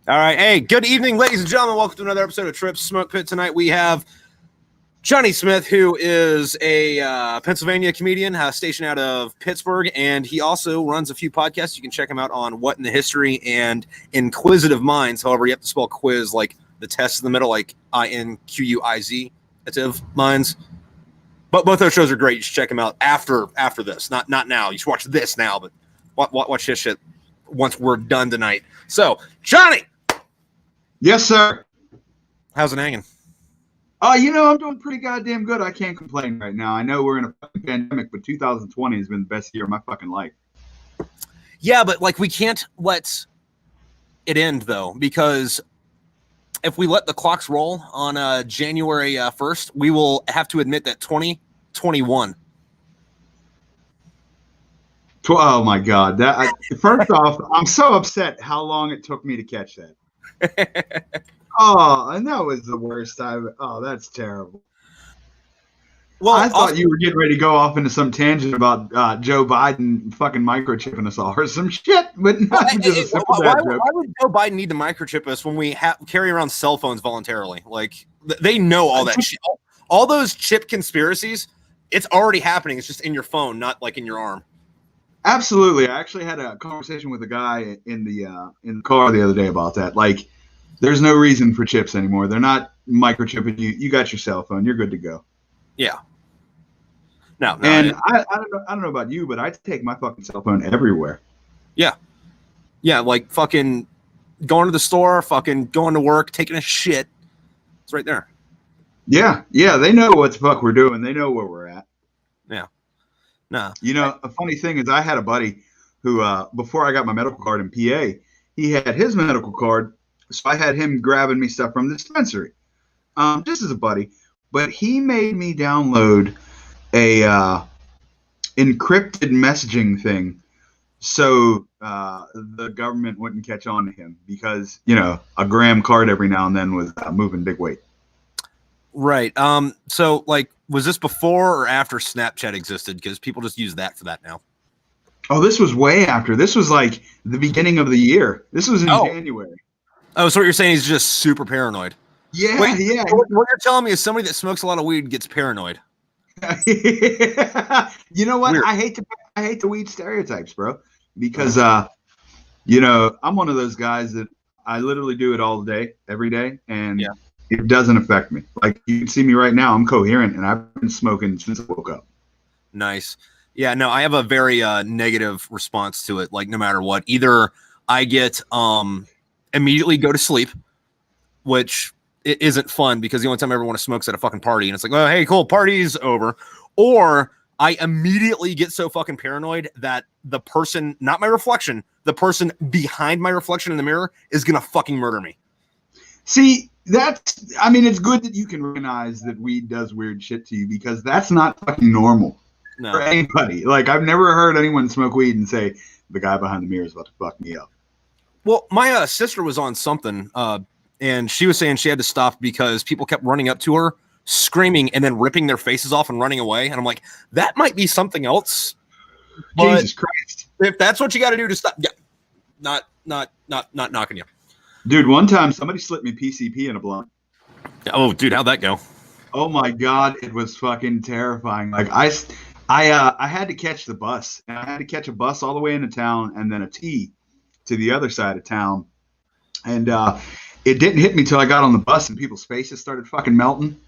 All right. Hey, good evening, ladies and gentlemen. Welcome to another episode of Tripp's Smokepit. Tonight we have Johnny Smith, who is a Pennsylvania comedian stationed out of Pittsburgh, and he also runs a few podcasts. You can check him out on What in the History and Inquisitive Minds. However, you have to spell quiz like the test in the middle, like INQUIZ, minds. But both those shows are great. You should check them out after this, not now. You should watch this now, but watch this shit once we're done tonight. So, Johnny. Yes, sir. How's it hanging? I'm doing pretty goddamn good. I can't complain right now. I know we're in a fucking pandemic, but 2020 has been the best year of my fucking life. Yeah, but like we can't let it end though, because if we let the clocks roll on January 1st, we will have to admit that 2021. Oh my God! First off, I'm so upset how long it took me to catch that. Oh, and that was the worst time. Oh, that's terrible. Well, I thought you were getting ready to go off into some tangent about Joe Biden fucking microchipping us all or some shit, but not just a simple why would Joe Biden need to microchip us when we carry around cell phones voluntarily? Like, they know all that shit. All those chip conspiracies, it's already happening. It's just in your phone, not like in your arm. Absolutely. I actually had a conversation with a guy in the car the other day about that. Like, there's no reason for chips anymore. They're not microchipping you. You got your cell phone. You're good to go. Yeah. No. And I don't know about you, but I take my fucking cell phone everywhere. Yeah. Yeah, like fucking going to the store, fucking going to work, taking a shit. It's right there. Yeah. Yeah. They know what the fuck we're doing. They know where we're at. Yeah. No. A funny thing is I had a buddy who, before I got my medical card in PA, he had his medical card. So I had him grabbing me stuff from the dispensary, just as a buddy. But he made me download a encrypted messaging thing so the government wouldn't catch on to him because, a gram card every now and then was moving big weight. Right. So, like, was this before or after Snapchat existed? Because people just use that for that now. Oh, this was way after. This was like the beginning of the year. This was in January. Oh, so what you're saying is just super paranoid. Yeah, yeah. What you're telling me is somebody that smokes a lot of weed gets paranoid. You know what? Weird. I hate the weed stereotypes, bro. Because I'm one of those guys that I literally do it all day, every day, and it doesn't affect me. Like, you can see me right now, I'm coherent, and I've been smoking since I woke up. Nice. Yeah, no, I have a very negative response to it. Like, no matter what, either I get immediately go to sleep, which it isn't fun because the only time I ever want to smoke is at a fucking party, and it's like, oh, hey, cool, party's over. Or I immediately get so fucking paranoid that the person, not my reflection, the person behind my reflection in the mirror is gonna fucking murder me. See, it's good that you can recognize that weed does weird shit to you because that's not fucking normal for anybody. Like, I've never heard anyone smoke weed and say, the guy behind the mirror is about to fuck me up. Well, my sister was on something, and she was saying she had to stop because people kept running up to her, screaming, and then ripping their faces off and running away. And I'm like, that might be something else. Jesus Christ! If that's what you got to do to stop, not knocking you, dude. One time, somebody slipped me PCP in a blunt. Oh, dude, how'd that go? Oh my God, it was fucking terrifying. Like I had to catch the bus, and I had to catch a bus all the way into town, and then a T to the other side of town, and it didn't hit me till I got on the bus and people's faces started fucking melting.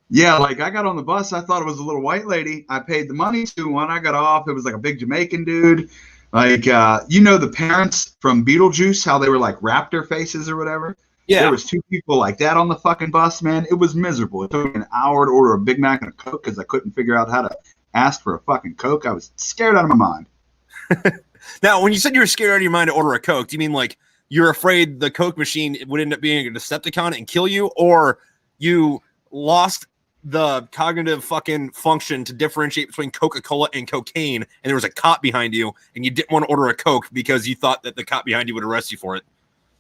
Yeah, like I got on the bus, I thought it was a little white lady. I paid the money to. When I got off, it was like a big Jamaican dude. Like, the parents from Beetlejuice, how they were like raptor faces or whatever. Yeah, there was two people like that on the fucking bus, man. It was miserable. It took me an hour to order a Big Mac and a Coke because I couldn't figure out how to ask for a fucking Coke. I was scared out of my mind. Now, when you said you were scared out of your mind to order a Coke, do you mean like you're afraid the Coke machine would end up being a Decepticon and kill you, or you lost the cognitive fucking function to differentiate between Coca-Cola and cocaine, and there was a cop behind you, and you didn't want to order a Coke because you thought that the cop behind you would arrest you for it?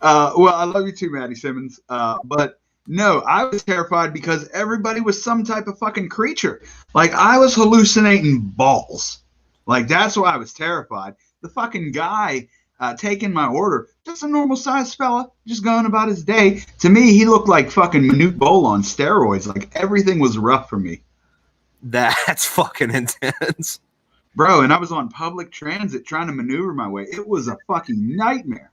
Well, I love you too, Maddie Simmons. But no, I was terrified because everybody was some type of fucking creature. Like, I was hallucinating balls. Like, that's why I was terrified. The fucking guy taking my order. Just a normal sized fella, just going about his day. To me, he looked like fucking Manute Bol on steroids. Like everything was rough for me. That's fucking intense. Bro, and I was on public transit trying to maneuver my way. It was a fucking nightmare.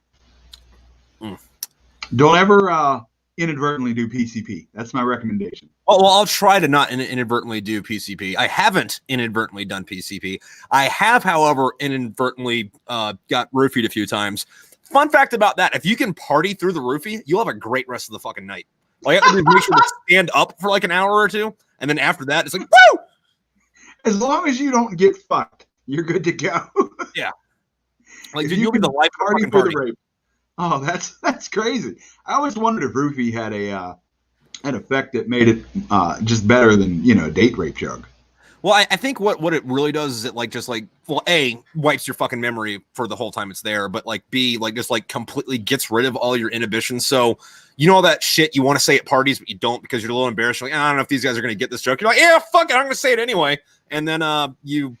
Don't ever inadvertently do PCP. That's my recommendation. Well, I'll try to not inadvertently do PCP. I haven't inadvertently done PCP. I have, however, inadvertently got roofied a few times. Fun fact about that, if you can party through the roofie, you'll have a great rest of the fucking night. All you have to do is make sure to stand up for like an hour or two, and then after that, it's like, woo! As long as you don't get fucked, you're good to go. Yeah. Like, dude, you'll be the life of the fucking for party. the rape. Oh, that's crazy. I always wondered if roofie had an effect that made it just better than, a date rape jug. Well, I think what it really does is it A, wipes your fucking memory for the whole time it's there, but like B, like just like completely gets rid of all your inhibitions. So all that shit you want to say at parties, but you don't because you're a little embarrassed. You're like, I don't know if these guys are going to get this joke. You're like, yeah, fuck it, I'm going to say it anyway. And then you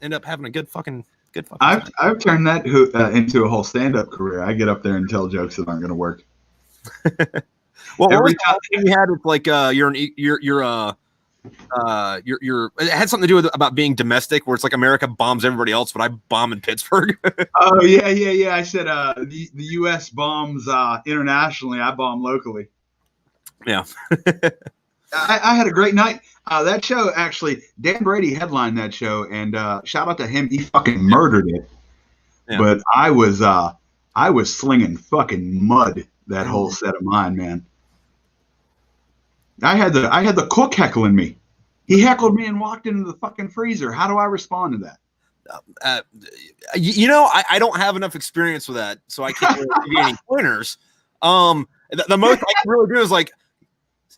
end up having a good fucking time. I've turned that into a whole stand-up career. I get up there and tell jokes that aren't going to work. Well, every time you had it like it had something to do with about being domestic, where it's like America bombs everybody else, but I bomb in Pittsburgh. Oh yeah. I said the U.S. bombs internationally. I bomb locally. Yeah. I had a great night. That show, actually, Dan Brady headlined that show, and shout out to him. He fucking murdered it. Yeah. But I was slinging fucking mud that whole set of mine, man. I had the cook heckling me. He heckled me and walked into the fucking freezer. How do I respond to that? I don't have enough experience with that, so I can't really give you any pointers. The most I can really do is like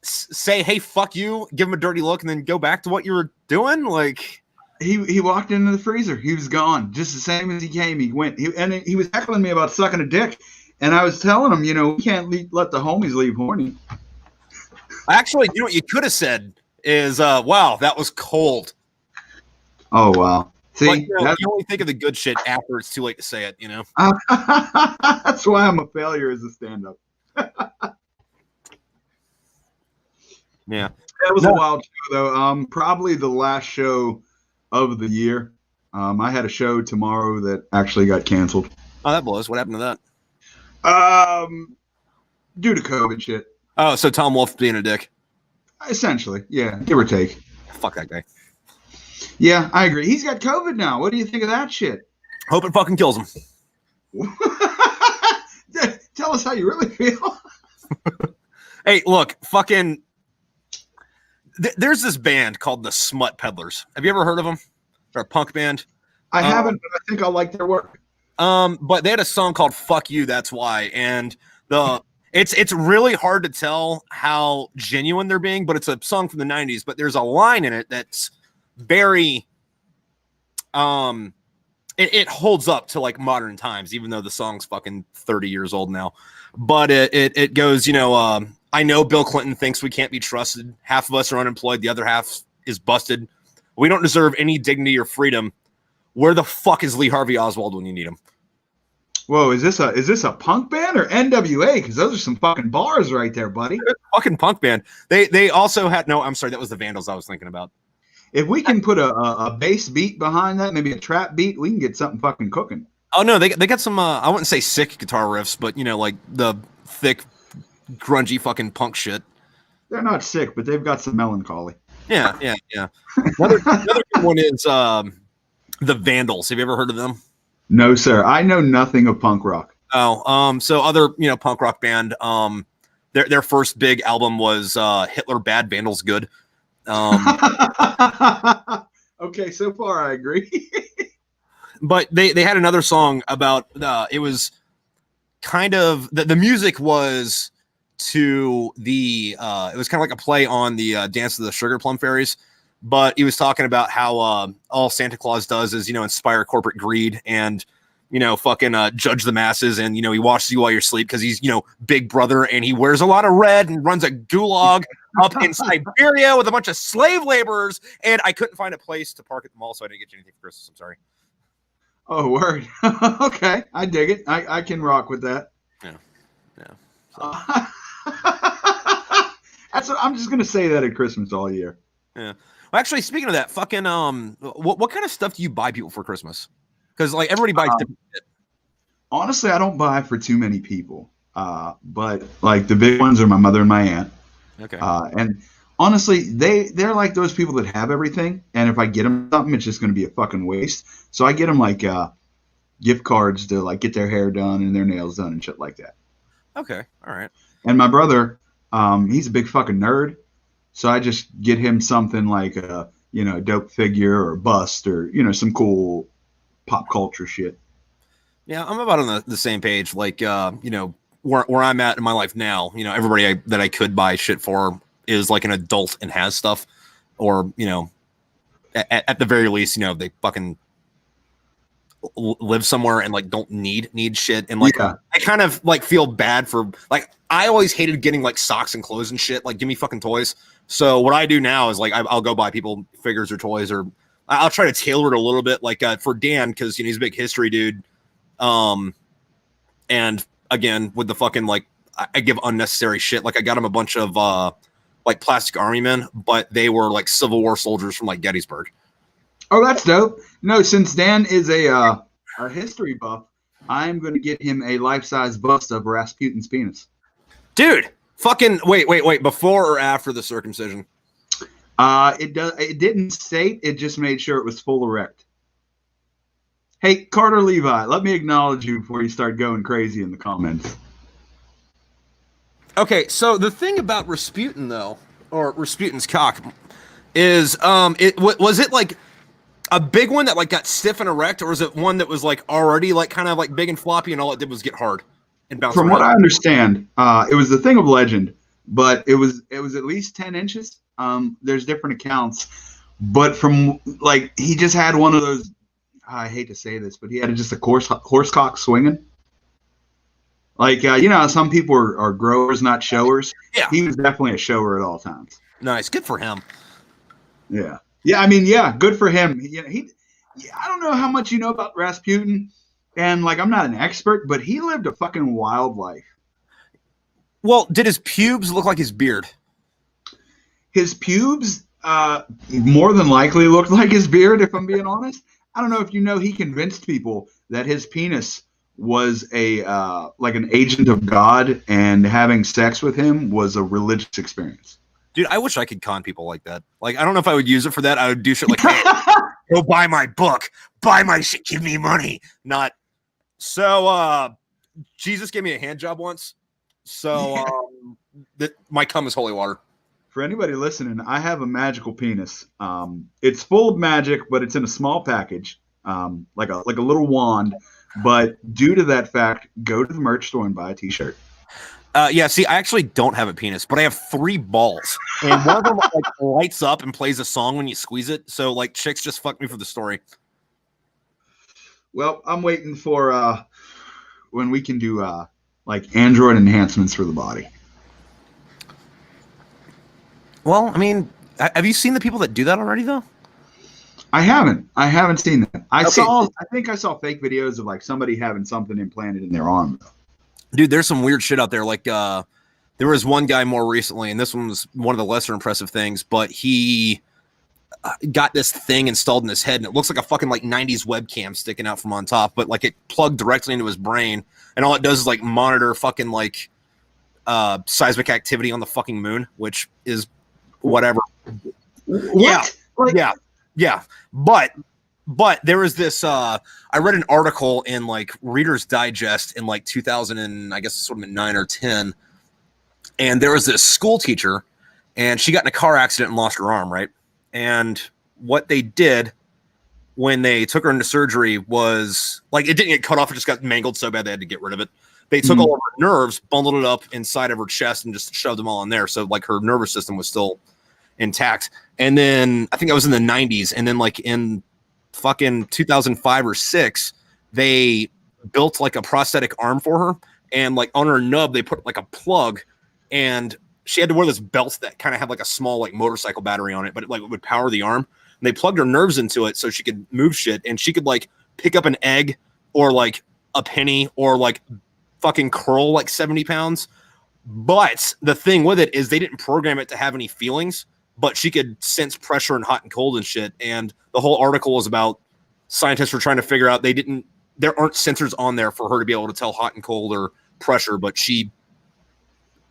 say, "Hey, fuck you," give him a dirty look, and then go back to what you were doing. Like he walked into the freezer. He was gone, just the same as he came. He went. He was heckling me about sucking a dick, and I was telling him, we can't let the homies leave horny. Actually, what you could have said is, wow, that was cold. Oh, wow. See, but, you only think of the good shit after it's too late to say it, That's why I'm a failure as a stand-up. Yeah. That was a wild show, though. Probably the last show of the year. I had a show tomorrow that actually got canceled. Oh, that blows. What happened to that? Due to COVID shit. Oh, so Tom Wolfe being a dick. Essentially, yeah, give or take. Fuck that guy. Yeah, I agree. He's got COVID now. What do you think of that shit? Hope it fucking kills him. Tell us how you really feel. Hey, look, fucking. There's this band called the Smut Peddlers. Have you ever heard of them? They're a punk band. I haven't, but I think I'll like their work. But they had a song called "Fuck You." That's why, and it's really hard to tell how genuine they're being, but it's a song from the 90s, but there's a line in it that's very it holds up to like modern times, even though the song's fucking 30 years old now. But it goes, I know Bill Clinton thinks we can't be trusted. Half of us are unemployed, the other half is busted. We don't deserve any dignity or freedom. Where the fuck is Lee Harvey Oswald when you need him? Whoa, is this a punk band or NWA? Because those are some fucking bars right there, buddy. Fucking punk band. They also had I'm sorry, that was the Vandals I was thinking about. If we can put a bass beat behind that, maybe a trap beat, we can get something fucking cooking. Oh no, they got some I wouldn't say sick guitar riffs, but like the thick, grungy fucking punk shit. They're not sick, but they've got some melancholy. Yeah. Another good one is the Vandals. Have you ever heard of them? No, sir. I know nothing of punk rock. Oh, so other, punk rock band, their first big album was Hitler Bad, Vandals Good. Okay, so far I agree. But they had another song about, it was kind of, the music was to the, it was kind of like a play on the Dance of the Sugar Plum Fairies. But he was talking about how all Santa Claus does is, inspire corporate greed and, fucking judge the masses. And, he watches you while you're asleep because he's, big brother and he wears a lot of red and runs a gulag up in Siberia with a bunch of slave laborers. And I couldn't find a place to park at the mall, so I didn't get you anything for Christmas. I'm sorry. Oh, word. Okay, I dig it. I can rock with that. Yeah, yeah. So, Uh, I'm just gonna say that at Christmas all year. yeah. Well, actually, speaking of that, fucking what kind of stuff do you buy people for Christmas? Because like everybody buys Uh, different shit. Honestly, I don't buy for too many people. But like the big ones are my mother and my aunt. Okay. And honestly, they're like those people that have everything. And if I get them something, it's just gonna be a fucking waste. So I get them like gift cards to like get their hair done and their nails done and shit like that. Okay. All right. And my brother, he's a big fucking nerd. So I just get him something like a, dope figure or bust or, some cool pop culture shit. Yeah, I'm about on the same page. Like, where I'm at in my life now, everybody that I could buy shit for is like an adult and has stuff, or at the very least, they fucking live somewhere and like don't need shit. And like, Yeah. I kind of like feel bad for like I always hated getting like socks and clothes and shit. Like, give me fucking toys. So what I do now is like I'll go buy people figures or toys, or I'll try to tailor it a little bit. Like for Dan, because he's a big history dude. And again, with the fucking like, I give unnecessary shit. Like I got him a bunch of like plastic army men, but they were like Civil War soldiers from like Gettysburg. Oh, that's dope. No, since Dan is a history buff, I'm going to get him a life-size bust of Rasputin's penis. Dude, fucking wait. Before or after the circumcision? It didn't state. It just made sure it was full erect. Hey, Carter Levi, let me acknowledge you before you start going crazy in the comments. Okay, so the thing about Rasputin though, or Rasputin's cock, is was it like a big one that like got stiff and erect, or was it one that was like already like kind of like big and floppy, and all it did was get hard and bounce From around? what I understand, it was the thing of legend, but it was at least 10 inches. There's different accounts, but from like he just had one of those. I hate to say this, but he had just a horse cock swinging. Like some people are growers, not showers. Yeah, He was definitely a shower at all times. nice, good for him. Yeah, yeah. I mean, yeah, good for him. I don't know how much you know about Rasputin, and like I'm not an expert, but he lived a fucking wild life. Well, did his pubes look like his beard? His pubes more than likely looked like his beard, if I'm being honest. I don't know if you know he convinced people that his penis was a like an agent of God, and having sex with him was a religious experience. Dude, I wish I could con people like that. Like, I don't know if I would use it for that. I would do shit like, hey, go buy my book, buy my shit, give me money. Not so. Jesus gave me a hand job once, so my cum is holy water. For anybody listening, I have a magical penis. It's full of magic, but it's in a small package, like a little wand. But due to that fact, go to the merch store and buy a T-shirt. Yeah, see, I actually don't have a penis, but I have 3 balls, and one of them like lights up and plays a song when you squeeze it. So like, chicks just fuck me for the story. Well, I'm waiting for when we can do like Android enhancements for the body. Well, I mean, have you seen the people that do that already, though? I haven't seen that. I Okay. think I saw fake videos of like somebody having something implanted in their arm. Dude, there's some weird shit out there. Like, there was one guy more recently, and this one was one of the lesser impressive things, but he got this thing installed in his head, and it looks like a fucking like 90s webcam sticking out from on top, but like it plugged directly into his brain, and all it does is like monitor fucking like seismic activity on the fucking moon, which is whatever. What? Yeah. But there was this I read an article in like Reader's Digest in like 2000 and I guess sort of 9 or 10, and there was this school teacher, and she got in a car accident and lost her arm, right? And what they did when they took her into surgery was like it didn't get cut off, it just got mangled so bad they had to get rid of it. They took all of her nerves, bundled it up inside of her chest, and just shoved them all in there. So like her nervous system was still intact. And then I think that was in the 90s, and then like in fucking 2005 or 6, they built like a prosthetic arm for her, and like on her nub they put like a plug, and she had to wear this belt that kind of had like a small like motorcycle battery on it, but it like would power the arm. And they plugged her nerves into it so she could move shit, and she could like pick up an egg or like a penny or like fucking curl like 70 pounds. But the thing with it is they didn't program it to have any feelings, but she could sense pressure and hot and cold and shit. And the whole article was about scientists were trying to figure out there aren't sensors on there for her to be able to tell hot and cold or pressure, but she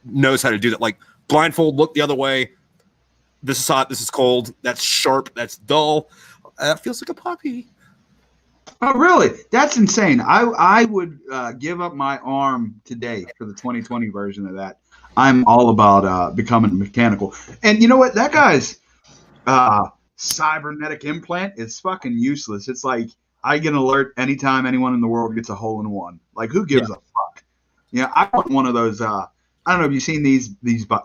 knows how to do that. Like blindfold, look the other way. This is hot, this is cold, that's sharp, that's dull. That feels like a puppy. Oh, really? That's insane. I would give up my arm today for the 2020 version of that. I'm all about becoming mechanical. And you know what? That guy's cybernetic implant is fucking useless. It's like I get an alert anytime anyone in the world gets a hole in one. Like, who gives a fuck? Yeah, I want one of those. I don't know if you've seen these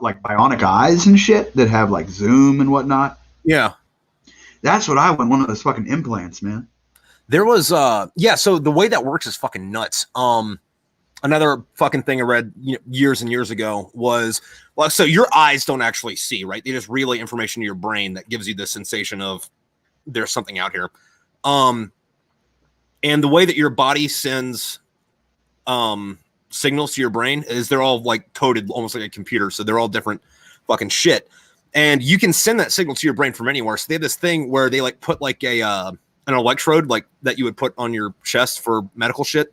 like bionic eyes and shit that have like zoom and whatnot. Yeah. That's what I want, one of those fucking implants, man. There was so the way that works is fucking nuts. Another fucking thing I read years and years ago was, well, so your eyes don't actually see, right? They just relay information to your brain that gives you the sensation of there's something out here. And the way that your body sends signals to your brain is they're all like coded almost like a computer. So they're all different fucking shit. And you can send that signal to your brain from anywhere. So they have this thing where they like put like an electrode like that you would put on your chest for medical shit.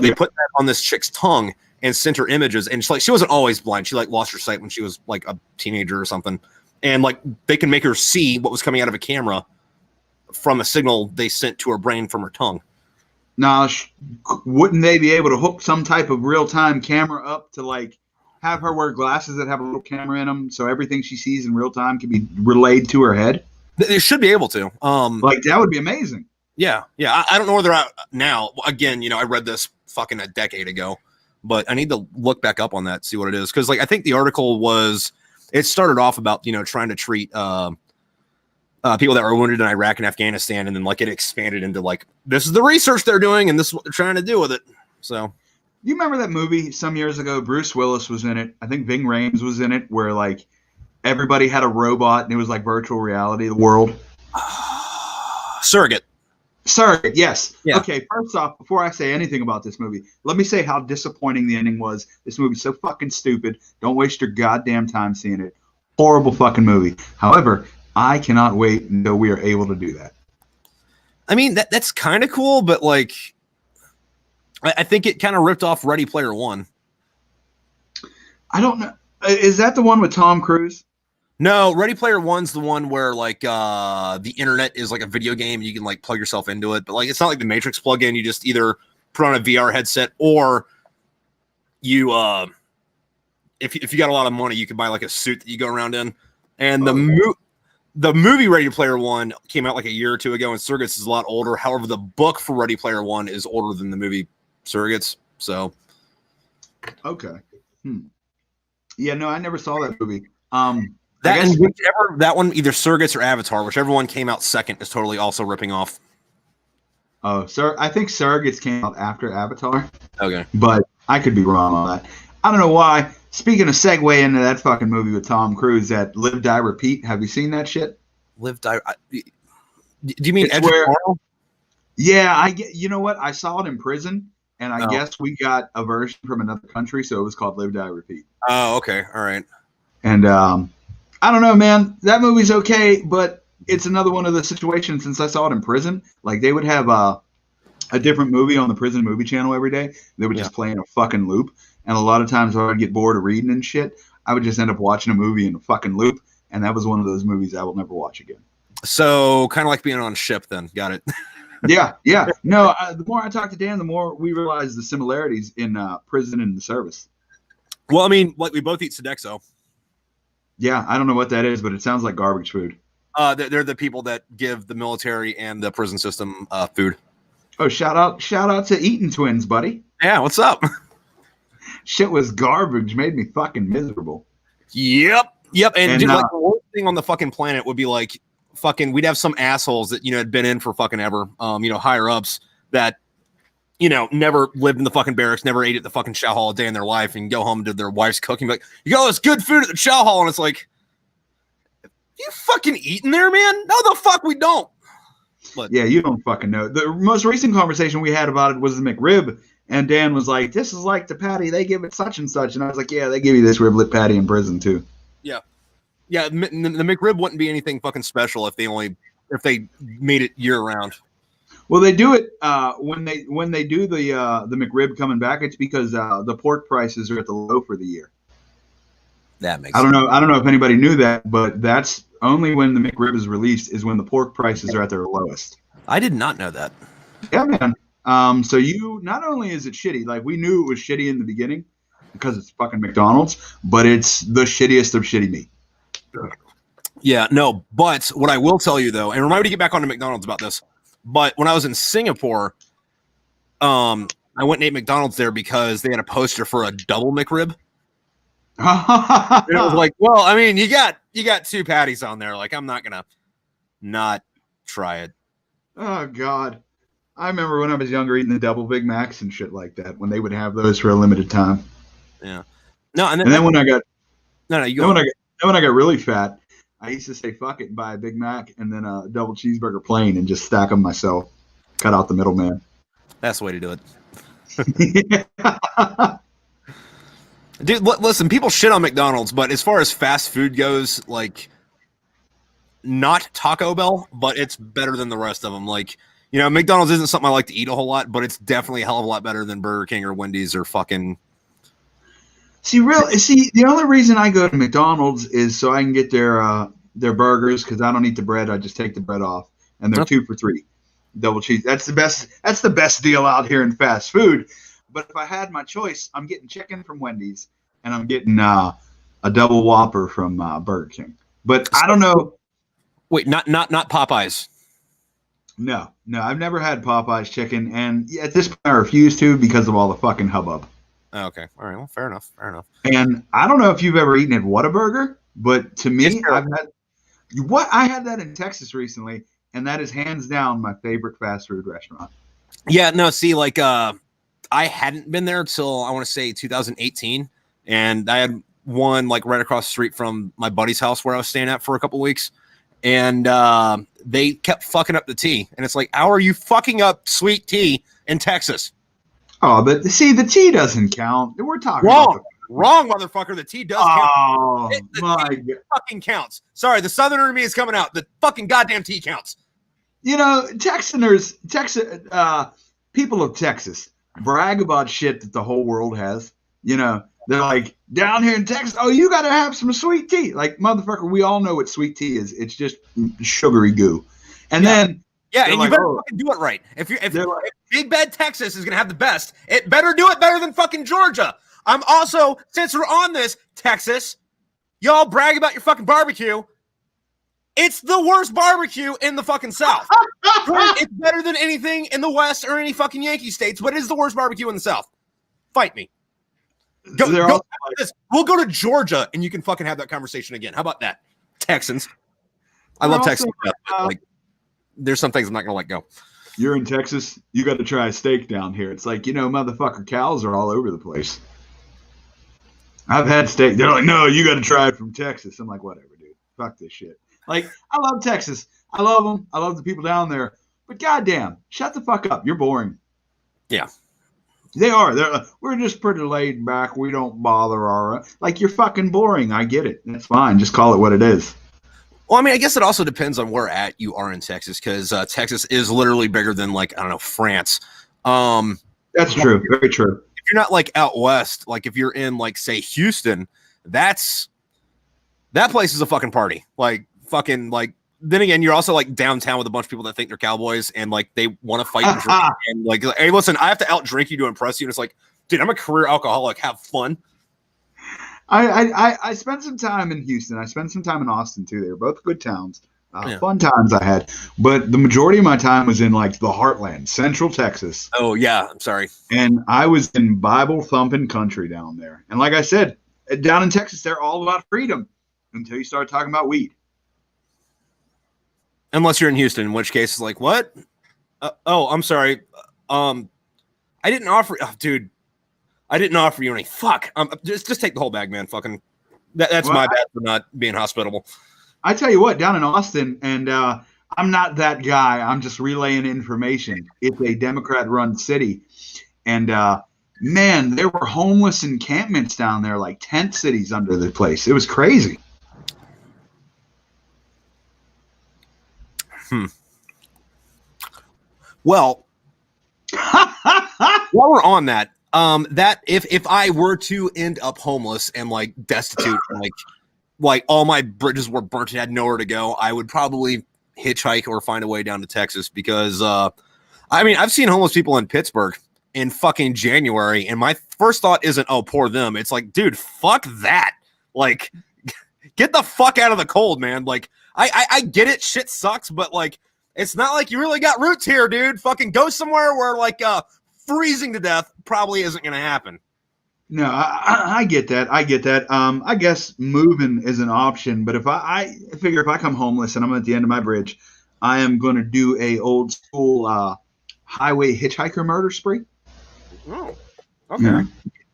They put that on this chick's tongue and sent her images. And she wasn't always blind. She like lost her sight when she was like a teenager or something. And like they can make her see what was coming out of a camera from a signal they sent to her brain from her tongue. Now, wouldn't they be able to hook some type of real-time camera up to like have her wear glasses that have a little camera in them so everything she sees in real time can be relayed to her head? They should be able to. Like, that would be amazing. Yeah. I don't know where they're at now. Again, I read this fucking a decade ago, but I need to look back up on that, see what it is. Because like I think the article it started off about trying to treat people that were wounded in Iraq and Afghanistan, and then like it expanded into like this is the research they're doing and this is what they're trying to do with it. So you remember that movie some years ago? Bruce Willis was in it. I think Ving Rhames was in it, where like everybody had a robot and it was like virtual reality of the world. Surrogate, yes. Yeah. Okay, first off, before I say anything about this movie, let me say how disappointing the ending was. This movie's so fucking stupid. Don't waste your goddamn time seeing it. Horrible fucking movie. However, I cannot wait until we are able to do that. I mean, that's kind of cool, but like I think it kind of ripped off Ready Player One. I don't know. Is that the one with Tom Cruise? No, Ready Player One's the one where like the internet is like a video game. You can like plug yourself into it, but like it's not like the Matrix plug-in. You just either put on a VR headset or you if you got a lot of money, you can buy like a suit that you go around in. And the movie Ready Player One came out like a year or two ago, and Surrogates is a lot older. However, the book for Ready Player One is older than the movie Surrogates. So okay. Yeah, no, I never saw that movie. That one, either Surrogates or Avatar, whichever one came out second, is totally also ripping off. Oh, sir, I think Surrogates came out after Avatar. Okay, but I could be wrong on that. I don't know why. Speaking of segue into that fucking movie with Tom Cruise, that Live, Die, Repeat. Have you seen that shit? Live, Die. Do you mean Edge where, yeah, I get. You know what? I saw it in prison, and I guess we got a version from another country, so it was called Live, Die, Repeat. Oh, okay, all right. And I don't know, man. That movie's okay, but it's another one of the situations. Since I saw it in prison, like they would have a different movie on the prison movie channel every day. They would just play in a fucking loop. And a lot of times when I would get bored of reading and shit, I would just end up watching a movie in a fucking loop. And that was one of those movies I will never watch again. So kind of like being on a ship then. Got it. Yeah. No, the more I talk to Dan, the more we realize the similarities in prison and the service. Well, I mean, like we both eat Sodexo. Yeah, I don't know what that is, but it sounds like garbage food. They're the people that give the military and the prison system food. Oh, shout out to Eaton Twins, buddy. Yeah, what's up? Shit was garbage, made me fucking miserable. Yep. And dude, like the worst thing on the fucking planet would be like we'd have some assholes that had been in for fucking ever, higher ups that never lived in the fucking barracks, never ate at the fucking chow hall a day in their life, and go home to their wife's cooking, be like, you got all this good food at the chow hall, and it's like, you fucking eating there, man? No, the fuck we don't. But Yeah, you don't fucking know. The most recent conversation we had about it was the McRib, and Dan was like, "This is like the patty. They give it such and such," and I was like, "Yeah, they give you this riblet patty in prison too." yeah, the McRib wouldn't be anything fucking special if they made it year round. Well, they do it when they do the McRib coming back. It's because the pork prices are at the low for the year. That makes. I don't know if anybody knew that, but that's only when the McRib is released is when the pork prices are at their lowest. I did not know that. Yeah, man. So you not only is it shitty, like we knew it was shitty in the beginning because it's fucking McDonald's, but it's the shittiest of shitty meat. Yeah, no, but what I will tell you though, and remind me to get back onto McDonald's about this. But when I was in Singapore, I went and ate McDonald's there because they had a poster for a double McRib. And it was like, well, I mean, you got 2 patties on there. Like, I'm not gonna not try it. Oh God, I remember when I was younger eating the double Big Macs and shit like that when they would have those for a limited time. Yeah. No, and then when I got when I got really fat, I used to say fuck it and buy a Big Mac and then a double cheeseburger plain and just stack them myself. Cut out the middleman. That's the way to do it. Dude, listen, people shit on McDonald's, but as far as fast food goes, like, not Taco Bell, but it's better than the rest of them. Like, McDonald's isn't something I like to eat a whole lot, but it's definitely a hell of a lot better than Burger King or Wendy's or fucking. See, the only reason I go to McDonald's is so I can get their burgers because I don't eat the bread. I just take the bread off, and they're 2 for $3, double cheese. That's the best. That's the best deal out here in fast food. But if I had my choice, I'm getting chicken from Wendy's, and I'm getting a double Whopper from Burger King. But I don't know. Wait, not Popeyes. No, I've never had Popeyes chicken, and at this point I refuse to because of all the fucking hubbub. Oh, okay, all right, well, fair enough. And I don't know if you've ever eaten at Whataburger, but to me, I had that in Texas recently, and that is hands down my favorite fast food restaurant. Yeah, no, see, like, I hadn't been there till I want to say 2018, and I had one like right across the street from my buddy's house where I was staying at for a couple weeks, and they kept fucking up the tea, and it's like, how are you fucking up sweet tea in Texas? Oh, but see, the tea doesn't count. We're talking wrong, motherfucker. The tea does count. Oh my God, fucking counts. Sorry, the Southerner in me is coming out. The fucking goddamn tea counts. Texas people of Texas brag about shit that the whole world has. They're like, down here in Texas, oh, you got to have some sweet tea. Like, motherfucker, we all know what sweet tea is. It's just sugary goo. And then, and you better fucking do it right. If Big Bad Texas is going to have the best, it better do it better than fucking Georgia. I'm also, since we're on this, Texas, y'all brag about your fucking barbecue. It's the worst barbecue in the fucking South. It's better than anything in the West or any fucking Yankee states, but it is the worst barbecue in the South. Fight me. We'll go to Georgia and you can fucking have that conversation again. How about that? Texans. I love Texans. Like, there's some things I'm not going to let go. You're in Texas, you got to try a steak down here. It's like, motherfucker, cows are all over the place. I've had steak. They're like, no, you got to try it from Texas. I'm like, whatever, dude. Fuck this shit. Like, I love Texas. I love them. I love the people down there. But goddamn, shut the fuck up. You're boring. Yeah. They are. We're just pretty laid back. We don't bother like, you're fucking boring. I get it. That's fine. Just call it what it is. Well, I mean, I guess it also depends on where you are in Texas, because Texas is literally bigger than, like, I don't know, France. That's true. Very true. If you're not, like, out west, like, if you're in, like, say, Houston, that place is a fucking party. Like, fucking, like, then again, you're also, like, downtown with a bunch of people that think they're cowboys and, like, they want to fight and drink. And, like, hey, listen, I have to out-drink you to impress you. And it's like, dude, I'm a career alcoholic. Have fun. I spent some time in Houston. I spent some time in Austin too. They were both good towns. Fun times I had. But the majority of my time was in, like, the heartland, Central Texas. Oh, yeah. I'm sorry. And I was in Bible thumping country down there. And like I said, down in Texas, they're all about freedom until you start talking about weed. Unless you're in Houston, in which case it's like, what? I'm sorry. I didn't offer, dude. I didn't offer you any. Fuck. Just take the whole bag, man. Fucking. That's my bad for not being hospitable. I tell you what, down in Austin, and I'm not that guy. I'm just relaying information. It's a Democrat-run city, and man, there were homeless encampments down there, like tent cities under the place. It was crazy. Well, while we're on that, that if I were to end up homeless and like destitute, like all my bridges were burnt and had nowhere to go, I would probably hitchhike or find a way down to Texas because I mean, I've seen homeless people in Pittsburgh in fucking January, and my first thought isn't, oh, poor them. It's like, dude, fuck that. Like, get the fuck out of the cold, man. Like, I get it, shit sucks, but like, it's not like you really got roots here, dude. Fucking go somewhere where like freezing to death probably isn't gonna happen. No, I get that. I get that. I guess moving is an option, but if I figure if I come homeless and I'm at the end of my bridge, I am going to do a old school highway hitchhiker murder spree. Oh, okay. You know,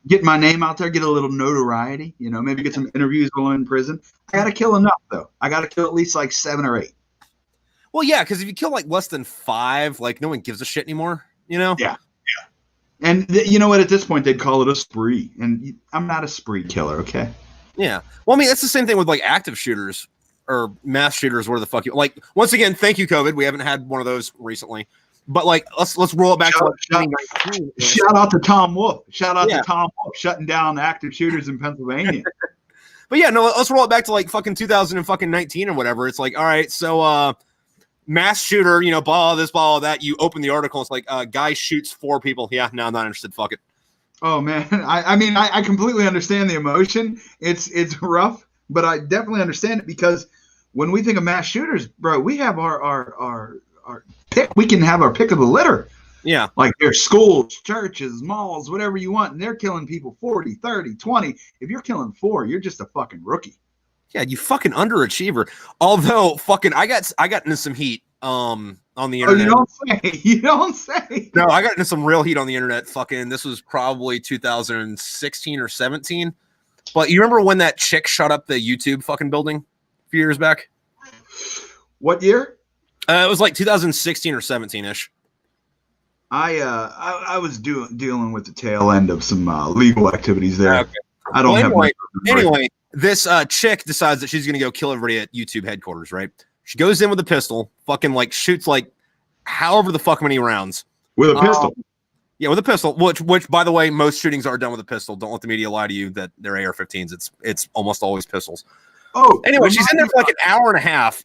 get my name out there, get a little notoriety. You know, maybe get some interviews while in prison. I got to kill enough though. I got to kill at least like 7 or 8. Well, yeah, because if you kill like less than 5, like no one gives a shit anymore. You know? Yeah. And you know what? At this point, they'd call it a spree, and I'm not a spree killer. Okay. Yeah. Well, I mean, that's the same thing with like active shooters or mass shooters. Where the fuck you like? Once again, thank you, COVID. We haven't had one of those recently, but like, let's roll it back to like, shout out to Tom Wolf. Shout out to Tom Wolf shutting down active shooters in Pennsylvania. But yeah, no, let's roll it back to like fucking 2019 or whatever. It's like, all right, so mass shooter, you know, blah this, blah that. You open the article, it's like guy shoots 4 people. Yeah, no, I'm not interested. Fuck it. Oh man, I mean, I completely understand the emotion. It's rough, but I definitely understand it because when we think of mass shooters, bro, we have our pick. We can have our pick of the litter. Yeah. Like there's schools, churches, malls, whatever you want, and they're killing people 40, 30, 20. If you're killing 4, you're just a fucking rookie. Yeah, you fucking underachiever. Although fucking I got into some heat on the internet. Oh, you don't say. No, I got into some real heat on the internet. Fucking this was probably 2016 or 17. But you remember when that chick shut up the YouTube fucking building a few years back? What year? It was like 2016 or 17-ish. I was dealing with the tail end of some legal activities there. Okay. I don't have anyway, this chick decides that she's going to go kill everybody at YouTube headquarters, right? She goes in with a pistol, fucking like shoots like however the fuck many rounds. With a pistol? Yeah, with a pistol, which by the way, most shootings are done with a pistol. Don't let the media lie to you that they're AR-15s. It's almost always pistols. Oh, anyway, she's in there for like an hour and a half.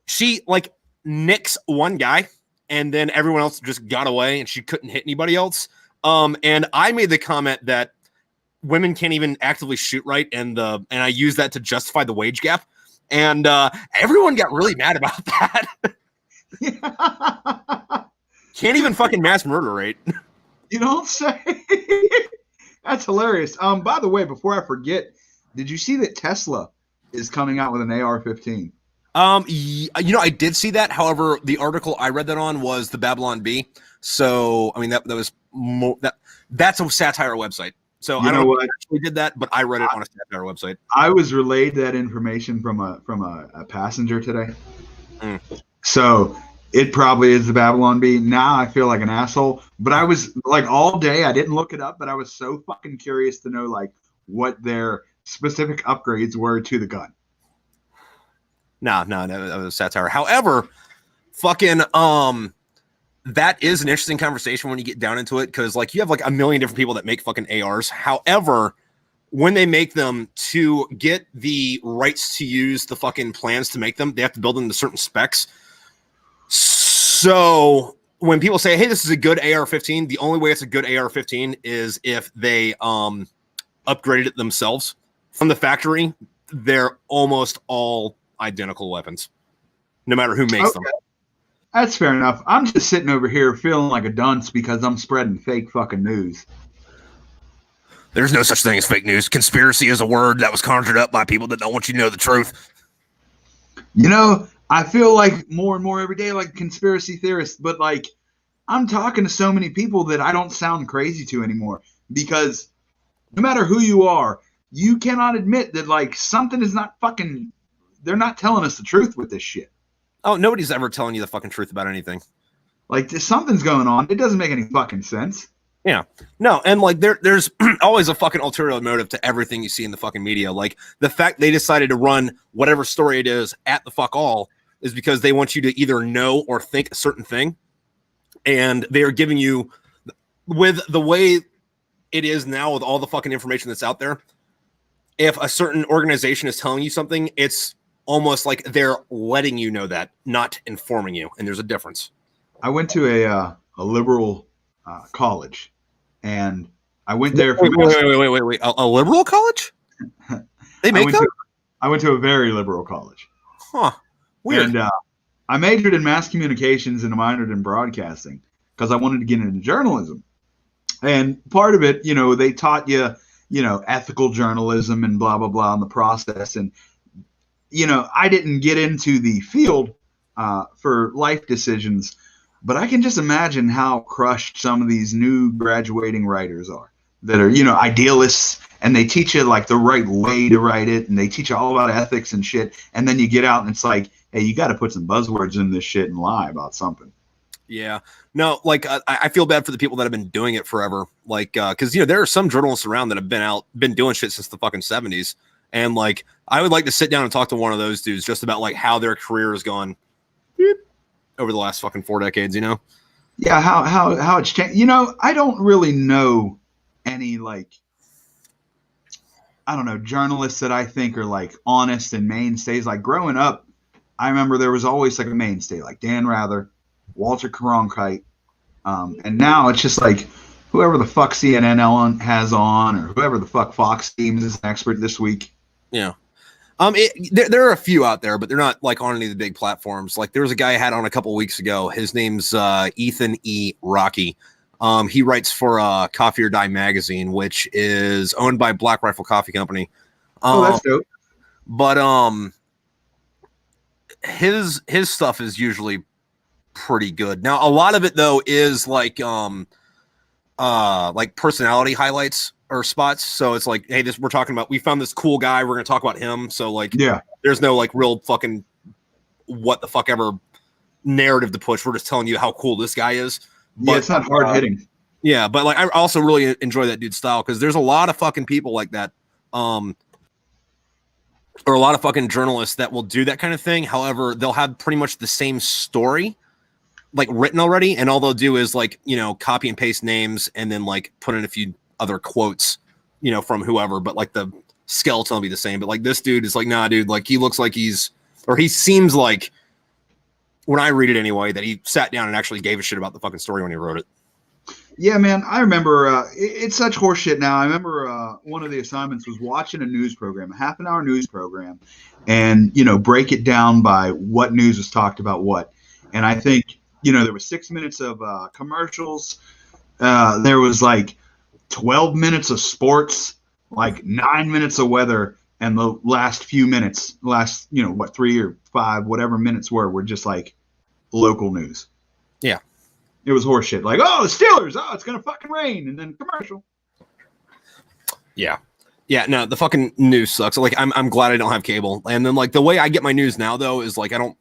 She like nicks one guy, and then everyone else just got away, and she couldn't hit anybody else. And I made the comment that women can't even actively shoot right, and I use that to justify the wage gap. And everyone got really mad about that. Can't even fucking mass murder rate. You don't say. That's hilarious. By the way, before I forget, did you see that Tesla is coming out with an AR-15? You know, I did see that. However, the article I read that on was the Babylon Bee. So, I mean, that was more that's a satire website. So I don't know what actually did that, but I read it on a satire website. I was relayed that information from a passenger today. So it probably is the Babylon Bee. Now I feel like an asshole. But I was like all day, I didn't look it up, but I was so fucking curious to know like what their specific upgrades were to the gun. No, that was satire. However, fucking that is an interesting conversation when you get down into it, because like you have like a million different people that make fucking ARs. However, when they make them, to get the rights to use the fucking plans to make them, they have to build them to certain specs. So when people say, hey, this is a good AR-15, the only way it's a good AR-15 is if they upgraded it themselves from the factory. They're almost all identical weapons, no matter who makes them. That's fair enough. I'm just sitting over here feeling like a dunce because I'm spreading fake fucking news. There's no such thing as fake news. Conspiracy is a word that was conjured up by people that don't want you to know the truth. You know, I feel like more and more every day like a conspiracy theorist, but like I'm talking to so many people that I don't sound crazy to anymore, because no matter who you are, you cannot admit that like something is not fucking, they're not telling us the truth with this shit. Oh, nobody's ever telling you the fucking truth about anything. Like, something's going on. It doesn't make any fucking sense. Yeah. No, and like there's always a fucking ulterior motive to everything you see in the fucking media. Like the fact they decided to run whatever story it is at the fuck all is because they want you to either know or think a certain thing. And they are giving you, with the way it is now with all the fucking information that's out there, if a certain organization is telling you something, it's almost like they're letting you know that, not informing you. And there's a difference. I went to a liberal college, and I went there for wait. A liberal college? They make that? I went to a very liberal college. Huh. Weird. And I majored in mass communications and I minored in broadcasting because I wanted to get into journalism. And part of it, they taught you, ethical journalism and blah, blah, blah in the process. And, I didn't get into the field for life decisions, but I can just imagine how crushed some of these new graduating writers are that are, idealists, and they teach you like the right way to write it, and they teach you all about ethics and shit. And then you get out and it's like, hey, you got to put some buzzwords in this shit and lie about something. Yeah. No, like I feel bad for the people that have been doing it forever. Like, because there are some journalists around that have been doing shit since the fucking 70s, and like I would like to sit down and talk to one of those dudes just about like how their career has gone over the last fucking 4 decades. Yeah, how it's changed. I don't really know any like, I don't know, journalists that I think are like honest and mainstays. Like growing up, I remember there was always like a mainstay like Dan Rather, Walter Cronkite, and now it's just like whoever the fuck CNN has on, or whoever the fuck Fox News is an expert this week. Yeah. There are a few out there, but they're not like on any of the big platforms. Like there was a guy I had on a couple of weeks ago. His name's Ethan E. Rocky. He writes for Coffee or Die magazine, which is owned by Black Rifle Coffee Company. That's dope. But his stuff is usually pretty good. Now a lot of it though is like personality highlights or spots. So it's like, hey, we found this cool guy, we're gonna talk about him. So like, yeah, there's no like real fucking what the fuck ever narrative to push. We're just telling you how cool this guy is. But, yeah, it's not hard hitting. Yeah, but like I also really enjoy that dude's style because there's a lot of fucking people like that, or a lot of fucking journalists that will do that kind of thing. However, they'll have pretty much the same story like written already, and all they'll do is like copy and paste names and then like put in a few other quotes from whoever, but like the skeleton will be the same. But like this dude is like, nah, dude, like he looks like he seems like, when I read it anyway, that he sat down and actually gave a shit about the fucking story when he wrote it. Yeah, man, I remember it's such horseshit now. I remember one of the assignments was watching a news program, a half-an-hour news program, and break it down by what news was talked about what. And I think there was 6 minutes of commercials. There was like 12 minutes of sports, like 9 minutes of weather, and the last few minutes, 3 or 5, whatever minutes were just like local news. Yeah. It was horseshit. Like, oh, the Steelers, it's going to fucking rain, and then commercial. Yeah. Yeah, no, the fucking news sucks. Like, I'm glad I don't have cable. And then, like, the way I get my news now, though, is, like, I don't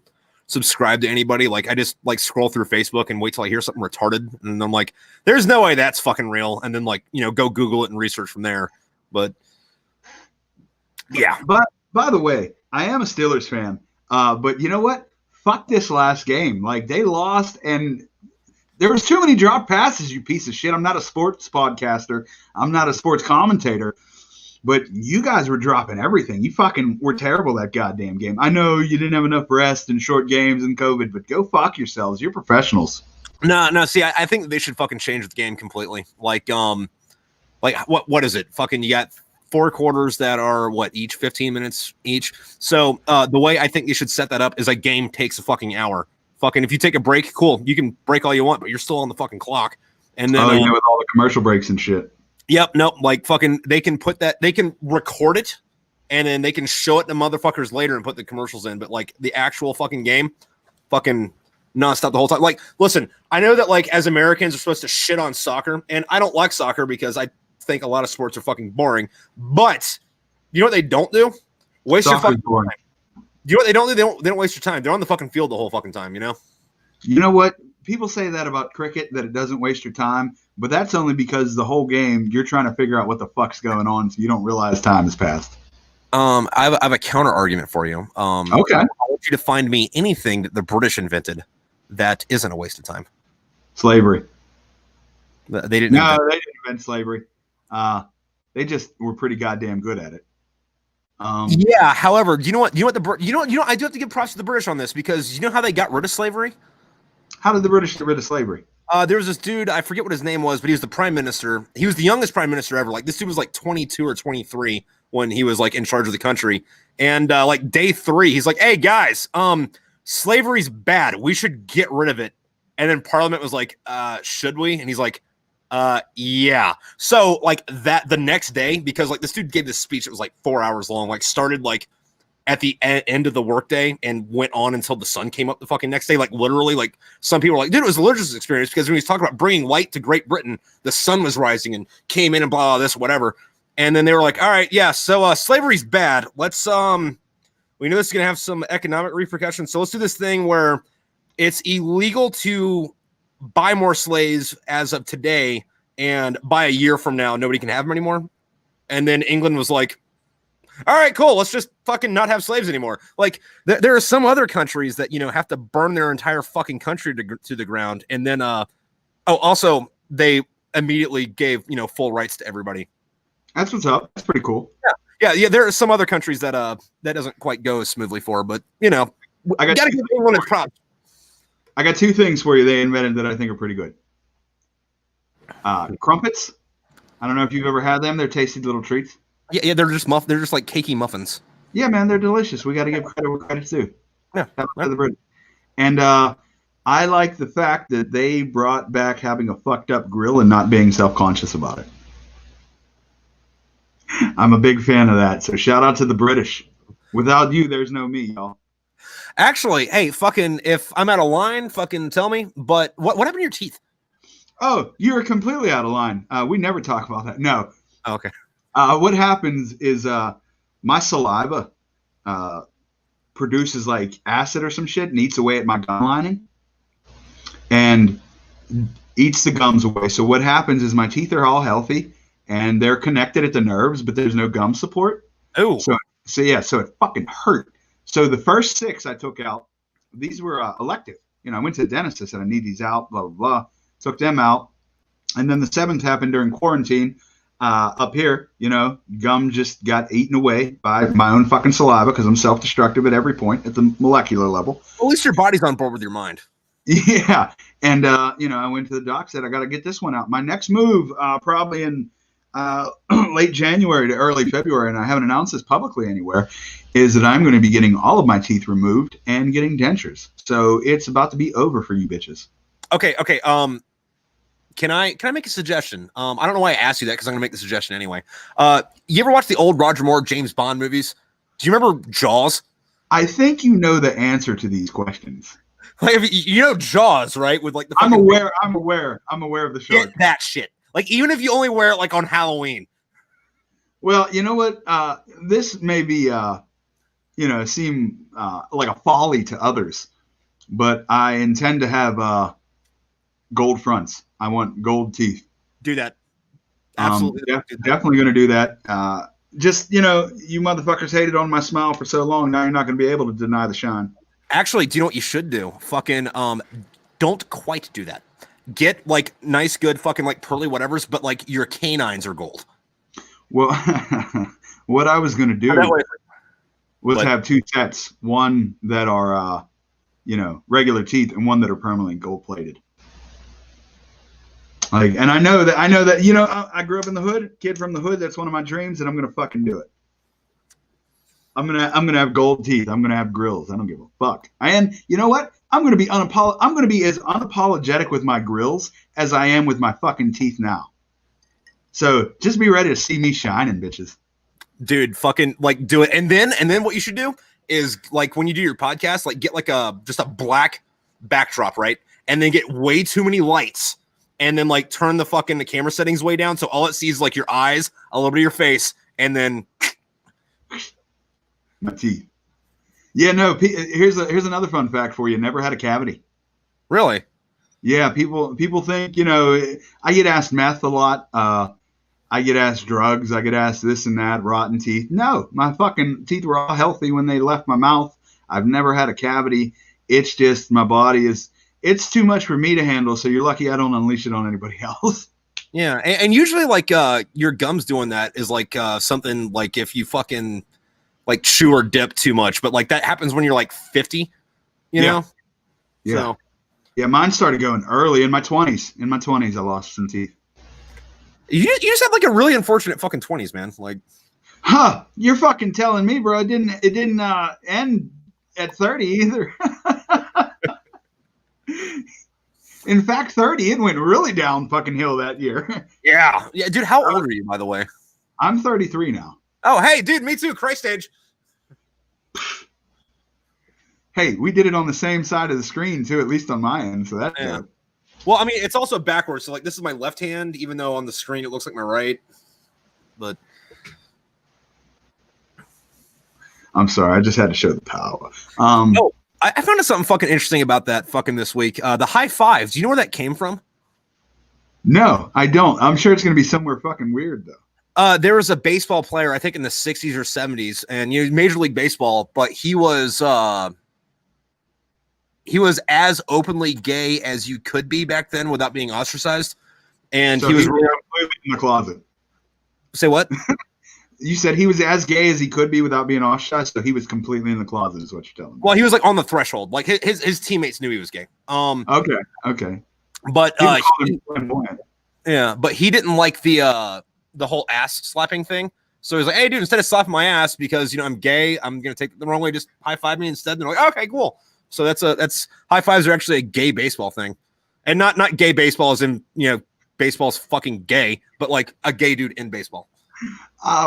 subscribe to anybody. Like, I just, like, scroll through Facebook and wait till I hear something retarded. And I'm like, there's no way that's fucking real. And then, like, go Google it and research from there. But, yeah. But, by the way, I am a Steelers fan. But you know what? Fuck this last game. Like, they lost, and there was too many drop passes, you piece of shit. I'm not a sports podcaster. I'm not a sports commentator. But you guys were dropping everything. You fucking were terrible that goddamn game. I know you didn't have enough rest and short games and COVID, but go fuck yourselves. You're professionals. No. See, I think they should fucking change the game completely. Like what is it? Fucking, you got 4 quarters that are each 15 minutes each. So the way I think you should set that up is a game takes a fucking hour. Fucking, if you take a break, cool. You can break all you want, but you're still on the fucking clock. And then with all the commercial breaks and shit. Yep, nope. Like fucking, they can record it, and then they can show it to motherfuckers later and put the commercials in. But like the actual fucking game, fucking nonstop the whole time. Like, listen, I know that like as Americans are supposed to shit on soccer, and I don't like soccer because I think a lot of sports are fucking boring. But you know what they don't do? Waste your fucking time. You know what they don't do? They don't waste your time. They're on the fucking field the whole fucking time, you know? You know what? People say that about cricket, that it doesn't waste your time, but that's only because the whole game you're trying to figure out what the fuck's going on, so you don't realize time has passed. I have a counter argument for you. Okay. I want you to find me anything that the British invented that isn't a waste of time. Slavery. They didn't. No, they didn't invent slavery. They just were pretty goddamn good at it. Yeah. However, I do have to give props to the British on this, because you know how they got rid of slavery? How did the British get rid of slavery? There was this dude, I forget what his name was, but he was the prime minister. He was the youngest prime minister ever. Like, this dude was like 22 or 23 when he was like in charge of the country. And like day 3, he's like, "Hey guys, slavery's bad. We should get rid of it." And then Parliament was like, "Should we?" And he's like, "Yeah." So like that the next day, because like this dude gave this speech that was like 4 hours long, like started like at the end of the workday and went on until the sun came up the fucking next day. Like literally, like some people were like, "Dude, it was a religious experience," because when he's talking about bringing light to Great Britain, the sun was rising and came in and blah, blah, this, whatever. And then they were like, "All right, yeah, so slavery's bad. Let's, we know this is going to have some economic repercussions. So let's do this thing where it's illegal to buy more slaves as of today, and by a year from now, nobody can have them anymore." And then England was like, "All right, cool. Let's just fucking not have slaves anymore." Like there are some other countries that, have to burn their entire fucking country to the ground. And then, also they immediately gave, full rights to everybody. That's what's up. That's pretty cool. Yeah. There are some other countries that that doesn't quite go as smoothly for, but I got gotta give England its props. I got 2 things for you they invented that I think are pretty good. Crumpets. I don't know if you've ever had them. They're tasty little treats. Yeah, they're just they're just like cakey muffins. Yeah, man, they're delicious. We got to give credit where credit's due. Yeah. The British. And I like the fact that they brought back having a fucked up grill and not being self-conscious about it. I'm a big fan of that. So shout out to the British. Without you, there's no me, y'all. Actually, hey, fucking, if I'm out of line, fucking tell me. But what happened to your teeth? Oh, you were completely out of line. We never talk about that. No. Oh, okay. What happens is my saliva produces like acid or some shit and eats away at my gum lining and eats the gums away. So what happens is my teeth are all healthy and they're connected at the nerves, but there's no gum support. Oh. So it fucking hurt. So the first 6 I took out, these were elective. I went to the dentist. I said, "I need these out, blah, blah, blah." Took them out. And then the 7th happened during quarantine. Up here, gum just got eaten away by my own fucking saliva because I'm self-destructive at every point at the molecular level. At least your body's on board with your mind. Yeah. And, I went to the doc, said, "I got to get this one out." My next move, probably in late January to early February, and I haven't announced this publicly anywhere, is that I'm going to be getting all of my teeth removed and getting dentures. So it's about to be over for you bitches. Okay. Can I make a suggestion? I don't know why I asked you that, because I'm gonna make the suggestion anyway. You ever watch the old Roger Moore James Bond movies? Do you remember Jaws? I think you know the answer to these questions. Like, Jaws, right? With like the I'm aware of the shark. Get that shit. Like, even if you only wear it like on Halloween. Well, you know what? This may be seem like a folly to others, but I intend to have gold fronts. I want gold teeth. Do that. Absolutely. Definitely going to do that. Just, you motherfuckers hated on my smile for so long. Now you're not going to be able to deny the shine. Actually, do you know what you should do? Fucking, don't quite do that. Get like nice, good fucking like pearly whatevers, but like your canines are gold. Well, what I was going to do was have 2 sets, one that are, regular teeth and one that are permanently gold plated. Like, and I know that, I grew up in the hood, kid from the hood. That's one of my dreams, and I'm going to fucking do it. I'm going to have gold teeth. I'm going to have grills. I don't give a fuck. And you know what? I'm going to be as unapologetic with my grills as I am with my fucking teeth now. So just be ready to see me shining, bitches. Dude, fucking like do it. And then what you should do is like when you do your podcast, like get like just a black backdrop, right? And then get way too many lights. And then like turn the camera settings way down, so all it sees is like your eyes, a little bit of your face, and then my teeth. Yeah, no. Here's another fun fact for you. Never had a cavity. Really? Yeah, people think, I get asked meth a lot. I get asked drugs. I get asked this and that, rotten teeth. No, my fucking teeth were all healthy when they left my mouth. I've never had a cavity. It's just my body it's too much for me to handle. So you're lucky I don't unleash it on anybody else. Yeah, and usually like your gums doing that is like something like if you fucking like chew or dip too much, but like that happens when you're like 50, you know? Yeah. So Yeah, mine started going early in my 20s. In my 20s, I lost some teeth. you just have like a really unfortunate fucking 20s, man. Like, you're fucking telling me, bro. It didn't end at 30 either. In fact, 30, it went really down fucking hill that year. yeah, dude. How old are you, by the way? I'm 33 now. Oh, hey, dude, me too. Christ age. Hey, we did it on the same side of the screen too, at least on my end. So that's good. Well, I mean, it's also backwards. So like, this is my left hand, even though on the screen it looks like my right. But I'm sorry, I just had to show the power. I found something fucking interesting about that fucking this week. The high fives. Do you know where that came from? No, I don't. I'm sure it's gonna be somewhere fucking weird though. There was a baseball player, I think in the 60s or 70s, and Major League Baseball, but he was as openly gay as you could be back then without being ostracized. And so he was completely in the closet. Say what? You said he was as gay as he could be without being ostracized, so he was completely in the closet, is what you're telling me. Well, he was like on the threshold. Like his teammates knew he was gay. Okay. But yeah, but he didn't like the whole ass slapping thing. So he's like, "Hey, dude, instead of slapping my ass because I'm gay, I'm gonna take it the wrong way. Just high five me instead." And they're like, "Okay, cool." So that's high fives are actually a gay baseball thing, and not gay baseball as in baseball's fucking gay, but like a gay dude in baseball.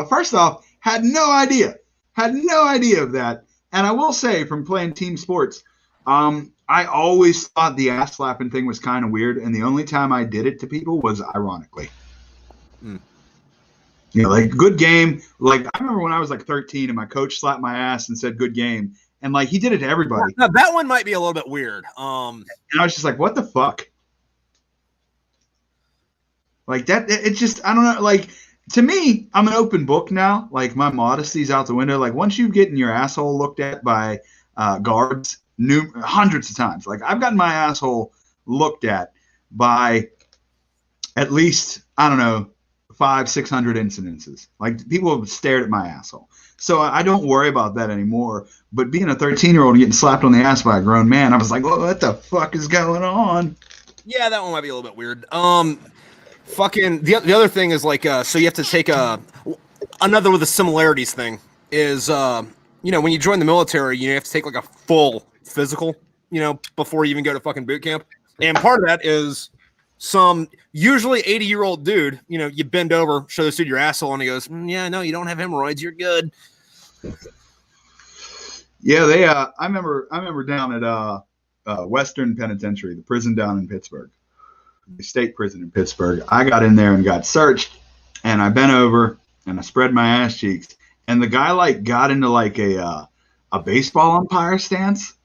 First off, had no idea of that. And I will say, from playing team sports, I always thought the ass slapping thing was kind of weird, and the only time I did it to people was ironically. Like good game. Like I remember when I was like 13 and my coach slapped my ass and said good game, and like he did it to everybody. Now, that one might be a little bit weird. And I was just like, what the fuck? Like that, it's just, I don't know. Like to me, I'm an open book now. Like my modesty's out the window. Like once you get your asshole looked at by guards hundreds of times, like I've gotten my asshole looked at by at least, I don't know, 500-600 incidences. Like people have stared at my asshole. So I don't worry about that anymore. But being a 13-year-old and getting slapped on the ass by a grown man, I was like, well, what the fuck is going on? Yeah, that one might be a little bit weird. Fucking the other thing is like so you have to take another with the similarities thing is when you join the military you have to take like a full physical before you even go to fucking boot camp, and part of that is some usually 80-year-old dude you bend over, show this dude your asshole, and he goes, yeah, no, you don't have hemorrhoids, you're good. Yeah, they I remember down at Western Penitentiary, the prison down in Pittsburgh, the state prison in Pittsburgh. I got in there and got searched, and I bent over and I spread my ass cheeks, and the guy like got into like a baseball umpire stance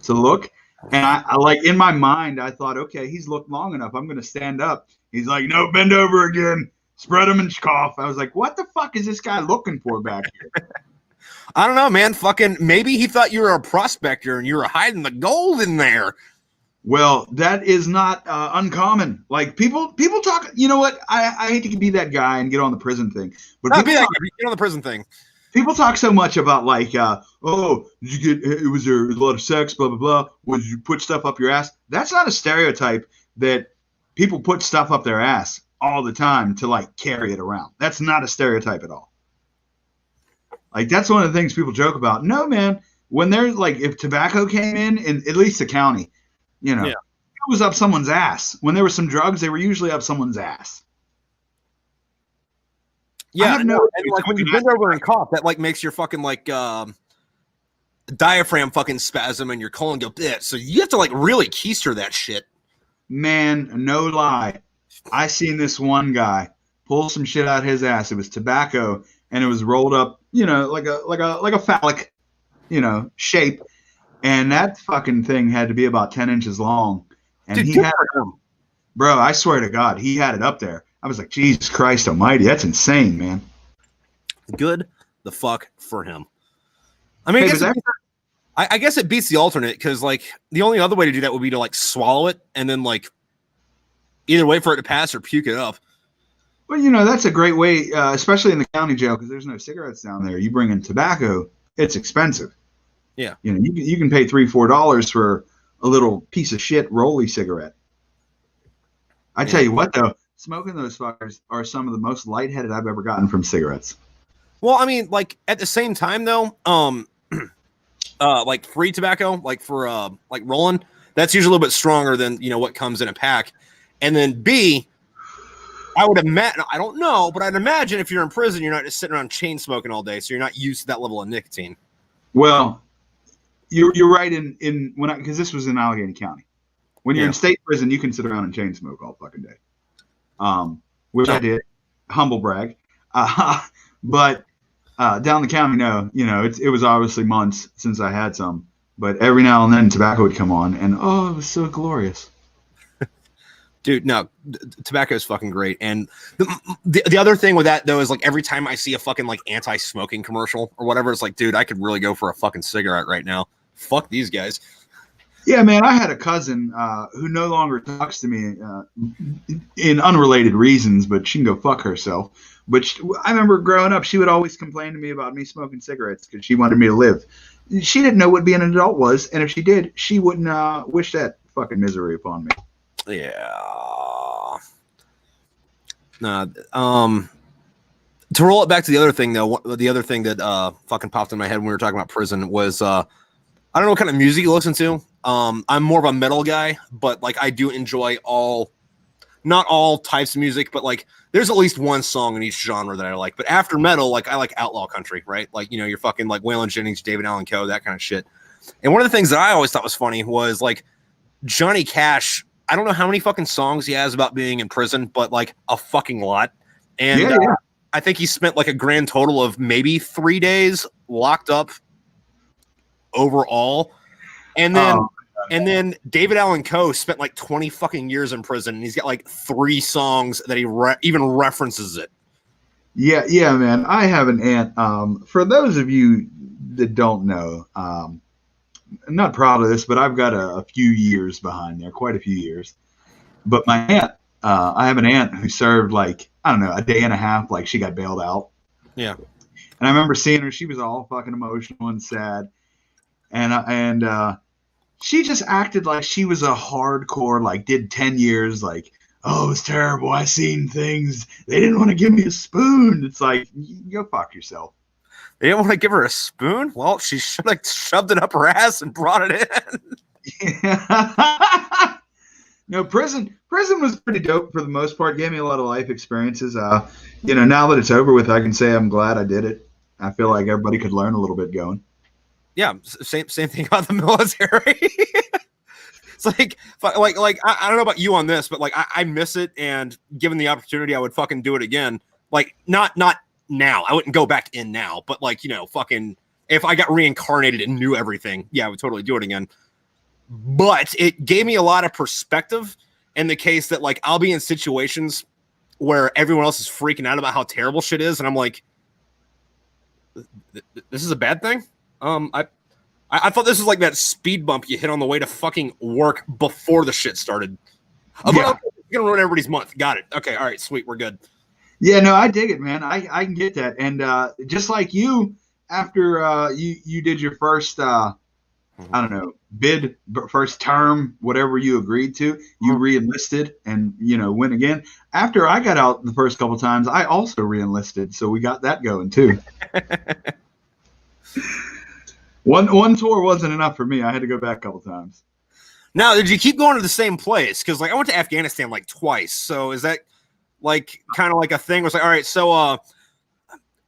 to look, and I like in my mind I thought, okay, he's looked long enough, I'm gonna stand up. He's like, no, bend over again, spread him and cough. I was like, what the fuck is this guy looking for back here? I don't know, man. Fucking maybe he thought you were a prospector and you were hiding the gold in there. Well, that is not uncommon. Like people talk. You know what? I hate to be that guy and get on the prison thing, but get on the prison thing. People talk so much about like, oh, did you get? Was there a lot of sex? Blah blah blah. Did you put stuff up your ass? That's not a stereotype that people put stuff up their ass all the time to like carry it around. That's not a stereotype at all. Like that's one of the things people joke about. No, man. When there's like, if tobacco came in at least the county, it was up someone's ass. When there was some drugs, they were usually up someone's ass. Yeah, and like when you bend over and cough, that like makes your fucking like diaphragm fucking spasm and your colon go bleh. So you have to like really keister that shit. Man, no lie. I seen this one guy pull some shit out his ass. It was tobacco and it was rolled up, like a phallic shape. And that fucking thing had to be about 10 inches long. And Dude, he good had, for him. bro, I swear to God, he had it up there. I was like, Jesus Christ almighty, that's insane, man. Good the fuck for him. I mean, Hey, I guess it beats the alternate because, like, the only other way to do that would be to, like, swallow it and then, like, either wait for it to pass or puke it up. well, that's a great way, especially in the county jail, because there's no cigarettes down there. You bring in tobacco, it's expensive. Yeah. You can pay $3-4 for a little piece of shit rolly cigarette. I tell you what, though, smoking those fuckers are some of the most lightheaded I've ever gotten from cigarettes. Well, I mean, like, at the same time, though, like free tobacco, like for like rolling, that's usually a little bit stronger than what comes in a pack. And then B, I would imagine, I don't know, but I'd imagine if you're in prison, you're not just sitting around chain smoking all day, so you're not used to that level of nicotine. Well, you're right because this was in Allegheny County. When you're in state prison, you can sit around and chain smoke all fucking day, which I did. Humble brag, but down the county, no. It was obviously months since I had some, but every now and then tobacco would come on, and oh, it was so glorious. Dude, no, tobacco is fucking great. And the other thing with that, though, is like every time I see a fucking like anti-smoking commercial or whatever, it's like, dude, I could really go for a fucking cigarette right now. Fuck these guys. Yeah, man, I had a cousin who no longer talks to me in unrelated reasons, but she can go fuck herself. But I remember growing up, she would always complain to me about me smoking cigarettes because she wanted me to live. She didn't know what being an adult was, and if she did, she wouldn't wish that fucking misery upon me. Yeah. Nah. To roll it back to the other thing, though, the other thing that fucking popped in my head when we were talking about prison was I don't know what kind of music you listen to. I'm more of a metal guy, but like I do enjoy not all types of music, but like there's at least one song in each genre that I like. But after metal, like I like outlaw country, right? Like you're fucking like Waylon Jennings, David Allan Coe, that kind of shit. And one of the things that I always thought was funny was like Johnny Cash. I don't know how many fucking songs he has about being in prison, but like a fucking lot. And I think he spent like a grand total of maybe 3 days locked up overall. And then David Allan Coe spent like 20 fucking years in prison, and he's got like 3 songs that he even references it. Yeah, man. I have an aunt. For those of you that don't know, I'm not proud of this, but I've got a few years behind there, quite a few years. But my aunt, I have an aunt who served like, I don't know, a day and a half, like she got bailed out. Yeah. And I remember seeing her, she was all fucking emotional and sad. And she just acted like she was a hardcore, like did 10 years, like, oh, it's terrible. I seen things. They didn't want to give me a spoon. It's like, go fuck yourself. They didn't want to give her a spoon? Well, she should have shoved it up her ass and brought it in. Yeah. No, prison was pretty dope for the most part. Gave me a lot of life experiences. Now that it's over with, I can say I'm glad I did it. I feel like everybody could learn a little bit going. Yeah, same thing about the military. It's like I don't know about you on this, but like I miss it, and given the opportunity, I would fucking do it again. Like not now. I wouldn't go back in now, but like, fucking if I got reincarnated and knew everything, yeah, I would totally do it again. But it gave me a lot of perspective in the case that like I'll be in situations where everyone else is freaking out about how terrible shit is, and I'm like, this is a bad thing. I thought this was like that speed bump you hit on the way to fucking work before the shit started. Okay, you're gonna ruin everybody's month. Got it. Okay, all right, sweet, we're good. Yeah, no, I dig it, man. I can get that. And just like you, after you did your first, I don't know, first term, whatever you agreed to, you re-enlisted and, went again. After I got out the first couple times, I also re-enlisted. So we got that going too. One tour wasn't enough for me. I had to go back a couple times. Now, did you keep going to the same place? Because like I went to Afghanistan like twice. So is that like kind of like a thing? It was like, all right, so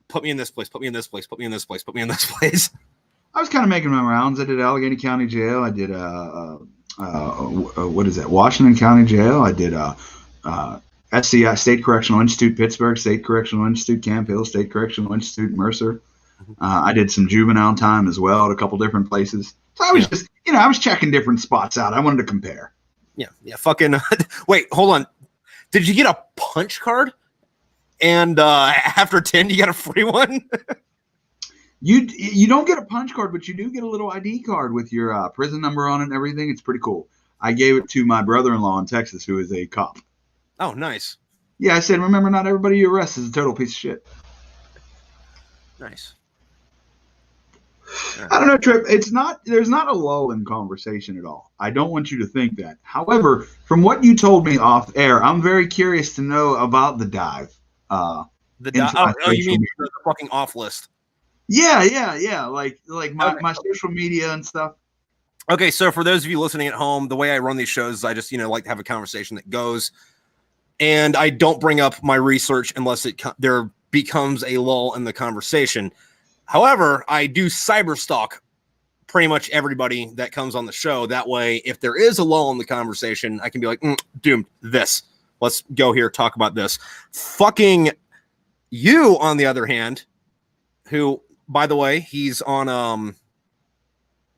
put me in this place, put me in this place, put me in this place, put me in this place. I was kind of making my rounds. I did Allegheny County Jail. I did what is that? Washington County Jail. I did SCI, State Correctional Institute, Pittsburgh, State Correctional Institute, Camp Hill, State Correctional Institute, Mercer. I did some juvenile time as well at a couple different places. So I was just, I was checking different spots out. I wanted to compare. Yeah. Fucking. Wait, hold on. Did you get a punch card? And after 10, you got a free one? You don't get a punch card, but you do get a little ID card with your prison number on it and everything. It's pretty cool. I gave it to my brother-in-law in Texas, who is a cop. Oh, nice. Yeah, I said, remember, not everybody you arrest is a total piece of shit. Nice. I don't know, Tripp. There's not a lull in conversation at all. I don't want you to think that. However, from what you told me off air, I'm very curious to know about the dive. Oh, you mean the fucking off list? Yeah. Like my social media and stuff. Okay, so for those of you listening at home, the way I run these shows is I just, like to have a conversation that goes, and I don't bring up my research unless there becomes a lull in the conversation. However, I do cyber stalk pretty much everybody that comes on the show. That way, if there is a lull in the conversation, I can be like, doomed, this. Let's go here, talk about this. Fucking you, on the other hand, who, by the way, he's on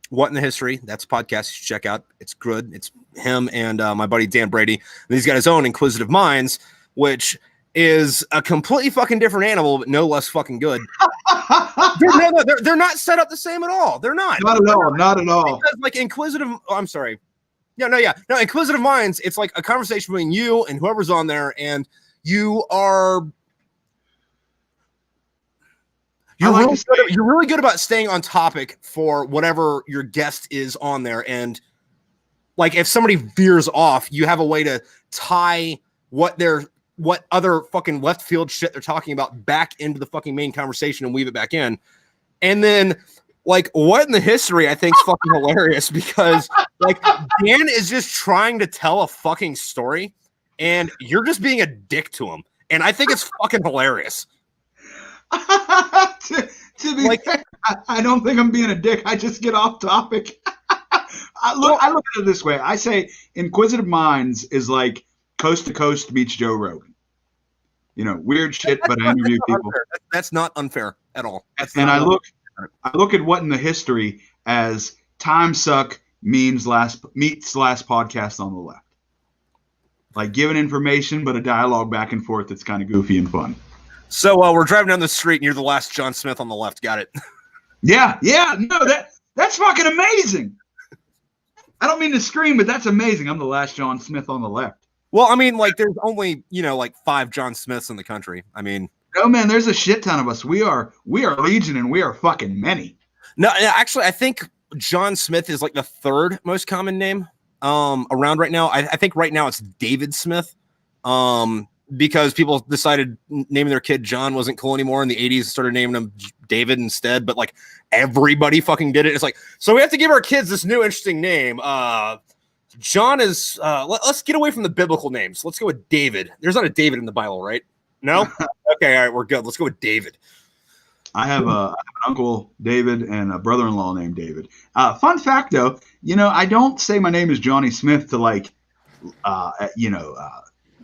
What in the History. That's a podcast you should check out. It's good. It's him and my buddy Dan Brady. And he's got his own Inquisitive Minds, which is a completely fucking different animal, but no less fucking good. They're not set up the same at all. They're not. Not at all. Because, like, Inquisitive Minds, it's like a conversation between you and whoever's on there, and you're really good about staying on topic for whatever your guest is on there. And like, if somebody veers off, you have a way to tie what other fucking left field shit they're talking about back into the fucking main conversation and weave it back in. And then, like, What in the History, I think, is fucking hilarious because, like, Dan is just trying to tell a fucking story and you're just being a dick to him. And I think it's fucking hilarious. to be fair, I don't think I'm being a dick. I just get off topic. I look at it this way. I say Inquisitive Minds is like Coast to Coast meets Joe Rogan. Weird shit, but I interview people. That's not unfair at all. I look at What in the History as time suck meets last podcast on the left. Like giving information, but a dialogue back and forth that's kind of goofy and fun. So we're driving down the street and you're the last John Smith on the left. Got it. Yeah. No, that's fucking amazing. I don't mean to scream, but that's amazing. I'm the last John Smith on the left. Well, I mean, like, there's only, like 5 John Smiths in the country. I mean, no, man, there's a shit ton of us. We are legion, and we are fucking many. No, actually, I think John Smith is like the 3rd most common name around right now. I think right now it's David Smith, because people decided naming their kid John wasn't cool anymore in the 80s and started naming him David instead. But like everybody fucking did it. It's like, so we have to give our kids this new interesting name. John is, let's get away from the biblical names. Let's go with David. There's not a David in the Bible, right? No? Okay, all right, we're good. Let's go with David. I have an uncle, David, and a brother-in-law named David. Fun fact, though, I don't say my name is Johnny Smith to, like,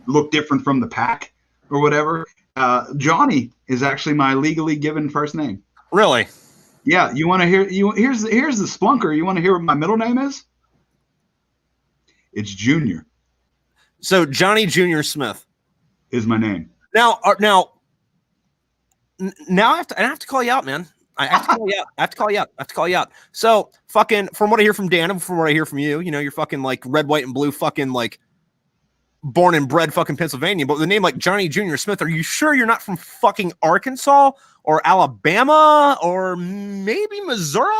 look different from the pack or whatever. Johnny is actually my legally given first name. Really? Yeah, you want to hear? Here's the splunker. You want to hear what my middle name is? It's Junior. So Johnny Junior Smith is my name. Now I have to call you out, man. I have to call you out. So fucking, from what I hear from Dan and from what I hear from you, you're fucking like red, white, and blue, fucking like born and bred fucking Pennsylvania. But with a name like Johnny Junior Smith, are you sure you're not from fucking Arkansas or Alabama or maybe Missouri?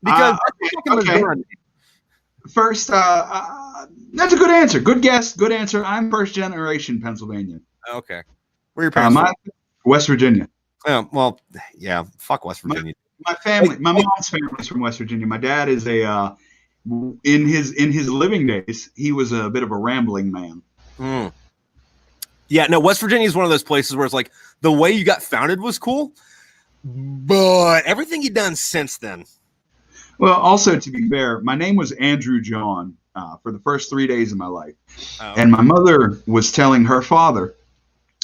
Because that's fucking Missouri. First, that's a good answer. Good guess. Good answer. I'm first generation Pennsylvanian. Okay. Where are your parents from? West Virginia. Oh, well, yeah. Fuck West Virginia. My mom's family is from West Virginia. My dad is in his living days, he was a bit of a rambling man. Mm. Yeah, no, West Virginia is one of those places where it's like the way you got founded was cool, but everything you've done since then. Well, also, to be fair, my name was Andrew John for the first 3 days of my life. Oh. And my mother was telling her father,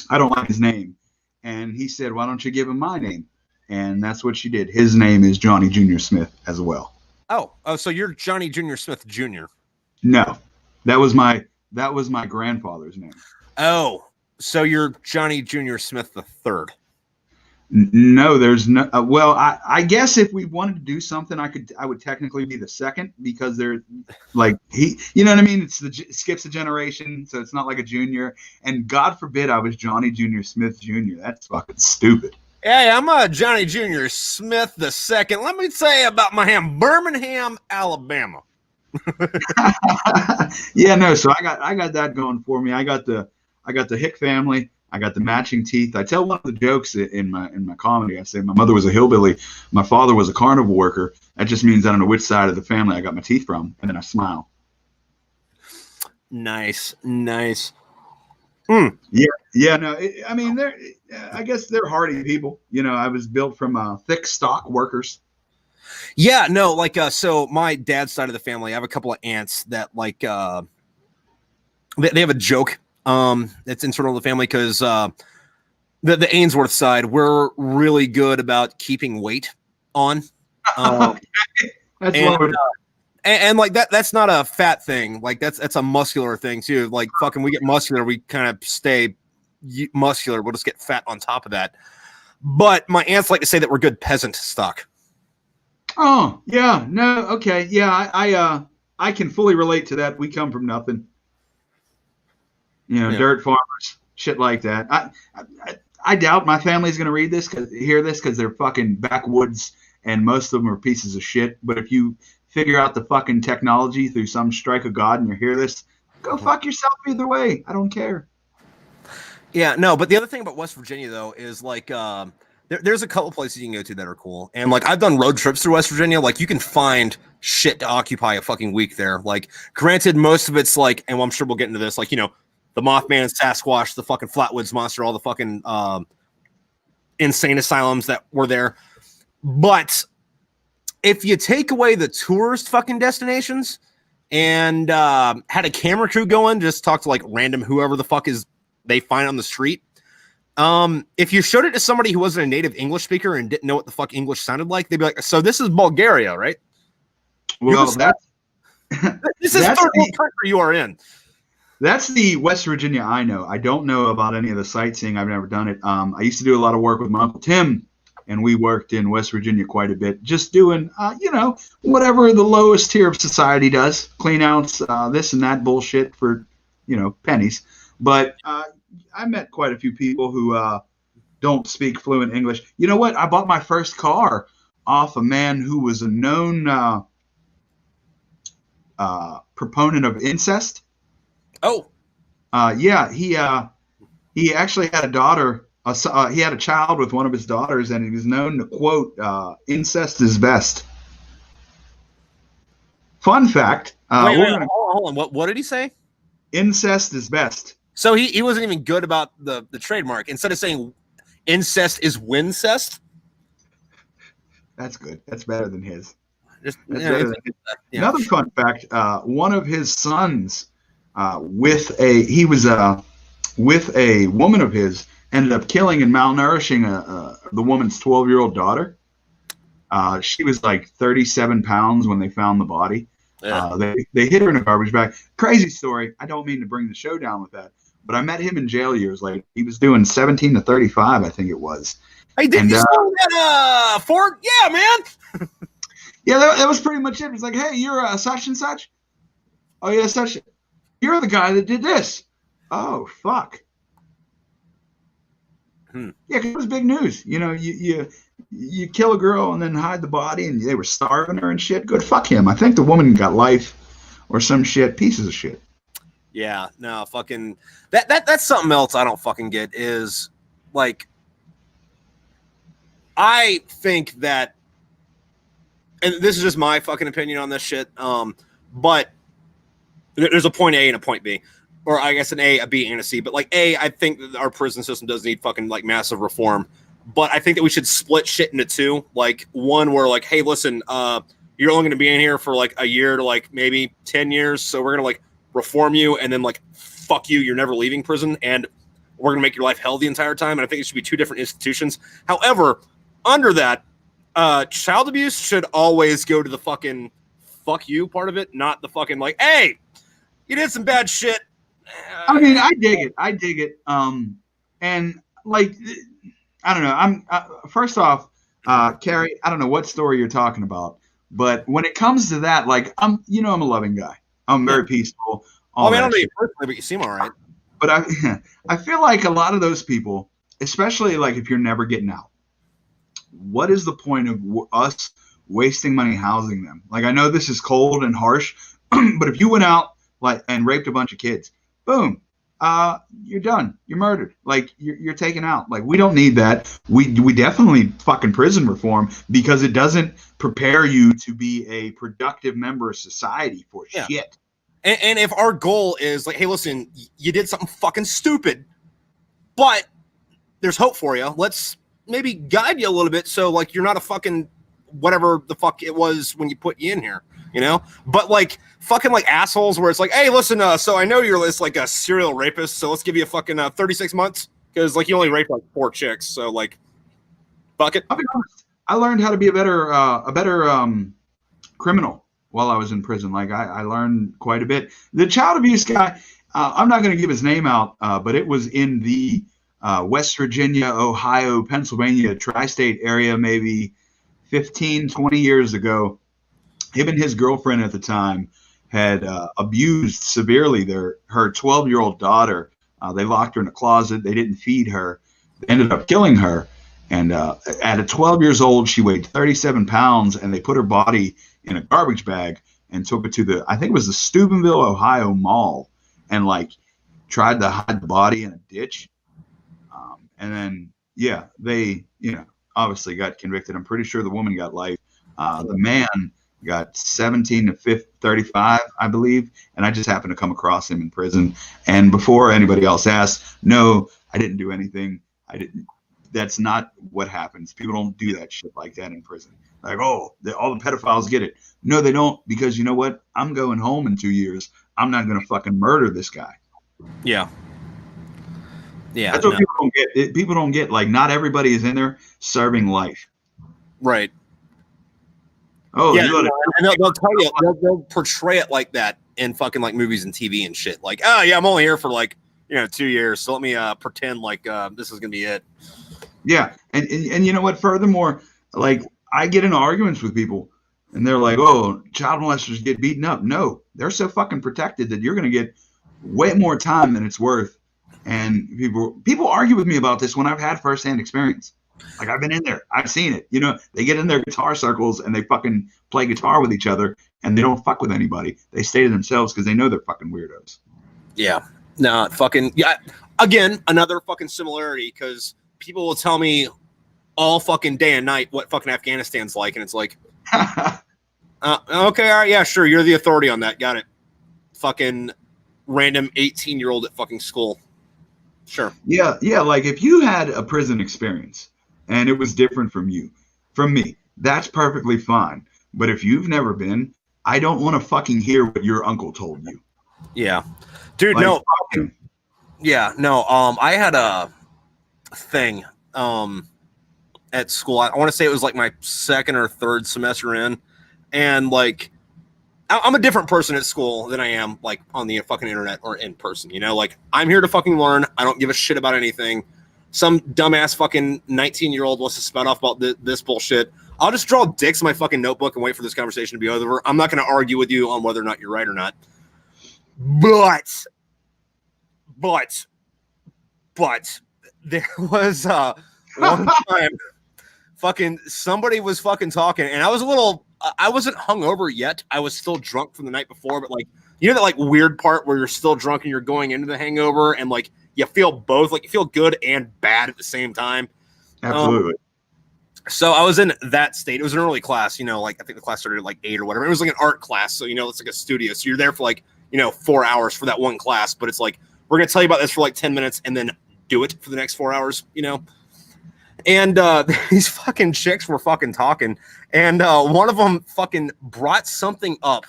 I don't like his name. And he said, why don't you give him my name? and that's what she did. His name is Johnny Junior Smith as well. Oh, so you're Johnny Junior Smith Jr. No, that was my grandfather's name. Oh, so you're Johnny Junior Smith the third. No, there's no. Well, I guess if we wanted to do something, I would technically be the second because they're like you know what I mean? It skips a generation, so it's not like a junior. And God forbid I was Johnny Junior Smith Jr. That's fucking stupid. Hey, I'm Johnny Junior Smith the second. Let me tell you about my Birmingham, Alabama. Yeah, no. So I got that going for me. I got the Hick family. I got the matching teeth. I tell one of the jokes in my comedy. I say my mother was a hillbilly, my father was a carnival worker. That just means I don't know which side of the family I got my teeth from, and then I smile. Nice. Yeah. No, I mean I guess they're hardy people. You know, I was built from thick stock workers. Yeah, no, like so my dad's side of the family, I have a couple of aunts that like they have a joke that's internal to the family because the Ainsworth side, we're really good about keeping weight on. That's and like that's not a fat thing. Like that's a muscular thing too. Like fucking we get muscular, we kind of stay muscular. We'll just get fat on top of that. But my aunts like to say that we're good peasant stock. Oh, yeah. No, okay. Yeah, I can fully relate to that. We come from nothing. You know, dirt farmers, shit like that. I doubt my family's going to hear this because they're fucking backwoods and most of them are pieces of shit. But if you figure out the fucking technology through some strike of God and you hear this, go fuck yourself either way. I don't care. Yeah, no, but the other thing about West Virginia, though, is like there's a couple places you can go to that are cool. And like I've done road trips through West Virginia. Like you can find shit to occupy a fucking week there. Like granted, most of it's like, and I'm sure we'll get into this, like, you know, the Mothman, Sasquatch, the fucking Flatwoods Monster, all the fucking insane asylums that were there. But if you take away the tourist fucking destinations and had a camera crew going, just talk to like random whoever the fuck is they find on the street. If you showed it to somebody who wasn't a native English speaker and didn't know what the fuck English sounded like, they'd be like, so this is Bulgaria, right? Well, this is third world country you are in. That's the West Virginia I know. I don't know about any of the sightseeing. I've never done it. I used to do a lot of work with my Uncle Tim, and we worked in West Virginia quite a bit, just doing, whatever the lowest tier of society does, clean outs, this and that bullshit for, pennies. But I met quite a few people who don't speak fluent English. You know what? I bought my first car off a man who was a known proponent of incest. Oh, yeah. He actually had a daughter. He had a child with one of his daughters, and he was known to quote, "Incest is best." Fun fact. Hold on. What did he say? Incest is best. So he wasn't even good about the trademark. Instead of saying incest is wincest. That's good. That's better than his. Yeah. Another fun fact: one of his sons, with a woman of his, ended up killing and malnourishing the woman's 12-year-old daughter. She was like 37 pounds when they found the body. Yeah. They hid her in a garbage bag. Crazy story. I don't mean to bring the show down with that, but I met him in jail years later. He was doing 17 to 35, I think it was. Hey, did you steal that Ford? Yeah, man. Yeah, that was pretty much it. It was like, hey, you're such and such. Oh yeah, such. You're the guy that did this. Oh fuck. Yeah, because it was big news. You kill a girl and then hide the body, and they were starving her and shit. Good, fuck him. I think the woman got life or some shit. Pieces of shit. Yeah, no, fucking that's something else I don't fucking get is like I think that, and this is just my fucking opinion on this shit. But there's a point A and a point B. Or I guess an A, a B, and a C. But like A, I think that our prison system does need fucking like massive reform. But I think that we should split shit into two. Like one where like, hey, listen, you're only going to be in here for like a year to like maybe 10 years. So we're going to like reform you and then like, fuck you. You're never leaving prison. And we're going to make your life hell the entire time. And I think it should be two different institutions. However, under that, child abuse should always go to the fucking fuck you part of it, not the fucking like, hey, you did some bad shit. I mean, I dig it. And like, I don't know. First off, Carrie, I don't know what story you're talking about, but when it comes to that, like, I'm a loving guy. I'm very peaceful. I mean, I don't know you personally, but you seem all right. But I feel like a lot of those people, especially like if you're never getting out, what is the point of us wasting money housing them? Like, I know this is cold and harsh, but if you went out like and raped a bunch of kids, boom, you're done. You're murdered. Like, you're taken out. Like, we don't need that. We definitely fucking prison reform, because it doesn't prepare you to be a productive member of society for shit. And if our goal is like, hey, listen, you did something fucking stupid, but there's hope for you. Let's maybe guide you a little bit, so like you're not a fucking whatever the fuck it was when you put you in here, you know? But like fucking like assholes where it's like, hey, listen, so I know you're like a serial rapist, so let's give you a fucking 36 months because like you only raped like 4 chicks, so like fuck it. I'll be honest. I learned how to be a better criminal while I was in prison. Like, I learned quite a bit. The child abuse guy, I'm not going to give his name out, but it was in the West Virginia, Ohio, Pennsylvania tri-state area, maybe 15, 20 years ago. Him and his girlfriend at the time had abused severely her 12-year-old daughter. They locked her in a closet. They didn't feed her. They ended up killing her. And at 12 years old, she weighed 37 pounds, and they put her body in a garbage bag and took it to I think it was the Steubenville, Ohio mall, and like tried to hide the body in a ditch. And then, they, obviously got convicted. I'm pretty sure the woman got life. The man got 17 to 35, I believe. And I just happened to come across him in prison. And before anybody else asked, no, I didn't do anything. I didn't. That's not what happens. People don't do that shit like that in prison. Like, all the pedophiles get it. No, they don't, because you know what? I'm going home in 2 years. I'm not going to fucking murder this guy. Yeah. Yeah. That's what people don't get. People don't get, like, not everybody is in there serving life. Right. Oh, yeah. And they'll tell you, they'll portray it like that in fucking like movies and TV and shit. Like, oh yeah, I'm only here for like, 2 years. So let me pretend like this is going to be it. Yeah. And you know what? Furthermore, like, I get into arguments with people and they're like, oh, child molesters get beaten up. No, they're so fucking protected that you're going to get way more time than it's worth. And people argue with me about this when I've had firsthand experience. Like, I've been in there. I've seen it. They get in their guitar circles and they fucking play guitar with each other and they don't fuck with anybody. They stay to themselves because they know they're fucking weirdos. Yeah. No, fucking, yeah. Again, another fucking similarity, because people will tell me all fucking day and night what fucking Afghanistan's like, and it's like, okay, all right, yeah, sure, you're the authority on that, got it. Fucking random 18-year-old at fucking school. Sure. Yeah, like if you had a prison experience and it was different from me, that's perfectly fine. But if you've never been, I don't want to fucking hear what your uncle told you. Yeah. Dude, like, no. Yeah, no, I had a thing at school. I want to say it was like my second or third semester in, and like I'm a different person at school than I am like on the fucking internet or in person. Like, I'm here to fucking learn. I don't give a shit about anything. Some dumbass fucking 19-year-old wants to spout off about this bullshit. I'll just draw dicks in my fucking notebook and wait for this conversation to be over. I'm not going to argue with you on whether or not you're right or not. But there was one time fucking somebody was fucking talking, and I wasn't hungover yet. I was still drunk from the night before, but like, that like weird part where you're still drunk and you're going into the hangover and like you feel both, like you feel good and bad at the same time. Absolutely. So I was in that state. It was an early class, like I think the class started at like 8 or whatever. It was like an art class. So, it's like a studio. So you're there for like, 4 hours for that one class, but it's like, we're going to tell you about this for like 10 minutes and then do it for the next 4 hours, And these fucking chicks were fucking talking, and one of them fucking brought something up.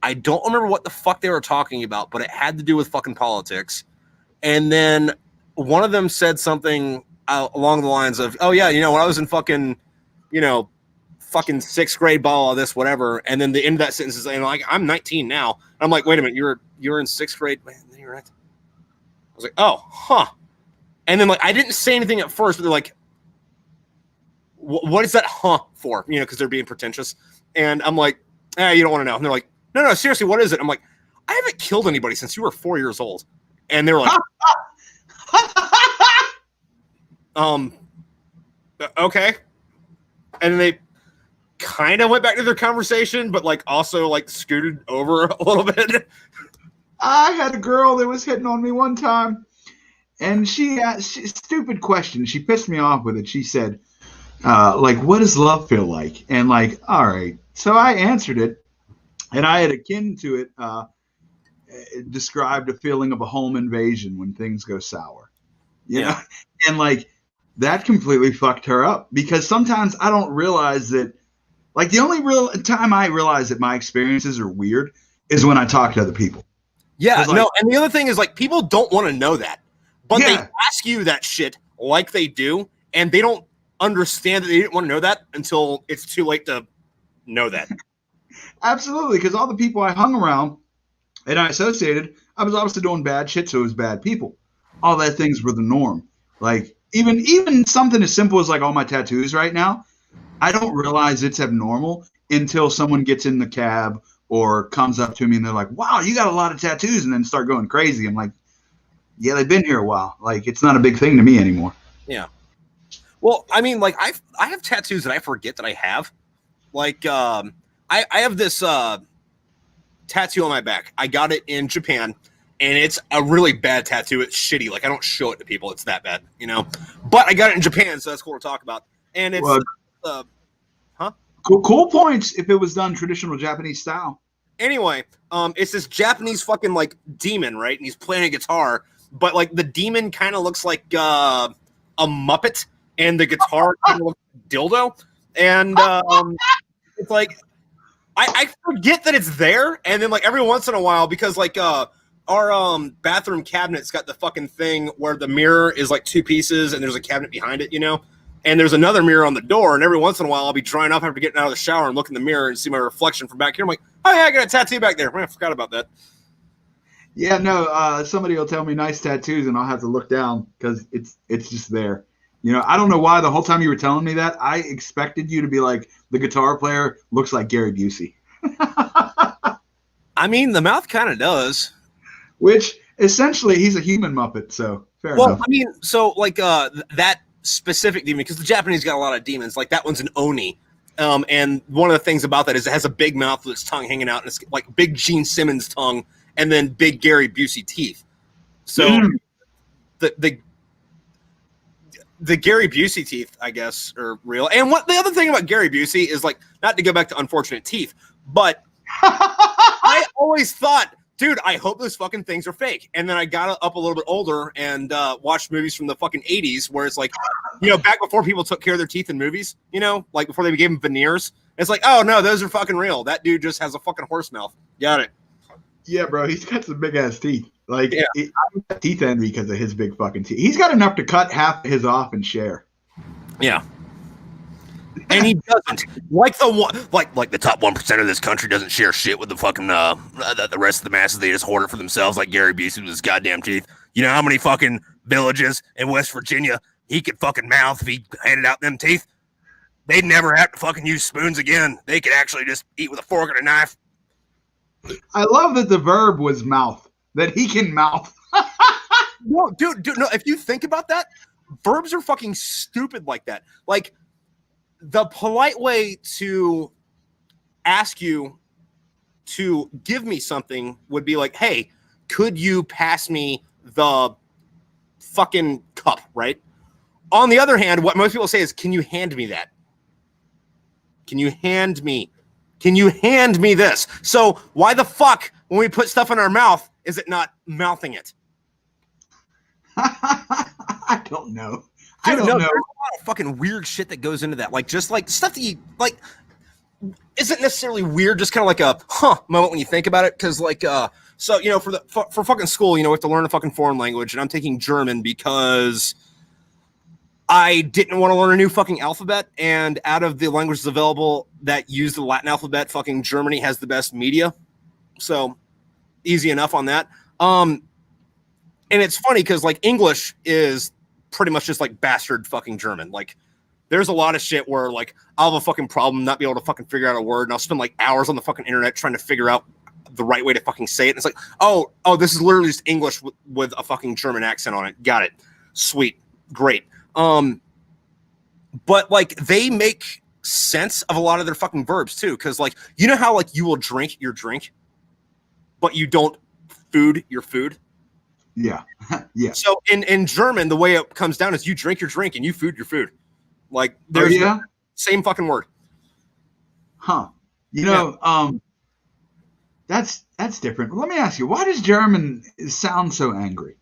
I don't remember what the fuck they were talking about, but it had to do with fucking politics. And then one of them said something along the lines of, oh yeah, when I was in fucking, fucking sixth grade, ball, all this, whatever. And then the end of that sentence is like, I'm 19 now. I'm like, wait a minute, you're in sixth grade. Man, you're right. I was like, oh, huh. And then like, I didn't say anything at first, but they're like, what is that huh for? Because they're being pretentious. And I'm like, you don't want to know. And they're like, no, seriously, what is it? I'm like, I haven't killed anybody since you were 4 years old. And they were like, okay. And then they kind of went back to their conversation, but like also like scooted over a little bit. I had a girl that was hitting on me one time, and she stupid question. She pissed me off with it. She said, like, what does love feel like? And like, all right. So I answered it, and I had akin to it, it described a feeling of a home invasion when things go sour. You know? And like, that completely fucked her up, because sometimes I don't realize that, like, the only real time I realize that my experiences are weird is when I talk to other people. Yeah, like, no, and the other thing is, like, people don't want to know that, but they ask you that shit like they do, and they don't understand that they didn't want to know that until it's too late to know that. Absolutely, because all the people I hung around and I associated, I was obviously doing bad shit, so it was bad people. All that things were the norm. Like, even something as simple as like all my tattoos right now, I don't realize it's abnormal until someone gets in the cab or comes up to me and they're like, wow, you got a lot of tattoos, and then start going crazy. I'm like, yeah, they've been here a while. Like, it's not a big thing to me anymore. Yeah. Well, I mean, like, I have tattoos that I forget that I have. Like, I have this tattoo on my back. I got it in Japan, and it's a really bad tattoo. It's shitty. Like, I don't show it to people. It's that bad, But I got it in Japan, so that's cool to talk about. And it's, Cool points if it was done traditional Japanese style. Anyway, it's this Japanese fucking, like, demon, right? And he's playing a guitar, but, like, the demon kind of looks like a Muppet, and the guitar kind of looks like a dildo. And it's like, I forget that it's there, and then, like, every once in a while, because, like, our bathroom cabinet's got the fucking thing where the mirror is, like, two pieces, and there's a cabinet behind it, And there's another mirror on the door, and every once in a while I'll be drying off after getting out of the shower and look in the mirror and see my reflection from back here. I'm like, oh yeah, I got a tattoo back there. I forgot about that. Yeah, no, somebody will tell me nice tattoos, and I'll have to look down because it's just there. I don't know why the whole time you were telling me that, I expected you to be like, the guitar player looks like Gary Busey. I mean, the mouth kind of does. Which, essentially, he's a human Muppet, so fair enough. Well, I mean, so, like, that specific demon, because the Japanese got a lot of demons, like that one's an Oni, and one of the things about that is it has a big mouth with its tongue hanging out, and it's like big Gene Simmons tongue and then big Gary Busey teeth. So the Gary Busey teeth, I guess, are real. And what the other thing about Gary Busey is, like, not to go back to unfortunate teeth, but I always thought, dude, I hope those fucking things are fake. And then I got up a little bit older and watched movies from the fucking 80s where it's like, back before people took care of their teeth in movies, like before they gave them veneers. It's like, oh, no, those are fucking real. That dude just has a fucking horse mouth. Got it. Yeah, bro, he's got some big-ass teeth. Like, I got teeth envy because of his big fucking teeth. He's got enough to cut half his off and share. Yeah. And he doesn't, like the top 1% of this country doesn't share shit with the fucking the rest of the masses. They just hoard it for themselves, like Gary Busey with his goddamn teeth. You know how many fucking villages in West Virginia he could fucking mouth if he handed out them teeth? They'd never have to fucking use spoons again. They could actually just eat with a fork and a knife. I love that the verb was mouth, that he can mouth. No, dude, no. If you think about that, verbs are fucking stupid like that. Like, the polite way to ask you to give me something would be like, hey, could you pass me the fucking cup, right? On the other hand, what most people say is, can you hand me that? Can you hand me this? So why the fuck, when we put stuff in our mouth, is it not mouthing it? I don't know. Dude, I don't know. There's a lot of fucking weird shit that goes into that. Like, just like stuff that you like isn't necessarily weird, just kind of like a moment when you think about it. Cause like so for fucking school, we have to learn a fucking foreign language, and I'm taking German because I didn't want to learn a new fucking alphabet, and out of the languages available that use the Latin alphabet, fucking Germany has the best media. So easy enough on that. And it's funny because like English is pretty much just like bastard fucking German. Like there's a lot of shit where like I'll have a fucking problem not be able to fucking figure out a word, and I'll spend like hours on the fucking internet trying to figure out the right way to fucking say it. And it's like, oh, this is literally just English with a fucking German accent on it. Got it. Sweet. Great. But like they make sense of a lot of their fucking verbs too. Cause like, you know how like you will drink your drink, but you don't food your food. Yeah. Yeah. So in German, the way it comes down is you drink your drink and you food your food. Like there's same fucking word. Huh. You know, that's different. Let me ask you, why does German sound so angry?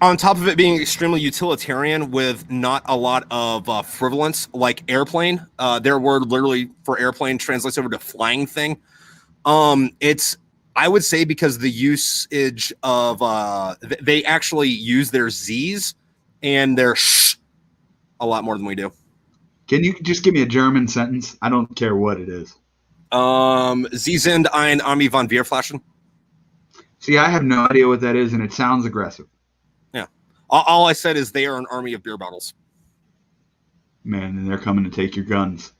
On top of it being extremely utilitarian with not a lot of frivolence, like airplane, their word literally for airplane translates over to flying thing. It's, I would say, because the usage of, they actually use their Z's and their sh a lot more than we do. Can you just give me a German sentence? I don't care what it is. Sie sind ein Army von Bierflaschen. See, I have no idea what that is, and it sounds aggressive. Yeah. All I said is they are an army of beer bottles. Man, and they're coming to take your guns.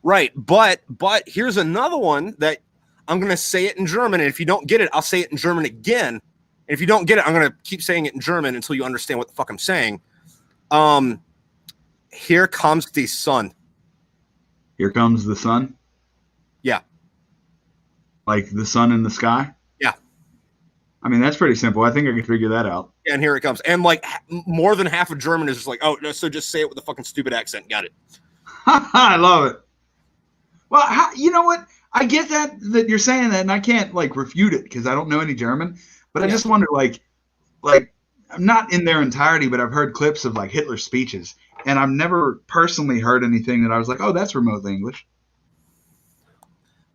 Right, but here's another one that I'm going to say it in German, and if you don't get it, I'll say it in German again. And if you don't get it, I'm going to keep saying it in German until you understand what the fuck I'm saying. Here comes the sun. Here comes the sun? Yeah. Like the sun in the sky? Yeah. I mean, that's pretty simple. I think I can figure that out. And here it comes. And like more than half of German is just like, oh, no, so just say it with a fucking stupid accent. Got it. I love it. Well, you know what? I get that you're saying that, and I can't like refute it because I don't know any German. But I just wonder, like, I'm not in their entirety, but I've heard clips of like Hitler's speeches, and I've never personally heard anything that I was like, oh, that's remotely English.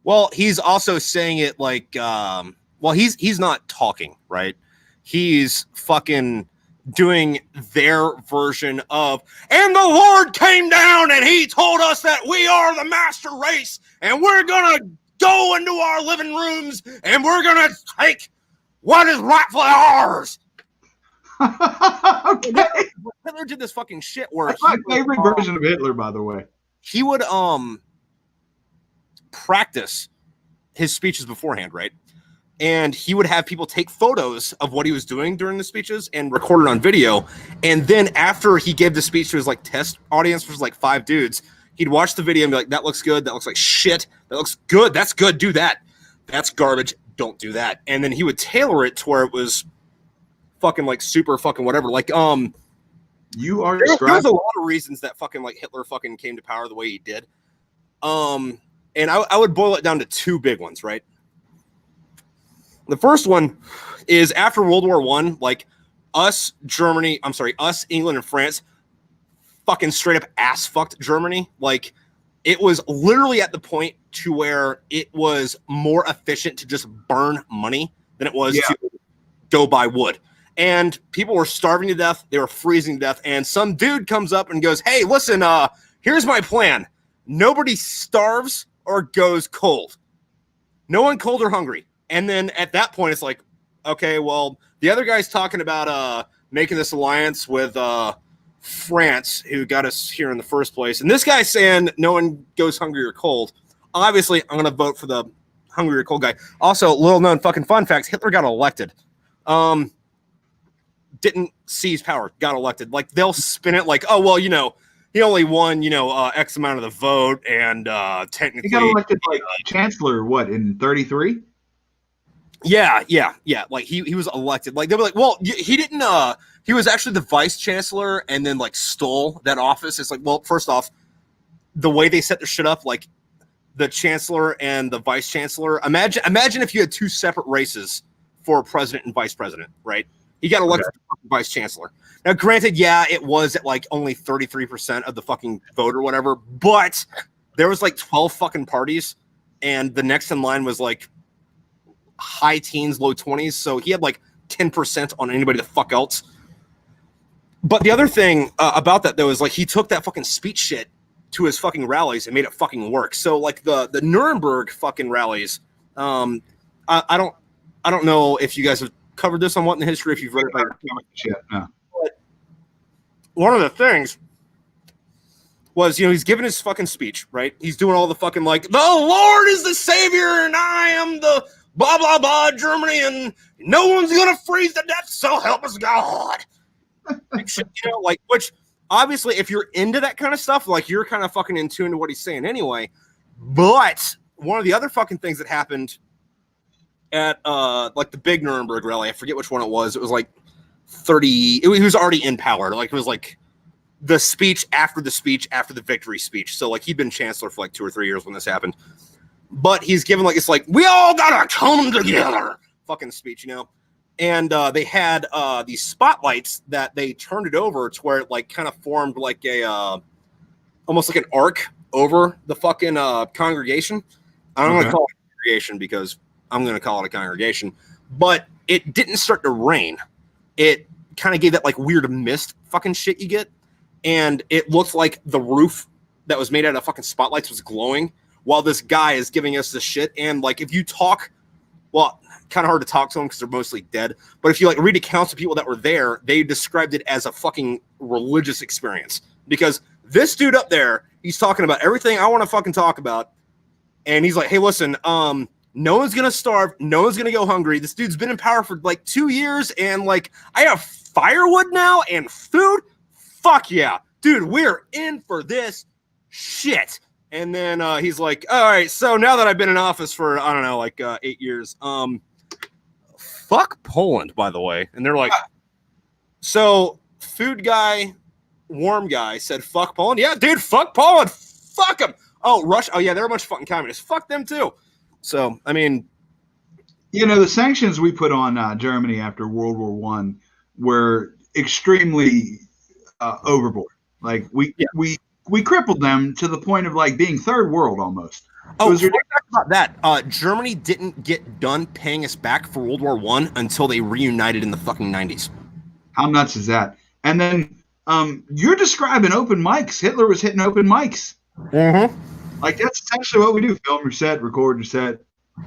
Well, he's also saying it like, well, he's not talking, right? He's fucking doing their version of, and the Lord came down and he told us that we are the master race and we're going to go into our living rooms and we're going to take what is rightfully ours. Okay. Hitler did this fucking shit where that's my favorite version of Hitler, by the way. He would practice his speeches beforehand, right? And he would have people take photos of what he was doing during the speeches and record it on video. And then after he gave the speech to his like test audience, which was like 5 dudes, he'd watch the video and be like, that looks good. That looks like shit. That looks good. That's good. Do that. That's garbage. Don't do that. And then he would tailor it to where it was fucking like super fucking whatever. Like, you are there's a lot of reasons that fucking like Hitler fucking came to power the way he did. And I would boil it down to 2 big ones, right? The first one is after World War I, like us, England and France fucking straight up ass fucked Germany. Like it was literally at the point to where it was more efficient to just burn money than it was to go buy wood. And people were starving to death. They were freezing to death. And some dude comes up and goes, hey, listen, here's my plan. Nobody starves or goes cold. No one cold or hungry. And then at that point, it's like, okay, well, the other guy's talking about making this alliance with France, who got us here in the first place. And this guy's saying no one goes hungry or cold. Obviously, I'm going to vote for the hungry or cold guy. Also, little known fucking fun facts, Hitler got elected. Didn't seize power, got elected. Like, they'll spin it like, oh, well, you know, he only won, you know, X amount of the vote. And technically... He got elected like chancellor, what, in 33? Yeah. Like he was elected. Like they were like, well, he didn't. He was actually the vice chancellor, and then like stole that office. It's like, well, first off, the way they set their shit up, like the chancellor and the vice chancellor. Imagine if you had 2 separate races for president and vice president, right? He got elected vice chancellor. Now, granted, yeah, it was at like only 33% of the fucking vote or whatever, but there was like 12 fucking parties, and the next in line was like high teens, low 20s. So he had like 10% on anybody the fuck else. But the other thing about that, though, is like he took that fucking speech shit to his fucking rallies and made it fucking work. So like the Nuremberg fucking rallies, I don't know if you guys have covered this on What in the History, if you've read it by shit. No. But one of the things was, he's giving his fucking speech, right? He's doing all the fucking like, the Lord is the Savior and I am the blah, blah, blah, Germany, and no one's going to freeze to death, so help us God. Like, which obviously if you're into that kind of stuff, like you're kind of fucking in tune to what he's saying anyway. But one of the other fucking things that happened at like the big Nuremberg rally, I forget which one it was like 30, he was already in power. Like it was like the speech after the victory speech. So like he'd been chancellor for like 2 or 3 years when this happened. But he's given like, it's like, we all gotta come together fucking speech, And they had these spotlights that they turned it over to where it like kind of formed like a almost like an arc over the fucking congregation. I don't want to call it a congregation because I'm going to call it a congregation, but it didn't start to rain. It kind of gave that like weird mist fucking shit you get. And it looked like the roof that was made out of fucking spotlights was glowing while this guy is giving us this shit. And like, if you talk, well, kind of hard to talk to them because they're mostly dead. But if you like read accounts of people that were there, they described it as a fucking religious experience because this dude up there, he's talking about everything I want to fucking talk about. And he's like, hey, listen, no one's going to starve. No one's going to go hungry. This dude's been in power for like 2 years. And like, I have firewood now and food. Fuck yeah, dude, we're in for this shit. And then he's like, all right, so now that I've been in office for, I don't know, like 8 years, fuck Poland, by the way. And they're like, so food guy, warm guy said, fuck Poland. Yeah, dude, fuck Poland. Fuck them. Oh, Russia. Oh, yeah, they're a bunch of fucking communists. Fuck them, too. So, I mean. The sanctions we put on Germany after World War I were extremely overboard. Like, we crippled them to the point of, like, being third world almost. Oh, about that. Germany didn't get done paying us back for World War I until they reunited in the fucking 90s. How nuts is that? And then you're describing open mics. Hitler was hitting open mics. Mm-hmm. Like, that's essentially what we do. Film your set, record your set,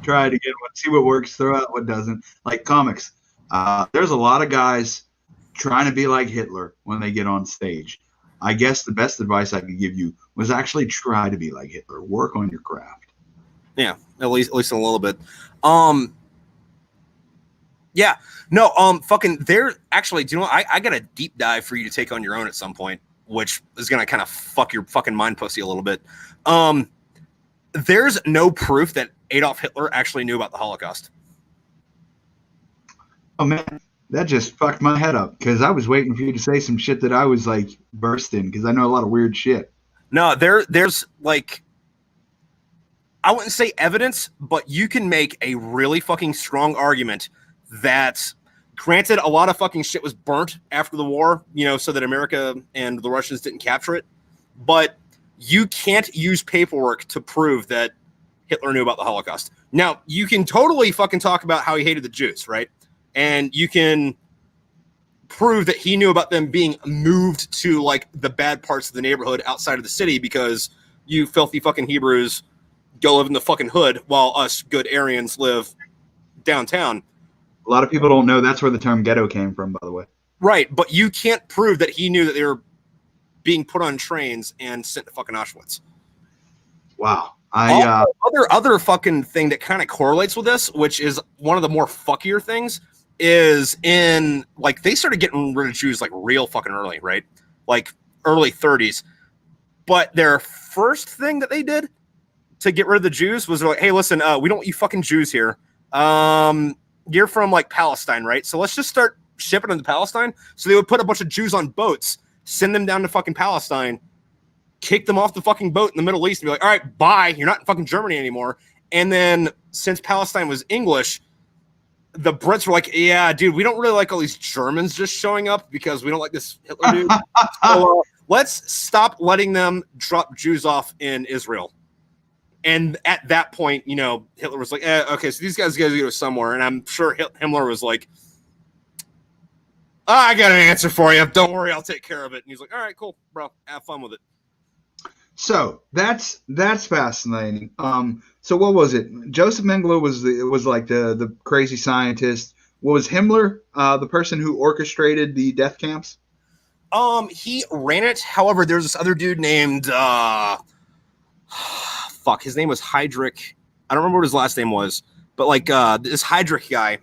try it again, see what works, throw out what doesn't. Like comics. There's a lot of guys trying to be like Hitler when they get on stage. I guess the best advice I could give you was actually try to be like Hitler. Work on your craft. Yeah, at least a little bit. Yeah, no, fucking, they're actually, do you know what? I got a deep dive for you to take on your own at some point, which is going to kind of fuck your fucking mind pussy a little bit. There's no proof that Adolf Hitler actually knew about the Holocaust. Oh, man, that just fucked my head up because I was waiting for you to say some shit that I was like bursting because I know a lot of weird shit. No, there's like, I wouldn't say evidence, but you can make a really fucking strong argument that, granted, a lot of fucking shit was burnt after the war, so that America and the Russians didn't capture it. But you can't use paperwork to prove that Hitler knew about the Holocaust. Now, you can totally fucking talk about how he hated the Jews, right? And you can prove that he knew about them being moved to like the bad parts of the neighborhood outside of the city because you filthy fucking Hebrews go live in the fucking hood while us good Aryans live downtown. A lot of people don't know that's where the term ghetto came from, by the way. Right, but you can't prove that he knew that they were being put on trains and sent to fucking Auschwitz. Wow. Other fucking thing that kind of correlates with this, which is one of the more fuckier things, is in like they started getting rid of Jews like real fucking early, right? Like early 30s. But their first thing that they did to get rid of the Jews was like, hey, listen, we don't want you fucking Jews here. You're from like Palestine, right? So let's just start shipping them to Palestine. So they would put a bunch of Jews on boats, send them down to fucking Palestine, kick them off the fucking boat in the Middle East and be like, all right, bye. You're not in fucking Germany anymore. And then since Palestine was English, the Brits were like, yeah, dude, we don't really like all these Germans just showing up because we don't like this Hitler dude. So let's stop letting them drop Jews off in Israel. And at that point, Hitler was like, okay, so these guys got to go somewhere. And I'm sure Himmler was like, I got an answer for you. Don't worry, I'll take care of it. And he's like, all right, cool, bro. Have fun with it. So that's fascinating. So what was it? Joseph Mengele was like the crazy scientist. What was Himmler, the person who orchestrated the death camps? He ran it. However, there's this other dude named fuck. His name was Heydrich. I don't remember what his last name was, but like this Heydrich guy.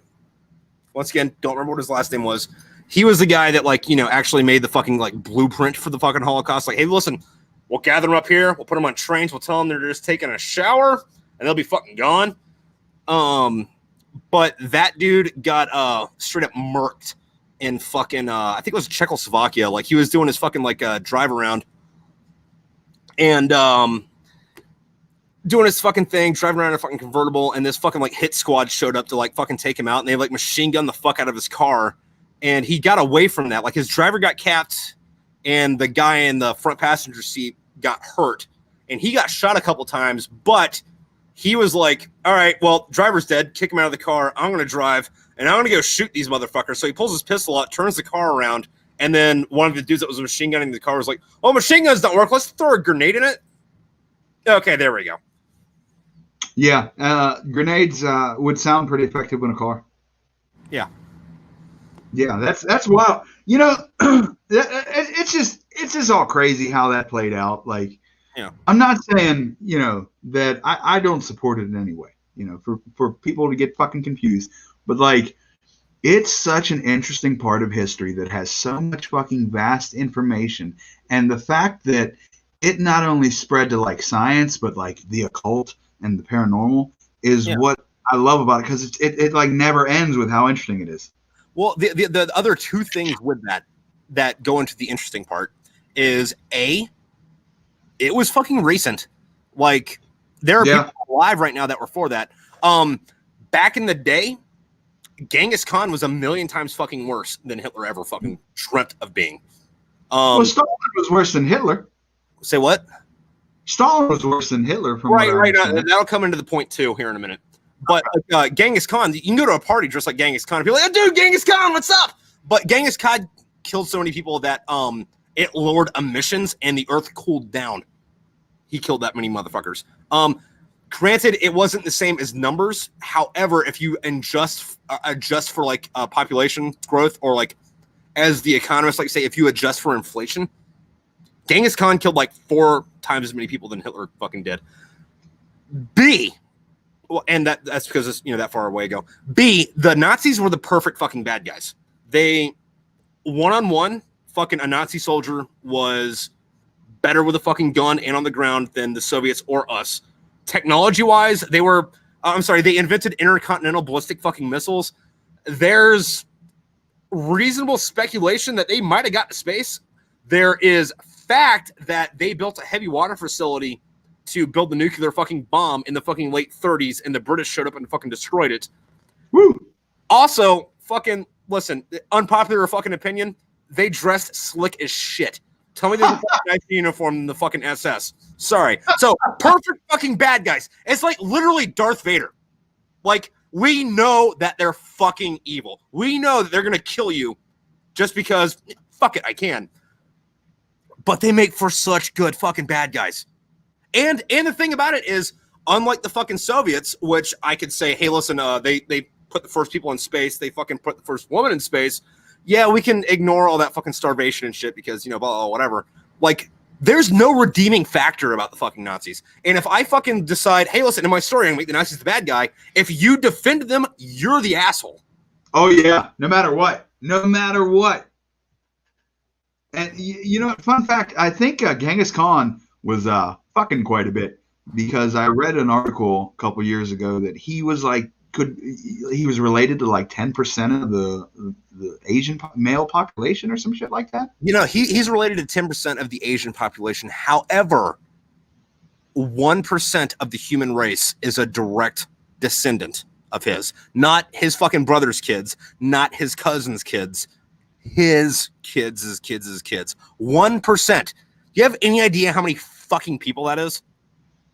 Once again, don't remember what his last name was. He was the guy that like actually made the fucking like blueprint for the fucking Holocaust. Like, hey, listen, we'll gather them up here. We'll put them on trains. We'll tell them they're just taking a shower, and they'll be fucking gone. But that dude got straight up murked in fucking I think it was Czechoslovakia. Like he was doing his fucking like drive around and doing his fucking thing, driving around in a fucking convertible, and this fucking like hit squad showed up to like fucking take him out, and they like machine gunned the fuck out of his car, and he got away from that. Like his driver got capped, and the guy in the front passenger seat got hurt, and he got shot a couple times, but he was like, all right, well, driver's dead, kick him out of the car, I'm gonna drive, and I'm gonna go shoot these motherfuckers. So he pulls his pistol out, turns the car around, and then one of the dudes that was machine gunning the car was like, oh, machine guns don't work, let's throw a grenade in it. Okay, there we go. Yeah, grenades would sound pretty effective in a car. Yeah. Yeah, that's wild. It's just all crazy how that played out. Like, yeah, I'm not saying that I don't support it in any way. For people to get fucking confused, but like, it's such an interesting part of history that has so much fucking vast information, and the fact that it not only spread to like science, but like the occult and the paranormal is what I love about it, because it like never ends with how interesting it is. Well, the other two things with that go into the interesting part is it was fucking recent. Like there are people alive right now that were for that. Back in the day, Genghis Khan was a million times fucking worse than Hitler ever fucking dreamt of being. Well, Stalin was worse than Hitler. Say what? Stalin was worse than Hitler. From right. That'll come into the point too here in a minute. But Genghis Khan, you can go to a party dressed like Genghis Khan and be like, oh, dude, Genghis Khan, what's up? But Genghis Khan killed so many people that it lowered emissions and the earth cooled down. He killed that many motherfuckers. Granted, it wasn't the same as numbers. However, if you adjust for like population growth, or like as the economists like say, if you adjust for inflation, Genghis Khan killed like 4 times as many people than Hitler fucking did. Well, and that's because it's that far away ago. The Nazis were the perfect fucking bad guys. They one-on-one, fucking a Nazi soldier was better with a fucking gun and on the ground than the Soviets or us. Technology-wise, they were they invented intercontinental ballistic fucking missiles. There's reasonable speculation that they might have got to space. There is fact that they built a heavy water facility to build the nuclear fucking bomb in the fucking late 30s, and the British showed up and fucking destroyed it. Woo! Also, fucking listen, unpopular fucking opinion, they dressed slick as shit. Tell me there's a nice uniform in the fucking SS. Sorry. So perfect fucking bad guys. It's like literally Darth Vader. Like, we know that they're fucking evil. We know that they're gonna kill you just because fuck it, I can. But they make for such good fucking bad guys. And the thing about it is, unlike the fucking Soviets, which I could say, hey, listen, they put the first people in space, they fucking put the first woman in space. Yeah, we can ignore all that fucking starvation and shit because, blah, blah, whatever. Like, there's no redeeming factor about the fucking Nazis. And if I fucking decide, hey, listen, in my story, I'm going to make the Nazis the bad guy, if you defend them, you're the asshole. Oh, yeah. No matter what. No matter what. And, fun fact, I think Genghis Khan was fucking quite a bit, because I read an article a couple years ago that he was like, he was related to like 10% of the Asian male population or some shit like that. He's related to 10% of the Asian population. However, 1% of the human race is a direct descendant of his, not his fucking brother's kids, not his cousin's kids, his kids' kids' kids. 1%. Do you have any idea how many fucking people that is?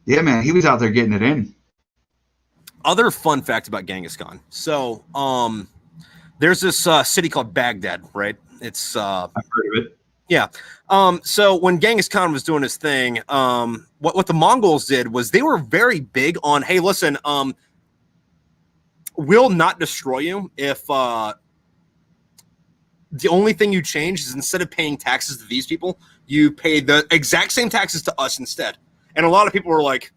Yeah, man, he was out there getting it in. Other fun fact about Genghis Khan. So, there's this city called Baghdad, right? It's I've heard of it. yeah. So when Genghis Khan was doing his thing, what the Mongols did was they were very big on, hey, listen, we'll not destroy you if the only thing you change is instead of paying taxes to these people, you pay the exact same taxes to us instead. And a lot of people were like,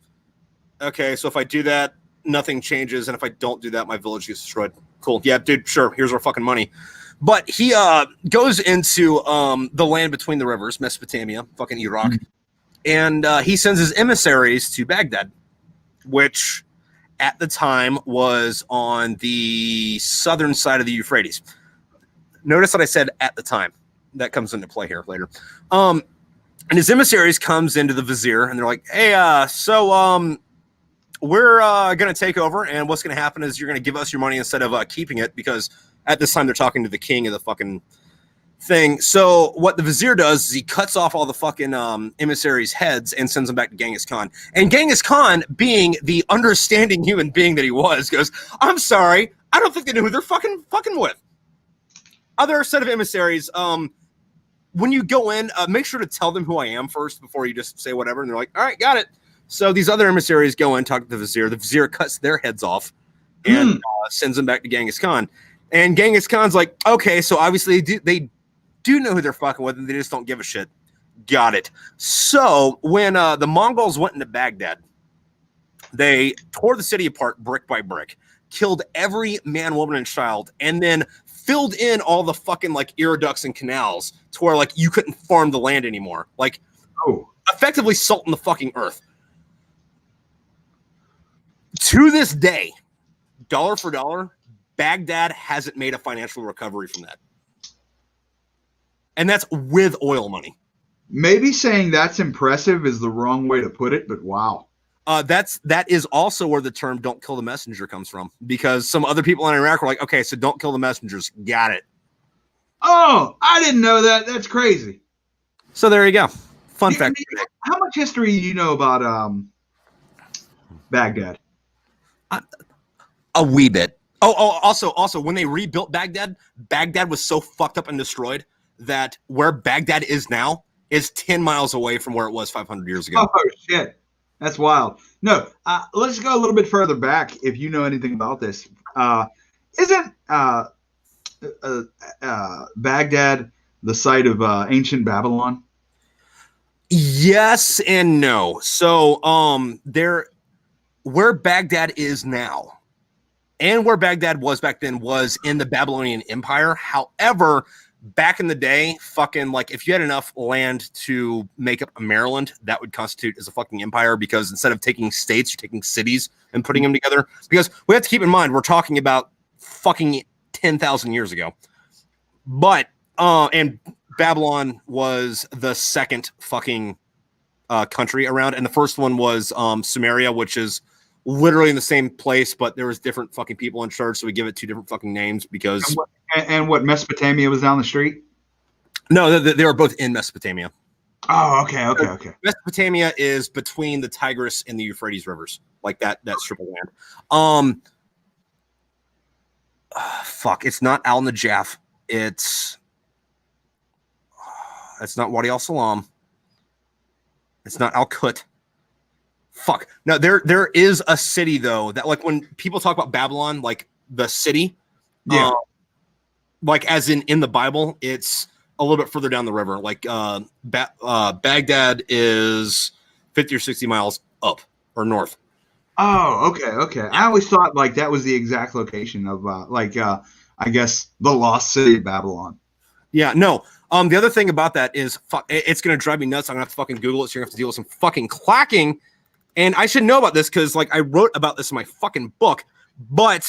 okay, so if I do that, nothing changes, and if I don't do that, my village gets destroyed. Cool. Yeah, dude, sure. Here's our fucking money. But he goes into the land between the rivers, Mesopotamia, fucking Iraq, and he sends his emissaries to Baghdad, which at the time was on the southern side of the Euphrates. Notice that I said at the time. That comes into play here later. And his emissaries comes into the vizier, and they're like, hey, so we're going to take over, and what's going to happen is you're going to give us your money instead of keeping it, because at this time they're talking to the king of the fucking thing. So what the vizier does is he cuts off all the fucking emissaries' heads and sends them back to Genghis Khan. And Genghis Khan, being the understanding human being that he was, goes, I'm sorry, I don't think they know who they're fucking with. Other set of emissaries, when you go in, make sure to tell them who I am first before you just say whatever. And they're like, all right, got it. So these other emissaries go in, talk to the vizier. The vizier cuts their heads off and sends them back to Genghis Khan. And Genghis Khan's like, okay, so obviously they do know who they're fucking with, and they just don't give a shit. Got it. So when the Mongols went into Baghdad, they tore the city apart brick by brick, killed every man, woman, and child, and then filled in all the fucking like aqueducts and canals to where like you couldn't farm the land anymore. Like, effectively salting the fucking earth. To this day, dollar for dollar, Baghdad hasn't made a financial recovery from that. And that's with oil money. Maybe saying that's impressive is the wrong way to put it, but wow. That is also where the term "don't kill the messenger" comes from, because some other people in Iraq were like, okay, so don't kill the messengers. Got it. Oh, I didn't know that. That's crazy. So there you go. Fun fact. How much history do you know about Baghdad? A wee bit. Also, when they rebuilt Baghdad, Baghdad was so fucked up and destroyed that where Baghdad is now is 10 miles away from where it was 500 years ago. Oh, shit. That's wild. No, let's go a little bit further back if you know anything about this. Isn't Baghdad the site of ancient Babylon? Yes and no. So where Baghdad is now and where Baghdad was back then was in the Babylonian Empire. However, back in the day, fucking like if you had enough land to make up a Maryland, that would constitute as a fucking empire, because instead of taking states, you're taking cities and putting them together. Because we have to keep in mind, we're talking about fucking 10,000 years ago. But and Babylon was the second fucking country around, and the first one was Sumeria, which is literally in the same place, but there was different fucking people in charge, so we give it two different fucking names because. And what Mesopotamia was down the street? No, they were both in Mesopotamia. Oh, okay. Mesopotamia is between the Tigris and the Euphrates rivers, like that strip of land. Fuck, it's not Al Najaf. It's not Wadi Al Salam. It's not Al Kut. Fuck. No, there is a city though that, like, when people talk about Babylon, like the city, yeah, like as in the Bible, it's a little bit further down the river. Like Baghdad is 50 or 60 miles up or north. Oh, okay. I always thought like that was the exact location of I guess the lost city of Babylon. Yeah, no. The other thing about that is it's going to drive me nuts. I'm going to have to fucking Google it, so you're going to have to deal with some fucking clacking. And I should know about this because, like, I wrote about this in my fucking book. But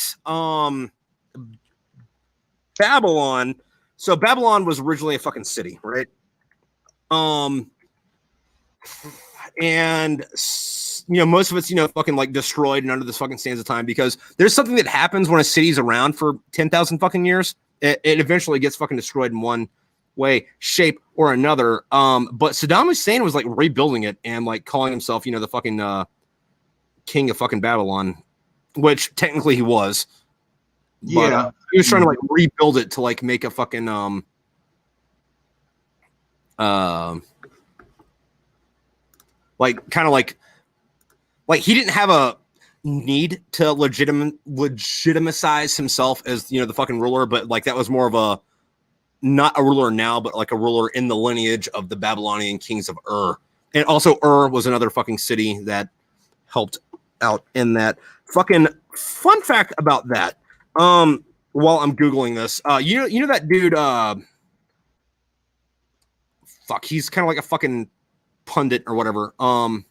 Babylon. So Babylon was originally a fucking city, right? And most of it's fucking like destroyed and under this fucking sands of time, because there's something that happens when a city's around for 10,000 fucking years. It eventually gets fucking destroyed in one way, shape, or another. But Saddam Hussein was like rebuilding it and like calling himself, the fucking king of fucking Babylon, which technically he was. But Yeah. he was trying to like rebuild it to like make a fucking like kind of like he didn't have a need to legitimize himself as, you know, the fucking ruler, but like that was more of a not a ruler now, but like a ruler in the lineage of the Babylonian kings of Ur. And also Ur was another fucking city that helped out in that. Fucking fun fact about that. While I'm Googling this, you know that dude, fuck, he's kind of like a fucking pundit or whatever. Oh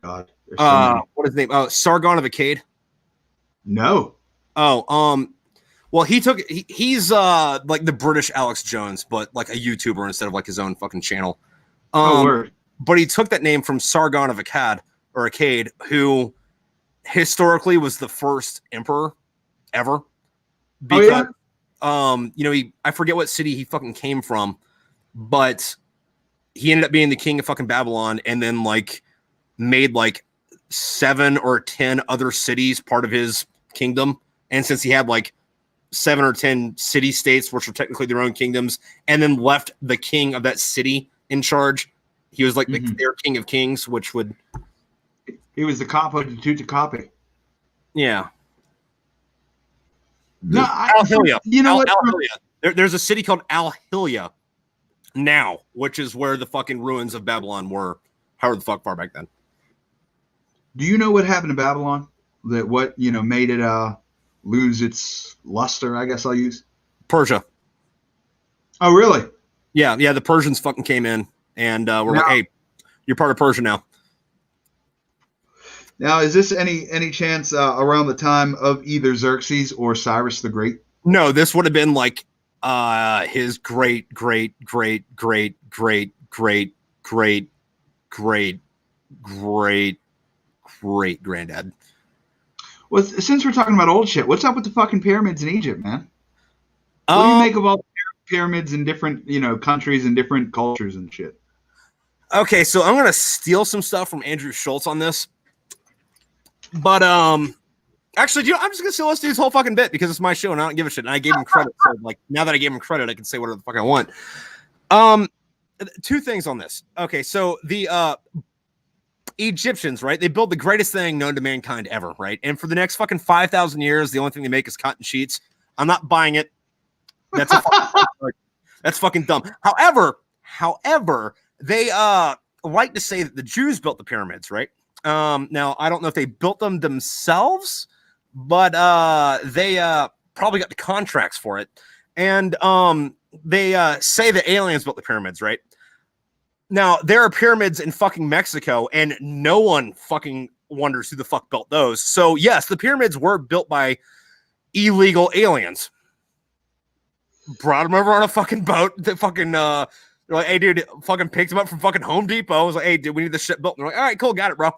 God. There's so many. What is his name? Sargon of Akkad. No. Oh, well, he's like the British Alex Jones, but like a YouTuber instead of like his own fucking channel. Word. But he took that name from Sargon of Akkad, who historically was the first emperor ever. Because, you know, I forget what city he fucking came from, but he ended up being the king of fucking Babylon, and then like made like 7 or 10 other cities part of his kingdom. And since he had like 7 or 10 city states, which were technically their own kingdoms, and then left the king of that city in charge, he was like their king of kings, which would. He was the capo di tutti capi. Yeah. No, Al-Hilia. You know what? Al-Hilia. There's a city called Al-Hilia now, which is where the fucking ruins of Babylon were. However the fuck far back then. Do you know what happened to Babylon? That what, you know, made it lose its luster, I guess I'll use? Persia. Oh, really? Yeah, the Persians fucking came in and we're like, hey, you're part of Persia now. Now, is this any chance around the time of either Xerxes or Cyrus the Great? No, this would have been like his great granddad. Well, since we're talking about old shit, what's up with the fucking pyramids in Egypt, man? What do you make of all the pyramids in different, you know, countries and different cultures and shit? Okay, so I'm gonna steal some stuff from Andrew Schultz on this, but actually, you know, I'm just gonna steal this dude's whole fucking bit because it's my show and I don't give a shit. And I gave him credit, so like now that I gave him credit, I can say whatever the fuck I want. 2 things on this. Okay, so the Egyptians, right? They built the greatest thing known to mankind ever, right? And for the next fucking 5,000 years, the only thing they make is cotton sheets. I'm not buying it. That's that's fucking dumb. However, they like to say that the Jews built the pyramids, right? Now I don't know if they built them themselves, but they probably got the contracts for it. And they say the aliens built the pyramids, right? Now, there are pyramids in fucking Mexico, and no one fucking wonders who the fuck built those. So, yes, the pyramids were built by illegal aliens. Brought them over on a fucking boat. They fucking, they're like, hey, dude, fucking picked them up from fucking Home Depot. I was like, hey, dude, we need this shit built. And they're like, all right, cool, got it, bro.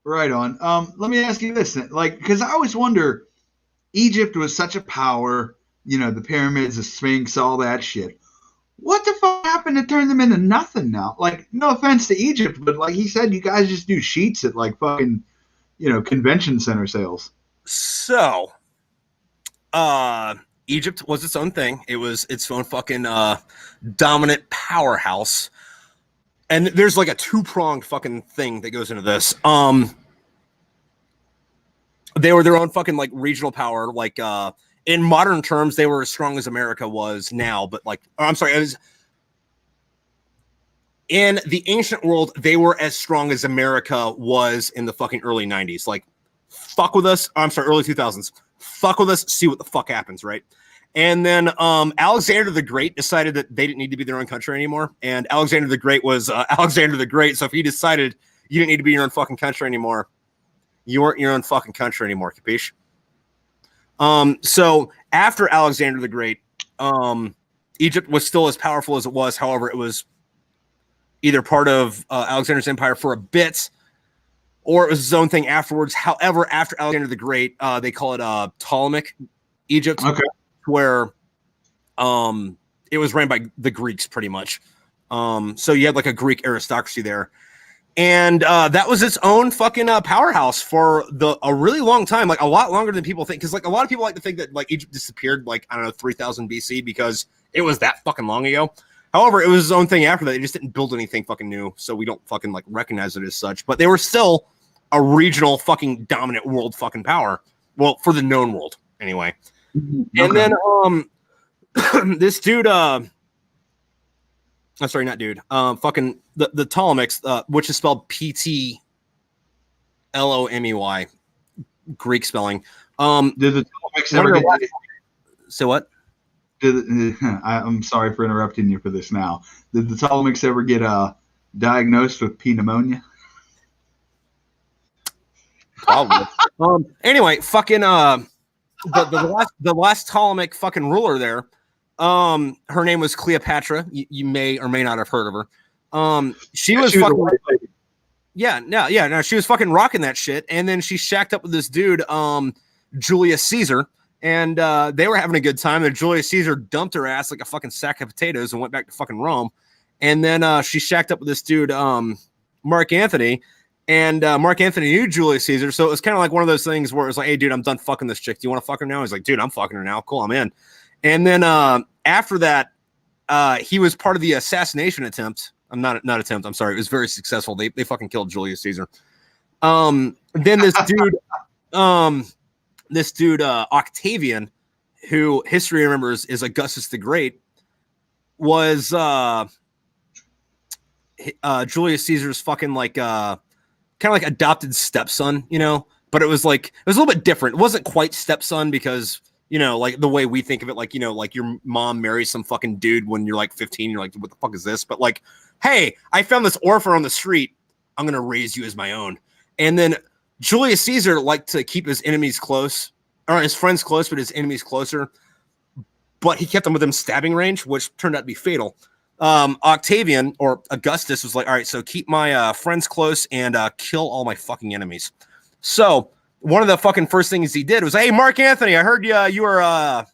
Right on. Let me ask you this, like, because I always wonder, Egypt was such a power, you know, the pyramids, the Sphinx, all that shit. What the fuck happened to turn them into nothing now? Like, no offense to Egypt, but like he said, you guys just do sheets at like fucking, you know, convention center sales. So, Egypt was its own thing. It was its own fucking dominant powerhouse. And there's like a 2-pronged fucking thing that goes into this. They were their own fucking like regional power. Like in modern terms, they were as strong as America was now. But like, I'm sorry, it was in the ancient world, they were as strong as America was in the fucking early 90s. Like, fuck with us. I'm sorry, early 2000s. Fuck with us. See what the fuck happens, right? And then Alexander the Great decided that they didn't need to be their own country anymore. And Alexander the Great was Alexander the Great. So if he decided you didn't need to be your own fucking country anymore, you weren't your own fucking country anymore, capiche? So after Alexander the Great, Egypt was still as powerful as it was. However, it was either part of Alexander's empire for a bit, or it was his own thing afterwards. However, after Alexander the Great, they call it Ptolemaic Egypt. Okay. Where it was ran by the Greeks pretty much. So you had like a Greek aristocracy there. And that was its own fucking powerhouse for a really long time, like a lot longer than people think. Because like a lot of people like to think that like Egypt disappeared like I don't know 3000 BC because it was that fucking long ago. However, it was its own thing after that. They just didn't build anything fucking new, so we don't fucking like recognize it as such. But they were still a regional fucking dominant world fucking power. Well, for the known world anyway. Okay. And then this dude I'm sorry, not dude. Fucking the Ptolemys, which is spelled Ptolemy, Greek spelling. Did the Ptolemys ever get? So what? I'm sorry for interrupting you for this. Now, did the Ptolemys ever get diagnosed with pneumonia? Probably. Anyway, fucking the last Ptolemaic fucking ruler there. Her name was Cleopatra. You may or may not have heard of her. She was fucking. No, she was fucking rocking that shit, and then she shacked up with this dude, Julius Caesar, and they were having a good time. And Julius Caesar dumped her ass like a fucking sack of potatoes and went back to fucking Rome. And then she shacked up with this dude, Mark Antony, and Mark Antony knew Julius Caesar, so it was kind of like one of those things where it was like, "Hey, dude, I'm done fucking this chick. Do you want to fuck her now?" He's like, "Dude, I'm fucking her now. Cool, I'm in." And then after that, he was part of the assassination attempt. Not attempt. I'm sorry. It was very successful. They fucking killed Julius Caesar. Then this dude, Octavian, who history remembers is Augustus the Great, was Julius Caesar's fucking like kind of like adopted stepson, you know. But it was a little bit different. It wasn't quite stepson because, you know, like the way we think of it, like, you know, like your mom marries some fucking dude when you're like 15, you're like, what the fuck is this? But like, hey, I found this orphan on the street. I'm going to raise you as my own. And then Julius Caesar liked to keep his enemies close, or his friends close, but his enemies closer. But he kept them within stabbing range, which turned out to be fatal. Octavian, or Augustus, was like, all right, so keep my friends close and kill all my fucking enemies. So one of the fucking first things he did was, hey, Mark Antony, I heard you were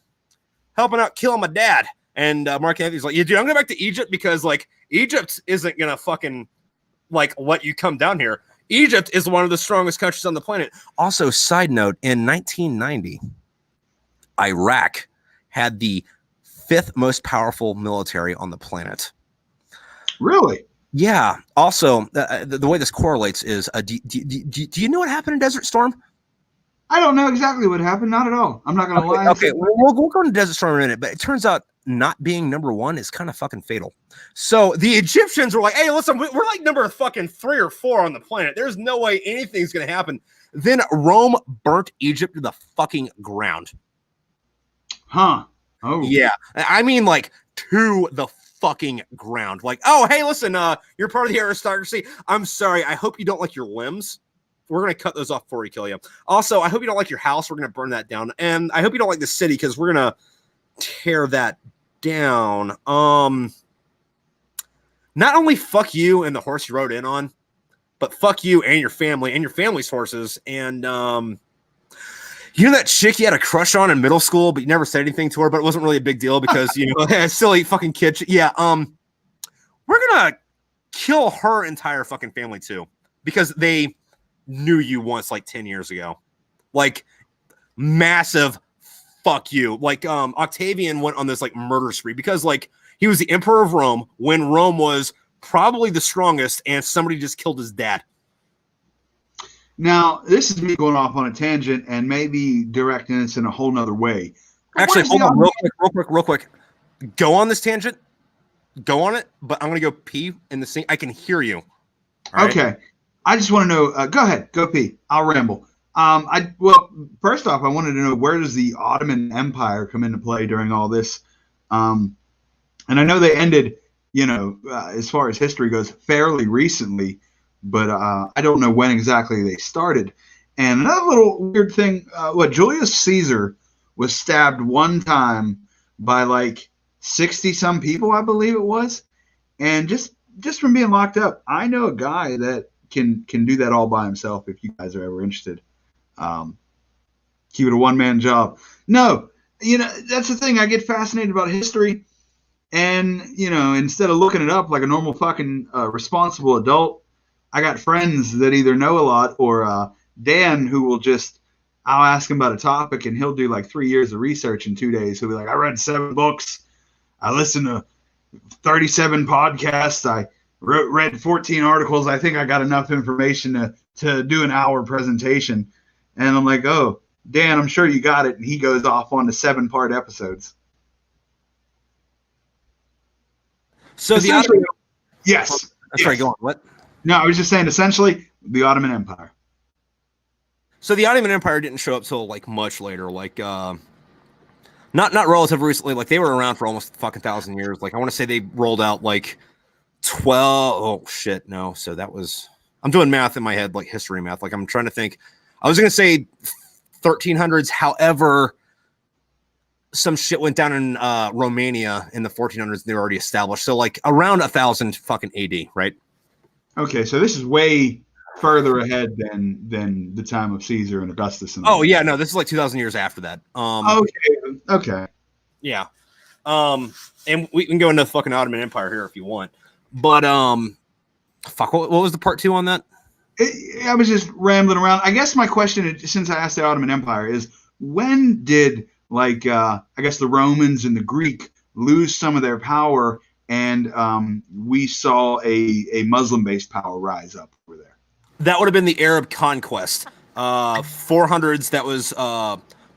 helping out killing my dad. And Mark Antony's like, yeah, dude, I'm going back to Egypt because, like, Egypt isn't going to fucking, like, let you come down here. Egypt is one of the strongest countries on the planet. Also, side note, in 1990, Iraq had the 5th most powerful military on the planet. Really? Yeah. Also, the way this correlates is, do you know what happened in Desert Storm? I don't know exactly what happened. Not at all. I'm not going to lie. Okay, we'll go into Desert Storm in a minute, but it turns out not being number 1 is kind of fucking fatal. So the Egyptians were like, hey, listen, we're like number fucking 3 or 4 on the planet. There's no way anything's going to happen. Then Rome burnt Egypt to the fucking ground. Huh. Oh. Yeah. I mean, like, to the fucking ground. Like, oh, hey, listen, you're part of the aristocracy. I'm sorry. I hope you don't like your limbs. We're going to cut those off before we kill you. Also, I hope you don't like your house. We're going to burn that down. And I hope you don't like the city because we're going to tear that down. Not only fuck you and the horse you rode in on, but fuck you and your family and your family's horses. And you know that chick you had a crush on in middle school, but you never said anything to her, but it wasn't really a big deal because, you know, silly fucking kid. Yeah. We're going to kill her entire fucking family too, because they knew you once like 10 years ago. Like, massive fuck you. Like, Octavian went on this like murder spree because like he was the emperor of Rome when Rome was probably the strongest and somebody just killed his dad. Now, this is me going off on a tangent and maybe directing this in a whole nother way. Actually, hold on real quick. Go on this tangent. Go on it, but I'm going to go pee in the sink. I can hear you. All okay. Right? I just want to know, go ahead, go pee. I'll ramble. Well, first off, I wanted to know, where does the Ottoman Empire come into play during all this? And I know they ended, you know, as far as history goes, fairly recently, but I don't know when exactly they started. And another little weird thing, Julius Caesar was stabbed one time by like 60-some people, I believe it was. And just from being locked up, I know a guy that can do that all by himself if you guys are ever interested. Keep it a one-man job. No, you know, that's the thing. I get fascinated about history, and, you know, instead of looking it up like a normal fucking responsible adult, I got friends that either know a lot or Dan, who will just, I'll ask him about a topic and he'll do like 3 years of research in 2 days. He'll be like, I read 7 books. I listened to 37 podcasts. I read 14 articles. I think I got enough information to do an hour presentation. And I'm like, oh, Dan, I'm sure you got it. And he goes off on the 7-part episodes. So the Ottoman, yes. Sorry, go on. What? No, I was just saying, essentially, the Ottoman Empire. So the Ottoman Empire didn't show up till like much later, like not relative recently. Like they were around for almost fucking 1,000 years. Like I want to say they rolled out like 12. Oh shit, no. So that was, I'm doing math in my head, like history math. Like I'm trying to think. I was gonna say 1300s. However, some shit went down in Romania in the 1400s. They were already established. So like around 1,000 fucking AD, right? Okay, so this is way further ahead than the time of Caesar and Augustus. And yeah, no, this is like 2,000 years after that. Okay. Yeah. And we can go into the fucking Ottoman Empire here if you want. But fuck, what was the part 2 on that? I was just rambling around. I guess my question, since I asked the Ottoman Empire, is when did like I guess the Romans and the Greek lose some of their power, and we saw a Muslim-based power rise up over there? That would have been the Arab conquest. 400s. That was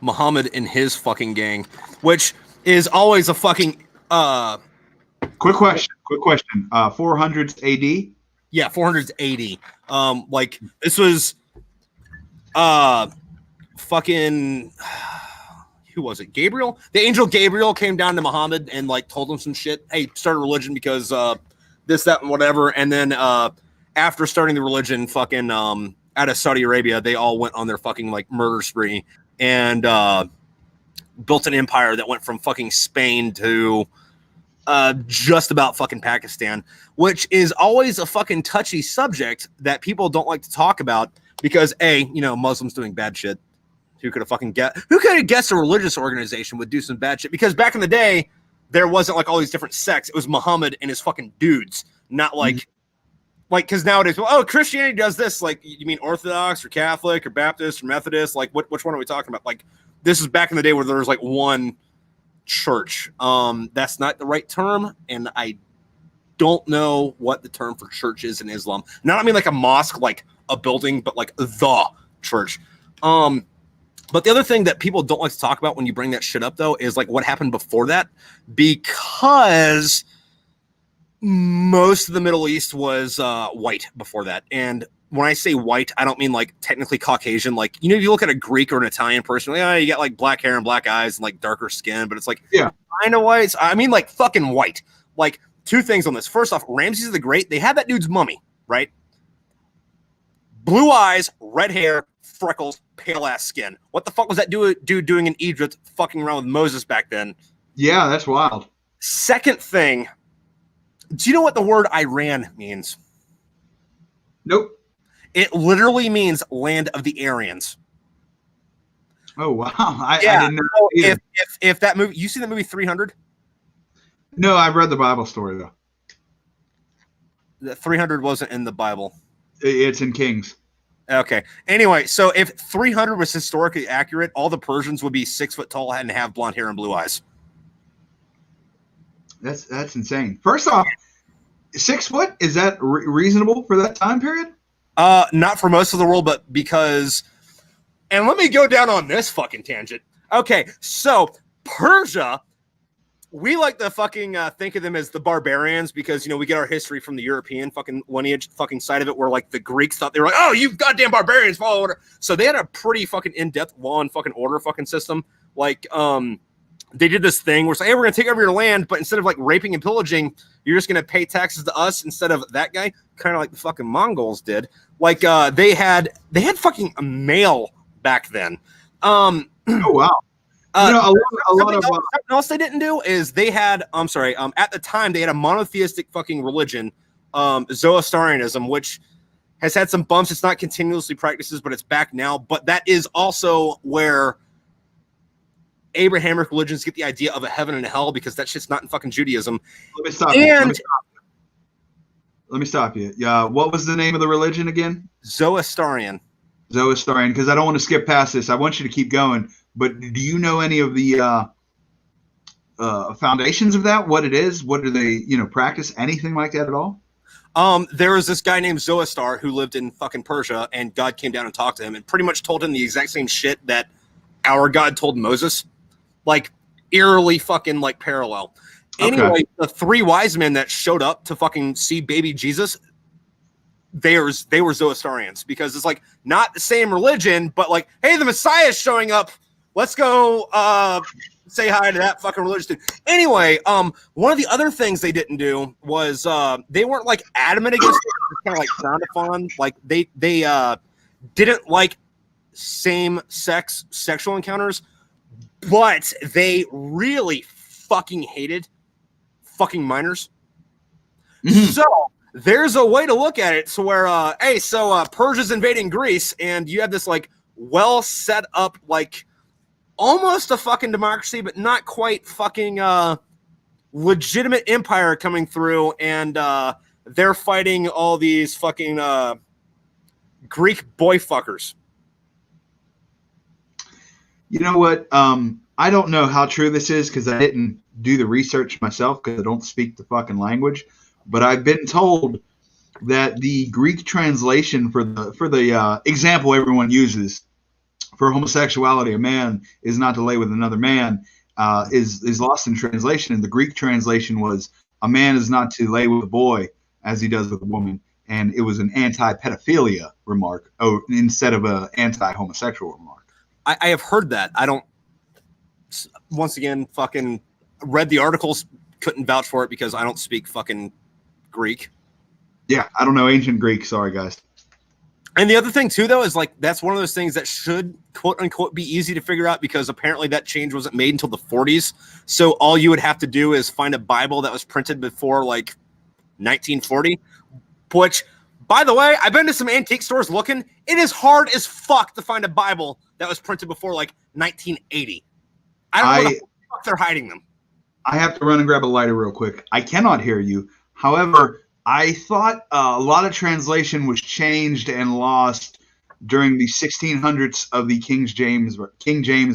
Muhammad and his fucking gang, which is always a fucking. Quick question. 400s AD. Yeah, 400s AD. Like this was fucking. Who was it? Gabriel? The angel Gabriel came down to Muhammad and like told him some shit. Hey, start a religion because this, that, and whatever. And then after starting the religion, fucking out of Saudi Arabia, they all went on their fucking like murder spree and built an empire that went from fucking Spain to just about fucking Pakistan, which is always a fucking touchy subject that people don't like to talk about because Muslims doing bad shit. Who could have guessed a religious organization would do some bad shit? Because back in the day, there wasn't like all these different sects. It was Muhammad and his fucking dudes, not like, because nowadays, Christianity does this. Like, you mean Orthodox or Catholic or Baptist or Methodist? Like, which one are we talking about? Like, this is back in the day where there was like one church. That's not the right term, and I don't know what the term for church is in Islam. Not I mean like a mosque, like a building, but like the church. But the other thing that people don't like to talk about when you bring that shit up, though, is like what happened before that, because most of the Middle East was white before that. And when I say white, I don't mean like technically Caucasian. Like, if you look at a Greek or an Italian person, you got like black hair and black eyes and like darker skin, but it's like, kind of white. I mean, like fucking white. Like, two things on this. First off, Ramses the Great, they had that dude's mummy, right? Blue eyes, red hair, freckles, pale ass skin. What the fuck was that dude doing in Egypt fucking around with Moses back then? Yeah, that's wild. Second thing, do you know what the word Iran means? Nope. It literally means land of the Aryans. Oh, wow. I didn't know either. If that movie, you seen the movie 300? No, I've read the Bible story, though. The 300 wasn't in the Bible. It's in Kings. Okay. Anyway, so if 300 was historically accurate, all the Persians would be 6 foot tall and have blonde hair and blue eyes. That's insane. First off, 6 foot, is that reasonable for that time period? Not for most of the world, but because, and let me go down on this fucking tangent. Okay, so Persia, we like to fucking think of them as the barbarians because, we get our history from the European fucking lineage fucking side of it where like the Greeks thought they were like, oh, you goddamn barbarians, follow order. So they had a pretty fucking in-depth law and fucking order fucking system. Like, they did this thing where it's like, hey, we're going to take over your land, but instead of like raping and pillaging, you're just going to pay taxes to us instead of that guy, kind of like the fucking Mongols did. Like, they had fucking mail back then. Oh, wow. A lot of something else they didn't do is they had, at the time they had a monotheistic fucking religion, Zoroastrianism, which has had some bumps. It's not continuously practices, but it's back now. But that is also where Abrahamic religions get the idea of a heaven and a hell because that shit's not in fucking Judaism. Let me stop. let me stop you. What was the name of the religion again? Zoroastrian. Zoroastrian, because I don't want to skip past this. I want you to keep going. But do you know any of the foundations of that? What it is? What do they, practice? Anything like that at all? There was this guy named Zoroaster who lived in fucking Persia, and God came down and talked to him and pretty much told him the exact same shit that our God told Moses. Like, eerily fucking, like, parallel. Okay. Anyway, the three wise men that showed up to fucking see baby Jesus, they were Zoroastrians, because it's, like, not the same religion, but, like, hey, the Messiah is showing up. Let's go say hi to that fucking religious dude. Anyway, one of the other things they didn't do was they weren't, like, adamant against it, kind of like frowned upon. Like, they didn't like same-sex sexual encounters, but they really fucking hated fucking minors. Mm-hmm. So there's a way to look at it. So where, Persia's invading Greece, and you have this, like, well set up, like, almost a fucking democracy, but not quite fucking legitimate empire coming through, and they're fighting all these fucking Greek boy fuckers. You know what? I don't know how true this is because I didn't do the research myself because I don't speak the fucking language. But I've been told that the Greek translation for the example everyone uses for homosexuality, a man is not to lay with another man, is lost in translation. And the Greek translation was a man is not to lay with a boy as he does with a woman. And it was an anti-pedophilia remark instead of an anti-homosexual remark. I have heard that. I don't, once again, fucking read the articles, couldn't vouch for it because I don't speak fucking Greek. Yeah, I don't know ancient Greek. Sorry, guys. And the other thing, too, though, is, like, that's one of those things that should, quote unquote, be easy to figure out because apparently that change wasn't made until the 40s. So all you would have to do is find a Bible that was printed before, like, 1940, which, by the way, I've been to some antique stores looking. It is hard as fuck to find a Bible that was printed before, like, 1980. I don't know where the fuck they're hiding them. I have to run and grab a lighter real quick. I cannot hear you. However, I thought a lot of translation was changed and lost during the 1600s of the King James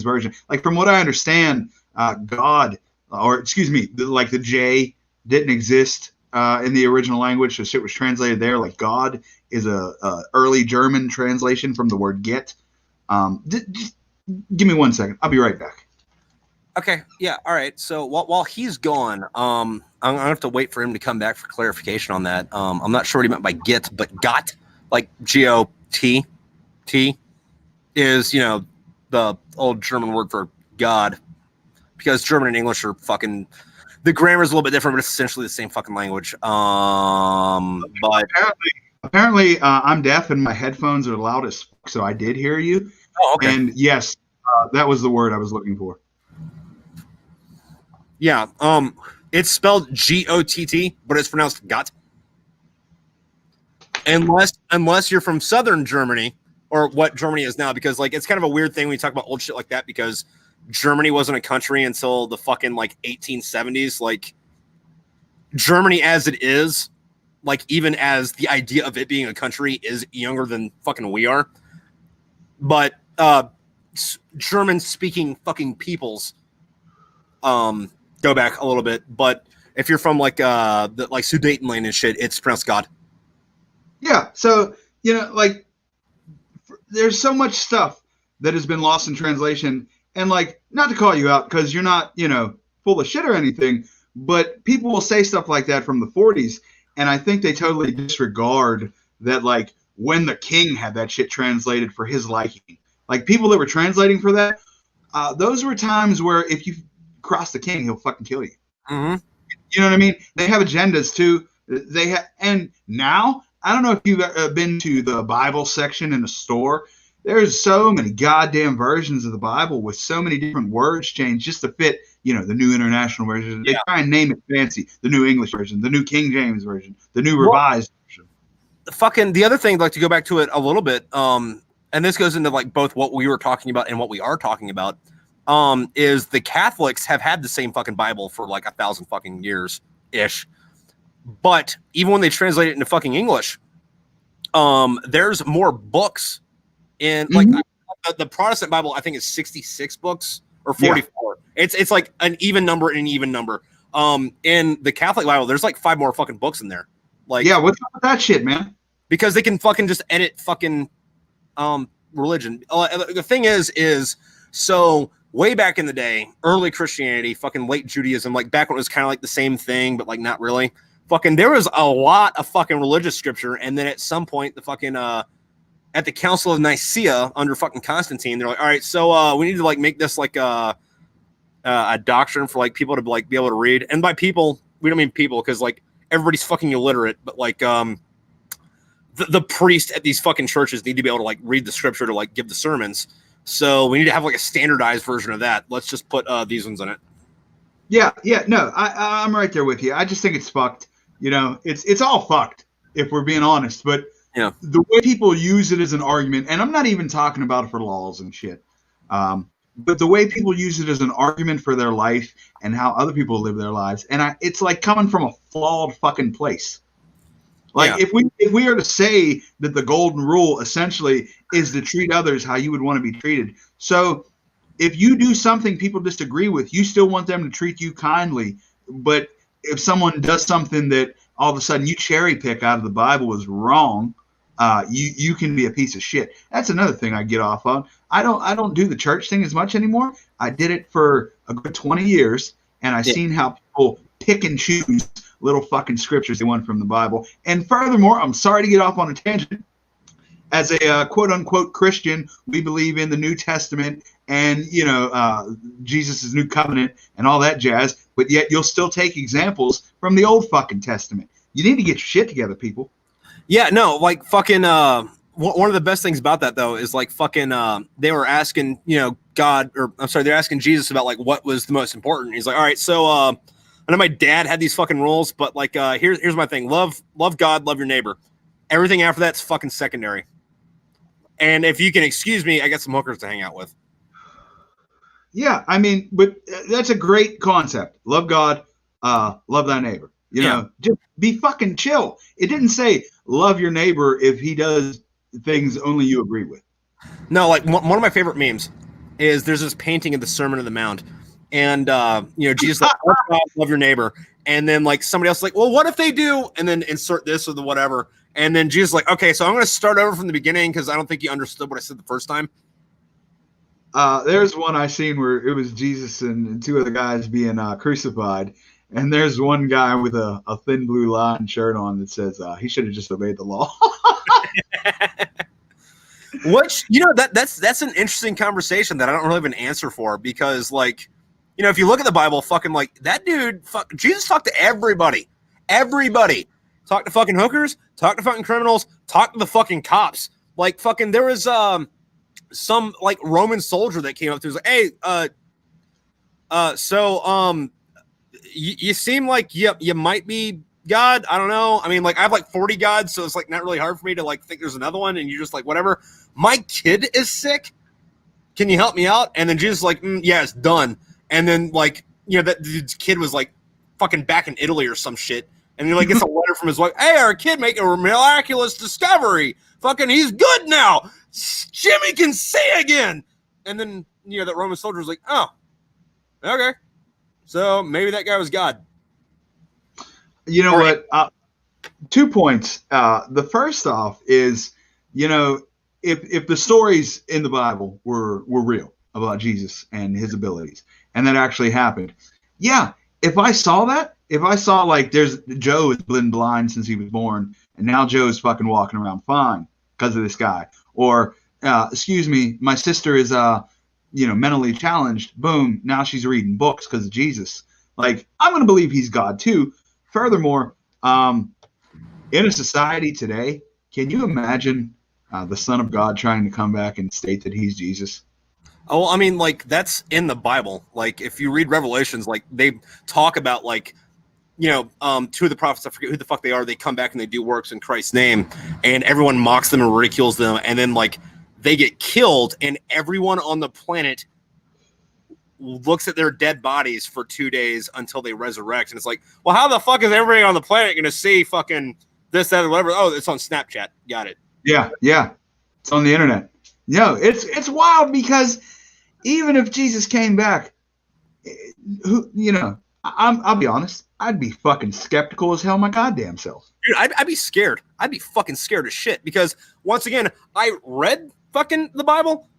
version. Like, from what I understand, God, or excuse me, the J didn't exist in the original language, so shit was translated there. Like, God is a early German translation from the word get. Just give me 1 second. I'll be right back. Okay, yeah, all right. So while he's gone, I'm gonna have to wait for him to come back for clarification on that. I'm not sure what he meant by get, but got, like G-O-T, T, is, the old German word for God, because German and English are fucking, the grammar is a little bit different, but it's essentially the same fucking language. But apparently, I'm deaf and my headphones are loud as fuck, so I did hear you. Oh, okay. And yes, that was the word I was looking for. Yeah, it's spelled G-O-T-T, but it's pronounced got. Unless you're from southern Germany, or what Germany is now, because, like, it's kind of a weird thing when you talk about old shit like that, because Germany wasn't a country until the fucking, like, 1870s. Like, Germany as it is, like, even as the idea of it being a country is younger than fucking we are. But German-speaking fucking peoples go back a little bit, but if you're from like Sudetenland and shit, it's pronounced God. Yeah, so like there's so much stuff that has been lost in translation, and like, not to call you out because you're not full of shit or anything, but people will say stuff like that from the 40s, and I think they totally disregard that, like, when the king had that shit translated for his liking, like people that were translating for that, those were times where if you cross the king, he'll fucking kill you. Mm-hmm. You know what I mean? They have agendas too. And now, I don't know if you've been to the Bible section in the store. There's so many goddamn versions of the Bible with so many different words changed just to fit, the New International Version. They try and name it fancy. The New English Version, the New King James Version, the New Revised Version. The other thing, I'd like to go back to it a little bit, and this goes into, like, both what we were talking about and what we are talking about. Is the Catholics have had the same fucking Bible for like 1,000 fucking years ish. But even when they translate it into fucking English, there's more books in like the Protestant Bible. I think is 66 books or 44. Yeah. It's like an even number and an even number. In the Catholic Bible, there's like 5 more fucking books in there. Like, yeah, what's up with that shit, man? Because they can fucking just edit fucking religion. The thing is so way back in the day, early Christianity, fucking late Judaism, like back when it was kind of like the same thing, but like not really. Fucking there was a lot of fucking religious scripture, and then at some point the fucking at the Council of Nicaea under fucking Constantine, they're like, all right, so we need to like make this like a doctrine for like people to like be able to read. And by people, we don't mean people because like everybody's fucking illiterate, but like the priest at these fucking churches need to be able to like read the scripture to like give the sermons. So we need to have like a standardized version of that. Let's just put these ones in it. Yeah, no, I'm right there with you. I just think it's fucked. You know, it's all fucked if we're being honest. But yeah, the way people use it as an argument, and I'm not even talking about it for laws and shit, but the way people use it as an argument for their life and how other people live their lives, and it's like coming from a flawed fucking place. Like if we are to say that the golden rule essentially is to treat others how you would want to be treated. So if you do something people disagree with, you still want them to treat you kindly. But if someone does something that all of a sudden you cherry pick out of the Bible is wrong, you can be a piece of shit. That's another thing I get off on. I don't do the church thing as much anymore. I did it for a good 20 years, and I've seen how people pick and choose little fucking scriptures they want from the Bible. And furthermore, I'm sorry to get off on a tangent. As a quote-unquote Christian, we believe in the New Testament and, Jesus' new covenant and all that jazz, but yet you'll still take examples from the Old fucking Testament. You need to get your shit together, people. Yeah, no, like fucking one of the best things about that, though, is like fucking they were asking, they're asking Jesus about like what was the most important. He's like, all right, so I know my dad had these fucking rules, but like here's my thing. Love God, love your neighbor. Everything after that's fucking secondary. And if you can excuse me, I got some hookers to hang out with. Yeah, I mean, but that's a great concept. Love God, love thy neighbor. You know, just be fucking chill. It didn't say love your neighbor if he does things only you agree with. No, like one of my favorite memes is there's this painting of the Sermon on the Mount. And, Jesus, like, love God, love your neighbor. And then, like, somebody else, like, well, what if they do? And then insert this or the whatever. And then Jesus, like, okay, so I'm going to start over from the beginning because I don't think you understood what I said the first time. There's one I seen where it was Jesus and 2 other guys being crucified. And there's one guy with a thin blue line shirt on that says he should have just obeyed the law. Which, that's an interesting conversation that I don't really have an answer for because, like, if you look at the Bible, fucking like that dude, Jesus talked to everybody. Everybody. Talked to fucking hookers, talked to fucking criminals, talked to the fucking cops. Like fucking there was some like Roman soldier that came up to us like, hey, you seem like you might be God. I don't know. I mean, like I have like 40 gods, so it's like not really hard for me to like think there's another one, and you're just like, whatever. My kid is sick. Can you help me out? And then Jesus like, yeah, it's done. And then, like, that dude's kid was, like, fucking back in Italy or some shit. And he, like, gets a letter from his wife. Hey, our kid made a miraculous discovery. Fucking, he's good now. Jimmy can see again. And then, that Roman soldier was like, oh, okay. So maybe that guy was God. You know what? 2 points. The first off is, if the stories in the Bible were real about Jesus and his abilities, and that actually happened. Yeah, if I saw like there's Joe has been blind since he was born, and now Joe's fucking walking around fine because of this guy. Or, excuse me, my sister is mentally challenged. Boom, now she's reading books because of Jesus. Like, I'm gonna believe he's God too. Furthermore, in a society today, can you imagine the Son of God trying to come back and state that he's Jesus? Oh, I mean, like, that's in the Bible. Like, if you read Revelations, like, they talk about, like, 2 of the prophets, I forget who the fuck they are, they come back and they do works in Christ's name, and everyone mocks them and ridicules them, and then, like, they get killed, and everyone on the planet looks at their dead bodies for 2 days until they resurrect. And it's like, well, how the fuck is everybody on the planet going to see fucking this, that, or whatever? Oh, it's on Snapchat. Got it. Yeah. It's on the internet. No, it's wild because even if Jesus came back, I'll be honest, I'd be fucking skeptical as hell my goddamn self. Dude, I'd be scared. I'd be fucking scared as shit because once again, I read fucking the Bible.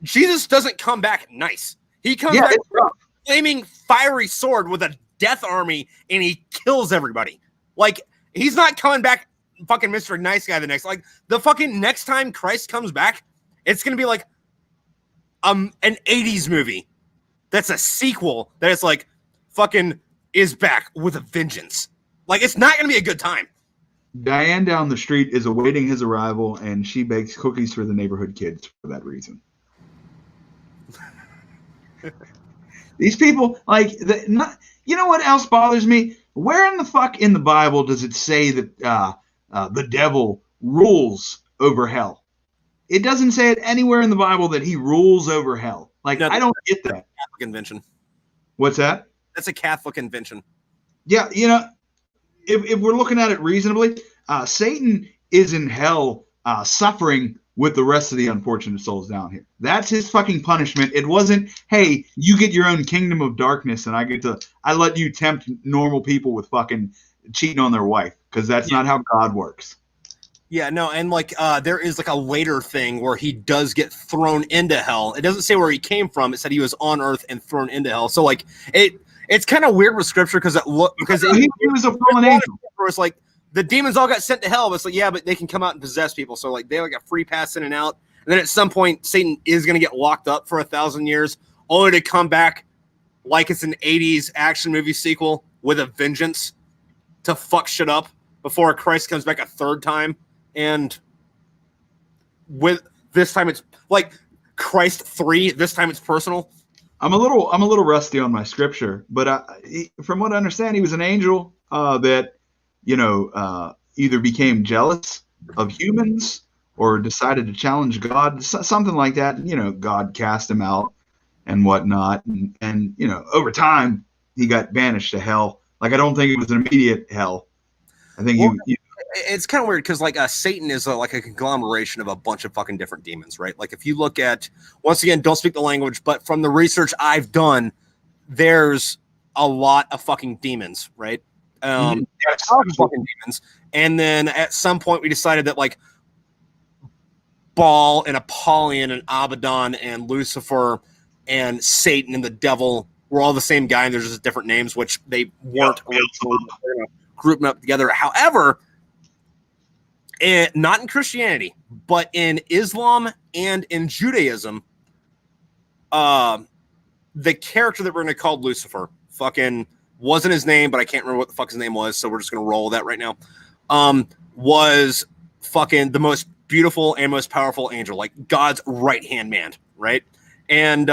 Jesus doesn't come back nice. He comes back with a flaming fiery sword with a death army and he kills everybody. Like, he's not coming back fucking Mr. Nice Guy the next. Like, the fucking next time Christ comes back, it's gonna be like an 80s movie that's a sequel that is like fucking is back with a vengeance. Like, it's not gonna be a good time. Diane down the street is awaiting his arrival, and she bakes cookies for the neighborhood kids for that reason. These people, like, you know what else bothers me? Where in the fuck in the Bible does it say that the devil rules over hell? It doesn't say it anywhere in the Bible that he rules over hell. Like, I don't get that. Catholic invention. What's that? That's a Catholic invention. Yeah, if we're looking at it reasonably, Satan is in hell suffering with the rest of the unfortunate souls down here. That's his fucking punishment. It wasn't, hey, you get your own kingdom of darkness and I let you tempt normal people with fucking cheating on their wife, because that's not how God works. Yeah, no, and like there is like a later thing where he does get thrown into hell. It doesn't say where he came from. It said he was on earth and thrown into hell. So like it's kind of weird with scripture because he was a fallen angel. It's like the demons all got sent to hell, but it's like, yeah, but they can come out and possess people. So like they like a free pass in and out. And then at some point, Satan is going to get locked up for 1,000 years, only to come back like it's an 80s action movie sequel with a vengeance to fuck shit up before Christ comes back a third time. And with this time, it's like Christ 3. This time it's personal. I'm a little rusty on my scripture, but from what I understand, he was an angel that either became jealous of humans or decided to challenge God, something like that. God cast him out and whatnot, and over time he got banished to hell. Like, I don't think it was an immediate hell. I think it's kind of weird because like Satan is like a conglomeration of a bunch of fucking different demons, right? Like, if you look at, once again, don't speak the language, but from the research I've done, there's a lot of fucking demons, right? Fucking demons. And then at some point we decided that like Baal and Apollyon and Abaddon and Lucifer and Satan and the devil were all the same guy, and there's just different names, which they weren't grouping up together. However, not in Christianity, but in Islam and in Judaism, the character that we're going to call Lucifer fucking wasn't his name, but I can't remember what the fuck his name was, so we're just going to roll that right now, was fucking the most beautiful and most powerful angel, like God's right-hand man, right? And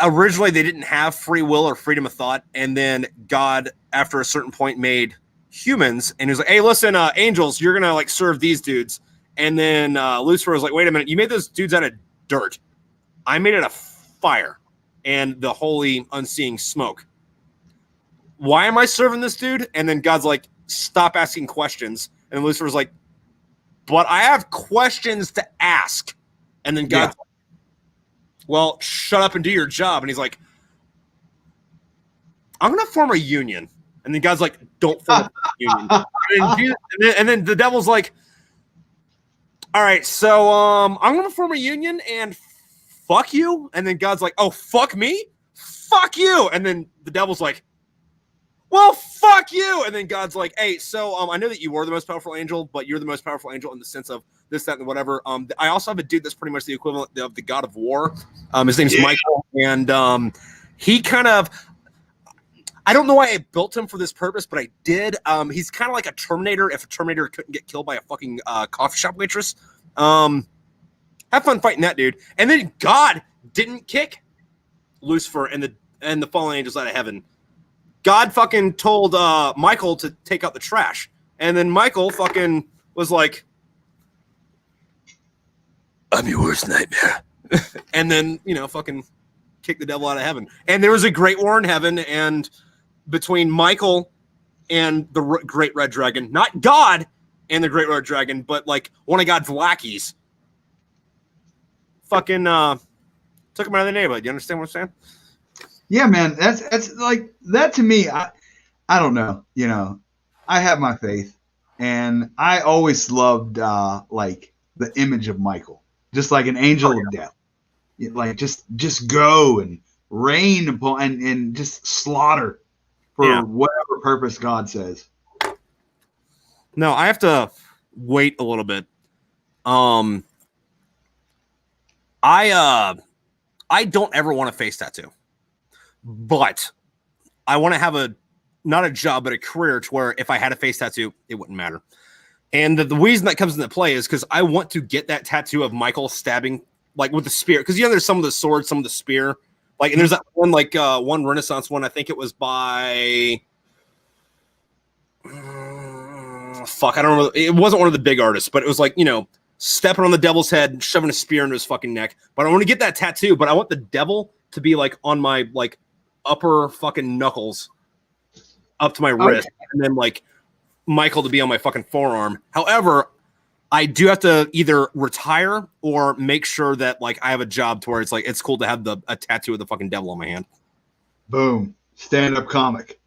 originally they didn't have free will or freedom of thought, and then God, after a certain point, made humans, and he was like, hey, listen, angels, you're gonna like serve these dudes. And then Lucifer was like, wait a minute, you made those dudes out of dirt. I made it a fire and the holy unseeing smoke. Why am I serving this dude? And then God's like, stop asking questions. And Lucifer's like, but I have questions to ask. And then God's like, well, shut up and do your job. And he's like, I'm going to form a union. And then God's like, don't form a union. And then the devil's like, all right, so I'm going to form a union and fuck you. And then God's like, oh, fuck me? Fuck you. And then the devil's like, well, fuck you. And then God's like, hey, so I know that you were the most powerful angel, but you're the most powerful angel in the sense of this, that, and whatever. I also have a dude that's pretty much the equivalent of the God of War. His name's Michael. And he kind of, I don't know why I built him for this purpose, but I did. He's kind of like a Terminator if a Terminator couldn't get killed by a fucking coffee shop waitress. Have fun fighting that dude. And then God didn't kick Lucifer and the fallen angels out of heaven. God fucking told Michael to take out the trash. And then Michael fucking was like, I'm your worst nightmare. And then, fucking kick the devil out of heaven. And there was a great war in heaven, and between Michael and the great red dragon, not God and the great red dragon, but like one of God's lackeys, fucking took him out of the neighborhood. You understand what I'm saying? Yeah, man. That's like that to me. I don't know. You know, I have my faith, and I always loved like the image of Michael, just like an angel of death. Like just go and rain upon and just slaughter for whatever purpose God says. No, I have to wait a little bit. I don't ever want a face tattoo, but I want to have not a job, but a career to where if I had a face tattoo, it wouldn't matter. And the reason that comes into play is because I want to get that tattoo of Michael stabbing, like with the spear. Because there's some of the sword, some of the spear. Like, and there's that one, like one Renaissance one. I think it was by, fuck, I don't know. It wasn't one of the big artists, but it was like, stepping on the devil's head, shoving a spear into his fucking neck. But I want to get that tattoo, but I want the devil to be like on my like upper fucking knuckles up to my wrist, and then like Michael to be on my fucking forearm. However, I do have to either retire or make sure that like I have a job to where it's like it's cool to have a tattoo of the fucking devil on my hand. Boom. Stand-up comic.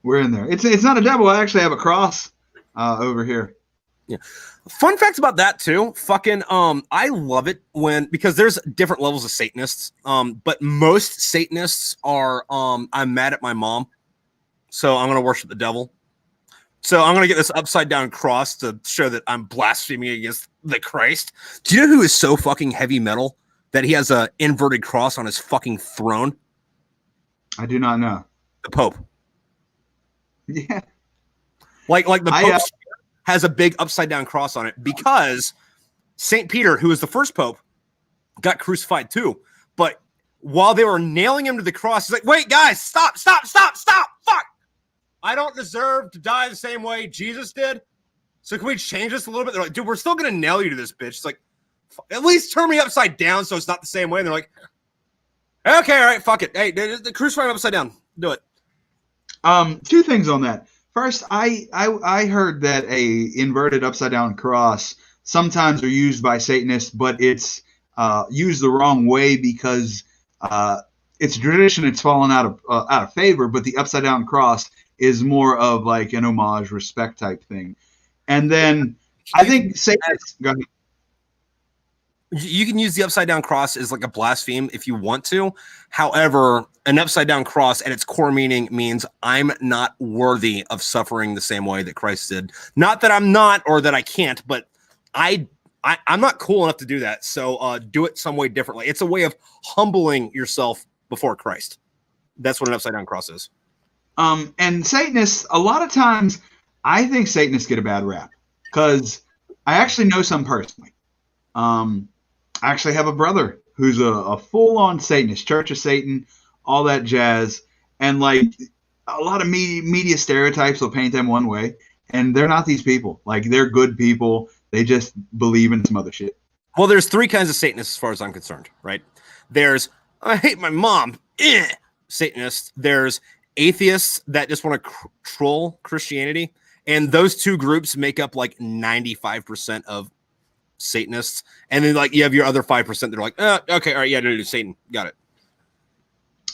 We're in there. It's not a devil. I actually have a cross over here. Yeah. Fun facts about that too. Fucking I love it because there's different levels of Satanists. But most Satanists are I'm mad at my mom, so I'm gonna worship the devil. So I'm gonna get this upside down cross to show that I'm blaspheming against the Christ. Do you know who is so fucking heavy metal that he has a inverted cross on his fucking throne? I do not know. The Pope. Yeah. Like the Pope has a big upside down cross on it because St. Peter, who was the first Pope, got crucified too. But while they were nailing him to the cross, he's like, wait, guys, stop. Fuck. I don't deserve to die the same way Jesus did. So can we change this a little bit? They're like, dude, we're still going to nail you to this bitch. It's like, at least turn me upside down so it's not the same way. And they're like, okay, all right, fuck it. Hey, the crucify me upside down. Do it. Two things on that. First, I heard that a inverted upside down cross sometimes are used by Satanists, but it's used the wrong way because it's tradition. It's fallen out of favor. But the upside down cross is more of like an homage, respect type thing. And then I think Satanists. Go ahead. You can use the upside down cross as like a blaspheme if you want to. However, an upside down cross at its core meaning means I'm not worthy of suffering the same way that Christ did. Not that I'm not or that I can't, but I'm not cool enough to do that. So do it some way differently. It's a way of humbling yourself before Christ. That's what an upside down cross is. And Satanists, a lot of times, I think Satanists get a bad rap because I actually know some personally. I actually have a brother who's a full-on Satanist, Church of Satan, all that jazz. And like a lot of media stereotypes will paint them one way, and they're not these people. Like they're good people. They just believe in some other shit. Well, there's three kinds of Satanists as far as I'm concerned, right? There's I hate my mom, Satanists. There's atheists that just want to troll Christianity. And those two groups make up like 95% of Satanists. And then like you have your other 5% that are like, okay, all right, yeah, no, Satan. Got it.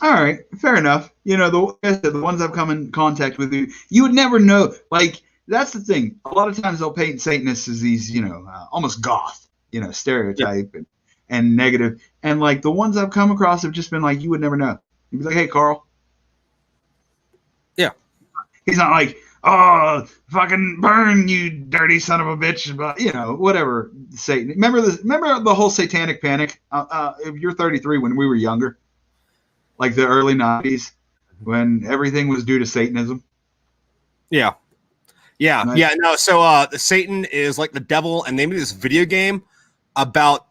All right, fair enough. The ones I've come in contact with, you would never know. Like, that's the thing. A lot of times they'll paint Satanists as these, almost goth, stereotype and negative. And like the ones I've come across have just been like, you would never know. You'd be like, hey, Carl. Yeah. He's not like, oh, fucking burn, you dirty son of a bitch. But, whatever. Satan. Remember the whole satanic panic? If you're 33, when we were younger, like the early 90s, when everything was due to Satanism. Yeah. Yeah. Nice. Yeah. No. So the Satan is like the devil, and they made this video game about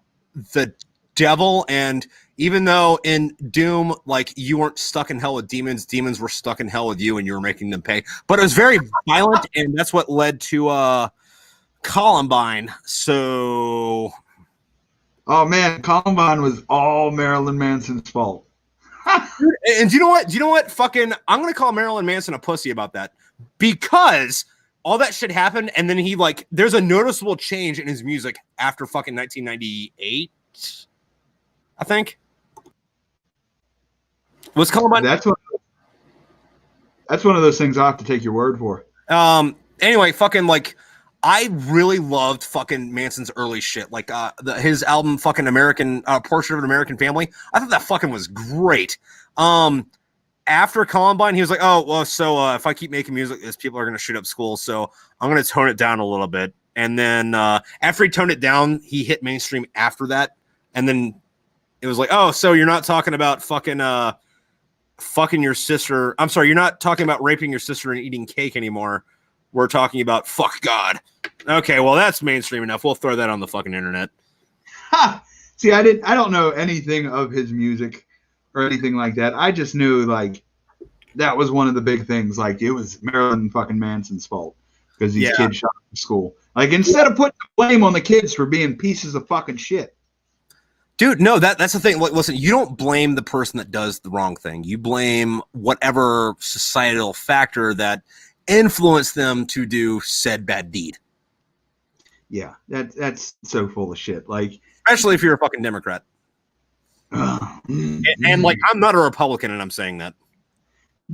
the devil. And even though in Doom, like you weren't stuck in hell with demons, demons were stuck in hell with you, and you were making them pay. But it was very violent, and that's what led to Columbine. So Oh man, Columbine was all Marilyn Manson's fault. Dude, and do you know what? Do you know what? Fucking, I'm gonna call Marilyn Manson a pussy about that because all that shit happened, and then he like, there's a noticeable change in his music after fucking 1998. I think. What's Columbine? That's one of those things I have to take your word for. Anyway, fucking like, I really loved fucking Manson's early shit, like his album fucking American Portrait of an American Family. I thought that fucking was great. After Columbine, he was like, oh well, so if I keep making music, this people are gonna shoot up schools, so I'm gonna tone it down a little bit. And then after he toned it down, he hit mainstream after that, and then it was like, oh, so you're not talking about fucking fucking your sister. I'm sorry, you're not talking about raping your sister and eating cake anymore. We're talking about fuck God. Okay, well that's mainstream enough. We'll throw that on the fucking internet. Ha! See, I don't know anything of his music or anything like that. I just knew like that was one of the big things. Like it was Marilyn fucking Manson's fault because these kids shot up the school. Like instead of putting the blame on the kids for being pieces of fucking shit. Dude, no, that's the thing. Like, listen, you don't blame the person that does the wrong thing. You blame whatever societal factor that influenced them to do said bad deed. Yeah, that's so full of shit. Like, especially if you're a fucking Democrat. And like, I'm not a Republican, and I'm saying that.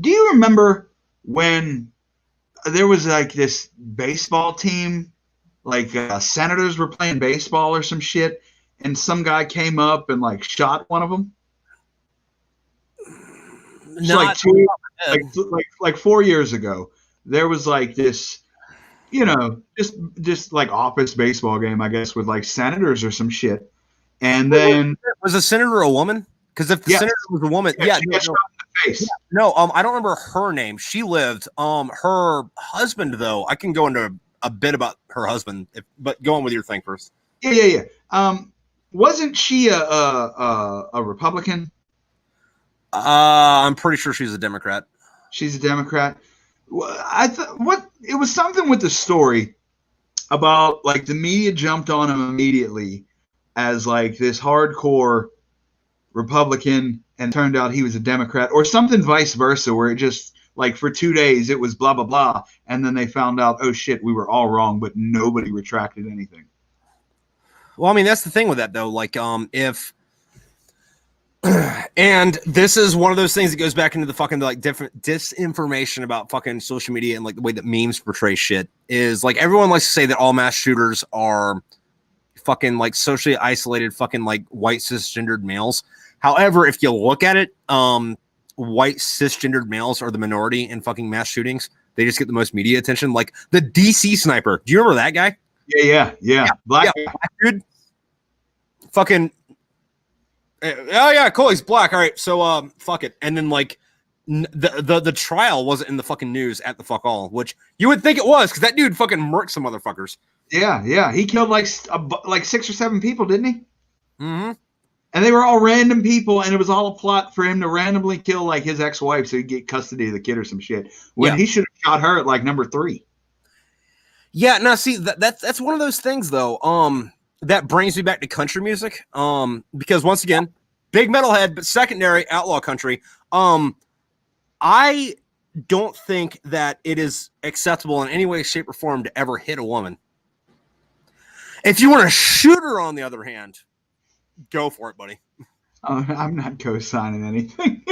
Do you remember when there was like this baseball team, like senators were playing baseball or some shit, and some guy came up and like shot one of them? So like 4 years ago, there was like this, you know, just like office baseball game, I guess, with like senators or some shit. And then was the senator a woman? Because if the senator was a woman, she got shot in the face. No, I don't remember her name. She lived. Her husband, though, I can go into a bit about her husband, but go on with your thing first. Yeah. Wasn't she a Republican? I'm pretty sure she's a Democrat. She's a Democrat. It was something with the story about like the media jumped on him immediately as like this hardcore Republican, and turned out he was a Democrat, or something vice versa, where it just like for 2 days it was blah blah blah, and then they found out, oh shit, we were all wrong, but nobody retracted anything. Well, I mean, that's the thing with that though. Like, if and this is one of those things that goes back into the fucking like different disinformation about fucking social media and like the way that memes portray shit is like everyone likes to say that all mass shooters are fucking like socially isolated fucking like white cisgendered males. However, if you look at it, white cisgendered males are the minority in fucking mass shootings. They just get the most media attention. Like the DC sniper. Do you remember that guy? Yeah. Black dude. Fucking. Oh yeah, cool. He's black. All right, so fuck it. And then like the trial wasn't in the fucking news at the fuck all, which you would think it was because that dude fucking murked some motherfuckers. Yeah. He killed like 6 or 7 people, didn't he? Mm-hmm. And they were all random people, and it was all a plot for him to randomly kill like his ex-wife so he'd get custody of the kid or some shit. When he should have shot her at like number 3. Yeah, now see that's one of those things though. That brings me back to country music. Because once again, big metalhead, but secondary outlaw country. I don't think that it is acceptable in any way, shape, or form to ever hit a woman. If you want to shoot her, on the other hand, go for it, buddy. I'm not co-signing anything.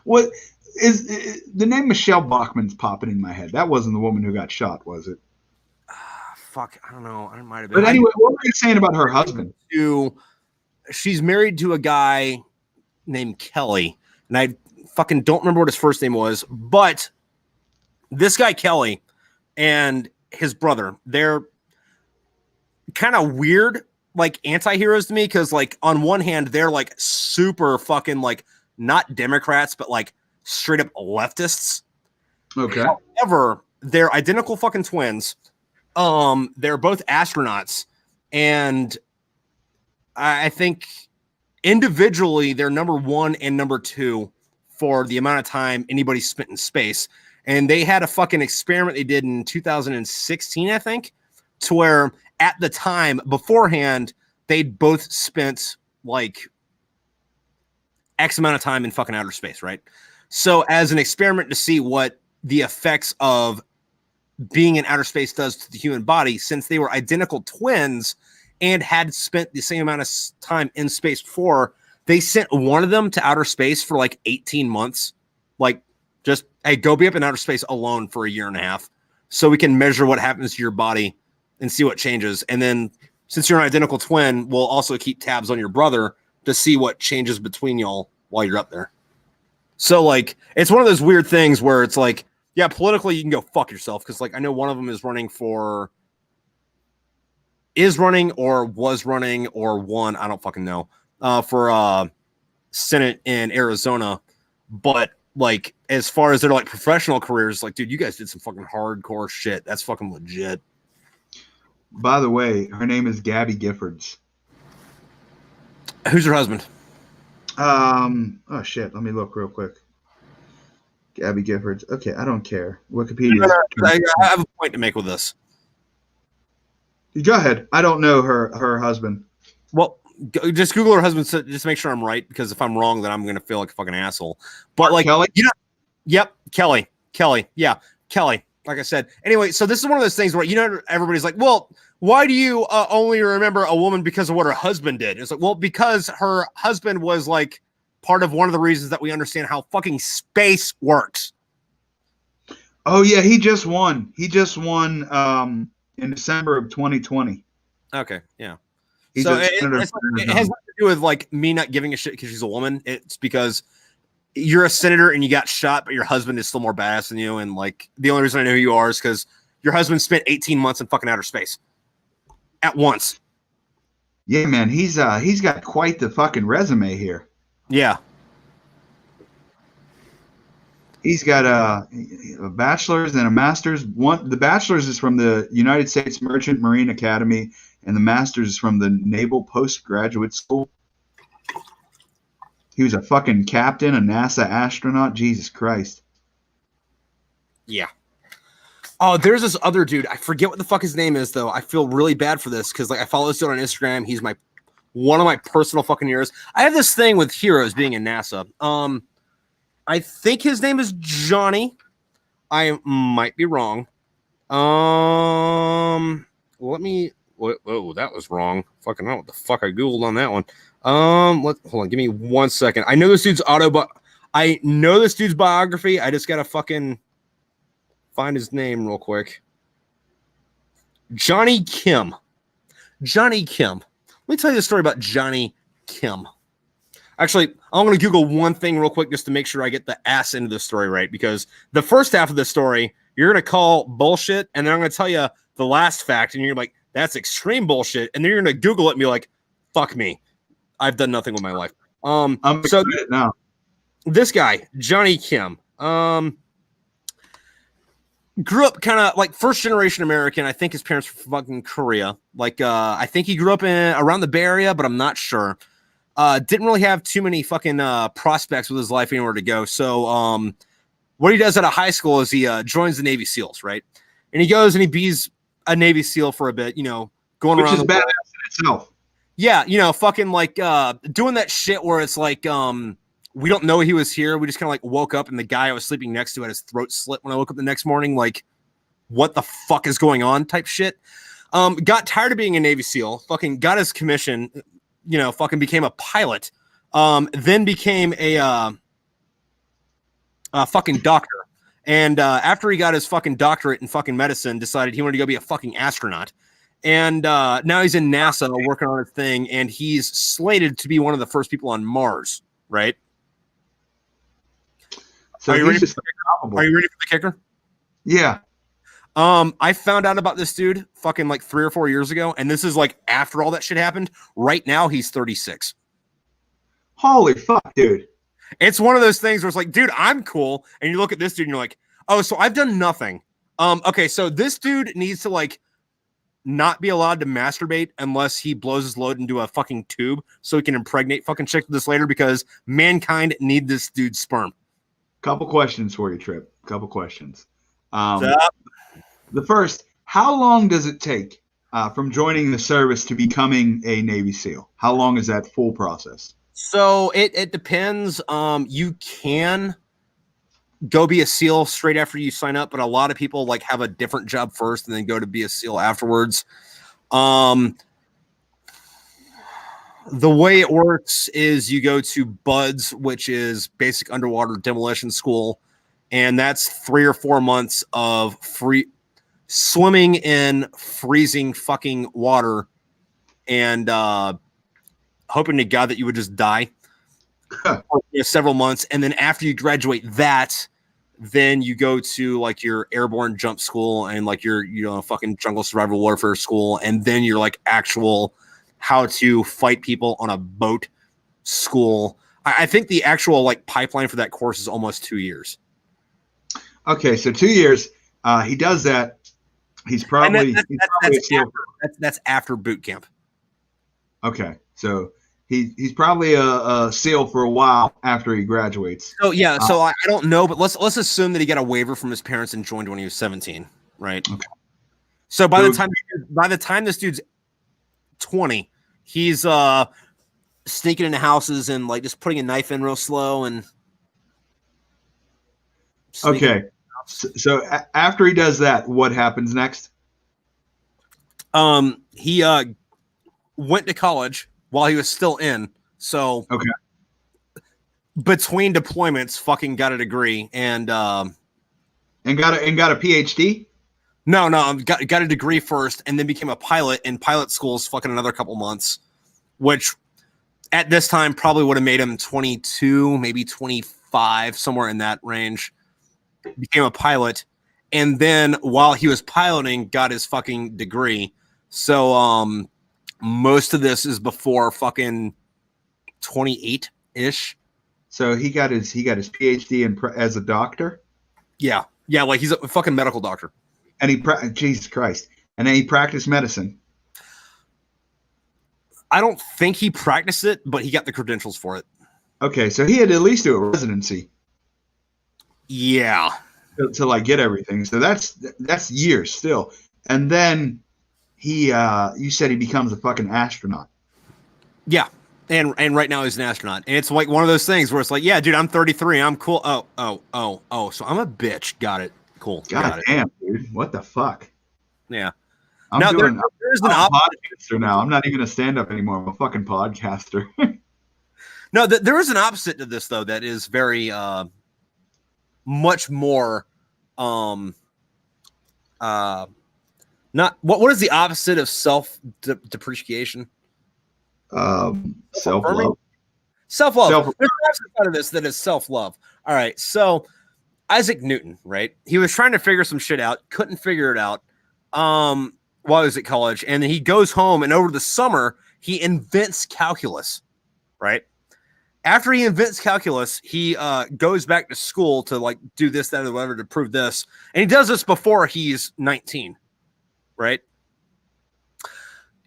What is the name? Michelle Bachmann's popping in my head. That wasn't the woman who got shot, was it? Fuck, I don't know. I might have been. But anyway, what were you saying about her husband? She's married to a guy named Kelly, and I fucking don't remember what his first name was, but this guy Kelly and his brother, they're kind of weird, like anti-heroes to me, because like on one hand they're like super fucking like not Democrats, but like straight up leftists. Okay. However, they're identical fucking twins. They're both astronauts, and I think individually they're number 1 and number 2 for the amount of time anybody spent in space. And they had a fucking experiment they did in 2016, I think, to where at the time beforehand, they'd both spent like X amount of time in fucking outer space, right? So as an experiment to see what the effects of being in outer space does to the human body, since they were identical twins and had spent the same amount of time in space before, they sent one of them to outer space for like 18 months. Like, just, hey, go be up in outer space alone for a year and a half so we can measure what happens to your body and see what changes. And then since you're an identical twin, we'll also keep tabs on your brother to see what changes between y'all while you're up there. So, like, it's one of those weird things where it's like, yeah, politically, you can go fuck yourself. Because, like, I know one of them is running or was running or won, I don't fucking know, for Senate in Arizona. But, like, as far as their, like, professional careers, like, dude, you guys did some fucking hardcore shit. That's fucking legit. By the way, her name is Gabby Giffords. Who's your husband? Oh, shit. Let me look real quick. Gabby Giffords. Okay, I don't care. Wikipedia. I have a point to make with this. Go ahead. I don't know her husband. Well, just Google her husband, so just make sure I'm right, because if I'm wrong, then I'm gonna feel like a fucking asshole. But like, Kelly? you know, yep, Kelly, yeah, Kelly. Like I said. Anyway, so this is one of those things where, you know, everybody's like, well, why do you only remember a woman because of what her husband did? It's like, well, because her husband was like part of one of the reasons that we understand how fucking space works. Oh yeah, he just won. He just won in December of 2020. Okay, yeah. He's So a senator. it has nothing to do with like me not giving a shit because she's a woman. It's because you're a senator and you got shot, but your husband is still more badass than you. And like, the only reason I know who you are is because your husband spent 18 months in fucking outer space at once. Yeah, man, he's got quite the fucking resume here. Yeah. He's got a bachelor's and a master's. The bachelor's is from the United States Merchant Marine Academy, and the master's is from the Naval Postgraduate School. He was a fucking captain, a NASA astronaut. Jesus Christ. Yeah. Oh, there's this other dude. I forget what the fuck his name is, though. I feel really bad for this because, like, I follow this dude on Instagram. He's one of my personal fucking heroes. I have this thing with heroes being in NASA. I think his name is Johnny. I might be wrong. Let me. Whoa, that was wrong. Fucking know what the fuck I googled on that one. Hold on, give me 1 second. I know this dude's biography. I just gotta fucking find his name real quick. Johnny Kim. Johnny Kim. Let me tell you a story about Johnny Kim. Actually, I'm going to Google one thing real quick just to make sure I get the ass into the story right, because the first half of the story, you're going to call bullshit, and then I'm going to tell you the last fact, and you're like, that's extreme bullshit, and then you're going to Google it and be like, fuck me. I've done nothing with my life. I'm so excited now. This guy, Johnny Kim, grew up kind of like first generation American. I think his parents were from fucking Korea. Like, I think he grew up around the Bay Area, but I'm not sure. Didn't really have too many fucking prospects with his life anywhere to go. So what he does out of high school is he joins the Navy SEALs, right? And he goes and he bees a Navy SEAL for a bit, you know, going around. Which is badass in itself. Yeah, you know, fucking like doing that shit where it's like we don't know he was here. We just kind of like woke up and the guy I was sleeping next to had his throat slit when I woke up the next morning. Like, what the fuck is going on type shit. Got tired of being a Navy SEAL, fucking got his commission, you know, fucking became a pilot, then became a fucking doctor. And after he got his fucking doctorate in fucking medicine, decided he wanted to go be a fucking astronaut. And now he's in NASA working on a thing, and he's slated to be one of the first people on Mars, right? So Are you ready for the kicker? Yeah. I found out about this dude fucking like 3 or 4 years ago, and this is like after all that shit happened. Right now, he's 36. Holy fuck, dude. It's one of those things where it's like, dude, I'm cool. And you look at this dude and you're like, oh, so I've done nothing. Okay, so this dude needs to like not be allowed to masturbate unless he blows his load into a fucking tube so he can impregnate fucking chicks with this later, because mankind need this dude's sperm. Couple questions for you, Tripp. Couple questions. The first, how long does it take from joining the service to becoming a Navy SEAL? How long is that full process? So it depends. You can go be a SEAL straight after you sign up, but a lot of people like have a different job first and then go to be a SEAL afterwards. The way it works is you go to BUDS, which is Basic Underwater Demolition School, and that's 3 or 4 months of free swimming in freezing fucking water and hoping to God that you would just die for several months. And then after you graduate that, then you go to like your airborne jump school and like your, fucking jungle survival warfare school. And then you're like actual how to fight people on a boat school. I think the actual like pipeline for that course is almost 2 years. Okay, so 2 years. He does that. He's probably that's after boot camp. Okay, so he's probably a SEAL for a while after he graduates. So yeah, so I don't know, but let's assume that he got a waiver from his parents and joined when he was 17, right? Okay. So by the time this dude's 20, he's sneaking into houses and like just putting a knife in real slow and okay. So after he does that, what happens next? He went to college while he was still in. So okay, between deployments, fucking got a degree and got a PhD. No, got a degree first, and then became a pilot in pilot schools. Fucking another couple months, which at this time probably would have made him 22, maybe 25, somewhere in that range. Became a pilot, and then while he was piloting, got his fucking degree. So most of this is before fucking 28-ish. So he got his PhD as a doctor. Yeah, like he's a fucking medical doctor. And Jesus Christ, and then he practiced medicine. I don't think he practiced it, but he got the credentials for it. Okay, so he had to at least do a residency. Yeah. To like get everything. So that's years still. And then you said he becomes a fucking astronaut. Yeah. And right now he's an astronaut. And it's like one of those things where it's like, yeah, dude, I'm 33. I'm cool. Oh. So I'm a bitch. Got it. Cool. God damn, dude. What the fuck? Yeah. There's an podcaster now. I'm not even a stand-up anymore. I'm a fucking podcaster. No, there is an opposite to this though that is very much more not what is the opposite of depreciation? Self-love. Self-love. There's an opposite of this that is self-love. All right, so Isaac Newton, right? He was trying to figure some shit out, couldn't figure it out while he was at college, and then he goes home, and over the summer he invents calculus, right? After he invents calculus, he goes back to school to like do this, that, or whatever to prove this. And he does this before he's 19, right?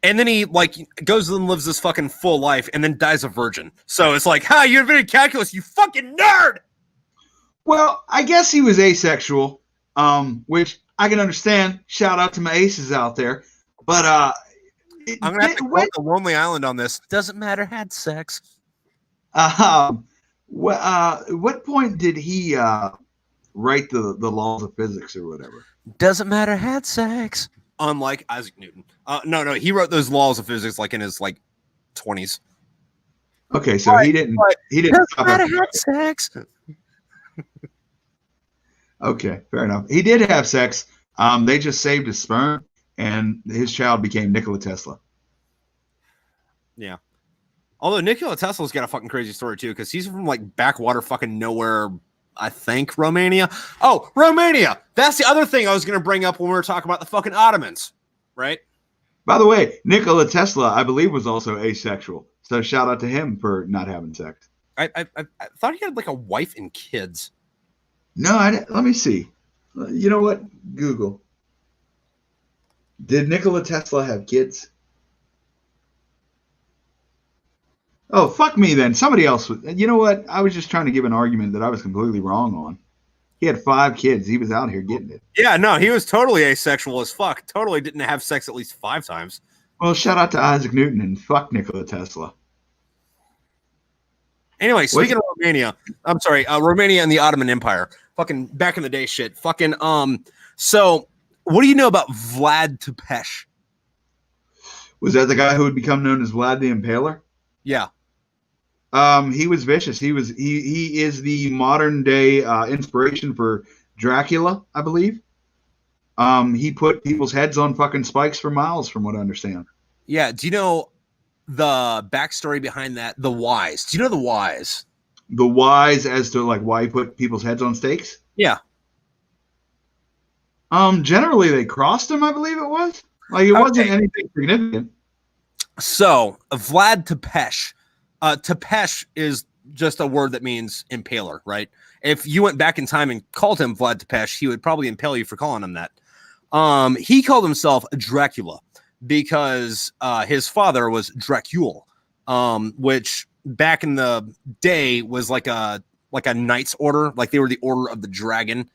And then he like goes and lives this fucking full life and then dies a virgin. So it's like, you invented calculus, you fucking nerd! Well, I guess he was asexual, which I can understand. Shout out to my aces out there. But I'm going to have to quote The Lonely Island on this. Doesn't matter, had sex. What point did he write the laws of physics or whatever? Doesn't matter, had sex. Unlike Isaac Newton. No, he wrote those laws of physics like in his like 20s. Okay, so he didn't. Doesn't matter, had sex. Okay, fair enough. He did have sex. They just saved his sperm, and his child became Nikola Tesla. Yeah. Although Nikola Tesla's got a fucking crazy story too, because he's from like backwater fucking nowhere, I think, Romania. Oh, Romania! That's the other thing I was going to bring up when we were talking about the fucking Ottomans, right? By the way, Nikola Tesla, I believe, was also asexual. So shout out to him for not having sex. I thought he had like a wife and kids. No, let me see. You know what? Google. Did Nikola Tesla have kids? Oh, fuck me then. Somebody else. You know what? I was just trying to give an argument that I was completely wrong on. He had 5 kids. He was out here getting it. Yeah, no, he was totally asexual as fuck. Totally didn't have sex at least 5 times. Well, shout out to Isaac Newton and fuck Nikola Tesla. Anyway, speaking of Romania, I'm sorry, Romania and the Ottoman Empire. Fucking back in the day shit. Fucking, so what do you know about Vlad Tepes? Was that the guy who would become known as Vlad the Impaler? Yeah. He was vicious. He is the modern day inspiration for Dracula, I believe. He put people's heads on fucking spikes for miles, from what I understand. Yeah. Do you know the backstory behind that? The whys. Do you know the whys? The whys as to like why he put people's heads on stakes? Yeah. Generally they crossed him, I believe it was. Like it wasn't anything significant. So Vlad Tepes. Tepes is just a word that means impaler, right? If you went back in time and called him Vlad Tepes, he would probably impale you for calling him that. He called himself Dracula because his father was Dracul, which back in the day was like a knight's order, like they were the order of the dragon,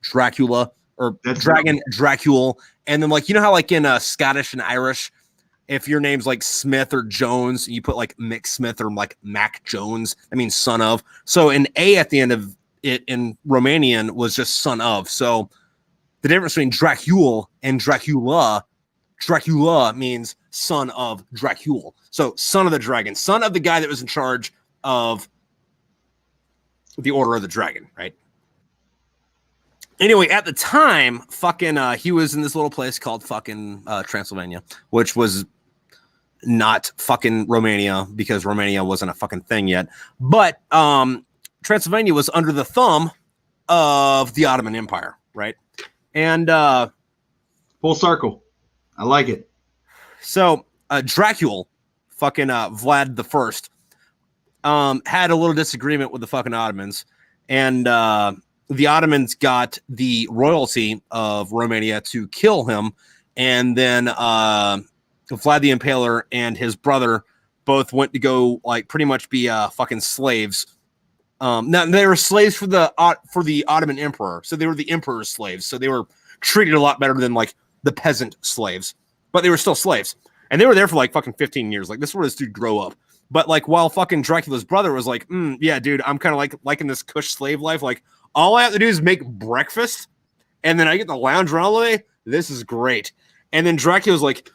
Dracula, or That's dragon, Dracul, and then like you know how like in Scottish and Irish, if your name's like Smith or Jones, you put like Mick Smith or like Mac Jones, that means son of. So an A at the end of it in Romanian was just son of. So the difference between Dracul and Dracula means son of Dracul. So son of the dragon, son of the guy that was in charge of the Order of the Dragon, right? Anyway, at the time, fucking he was in this little place called fucking Transylvania, which was not fucking Romania because Romania wasn't a fucking thing yet. But Transylvania was under the thumb of the Ottoman Empire, right? And full circle. I like it. So Dracul, fucking Vlad the First, had a little disagreement with the fucking Ottomans, and the Ottomans got the royalty of Romania to kill him, and then Vlad the Impaler and his brother both went to go like pretty much be fucking slaves. Now they were slaves for the Ottoman emperor, so they were the emperor's slaves. So they were treated a lot better than like the peasant slaves, but they were still slaves, and they were there for like fucking 15 years. Like this is where this dude grow up. But like while fucking Dracula's brother was like, yeah, dude, I'm kind of like liking this cush slave life. Like all I have to do is make breakfast, and then I get to lounge around all day. This is great. And then Dracula's like,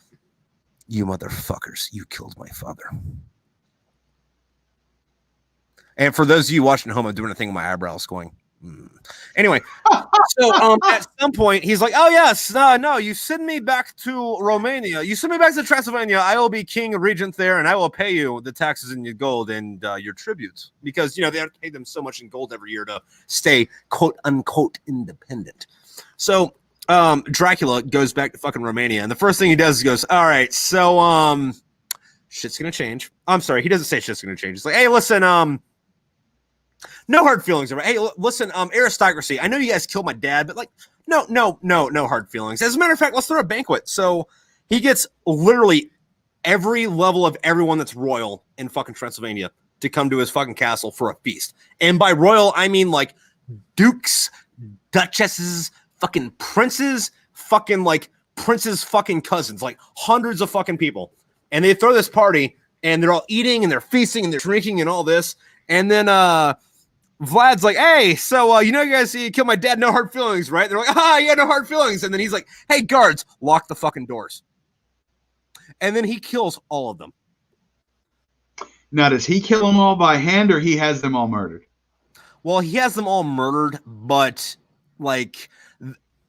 you motherfuckers, you killed my father. And for those of you watching at home, I'm doing a thing with my eyebrows going, Anyway, so at some point, he's like, oh, yes, no, you send me back to Romania. You send me back to Transylvania. I will be king and regent there, and I will pay you the taxes in your gold and your tributes. Because, you know, they have to pay them so much in gold every year to stay, quote, unquote, independent. So Dracula goes back to fucking Romania, and the first thing he does is he goes, all right, so shit's going to change. I'm sorry, he doesn't say shit's going to change. He's like, hey, listen, no hard feelings. Hey, listen, aristocracy. I know you guys killed my dad, but like, no hard feelings. As a matter of fact, let's throw a banquet. So he gets literally every level of everyone that's royal in fucking Transylvania to come to his fucking castle for a feast. And by royal, I mean like dukes, duchesses, fucking princes, fucking like princes' fucking cousins, like hundreds of fucking people. And they throw this party, and they're all eating and they're feasting and they're drinking and all this. And then Vlad's like, hey, so you know, you guys killed my dad, no hard feelings, right? They're like, yeah, no hard feelings. And then he's like, hey, guards, lock the fucking doors. And then he kills all of them. Now, does he kill them all by hand, or he has them all murdered? Well, he has them all murdered, but like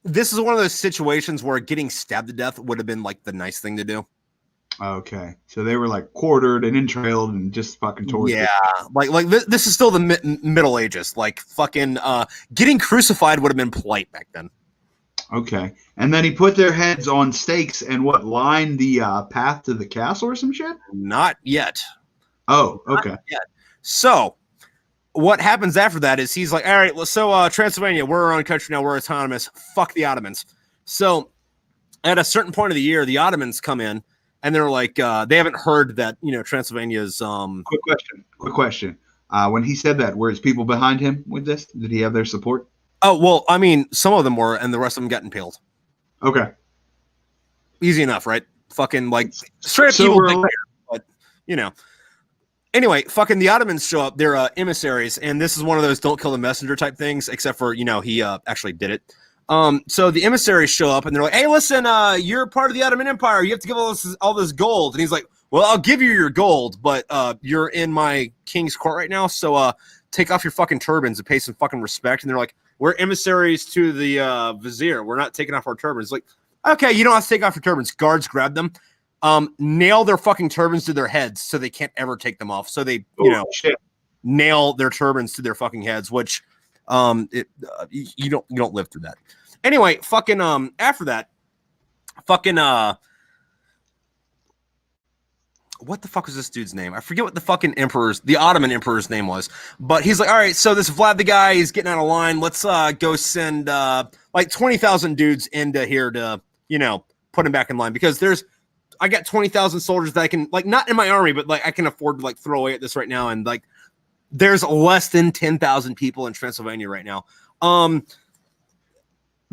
this is one of those situations where getting stabbed to death would have been like the nice thing to do. Okay, so they were like quartered and entrailed and just fucking tortured. Yeah, like this is still the Middle Ages. Like fucking getting crucified would have been polite back then. Okay, and then he put their heads on stakes and what, lined the path to the castle or some shit? Not yet. Oh, okay. Not yet. So what happens after that is he's like, all right, well, so Transylvania, we're our own country now, we're autonomous. Fuck the Ottomans. So at a certain point of the year, the Ottomans come in. And they're like, they haven't heard that, you know, Transylvania's. Quick question. When he said that, were his people behind him with this? Did he have their support? Oh, well, I mean, some of them were, and the rest of them got impaled. Okay. Easy enough, right? Fucking, like, straight up So evil we're- dictator, but, you know. Anyway, fucking the Ottomans show up. They're emissaries, and this is one of those don't kill the messenger type things, except for, you know, he actually did it. So the emissaries show up, and they're like, hey, listen, you're part of the Ottoman Empire. You have to give all this gold. And he's like, well, I'll give you your gold, but you're in my king's court right now, so take off your fucking turbans and pay some fucking respect. And they're like, we're emissaries to the vizier. We're not taking off our turbans. Like, okay, you don't have to take off your turbans. Guards grab them. Nail their fucking turbans to their heads so they can't ever take them off. So they, nail their turbans to their fucking heads, which you don't live through that. Anyway, fucking after that, fucking what the fuck was this dude's name? I forget what the fucking the Ottoman emperor's name was. But he's like, all right, so this Vlad the guy, he's getting out of line. Let's go send like 20,000 dudes into here to, you know, put him back in line, because I got 20,000 soldiers that I can, like, not in my army, but like I can afford to like throw away at this right now. And like, there's less than 10,000 people in Transylvania right now.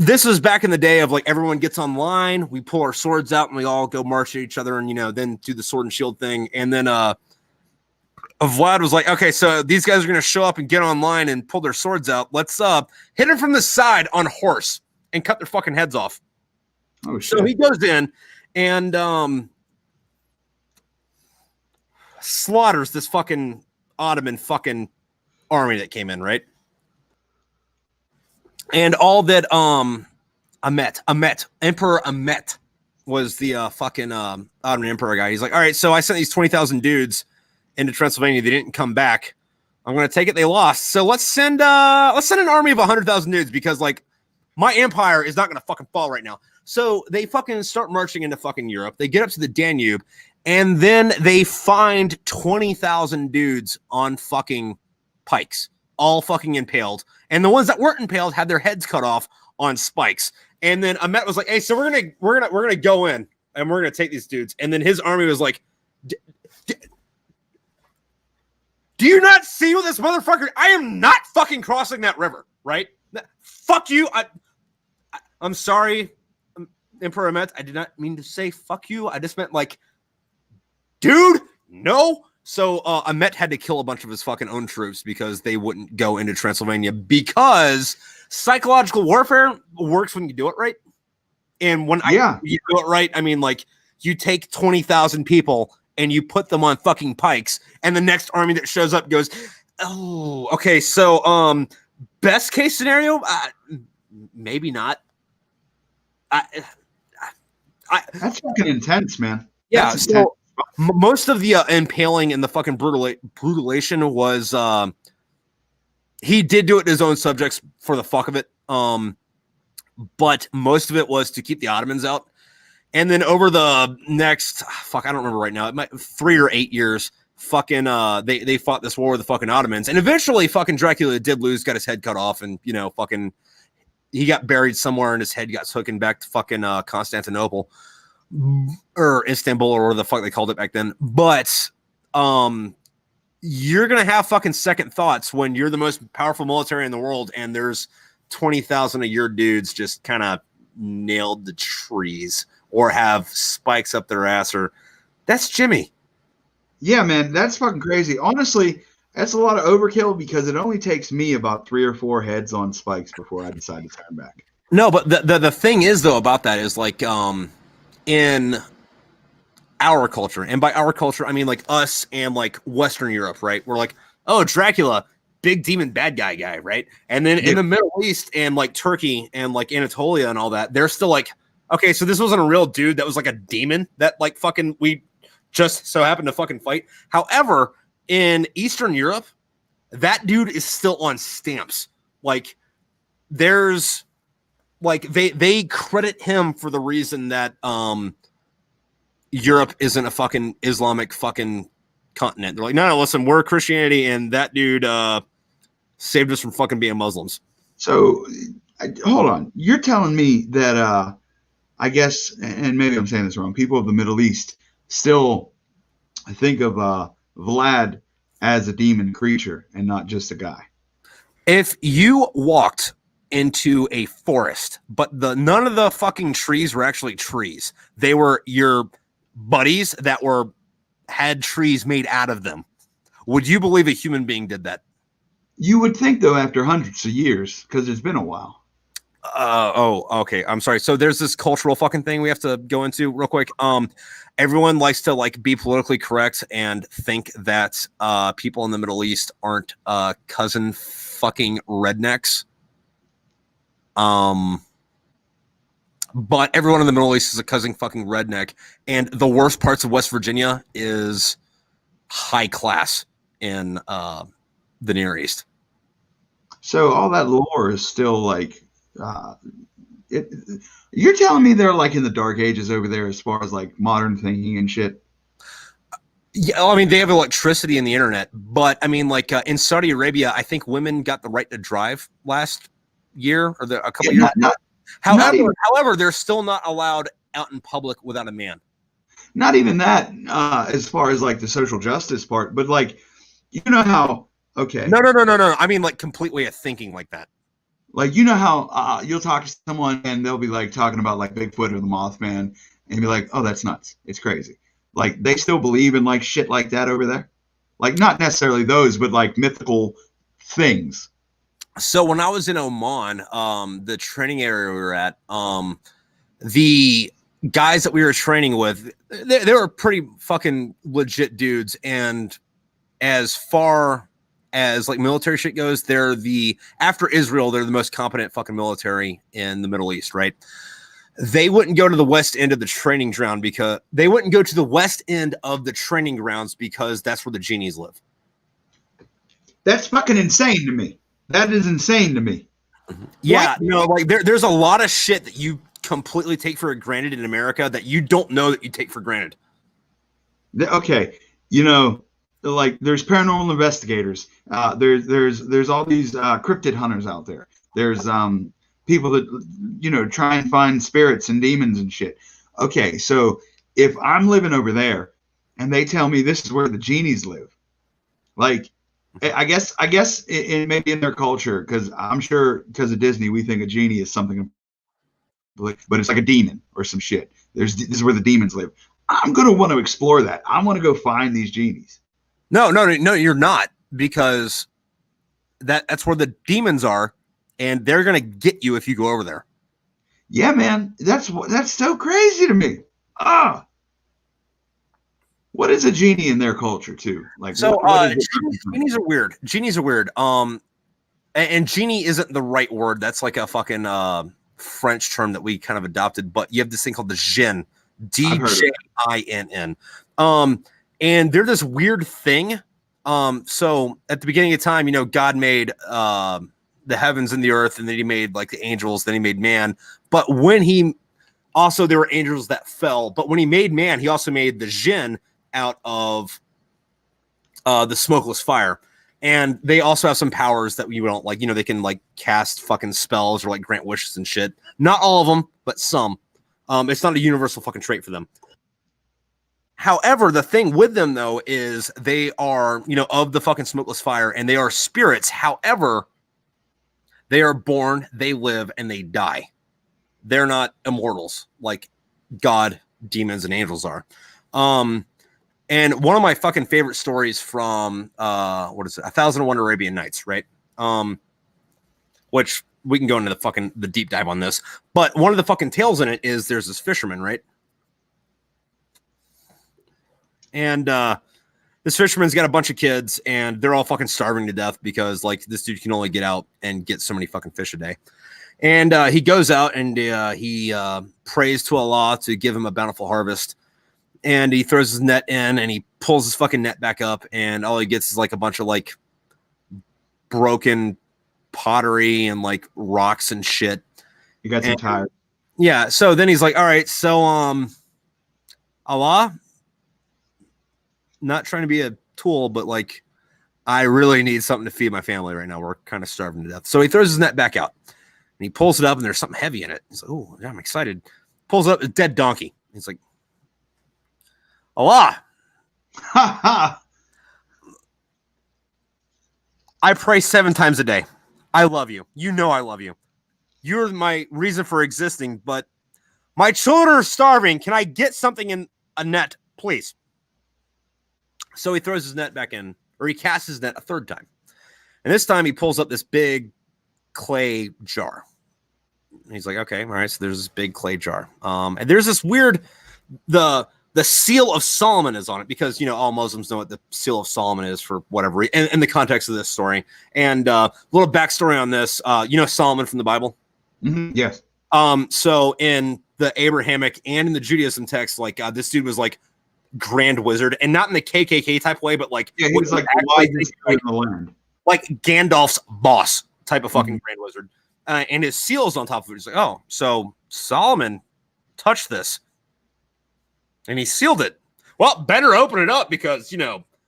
This was back in the day of like everyone gets online, we pull our swords out and we all go march at each other and, you know, then do the sword and shield thing. And then Vlad was like, okay, so these guys are going to show up and get online and pull their swords out. Let's hit them from the side on horse and cut their fucking heads off. Oh, shit. So he goes in and slaughters this fucking Ottoman fucking army that came in, right? And all that Emperor Ahmet was the fucking Ottoman Emperor guy. He's like, all right, so I sent these 20,000 dudes into Transylvania. They didn't come back. I'm gonna take it. They lost. So let's send an army of 100,000 dudes, because like my empire is not gonna fucking fall right now. So they fucking start marching into fucking Europe. They get up to the Danube, and then they find 20,000 dudes on fucking pikes, all fucking impaled. And the ones that weren't impaled had their heads cut off on spikes. And then Ahmet was like, hey, so we're gonna go in and we're gonna take these dudes. And then his army was like, do you not see what this motherfucker? I am not fucking crossing that river, right? Fuck you. I'm sorry, Emperor Ahmet. I did not mean to say fuck you. I just meant like, dude, no. So Ahmet had to kill a bunch of his fucking own troops because they wouldn't go into Transylvania, because psychological warfare works when you do it right. And when you do it right, I mean, like, you take 20,000 people and you put them on fucking pikes, and the next army that shows up goes, oh, okay, so best case scenario, maybe not. That's fucking intense, man. Yeah, That's so intense. Most of the impaling and the fucking brutalation was he did do it to his own subjects for the fuck of it, but most of it was to keep the Ottomans out. And then over the next I don't remember right now, it might 3 or 8 years, fucking they fought this war with the fucking Ottomans, and eventually fucking Dracula did lose, got his head cut off, and you know, fucking he got buried somewhere and his head got taken back to fucking Constantinople or Istanbul or whatever the fuck they called it back then. But you're gonna have fucking second thoughts when you're the most powerful military in the world and there's 20,000 of your dudes just kind of nailed the trees or have spikes up their ass. Or that's Jimmy. Yeah, man, that's fucking crazy. Honestly, that's a lot of overkill, because it only takes me about 3 or 4 heads on spikes before I decide to turn back. No, but the thing is though about that is like in our culture, and by our culture I mean like us and like Western Europe, right? We're like, oh, Dracula, big demon bad guy, right? And then in the Middle East and like Turkey and like Anatolia and all that, they're still like, okay, so this wasn't a real dude, that was like a demon that like fucking we just so happened to fucking fight. However, in Eastern Europe, that dude is still on stamps. Like, there's like they credit him for the reason that Europe isn't a fucking Islamic fucking continent. They're like, no, listen, we're Christianity, and that dude saved us from fucking being Muslims. So, hold on. You're telling me that I guess, and maybe I'm saying this wrong, people of the Middle East still think of Vlad as a demon creature and not just a guy. If you walked into a forest, but none of the fucking trees were actually trees. They were your buddies that had trees made out of them. Would you believe a human being did that? You would think, though, after hundreds of years, because it's been a while. Okay. I'm sorry. So there's this cultural fucking thing we have to go into real quick. Everyone likes to like be politically correct and think that people in the Middle East aren't cousin fucking rednecks. But everyone in the Middle East is a cousin fucking redneck, and the worst parts of West Virginia is high class in the Near East. So all that lore is still like, you're telling me they're like in the dark ages over there as far as like modern thinking and shit. Yeah, I mean they have electricity and the internet, but I mean like in Saudi Arabia, I think women got the right to drive last year or a couple years. However, they're still not allowed out in public without a man. Not even that, as far as like the social justice part, but like, you know how? Okay. No. I mean like complete way of thinking like that. Like, you know how you'll talk to someone and they'll be like talking about like Bigfoot or the Mothman and be like, oh, that's nuts. It's crazy. Like they still believe in like shit like that over there. Like not necessarily those, but like mythical things. So when I was in Oman, the training area we were at, the guys that we were training with, they were pretty fucking legit dudes. And as far as like military shit goes, after Israel, they're the most competent fucking military in the Middle East, right? They wouldn't go to the west end of the training ground because that's where the genies live. That's fucking insane to me. That is insane to me. Yeah, no, like there's a lot of shit that you completely take for granted in America that you don't know that you take for granted. Okay, you know, like there's paranormal investigators. There's all these cryptid hunters out there. There's people that try and find spirits and demons and shit. Okay, so if I'm living over there and they tell me this is where the genies live, like. I guess maybe in their culture, because I'm sure because of Disney, we think a genie is something, but it's like a demon or some shit. This is where the demons live. I'm gonna want to explore that. I want to go find these genies. No, you're not, because that's where the demons are, and they're gonna get you if you go over there. Yeah, man, that's so crazy to me. What is a genie in their culture too? Like, so genies are weird. Genies are weird. And genie isn't the right word. That's like a fucking French term that we kind of adopted. But you have this thing called the jinn, DJINN. And they're this weird thing. So at the beginning of time, God made the heavens and the earth, and then He made like the angels. Then He made man. But when there were angels that fell. But when He made man, He also made the jinn out of the smokeless fire, and they also have some powers that we don't like. They can like cast fucking spells or like grant wishes and shit. Not all of them, but some. It's not a universal fucking trait for them. However, the thing with them though is they are of the fucking smokeless fire, and they are spirits. However, they are born, they live, and they die. They're not immortals like God, demons, and angels are. And one of my fucking favorite stories from 1001 Arabian Nights, right? Which we can go into the deep dive on this. But one of the fucking tales in it is there's this fisherman, right? And this fisherman's got a bunch of kids, and they're all fucking starving to death because like this dude can only get out and get so many fucking fish a day. And he goes out and he prays to Allah to give him a bountiful harvest. And he throws his net in, and he pulls his fucking net back up, and all he gets is like a bunch of like broken pottery and like rocks and shit. You got some tired. Yeah. So then he's like, all right, so Allah, not trying to be a tool, but like I really need something to feed my family right now. We're kind of starving to death. So he throws his net back out, and he pulls it up, and there's something heavy in it. He's like, oh, I'm excited. Pulls it up, a dead donkey. He's like, Allah, I pray 7 times a day. I love you. You know I love you. You're my reason for existing, but my children are starving. Can I get something in a net, please? So he throws his net back in, or he casts his net a third time. And this time he pulls up this big clay jar. And he's like, okay, all right, so there's this big clay jar. And there's this weird, the seal of Solomon is on it because, all Muslims know what the seal of Solomon is for whatever, in the context of this story. And a little backstory on this, Solomon from the Bible? Mm-hmm. Yes. So in the Abrahamic and in the Judaism text, like this dude was like grand wizard, and not in the KKK type way, but like he was like the wisest guy in the land, like Gandalf's boss type of fucking grand wizard. And his seal's on top of it. He's like, oh, so Solomon touched this, and he sealed it. Well, better open it up because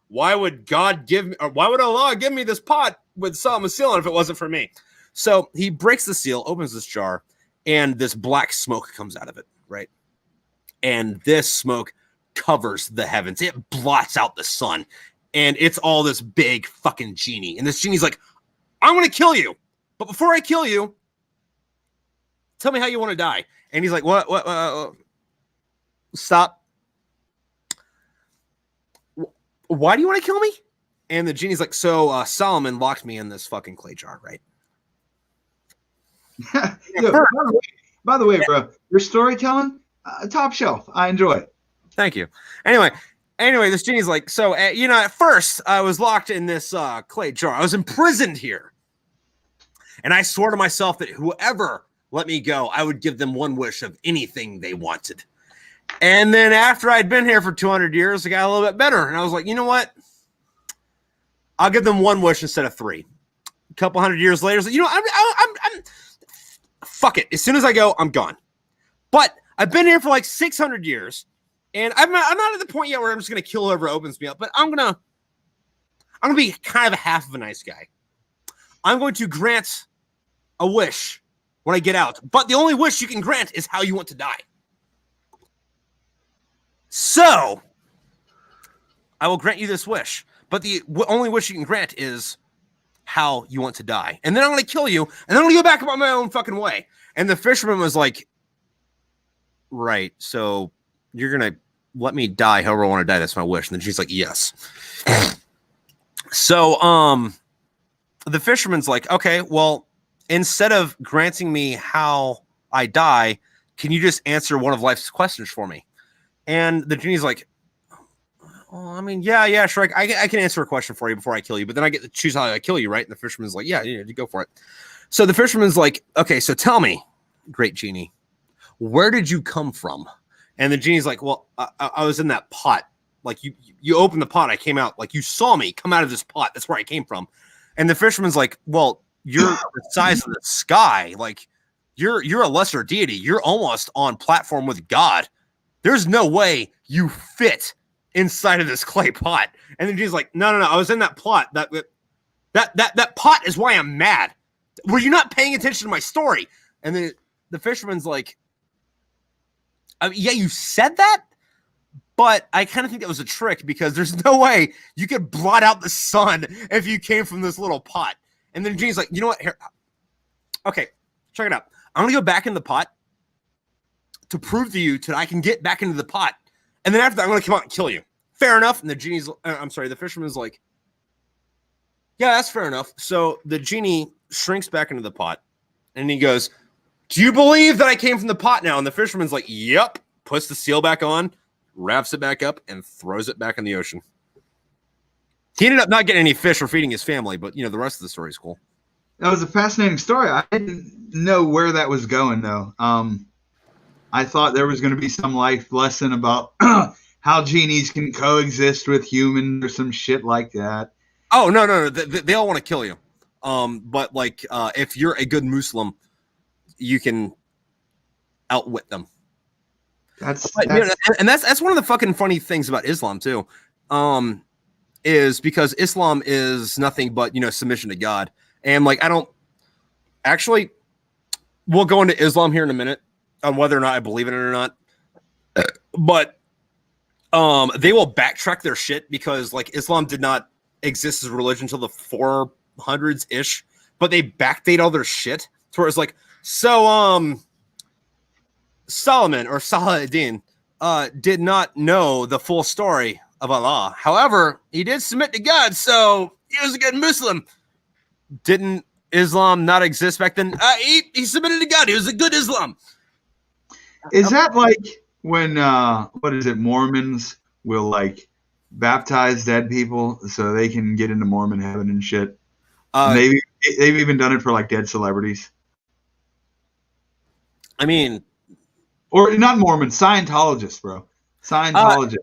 why would God give me, or why would Allah give me this pot with Solomon's seal if it wasn't for me? So he breaks the seal, opens this jar, and this black smoke comes out of it, right? And this smoke covers the heavens. It blots out the sun. And it's all this big fucking genie. And this genie's like, I'm going to kill you. But before I kill you, tell me how you want to die. And he's like, what? Stop. Why do you want to kill me? And the genie's like, so Solomon locked me in this fucking clay jar, right? By the way, bro, your storytelling, top shelf. I enjoy it. Thank you. Anyway, this genie's like, so, at first I was locked in this clay jar. I was imprisoned here. And I swore to myself that whoever let me go, I would give them one wish of anything they wanted. And then after I'd been here for 200 years, I got a little bit better. And I was like, you know what? I'll give them one wish instead of 3. A couple hundred years later, I'm fuck it. As soon as I go, I'm gone. But I've been here for like 600 years. And I'm not at the point yet where I'm just going to kill whoever opens me up. But I'm going to be kind of a half of a nice guy. I'm going to grant a wish when I get out. But the only wish you can grant is how you want to die. So, I will grant you this wish. But the only wish you can grant is how you want to die. And then I'm going to kill you. And then I'm going to go back about my own fucking way. And the fisherman was like, right, so you're going to let me die however I want to die. That's my wish. And then she's like, yes. So, the fisherman's like, okay, well, instead of granting me how I die, can you just answer one of life's questions for me? And the genie's like, well, I mean, yeah, sure. I can answer a question for you before I kill you, but then I get to choose how I kill you, right? And the fisherman's like, yeah, you go for it. So the fisherman's like, okay, so tell me, great genie, where did you come from? And the genie's like, well, I was in that pot. Like you opened the pot, I came out. Like you saw me come out of this pot. That's where I came from. And the fisherman's like, well, you're the size of the sky. Like you're a lesser deity. You're almost on platform with God. There's no way you fit inside of this clay pot. And then he's like, no, I was in that pot. That pot is why I'm mad. Were you not paying attention to my story? And then the fisherman's like, yeah, you said that, but I kind of think that was a trick because there's no way you could blot out the sun if you came from this little pot. And then Genie's like, you know what? Here, okay, check it out. I'm going to go back in the pot to prove to you that I can get back into the pot. And then after that, I'm going to come out and kill you. Fair enough. And the fisherman's like, yeah, that's fair enough. So the genie shrinks back into the pot and he goes, do you believe that I came from the pot now? And the fisherman's like, yep. Puts the seal back on, wraps it back up, and throws it back in the ocean. He ended up not getting any fish or feeding his family, but the rest of the story is cool. That was a fascinating story. I didn't know where that was going, though. I thought there was going to be some life lesson about how genies can coexist with humans or some shit like that. Oh, no. They all want to kill you. But if you're a good Muslim, you can outwit them. That's one of the fucking funny things about Islam too. Is because Islam is nothing but submission to God. And I don't actually, we'll go into Islam here in a minute on whether or not I believe in it or not. But they will backtrack their shit because Islam did not exist as a religion until the 1800s ish, but they backdate all their shit to where it's like, so Solomon or Saladin did not know the full story of Allah. However, he did submit to God, so he was a good Muslim. Didn't Islam not exist back then? He submitted to God. He was a good Islam. Is that like when what is it? Mormons will like baptize dead people so they can get into Mormon heaven and shit. And they've even done it for like dead celebrities. I mean, or not Mormons, Scientologists, bro. Scientologists.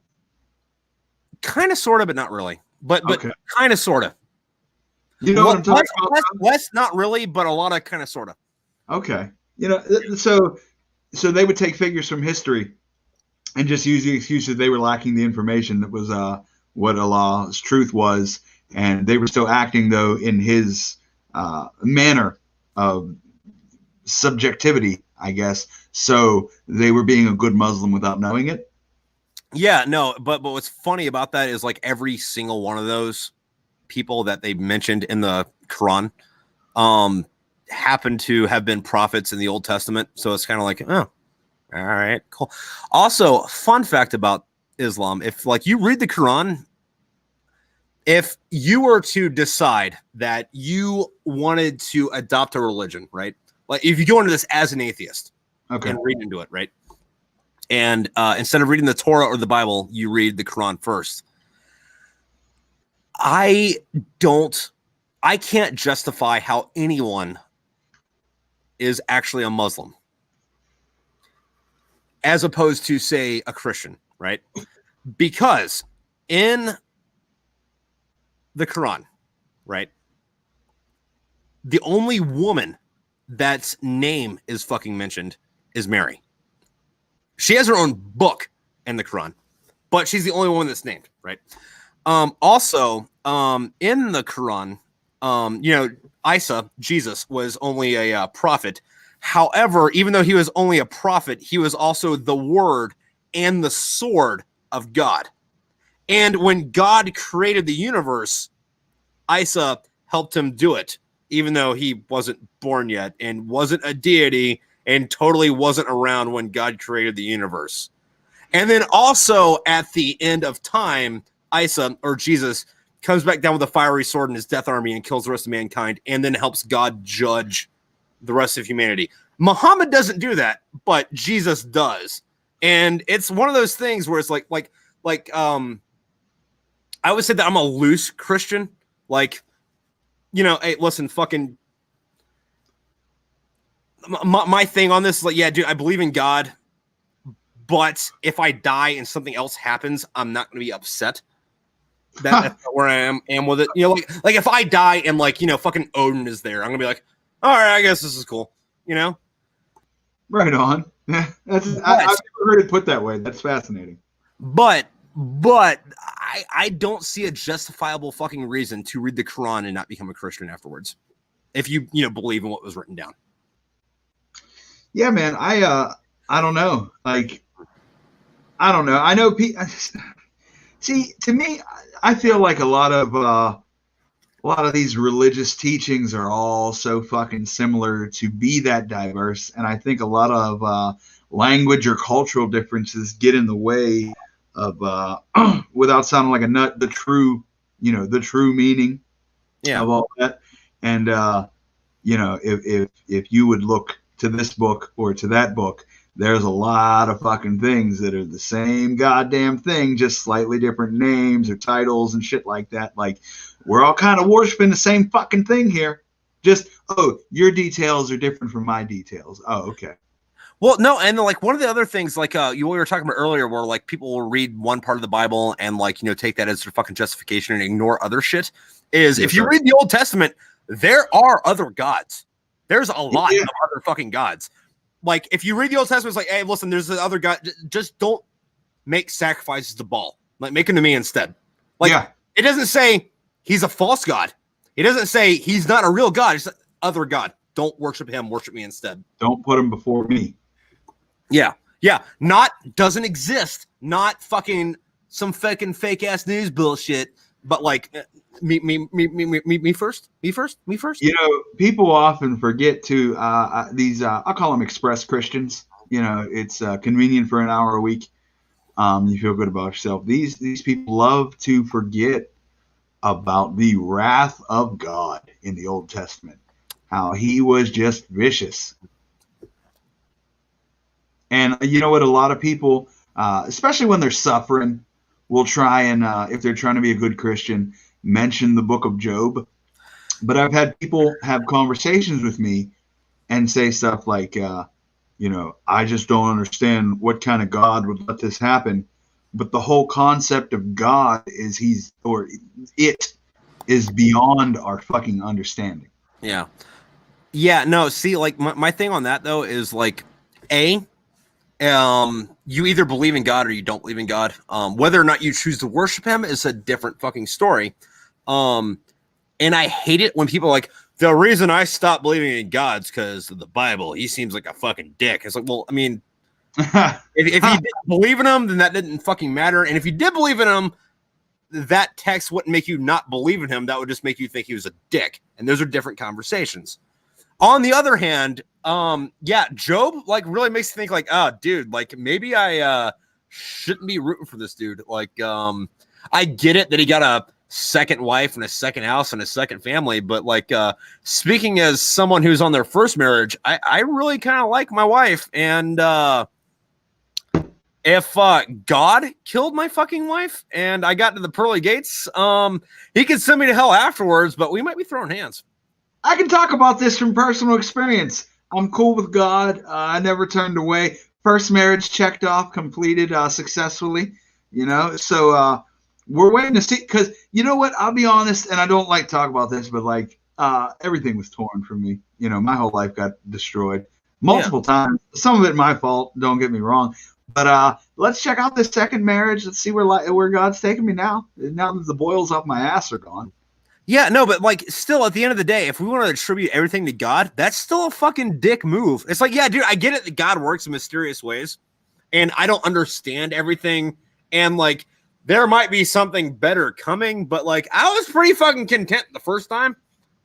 Kind of, sort of, but not really. But okay. Kind of, sort of. You know what I'm talking about? Less, not really, but a lot of kind of, sort of. Okay. You know, so they would take figures from history and just use the excuse that they were lacking the information that was what Allah's truth was, and they were still acting though in his manner of subjectivity, I guess. So they were being a good Muslim without knowing it. Yeah, no, but what's funny about that is like every single one of those people that they mentioned in the Quran happen to have been prophets in the Old Testament. So it's kind of like, oh, all right, cool. Also, fun fact about Islam, if like you read the Quran, if you were to decide that you wanted to adopt a religion, right? Like if you go into this as an atheist, okay, and read into it, right? And instead of reading the Torah or the Bible, you read the Quran first. I can't justify how anyone is actually a Muslim as opposed to, say, a Christian, right? Because in the Quran, right, the only woman that's name is fucking mentioned is Mary. She has her own book in the Quran, but she's the only one that's named, right? Also, in the Quran, you know, Isa, Jesus, was only a prophet. However, even though he was only a prophet, he was also the word and the sword of God. And when God created the universe, Isa helped him do it, even though he wasn't born yet and wasn't a deity and totally wasn't around when God created the universe. And then also at the end of time, Isa, or Jesus, comes back down with a fiery sword and his death army and kills the rest of mankind and then helps God judge the rest of humanity. Muhammad doesn't do that, but Jesus does. And it's one of those things where it's like I would say that I'm a loose Christian. Like, you know, hey, listen, fucking my thing on this is like, yeah, dude, I believe in God, but if I die and something else happens, I'm not going to be upset. That's where I am with it. You know, like if I die and like, you know, fucking Odin is there, I'm gonna be like, all right, I guess this is cool. You know, right on. I've never heard it put that way. That's fascinating. But I don't see a justifiable fucking reason to read the Quran and not become a Christian afterwards, if you believe in what was written down. Yeah, man. I don't know. Like, I don't know. I know people. See, to me, I feel like a lot of these religious teachings are all so fucking similar to be that diverse, and I think a lot of language or cultural differences get in the way of, without sounding like a nut, the true meaning of all that. And you know, if you would look to this book or to that book, there's a lot of fucking things that are the same goddamn thing, just slightly different names or titles and shit like that. Like, we're all kind of worshiping the same fucking thing here. Just, oh, your details are different from my details. Oh, okay. Well, no, and like one of the other things, like we were talking about earlier, where like people will read one part of the Bible and like, you know, take that as their fucking justification and ignore other shit. Is if you read the Old Testament, there are other gods. There's a lot of other fucking gods. Like, if you read the Old Testament, it's like, hey, listen, there's the other God. Just don't make sacrifices to Baal. Like, make them to me instead. Like, it doesn't say he's a false God. It doesn't say he's not a real God. It's other God. Don't worship him. Worship me instead. Don't put him before me. Yeah. Not doesn't exist. Not fucking some fucking fake ass news bullshit. but like me first. You know, people often forget to these. I'll call them express Christians. You know, it's convenient for an hour a week. You feel good about yourself. These people love to forget about the wrath of God in the Old Testament, how he was just vicious. And you know what? A lot of people, especially when they're suffering, will try and, if they're trying to be a good Christian, mention the book of Job. But I've had people have conversations with me and say stuff like, you know, I just don't understand what kind of God would let this happen. But the whole concept of God is it is beyond our fucking understanding. Yeah. Yeah, no, see, like my thing on that though is like you either believe in God or you don't believe in God. Whether or not you choose to worship him is a different fucking story. And I hate it when people are like, the reason I stopped believing in God's because of the Bible. He seems like a fucking dick. It's like, well, I mean, if you didn't believe in him, then that didn't fucking matter. And if you did believe in him, that text wouldn't make you not believe in him. That would just make you think he was a dick. And those are different conversations. On the other hand, yeah, Job like really makes you think like, oh, dude, like maybe I shouldn't be rooting for this dude. Like, I get it that he got a second wife and a second house and a second family, but like, speaking as someone who's on their first marriage, I really kind of like my wife, and if God killed my fucking wife and I got to the pearly gates, he could send me to hell afterwards, but we might be throwing hands. I can talk about this from personal experience. I'm cool with God. I never turned away. First marriage checked off, completed successfully. You know, so we're waiting to see. Because you know what? I'll be honest, and I don't like to talk about this, but like everything was torn from me. You know, my whole life got destroyed multiple times. Some of it my fault. Don't get me wrong. But let's check out this second marriage. Let's see where God's taking me now. Now that the boils off my ass are gone. Yeah, no, but like still at the end of the day, if we want to attribute everything to God, that's still a fucking dick move. It's like, yeah, dude, I get it that God works in mysterious ways and I don't understand everything. And like, there might be something better coming, but like, I was pretty fucking content the first time.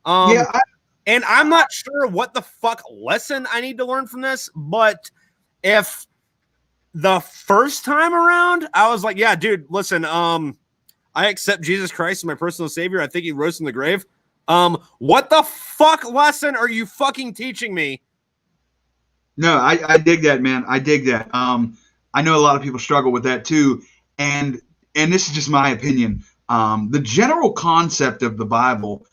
And I'm not sure what the fuck lesson I need to learn from this, but if the first time around, I was like, yeah, dude, listen, I accept Jesus Christ as my personal savior. I think he rose from the grave. What the fuck lesson are you fucking teaching me? No, I dig that, man. I dig that. I know a lot of people struggle with that too. And this is just my opinion. The general concept of the Bible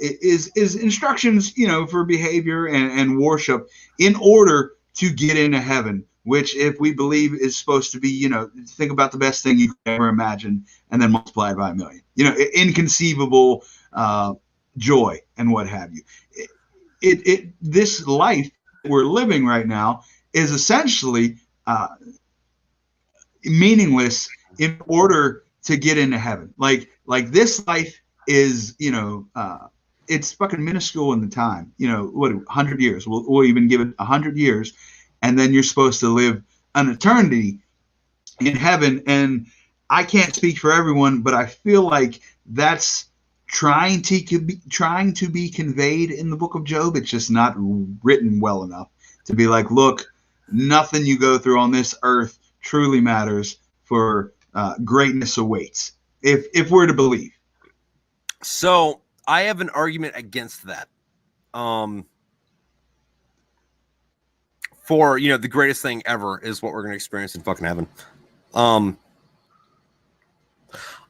is instructions, you know, for behavior and worship in order to get into heaven, which if we believe is supposed to be, you know, think about the best thing you could ever imagine and then multiply it by 1,000,000, you know, inconceivable joy and what have you. This life we're living right now is essentially meaningless in order to get into heaven. Like this life is, you know, it's fucking minuscule in the time, you know, what, 100 years, we'll even give it 100 years. And then you're supposed to live an eternity in heaven. And I can't speak for everyone, but I feel like that's trying to be conveyed in the book of Job. It's just not written well enough to be like, look, nothing you go through on this earth truly matters, for greatness awaits, if we're to believe. So I have an argument against that. For, you know, the greatest thing ever is what we're going to experience in fucking heaven.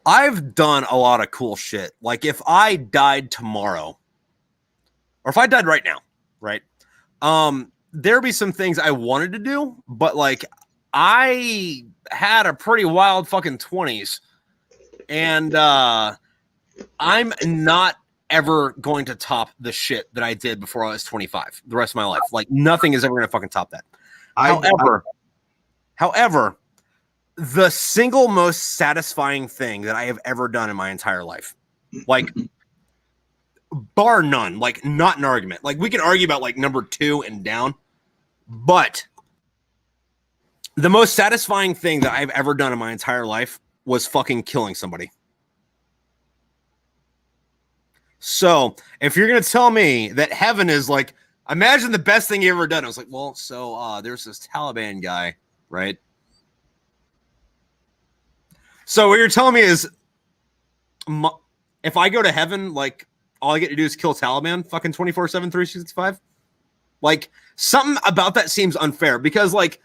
I've done a lot of cool shit. Like if I died tomorrow, or if I died right now, right? There'd be some things I wanted to do, but like I had a pretty wild fucking 20s, and I'm not ever going to top the shit that I did before I was 25 the rest of my life. Like nothing is ever going to fucking top that. However, the single most satisfying thing that I have ever done in my entire life, like bar none, like not an argument. Like we can argue about like number 2 and down, but the most satisfying thing that I've ever done in my entire life was fucking killing somebody. So if you're gonna tell me that heaven is like, imagine the best thing you ever done. I was like, well, so there's this Taliban guy, right? So what you're telling me is, if I go to heaven, like all I get to do is kill Taliban, fucking 24/7, 365. Like something about that seems unfair because, like,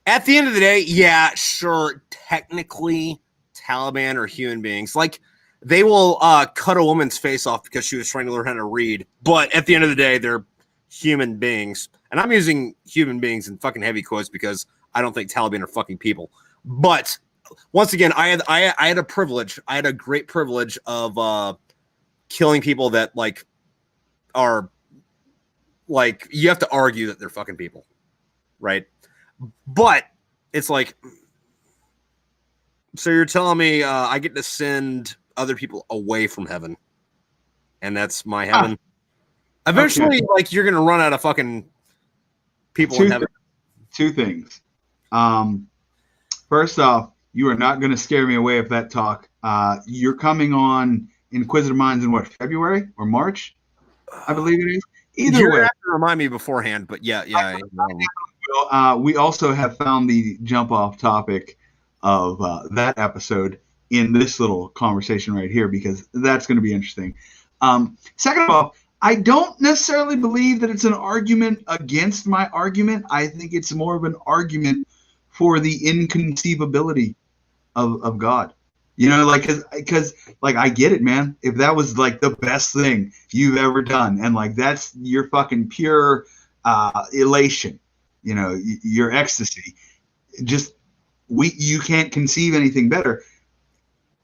at the end of the day, yeah, sure, technically, Taliban are human beings. Like, they will cut a woman's face off because she was trying to learn how to read. But at the end of the day, they're human beings. And I'm using human beings in fucking heavy quotes because I don't think Taliban are fucking people. But once again, I had a privilege. I had a great privilege of killing people that, like, are, like, you have to argue that they're fucking people, right? But it's like, so you're telling me I get to send other people away from heaven, and that's my heaven. Eventually, okay, like, you're gonna run out of fucking people in heaven. Two things. First off, you are not going to scare me away with that talk. You're coming on Inquisitive Minds in what, February or March? I believe it is. Either way, you have to remind me beforehand. But yeah. We also have found the jump off topic of that episode in this little conversation right here, because that's going to be interesting. Second of all, I don't necessarily believe that it's an argument against my argument. I think it's more of an argument for the inconceivability of God. You know, like, because like, I get it, man. If that was like the best thing you've ever done, and like that's your fucking pure elation, you know, your ecstasy, just you can't conceive anything better.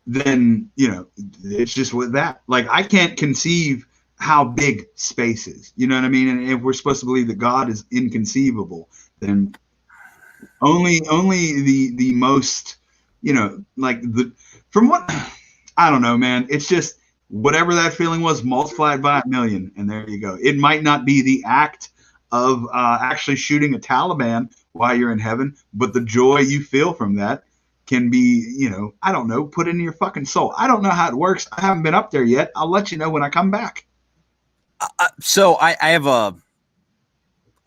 Then, you know, it's just with that. Like, I can't conceive how big space is. You know what I mean? And if we're supposed to believe that God is inconceivable, then only the most, you know, like from what, I don't know, man. It's just whatever that feeling was multiplied by 1,000,000, and there you go. It might not be the act of actually shooting a Taliban while you're in heaven, but the joy you feel from that can be, you know, I don't know, put into your fucking soul. I don't know how it works. I haven't been up there yet. I'll let you know when I come back. So I have a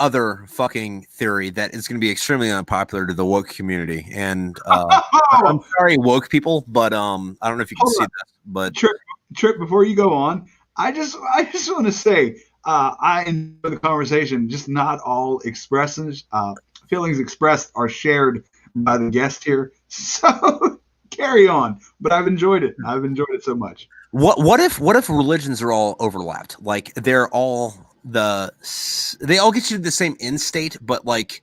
other fucking theory that is going to be extremely unpopular to the woke community, and I'm sorry, woke people, but I don't know if you can see that. But Tripp, before you go on, I just want to say I enjoy the conversation. Just not all expressions, feelings expressed are shared by the guest here. So carry on. But I've enjoyed it. I've enjoyed it so much. What if religions are all overlapped? Like, they all get you to the same end state, but like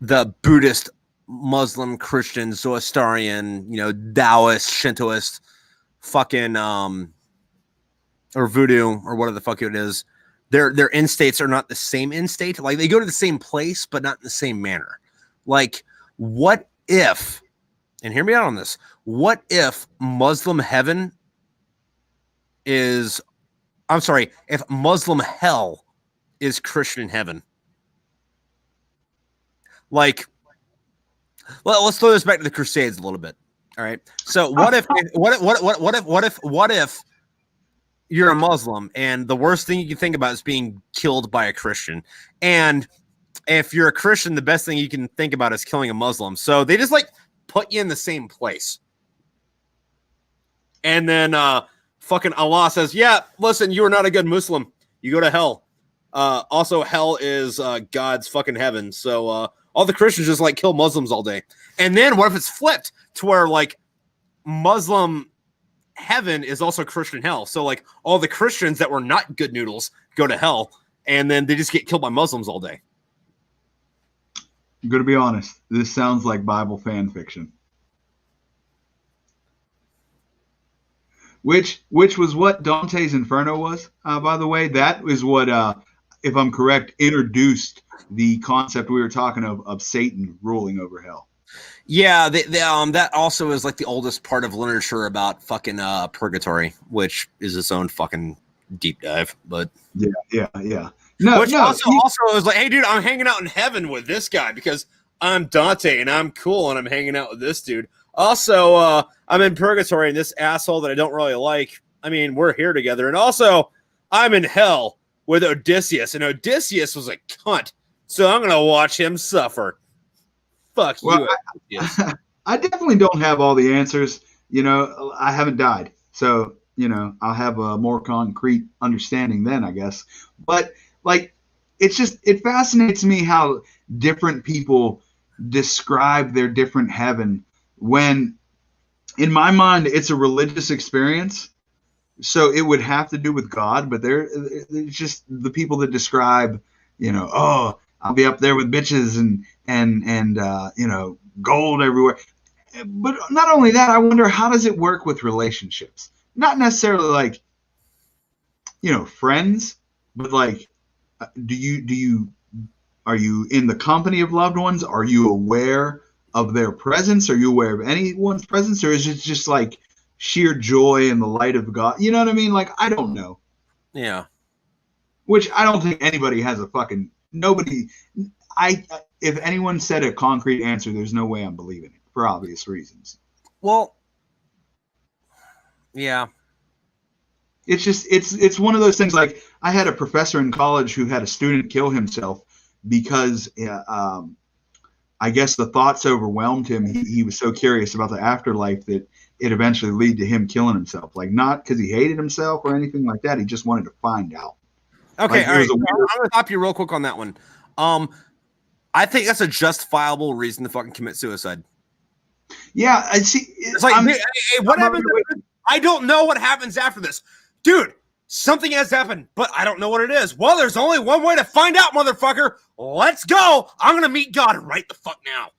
the Buddhist, Muslim, Christian, Zoroastrian, you know, Taoist, Shintoist, fucking or voodoo or whatever the fuck it is, their end states are not the same end state. Like, they go to the same place, but not in the same manner. Like, what if, and hear me out on this, what if Muslim heaven is, I'm sorry, if Muslim hell is Christian heaven? Like, well, let's throw this back to the Crusades a little bit. All right. So what if you're a Muslim and the worst thing you can think about is being killed by a Christian? And if you're a Christian, the best thing you can think about is killing a Muslim. So they just like put you in the same place. And then fucking Allah says, yeah, listen, you are not a good Muslim. You go to hell. Also, hell is God's fucking heaven. So all the Christians just like kill Muslims all day. And then what if it's flipped to where like Muslim heaven is also Christian hell? So like all the Christians that were not good noodles go to hell, and then they just get killed by Muslims all day. I'm going to be honest. This sounds like Bible fan fiction. Which was what Dante's Inferno was, by the way. That is what, if I'm correct, introduced the concept we were talking of Satan ruling over hell. Yeah, that also is like the oldest part of literature about fucking purgatory, which is its own fucking deep dive. But yeah. Also it was like, hey, dude, I'm hanging out in heaven with this guy because I'm Dante and I'm cool and I'm hanging out with this dude. Also, I'm in purgatory and this asshole that I don't really like, I mean, we're here together. And also, I'm in hell with Odysseus, and Odysseus was a cunt. So I'm going to watch him suffer. Fuck you, Odysseus. I definitely don't have all the answers. You know, I haven't died. So, you know, I'll have a more concrete understanding then, I guess. But, like, it fascinates me how different people describe their different heaven when, in my mind, it's a religious experience. So it would have to do with God, but it's just the people that describe, you know, oh, I'll be up there with bitches and you know, gold everywhere. But not only that, I wonder, how does it work with relationships? Not necessarily like, you know, friends, but like, are you in the company of loved ones? Are you aware of their presence? Are you aware of anyone's presence? Or is it just like sheer joy in the light of God? You know what I mean? Like, I don't know. Yeah. Which I don't think anybody has a fucking, nobody, if anyone said a concrete answer, there's no way I'm believing it for obvious reasons. Well, yeah. It's just, it's one of those things. Like, I had a professor in college who had a student kill himself because I guess the thoughts overwhelmed him. He was so curious about the afterlife that it eventually led to him killing himself. Like, not because he hated himself or anything like that. He just wanted to find out. Okay, like, all right. I'm going to stop you real quick on that one. I think that's a justifiable reason to fucking commit suicide. Yeah, I see. It's like, hey, what happens? I don't know what happens after this. Dude, something has happened, but I don't know what it is. Well, there's only one way to find out, motherfucker. Let's go. I'm going to meet God right the fuck now.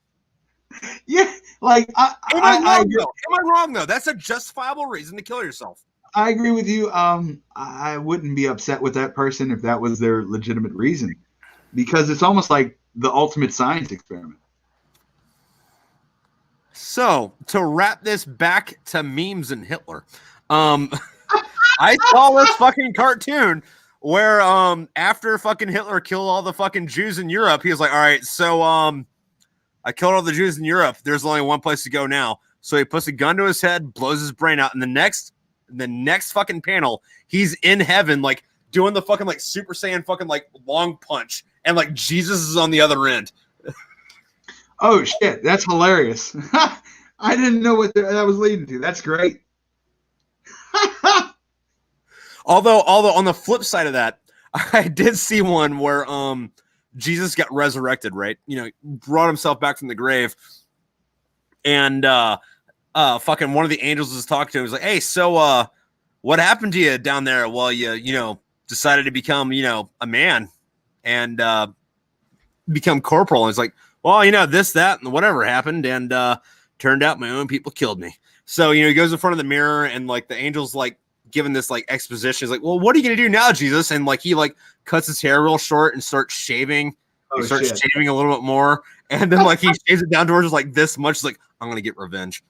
Yeah, like, Am I wrong, though? That's a justifiable reason to kill yourself. I agree with you. I wouldn't be upset with that person if that was their legitimate reason, because it's almost like the ultimate science experiment. So, to wrap this back to memes and Hitler, I saw this fucking cartoon where after fucking Hitler killed all the fucking Jews in Europe, he was like, all right, so I killed all the Jews in Europe. There's only one place to go now. So he puts a gun to his head, blows his brain out, and the next fucking panel, he's in heaven, like doing the fucking like Super Saiyan fucking like long punch, and like Jesus is on the other end. Oh shit, that's hilarious. I didn't know what that was leading to. That's great. Although on the flip side of that, I did see one where Jesus got resurrected, right? You know, brought himself back from the grave, and fucking one of the angels was talking to him. He was like, hey, so what happened to you down there while you know, decided to become, you know, a man and become corporal? And it's like, well, you know, this, that, and whatever happened, and turned out my own people killed me. So, you know, he goes in front of the mirror, and like the angel's like giving this like exposition. He's like, well, what are you gonna do now, Jesus? And like he like cuts his hair real short and starts shaving. He starts shaving a little bit more, and then like he shaves it down towards just like this much. He's like, I'm gonna get revenge.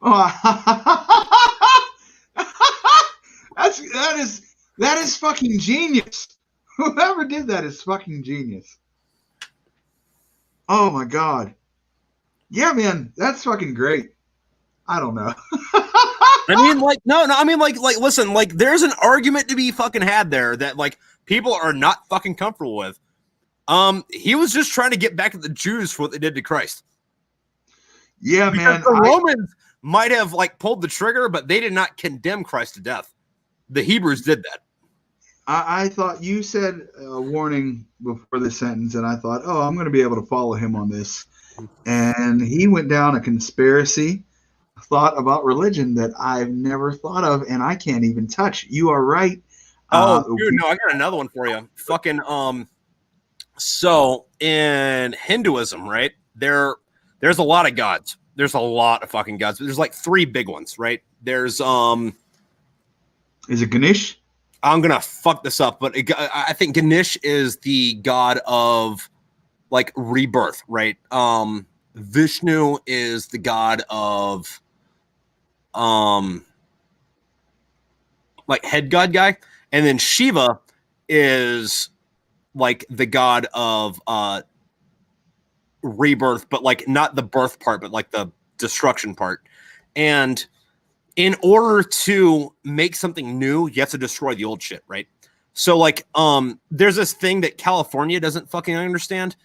That is fucking genius. Whoever did that is fucking genius. Oh my god. Yeah, man, that's fucking great. I don't know. I mean, like, no, I mean, like, listen, like, there's an argument to be fucking had there that like people are not fucking comfortable with. He was just trying to get back at the Jews for what they did to Christ. Yeah, because man. The Romans might have like pulled the trigger, but they did not condemn Christ to death. The Hebrews did that. I thought you said a warning before this sentence, and I thought, oh, I'm going to be able to follow him on this. And he went down a conspiracy thought about religion that I've never thought of, and I can't even touch. You are right. Dude, no, I got another one for you. Fucking so in Hinduism, right? There's a lot of gods. There's a lot of fucking gods. There's like 3 big ones, right? There's Is it Ganesh? I'm gonna fuck this up, but I think Ganesh is the god of like rebirth, right? Vishnu is the god of like head god guy, and then Shiva is like the god of rebirth, but like not the birth part, but like the destruction part. And in order to make something new, you have to destroy the old shit, right? So like, there's this thing that California doesn't fucking understand.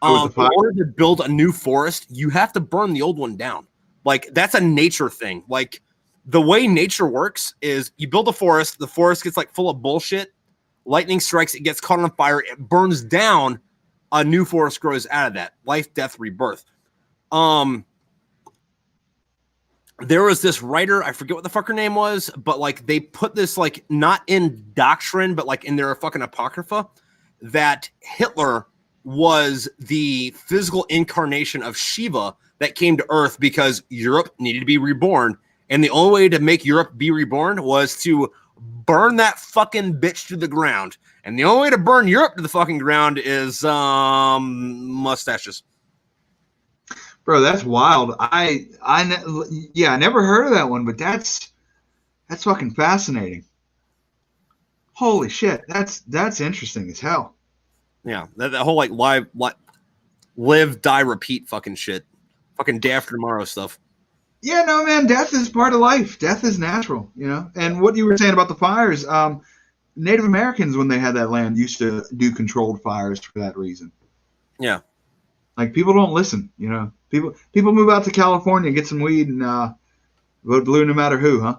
In order to build a new forest, you have to burn the old one down. Like, that's a nature thing. Like, the way nature works is you build a forest, the forest gets like full of bullshit, lightning strikes, it gets caught on fire, it burns down, a new forest grows out of that. Life, death, rebirth. There was this writer, I forget what the fuck her name was, but like they put this like not in doctrine, but like in their fucking apocrypha, that Hitler was the physical incarnation of Shiva that came to Earth because Europe needed to be reborn. And the only way to make Europe be reborn was to burn that fucking bitch to the ground. And the only way to burn Europe to the fucking ground is mustaches. Bro, that's wild. I never heard of that one, but that's fucking fascinating. Holy shit, that's interesting as hell. Yeah, that whole like live, die, repeat fucking shit, fucking day after tomorrow stuff. Yeah, no, man, death is part of life. Death is natural, you know. And what you were saying about the fires, Native Americans, when they had that land, used to do controlled fires for that reason. Yeah. Like, people don't listen, you know. People move out to California, get some weed, and vote blue no matter who, huh?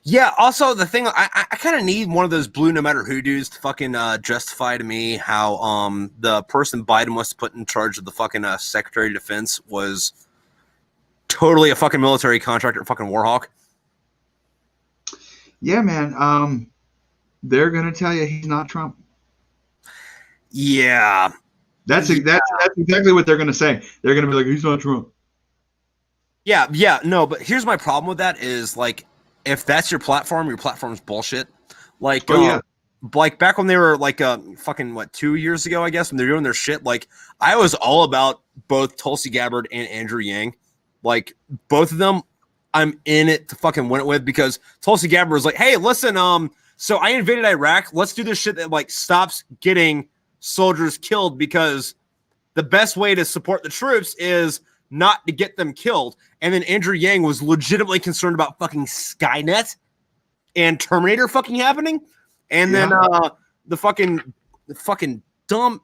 Yeah, also, the thing, I kind of need one of those blue no matter who dudes to fucking justify to me how the person Biden must have put in charge of the fucking Secretary of Defense was totally a fucking military contractor, fucking Warhawk. Yeah, man. They're going to tell you he's not Trump. Yeah. That's exactly what they're going to say. They're going to be like, he's not Trump. Yeah, no, but here's my problem with that is, like, if that's your platform's bullshit. Like, like back when they were like fucking 2 years ago, I guess, when they're doing their shit, like I was all about both Tulsi Gabbard and Andrew Yang. Like both of them, I'm in it to fucking win it with, because Tulsi Gabbard was like, hey, listen, so I invaded Iraq. Let's do this shit that like stops getting soldiers killed, because the best way to support the troops is not to get them killed. And then Andrew Yang was legitimately concerned about fucking Skynet and Terminator fucking happening. And then the fucking dumb.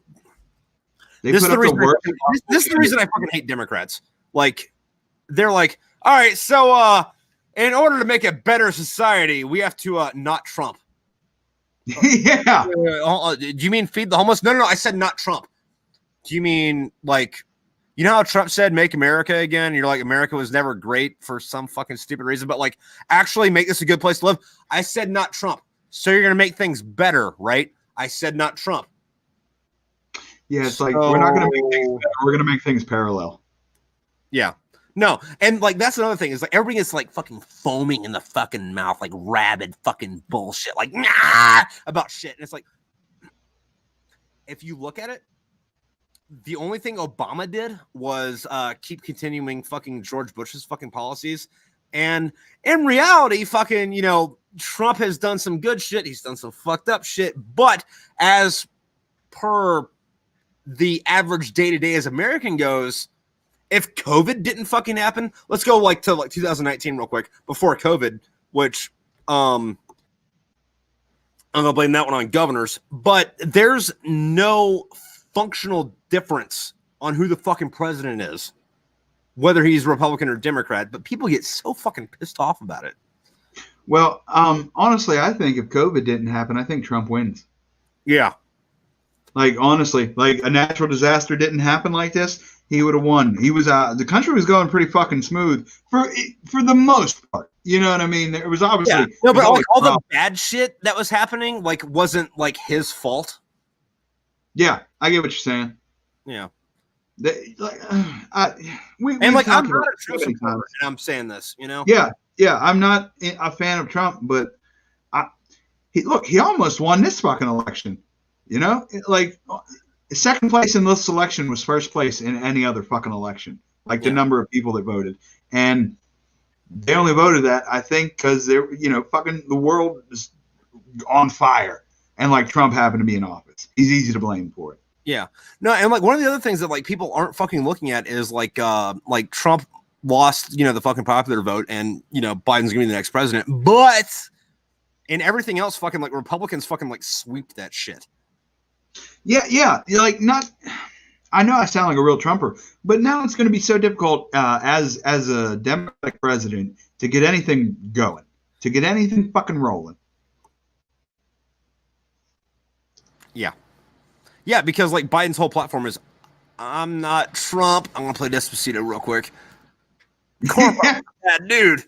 This is the reason I fucking hate Democrats. Like, they're like, all right, so in order to make a better society, we have to not Trump. Yeah. Do you mean feed the homeless? No, I said not Trump. Do you mean like, you know how Trump said make America again? You're like, America was never great for some fucking stupid reason, but like actually make this a good place to live. I said not Trump. So you're going to make things better, right? I said not Trump. Yeah, it's like, we're not going to make things better. We're going to make things parallel. Yeah. No, and like that's another thing is like everybody gets like fucking foaming in the fucking mouth, like rabid fucking bullshit, like about shit. And it's like, if you look at it, the only thing Obama did was keep continuing fucking George Bush's fucking policies. And in reality, fucking, you know, Trump has done some good shit. He's done some fucked up shit. But as per the average day-to-day as American goes, if COVID didn't fucking happen, let's go like to like 2019 real quick before COVID, which I'm gonna blame that one on governors, but there's no functional difference on who the fucking president is, whether he's Republican or Democrat, but people get so fucking pissed off about it. Well, honestly, I think if COVID didn't happen, I think Trump wins. Yeah. Like, honestly, like a natural disaster didn't happen like this, he would have won. He was the country was going pretty fucking smooth for the most part. You know what I mean? It was obviously no, but like all the bad shit that was happening like wasn't like his fault. Yeah, I get what you're saying. Yeah. I'm not a Trump supporter, and I'm saying this, you know. Yeah, I'm not a fan of Trump, but he almost won this fucking election. You know, like second place in this election was first place in any other fucking election. Like the number of people that voted, and they only voted that, I think, because they're, you know, fucking the world is on fire, and like Trump happened to be in office. He's easy to blame for it. Yeah. No, and like one of the other things that like people aren't fucking looking at is like Trump lost, the fucking popular vote, and Biden's gonna be the next president. But in everything else, fucking like Republicans fucking like sweep that shit. Yeah. You're like not. I know I sound like a real Trumper, but now it's going to be so difficult as a Democratic president to get anything going, to get anything fucking rolling. Yeah, because like Biden's whole platform is, I'm not Trump. I'm gonna play Despacito real quick. That dude.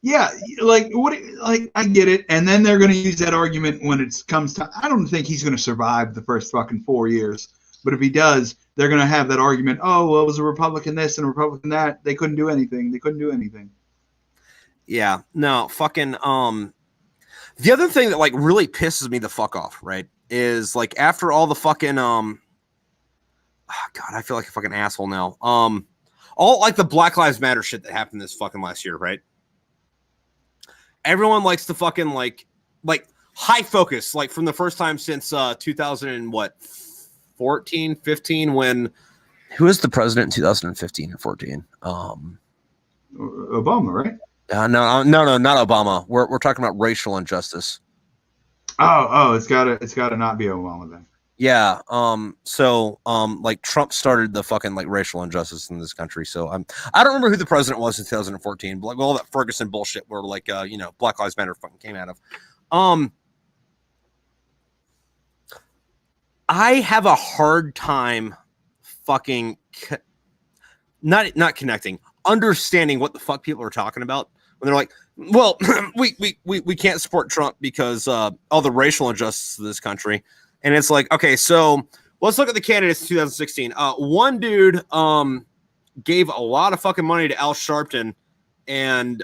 Yeah, like what? Like I get it, and then they're going to use that argument when it comes to. I don't think he's going to survive the first fucking 4 years, but if he does, they're going to have that argument. Oh, well, it was a Republican this and a Republican that. They couldn't do anything. Yeah, no, fucking. The other thing that like really pisses me the fuck off, right, is like after all the fucking God, I feel like a fucking asshole now. All like the Black Lives Matter shit that happened this fucking last year, right? Everyone likes to fucking like high focus, like from the first time since 2014, 15, when who was the president in 2015 or 14? Obama, right? No, not Obama. We're talking about racial injustice. Oh, it's gotta not be Obama then. Yeah. So like Trump started the fucking like racial injustice in this country. So I don't remember who the president was in 2014, but like all that Ferguson bullshit where like Black Lives Matter fucking came out of. I have a hard time fucking not connecting, understanding what the fuck people are talking about when they're like, well, we can't support Trump because all the racial injustice of this country. And it's like, okay, so let's look at the candidates in 2016. One dude gave a lot of fucking money to Al Sharpton and,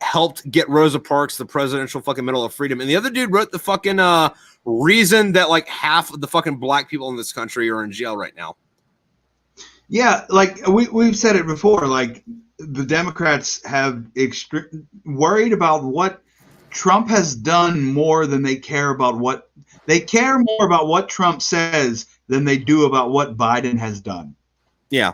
helped get Rosa Parks the Presidential fucking Medal of Freedom. And the other dude wrote the fucking reason that like half of the fucking black people in this country are in jail right now. Yeah, like we've said it before, like the Democrats have worried about what Trump has done more than they care about what Trump says than they do about what Biden has done. Yeah.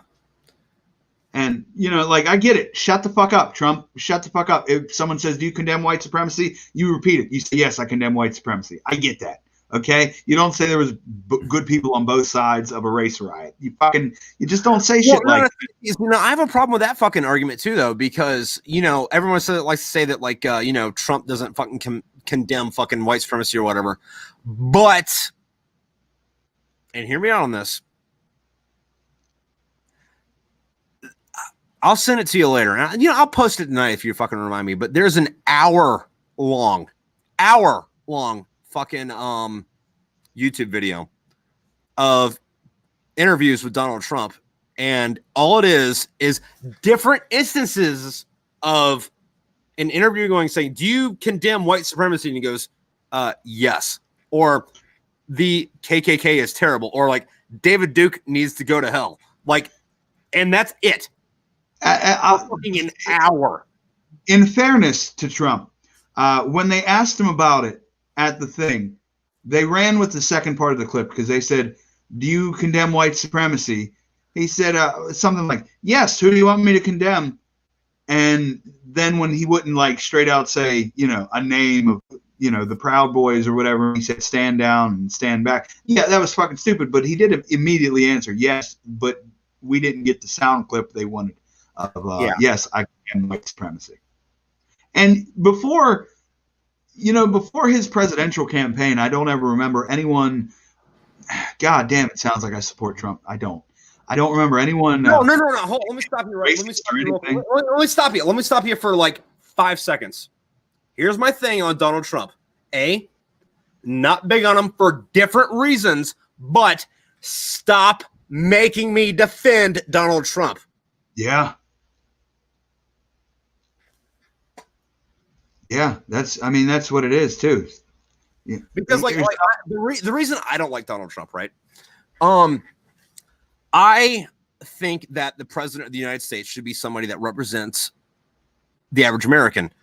And, like, I get it. Shut the fuck up, Trump. Shut the fuck up. If someone says, do you condemn white supremacy? You repeat it. You say, yes, I condemn white supremacy. I get that. Okay? You don't say there was good people on both sides of a race riot. You just don't say shit like that. I have a problem with that fucking argument too, though, likes to say that, like, Trump doesn't fucking condemn fucking white supremacy or whatever. But, and hear me out on this, I'll send it to you later. And, I'll post it tonight if you fucking remind me. But there's an hour long fucking YouTube video of interviews with Donald Trump. And all it is different instances of an interview saying, do you condemn white supremacy? And he goes, yes. Or the KKK is terrible. Or like David Duke needs to go to hell. Like, and that's it. Fucking an hour. In fairness to Trump, when they asked him about it at the thing, they ran with the second part of the clip because they said, do you condemn white supremacy? He said something like, yes, who do you want me to condemn? And then when he wouldn't like straight out say, a name of, the Proud Boys or whatever, he said, stand down and stand back. Yeah, that was fucking stupid. But he did immediately answer, yes, but we didn't get the sound clip they wanted. Yes, I condemn white supremacy. And before his presidential campaign, I don't ever remember anyone. God damn, it sounds like I support Trump. I don't remember anyone. No. Hold, let me stop you. Let me stop you. Let me stop you for like 5 seconds. Here's my thing on Donald Trump. Not big on him for different reasons, but stop making me defend Donald Trump. Yeah. Yeah, that's what it is too. Yeah. Because the reason I don't like Donald Trump, right? I think that the president of the United States should be somebody that represents the average American.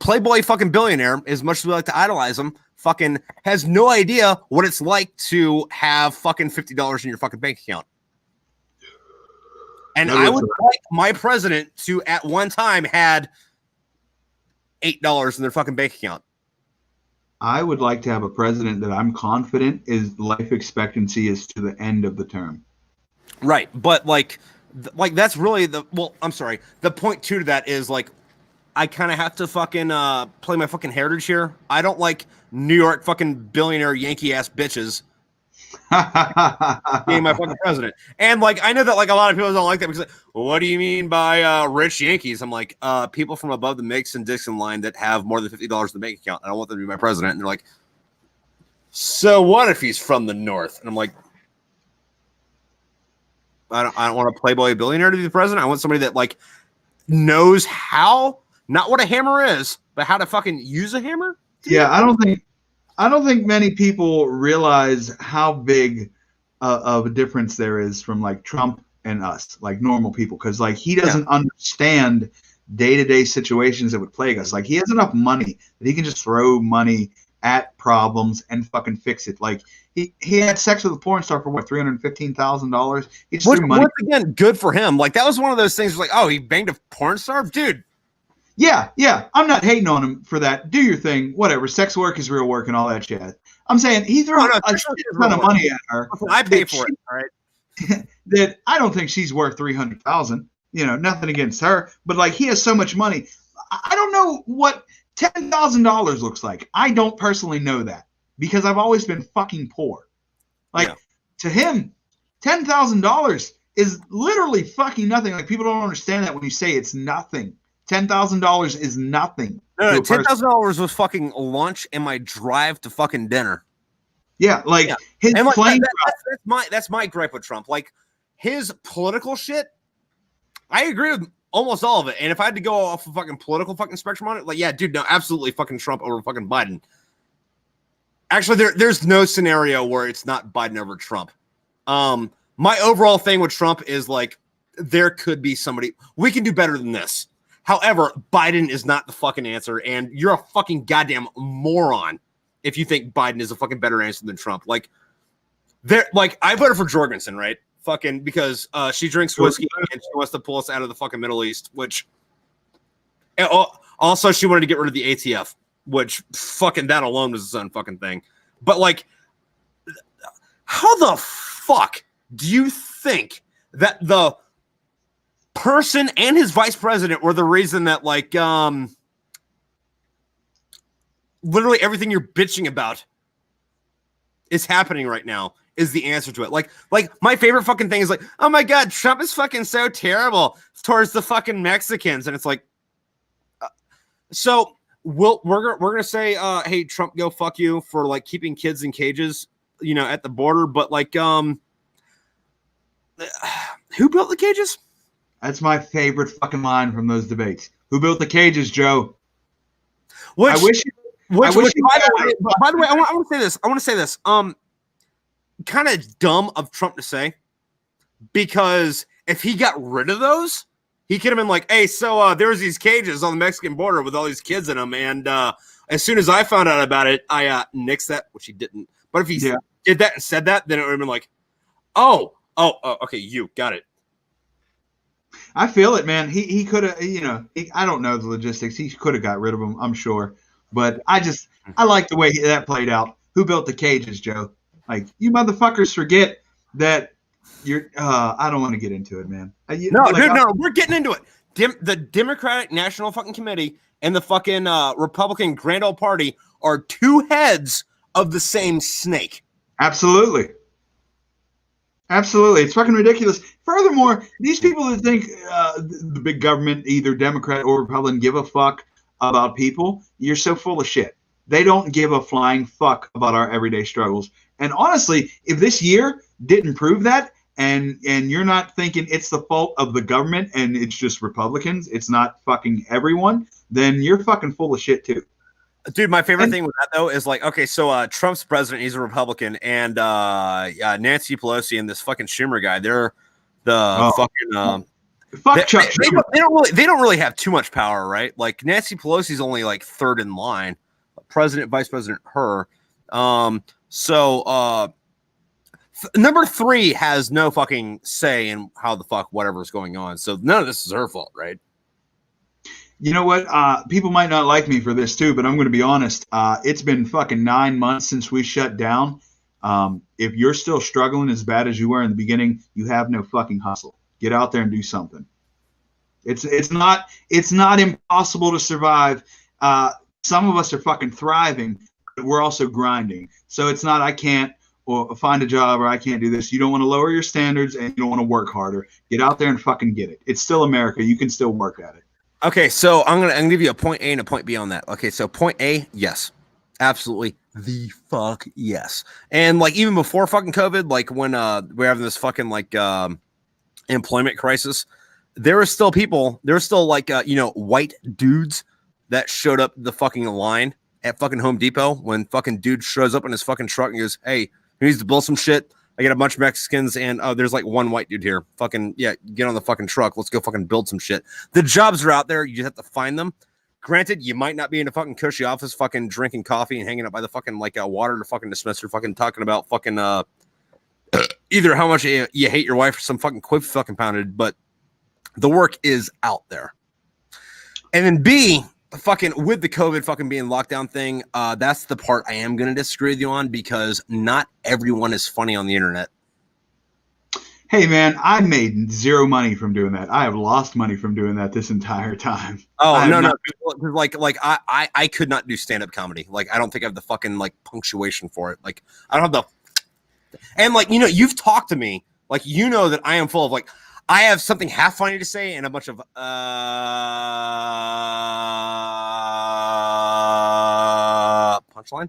Playboy fucking billionaire, as much as we like to idolize him, fucking has no idea what it's like to have fucking $50 in your fucking bank account. And I would like my president to, at one time, had $8 in their fucking bank account. I would like to have a president that I'm confident is life expectancy is to the end of the term. Right, but like that's really I'm sorry. The point two to that is like, I kind of have to fucking play my fucking heritage here. I don't like New York fucking billionaire Yankee ass bitches being my fucking president. And like, I know that like a lot of people don't like that because like, well, what do you mean by rich Yankees? I'm like, people from above the Mason-Dixon line that have more than $50 in the bank account. I don't want them to be my president. And they're like, so what if he's from the North? And I'm like, I don't want a playboy billionaire to be the president. I want somebody that like knows how, not what a hammer is, but how to fucking use a hammer. Yeah, I don't think many people realize how big of a difference there is from like Trump and us, like normal people, because like he doesn't understand day-to-day situations that would plague us. Like he has enough money that he can just throw money at problems and fucking fix it. Like he had sex with a porn star for what, $315,000. He just threw money. Once again, good for him. Like that was one of those things like, oh, he banged a porn star, dude. Yeah. I'm not hating on him for that. Do your thing, whatever. Sex work is real work and all that shit. I'm saying he threw a ton of money at her. I pay for it, all right? That I don't think she's worth $300,000. You know, nothing against her, but like he has so much money. I don't know what $10,000 looks like. I don't personally know that because I've always been fucking poor. Like to him, $10,000 is literally fucking nothing. Like people don't understand that when you say it's nothing. $10,000 is nothing. No, $10,000 was fucking lunch and my drive to fucking dinner. Yeah, like his and like, plane. That's my gripe with Trump. Like his political shit, I agree with almost all of it. And if I had to go off a fucking political fucking spectrum on it, like, yeah, dude, no, absolutely fucking Trump over fucking Biden. Actually, there's no scenario where it's not Biden over Trump. My overall thing with Trump is like, there could be somebody, we can do better than this. However, Biden is not the fucking answer, and you're a fucking goddamn moron if you think Biden is a fucking better answer than Trump. Like, I voted for Jorgensen, right? Fucking because she drinks whiskey and she wants to pull us out of the fucking Middle East, which also she wanted to get rid of the ATF, which fucking that alone was its own fucking thing. But like, how the fuck do you think that the person and his vice president were the reason that like literally everything you're bitching about is happening right now is the answer to it? Like my favorite fucking thing is like, oh my god, Trump is fucking so terrible towards the fucking Mexicans, and it's like, so we're gonna say, hey Trump, go fuck you for like keeping kids in cages, you know, at the border, but like, who built the cages? That's my favorite fucking line from those debates. Who built the cages, Joe? By the way, I want to say this. Kind of dumb of Trump to say, because if he got rid of those, he could have been like, hey, so there was these cages on the Mexican border with all these kids in them, and as soon as I found out about it, I nixed that, which he didn't. But if he did that and said that, then it would have been like, oh, okay, you got it. I feel it, man. He could have, you know, I don't know the logistics. He could have got rid of them, I'm sure. But I like the way that played out. Who built the cages, Joe? Like, you motherfuckers forget that you're, I don't want to get into it, man. No, we're getting into it. The Democratic National fucking Committee and the fucking Republican Grand Old Party are two heads of the same snake. Absolutely. It's fucking ridiculous. Furthermore, these people that think the big government, either Democrat or Republican, give a fuck about people, you're so full of shit. They don't give a flying fuck about our everyday struggles. And honestly, if this year didn't prove that, and you're not thinking it's the fault of the government and it's just Republicans, it's not fucking everyone, then you're fucking full of shit too. Dude, my favorite thing with that, though, is like, okay, so Trump's president, he's a Republican, and Nancy Pelosi and this fucking Schumer guy, they're the fucking Chuck Schumer. They don't really have too much power, right? Like Nancy Pelosi's only like third in line, president, vice president, her. So Number 3 has no fucking say in how the fuck whatever's going on. So none of this is her fault, right? You know what? People might not like me for this too, but I'm going to be honest. It's been fucking 9 months since we shut down. If you're still struggling as bad as you were in the beginning, you have no fucking hustle. Get out there and do something. It's not impossible to survive. Some of us are fucking thriving, but we're also grinding. So it's not I can't or find a job or I can't do this. You don't want to lower your standards and you don't want to work harder. Get out there and fucking get it. It's still America. You can still work at it. Okay, so I'm gonna give you a point A and a point B on that. Okay, so point A, yes, absolutely, the fuck yes. And like even before fucking COVID, like when we're having this fucking like employment crisis, there were still like white dudes that showed up the fucking line at fucking Home Depot when fucking dude shows up in his fucking truck and goes, "Hey, who needs to build some shit? I got a bunch of Mexicans and there's like one white dude here. Fucking yeah, get on the fucking truck. Let's go fucking build some shit." The jobs are out there. You just have to find them. Granted, you might not be in a fucking cushy office, fucking drinking coffee and hanging out by the fucking like water to fucking dispenser, fucking talking about fucking either how much you hate your wife or some fucking quip fucking pounded, but the work is out there. And then B, fucking with the COVID fucking being lockdown thing, that's the part I am going to disagree with you on because not everyone is funny on the internet. Hey man, I made zero money from doing that. I have lost money from doing that this entire time. Oh no, like I could not do stand-up comedy. Like I don't think I have the fucking like punctuation for it. Like I don't have the, and like you've talked to me, like that I am full of like I have something half funny to say and a bunch of punchline.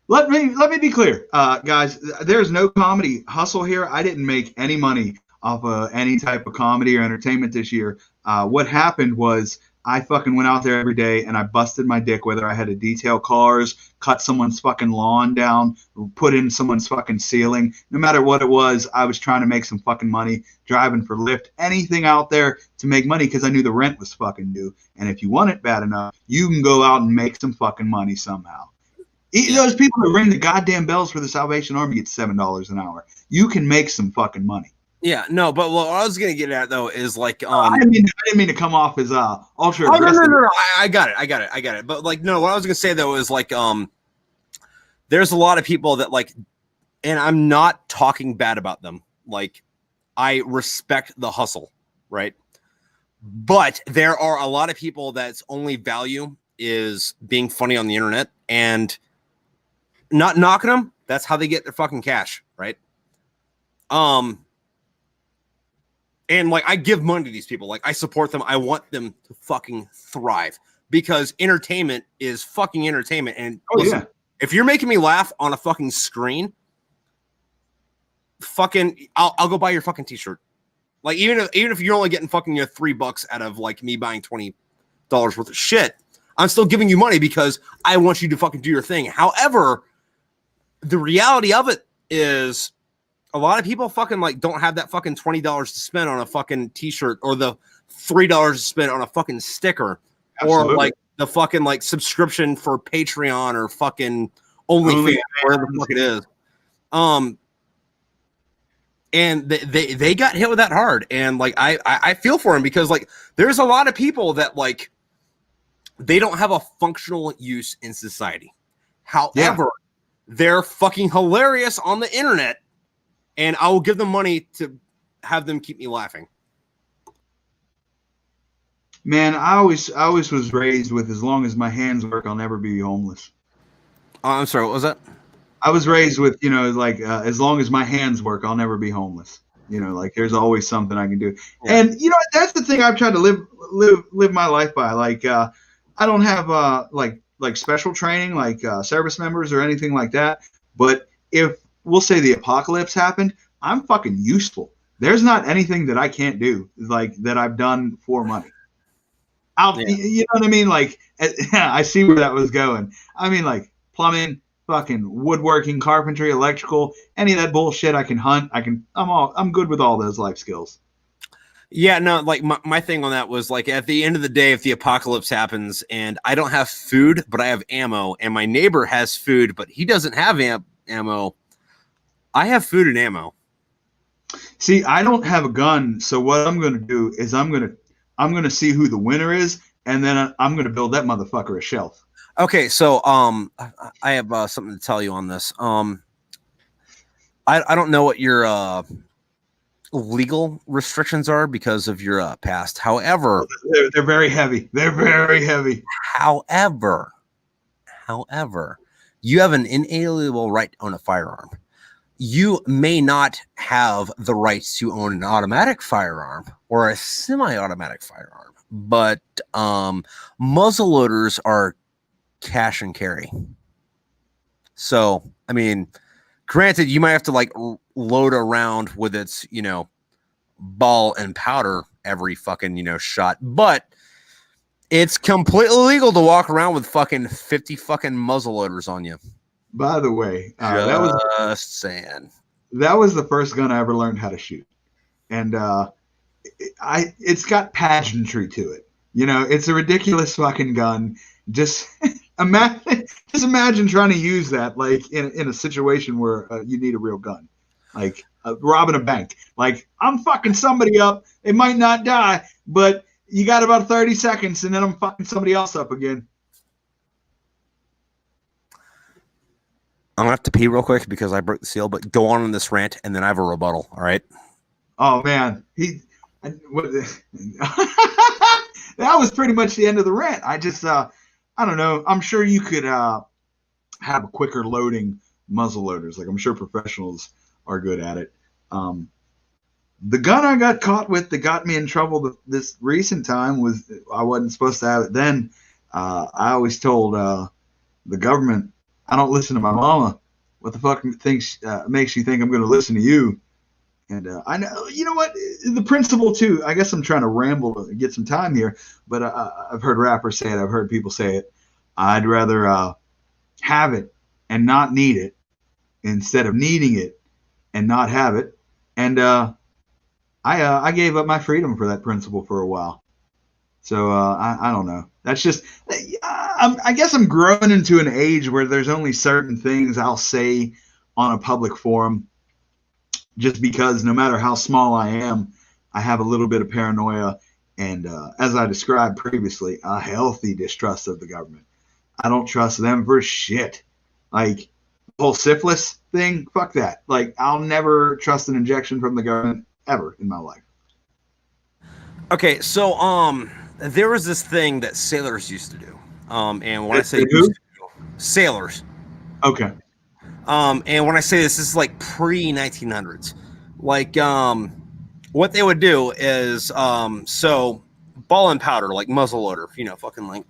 Let me be clear, guys. There's no comedy hustle here. I didn't make any money off of any type of comedy or entertainment this year. What happened was I fucking went out there every day and I busted my dick, whether I had to detail cars, cut someone's fucking lawn down, put in someone's fucking ceiling. No matter what it was, I was trying to make some fucking money, driving for Lyft, anything out there to make money because I knew the rent was fucking due. And if you want it bad enough, you can go out and make some fucking money somehow. Those people that ring the goddamn bells for the Salvation Army get $7 an hour. You can make some fucking money. Yeah, no, but what I was gonna get at though is like, I didn't mean to come off as ultra. Oh no, I got it. But like, no, what I was gonna say though is like, there's a lot of people that like, and I'm not talking bad about them. Like, I respect the hustle, right? But there are a lot of people that's only value is being funny on the internet and not knocking them. That's how they get their fucking cash, right? And like I give money to these people, like I support them. I want them to fucking thrive because entertainment is fucking entertainment. And listen, if you're making me laugh on a fucking screen, fucking, I'll go buy your fucking t-shirt. Like even if you're only getting fucking $3 out of like me buying $20 worth of shit, I'm still giving you money because I want you to fucking do your thing. However, the reality of it is a lot of people fucking like don't have that fucking $20 to spend on a fucking t-shirt or the $3 to spend on a fucking sticker. Absolutely. Or like the fucking like subscription for Patreon or fucking OnlyFans, whatever the fuck it is. And they got hit with that hard. And like I feel for them because like there's a lot of people that like they don't have a functional use in society. However, they're fucking hilarious on the internet. And I will give them money to have them keep me laughing. Man, I always was raised with as long as my hands work, I'll never be homeless. I'm sorry, what was that? I was raised with, like as long as my hands work, I'll never be homeless. Like there's always something I can do. Yeah. And that's the thing I've tried to live my life by. Like I don't have like special training like service members or anything like that. But if we'll say the apocalypse happened, I'm fucking useful. There's not anything that I can't do like that I've done for money. You know what I mean? Like, I see where that was going. I mean, like plumbing, fucking woodworking, carpentry, electrical, any of that bullshit. I can hunt. I'm good with all those life skills. Yeah, no, like my thing on that was like at the end of the day, if the apocalypse happens and I don't have food, but I have ammo, and my neighbor has food, but he doesn't have ammo. I have food and ammo. See, I don't have a gun, so what I'm going to do is I'm going to see who the winner is, and then I'm going to build that motherfucker a shelf. Okay, so I have something to tell you on this. I don't know what your legal restrictions are because of your past. However, they're very heavy. They're very heavy. However, you have an inalienable right to own a firearm. You may not have the rights to own an automatic firearm or a semi-automatic firearm, but muzzleloaders are cash and carry. So, I mean, granted, you might have to like load around with its, ball and powder every fucking, shot, but it's completely legal to walk around with fucking 50 fucking muzzleloaders on you. By the way, just saying. That was the first gun I ever learned how to shoot, and it's got pageantry to it. It's a ridiculous fucking gun. Just imagine trying to use that like in a situation where you need a real gun, like robbing a bank. Like, I'm fucking somebody up. They might not die, but you got about 30 seconds, and then I'm fucking somebody else up again. I'm gonna have to pee real quick because I broke the seal, but go on this rant, and then I have a rebuttal. All right. Oh man, that was pretty much the end of the rant. I don't know. I'm sure you could have a quicker loading muzzle loaders. Like, I'm sure professionals are good at it. The gun I got caught with that got me in trouble this recent time was I wasn't supposed to have it then. I always told the government, I don't listen to my mama. What the fuck makes you think I'm going to listen to you? And I know, you know what? The principle, too. I guess I'm trying to ramble to get some time here, but I've heard rappers say it. I've heard people say it. I'd rather have it and not need it instead of needing it and not have it. And I gave up my freedom for that principle for a while. So I don't know. That's just, I guess I'm growing into an age where there's only certain things I'll say on a public forum, just because no matter how small I am, I have a little bit of paranoia and, as I described previously, a healthy distrust of the government. I don't trust them for shit. Like, the whole syphilis thing, fuck that. Like, I'll never trust an injection from the government ever in my life. Okay, so there was this thing that sailors used to do. And when I say sailors. Okay. And when I say this is like pre-1900s. Like, what they would do is, so ball and powder, like muzzleloader, fucking like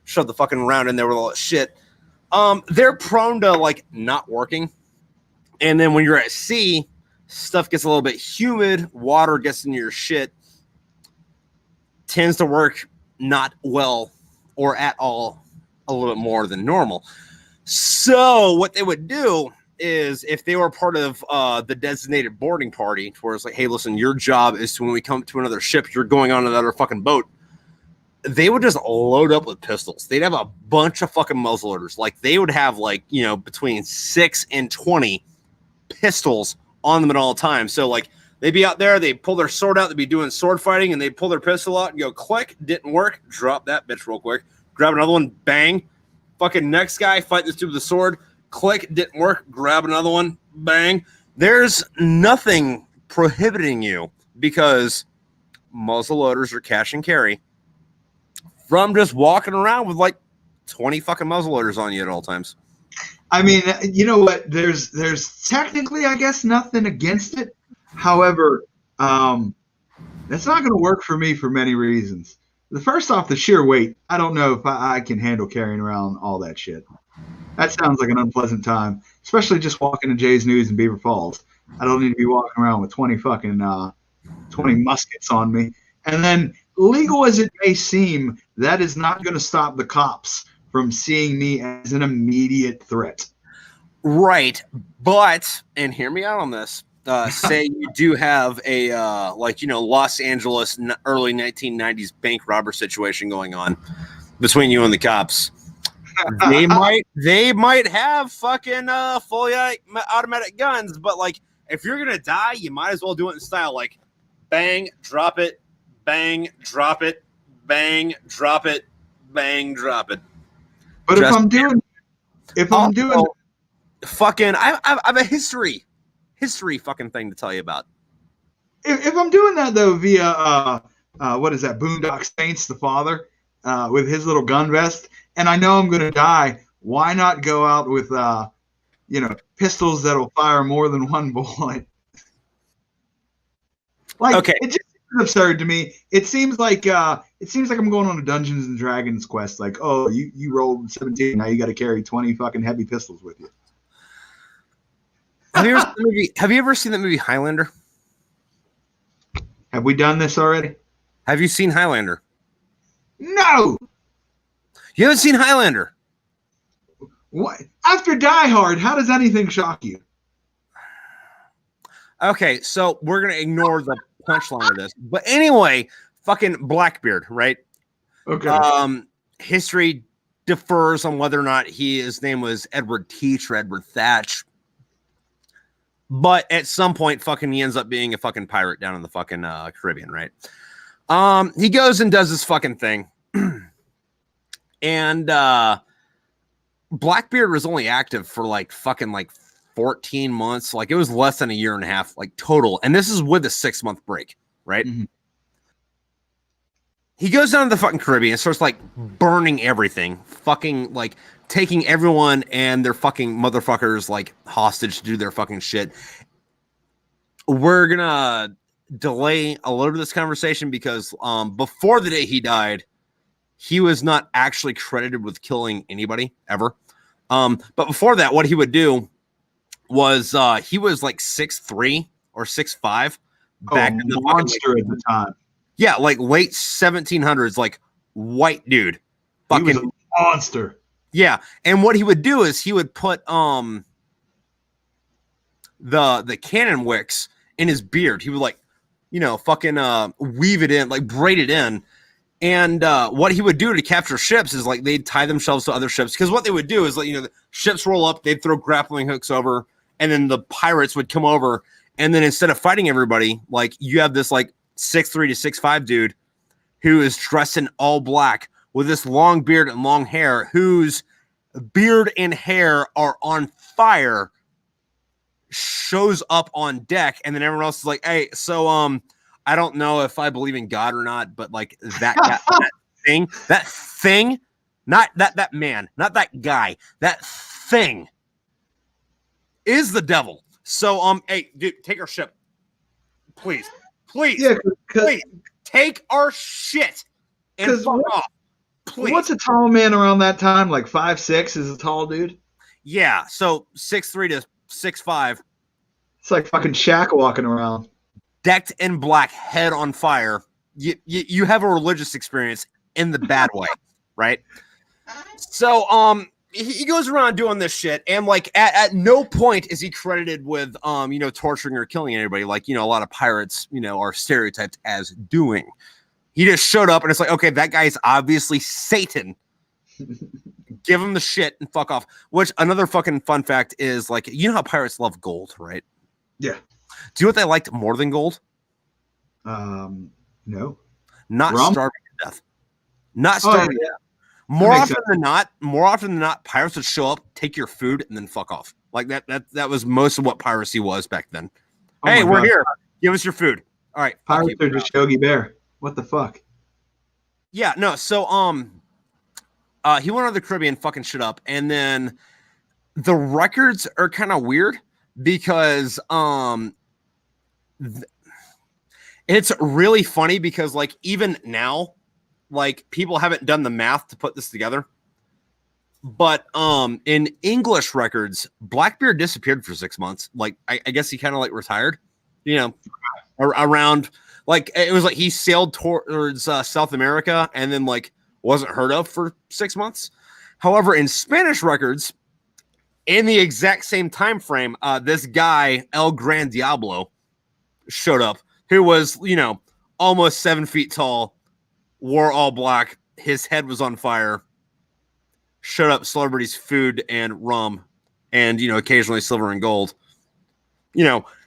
shove the fucking round in there with all that shit. They're prone to like not working. And then when you're at sea, stuff gets a little bit humid, water gets into your shit, tends to work not well or at all, a little bit more than normal. So what they would do is, if they were part of the designated boarding party, where it's like, hey, listen, your job is to, when we come to another ship, you're going on another fucking boat, they would just load up with pistols. They'd have a bunch of fucking muzzleloaders. Like, they would have like, between 6 and 20 pistols on them at all times. So like, they'd be out there, they'd pull their sword out, they'd be doing sword fighting, and they'd pull their pistol out and go, click, didn't work, drop that bitch real quick, grab another one, bang, fucking next guy, fight this dude with the sword, click, didn't work, grab another one, bang. There's nothing prohibiting you, because muzzleloaders are cash and carry, from just walking around with like 20 fucking muzzleloaders on you at all times. I mean, you know what? There's technically, I guess, nothing against it. However, that's not going to work for me for many reasons. The first off, the sheer weight. I don't know if I can handle carrying around all that shit. That sounds like an unpleasant time, especially just walking to Jay's News in Beaver Falls. I don't need to be walking around with 20 muskets on me. And then, legal as it may seem, that is not going to stop the cops from seeing me as an immediate threat. Right. But, and hear me out on this, say you do have a, Los Angeles early 1990s bank robber situation going on between you and the cops. they might have fucking fully automatic guns, but like if you're gonna die, you might as well do it in style like bang, drop it, bang, drop it, bang, drop it, bang, drop it. But Just if I'm doing fucking, I have a history fucking thing to tell you about. If I'm doing that though via what is that, Boondock Saints, the father, with his little gun vest, and I know I'm gonna die, why not go out with pistols that'll fire more than one bullet? Like, okay, it just seems absurd to me. It seems like I'm going on a Dungeons and Dragons quest. Like, oh, you rolled 17, now you got to carry 20 fucking heavy pistols with you. Have you ever seen the movie Highlander? Have we done this already? Have you seen Highlander? No. You haven't seen Highlander? What? After Die Hard, how does anything shock you? Okay, so we're gonna ignore the punchline of this, but anyway, fucking Blackbeard, right? Okay. History differs on whether or not his name was Edward Teach or Edward Thatch, but at some point, fucking he ends up being a fucking pirate down in the fucking Caribbean, right? He goes and does this fucking thing, and Blackbeard was only active for like fucking like 14 months. Like it was less than a year and a half, like total. And this is with a 6-month break, right? Mm-hmm. He goes down to the fucking Caribbean and starts like burning everything, fucking like taking everyone and their fucking motherfuckers like hostage to do their fucking shit. We're gonna delay a little bit of this conversation because before the day he died, he was not actually credited with killing anybody ever. But before that, what he would do was he was like 6'3" or 6'5" back in the monster at the time. Yeah, like late 1700s, like white dude. Fucking he was a monster. Yeah, and what he would do is he would put the cannon wicks in his beard. He would like, fucking weave it in, like braid it in. And what he would do to capture ships is like they'd tie themselves to other ships, because what they would do is like, the ships roll up, they'd throw grappling hooks over, and then the pirates would come over, and then instead of fighting everybody, like you have this like 6'3" to 6'5" dude who is dressed in all black with this long beard and long hair, whose beard and hair are on fire, shows up on deck, and then everyone else is like, hey, so I don't know if I believe in God or not, but like that thing, not that man, not that guy, that thing is the devil. So hey, dude, take our ship, please, yeah, please take our shit and fuck off. Please. What's a tall man around that time? Like 5'6" is a tall dude. Yeah, so 6'3" to 6'5". It's like fucking Shaq walking around, decked in black, head on fire. You have a religious experience in the bad way, right? So he goes around doing this shit, and like at no point is he credited with torturing or killing anybody, like a lot of pirates are stereotyped as doing. He just showed up and it's like, okay, that guy's obviously Satan. Give him the shit and fuck off. Which another fucking fun fact is, like, how pirates love gold, right? Yeah. Do you know what they liked more than gold? No. Not starving to death. Not starving to death. More often than not, pirates would show up, take your food, and then fuck off. Like that was most of what piracy was back then. Hey, we're here. Give us your food. All right. Pirates are just Yogi Bear. What the fuck? Yeah, no. So he went on the Caribbean, fucking shit up, and then the records are kind of weird because it's really funny because like even now, like people haven't done the math to put this together, but in English records, Blackbeard disappeared for 6 months. Like I guess he kind of like retired, around. Like it was like he sailed towards South America and then like wasn't heard of for 6 months. However, in Spanish records, in the exact same time frame, this guy El Gran Diablo showed up, who was almost 7 feet tall, wore all black, his head was on fire, showed up celebrities, food, and rum, and occasionally silver and gold.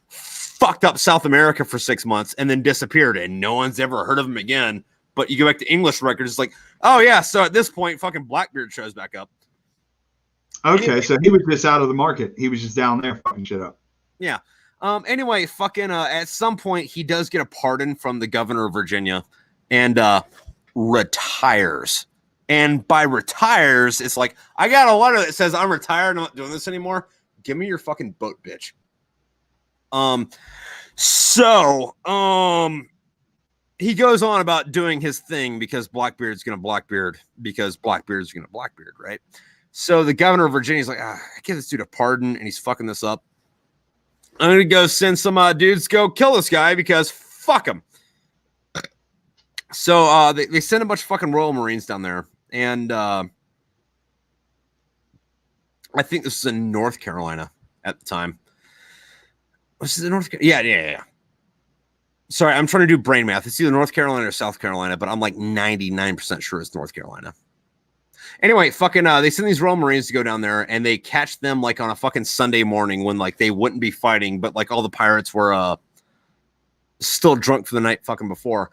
Fucked up South America for 6 months and then disappeared, and no one's ever heard of him again. But you go back to English records, it's like, oh yeah, so at this point, fucking Blackbeard shows back up. Okay, anyway, so he was just out of the market. He was just down there fucking shit up. Yeah. Anyway, fucking at some point he does get a pardon from the governor of Virginia and retires. And by retires, it's like, I got a letter that says I'm retired, I'm not doing this anymore. Give me your fucking boat, bitch. He goes on about doing his thing because Blackbeard's gonna Blackbeard, right? So the governor of Virginia is like, I give this dude a pardon and he's fucking this up. I'm gonna go send some dudes go kill this guy because fuck him. So they send a bunch of fucking Royal Marines down there, and I think this is in North Carolina at the time. Was it North Carolina? Yeah. Sorry, I'm trying to do brain math. It's either North Carolina or South Carolina, but I'm like 99% sure it's North Carolina. Anyway, fucking they send these Royal Marines to go down there, and they catch them like on a fucking Sunday morning when like they wouldn't be fighting, but like all the pirates were still drunk for the night fucking before.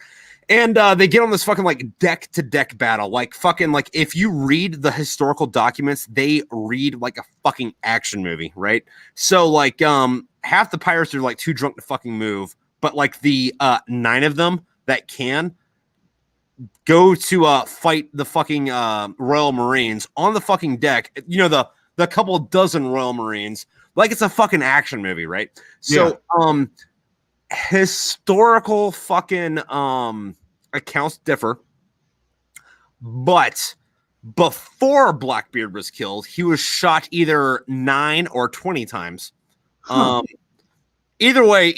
And they get on this fucking like deck to deck battle. Like fucking like if you read the historical documents, they read like a fucking action movie, right? So like half the pirates are like too drunk to fucking move, but like the 9 of them that can go to fight the fucking Royal Marines on the fucking deck. The couple dozen Royal Marines, like it's a fucking action movie, right? So historical fucking accounts differ, but before Blackbeard was killed, he was shot either 9 or 20 times. Either way,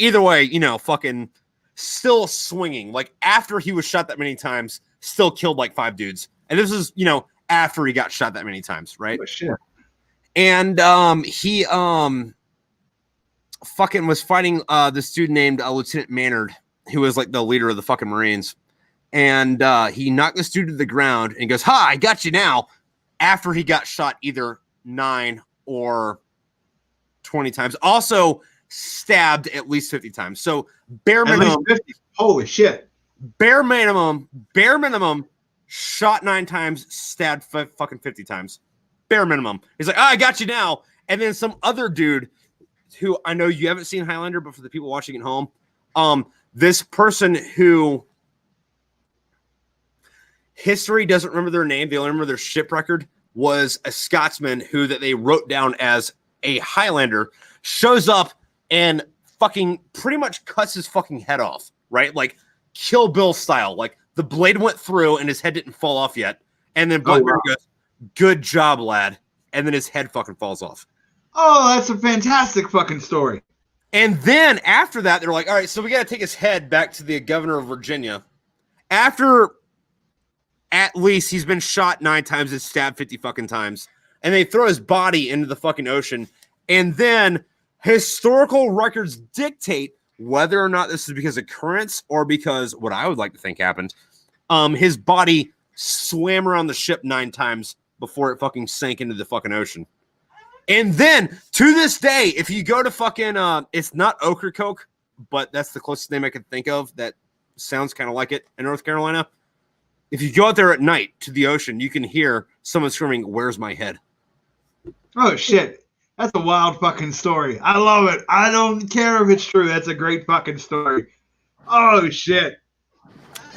fucking still swinging. Like after he was shot that many times, still killed like 5 dudes. And this is, after he got shot that many times, right? Oh, shit. And he fucking was fighting this dude named Lieutenant Maynard, who was like the leader of the fucking Marines. And he knocked this dude to the ground and goes, "Ha, I got you now." After he got shot either 9 or 20 times. Also stabbed at least 50 times. So bare minimum. 50. Holy shit. Bare minimum, shot 9 times, stabbed fucking 50 times. Bare minimum. He's like, I got you now. And then some other dude who I know you haven't seen Highlander, but for the people watching at home, this person who history doesn't remember their name, they only remember their ship record, was a Scotsman who that they wrote down as a Highlander, shows up and fucking pretty much cuts his fucking head off, right? Like Kill Bill style. Like the blade went through and his head didn't fall off yet. And then Blackbeard goes, "Good job, lad." And then his head fucking falls off. Oh, that's a fantastic fucking story. And then after that, they're like, all right, so we got to take his head back to the governor of Virginia. After at least he's been shot 9 times and stabbed 50 fucking times. And they throw his body into the fucking ocean. And then historical records dictate whether or not this is because of currents or because what I would like to think happened. His body swam around the ship 9 times before it fucking sank into the fucking ocean. And then to this day, if you go to fucking, it's not Ocracoke, but that's the closest name I could think of that sounds kind of like it in North Carolina. If you go out there at night to the ocean, you can hear someone screaming, "Where's my head?" Oh, shit. That's a wild fucking story. I love it. I don't care if it's true. That's a great fucking story. Oh, shit.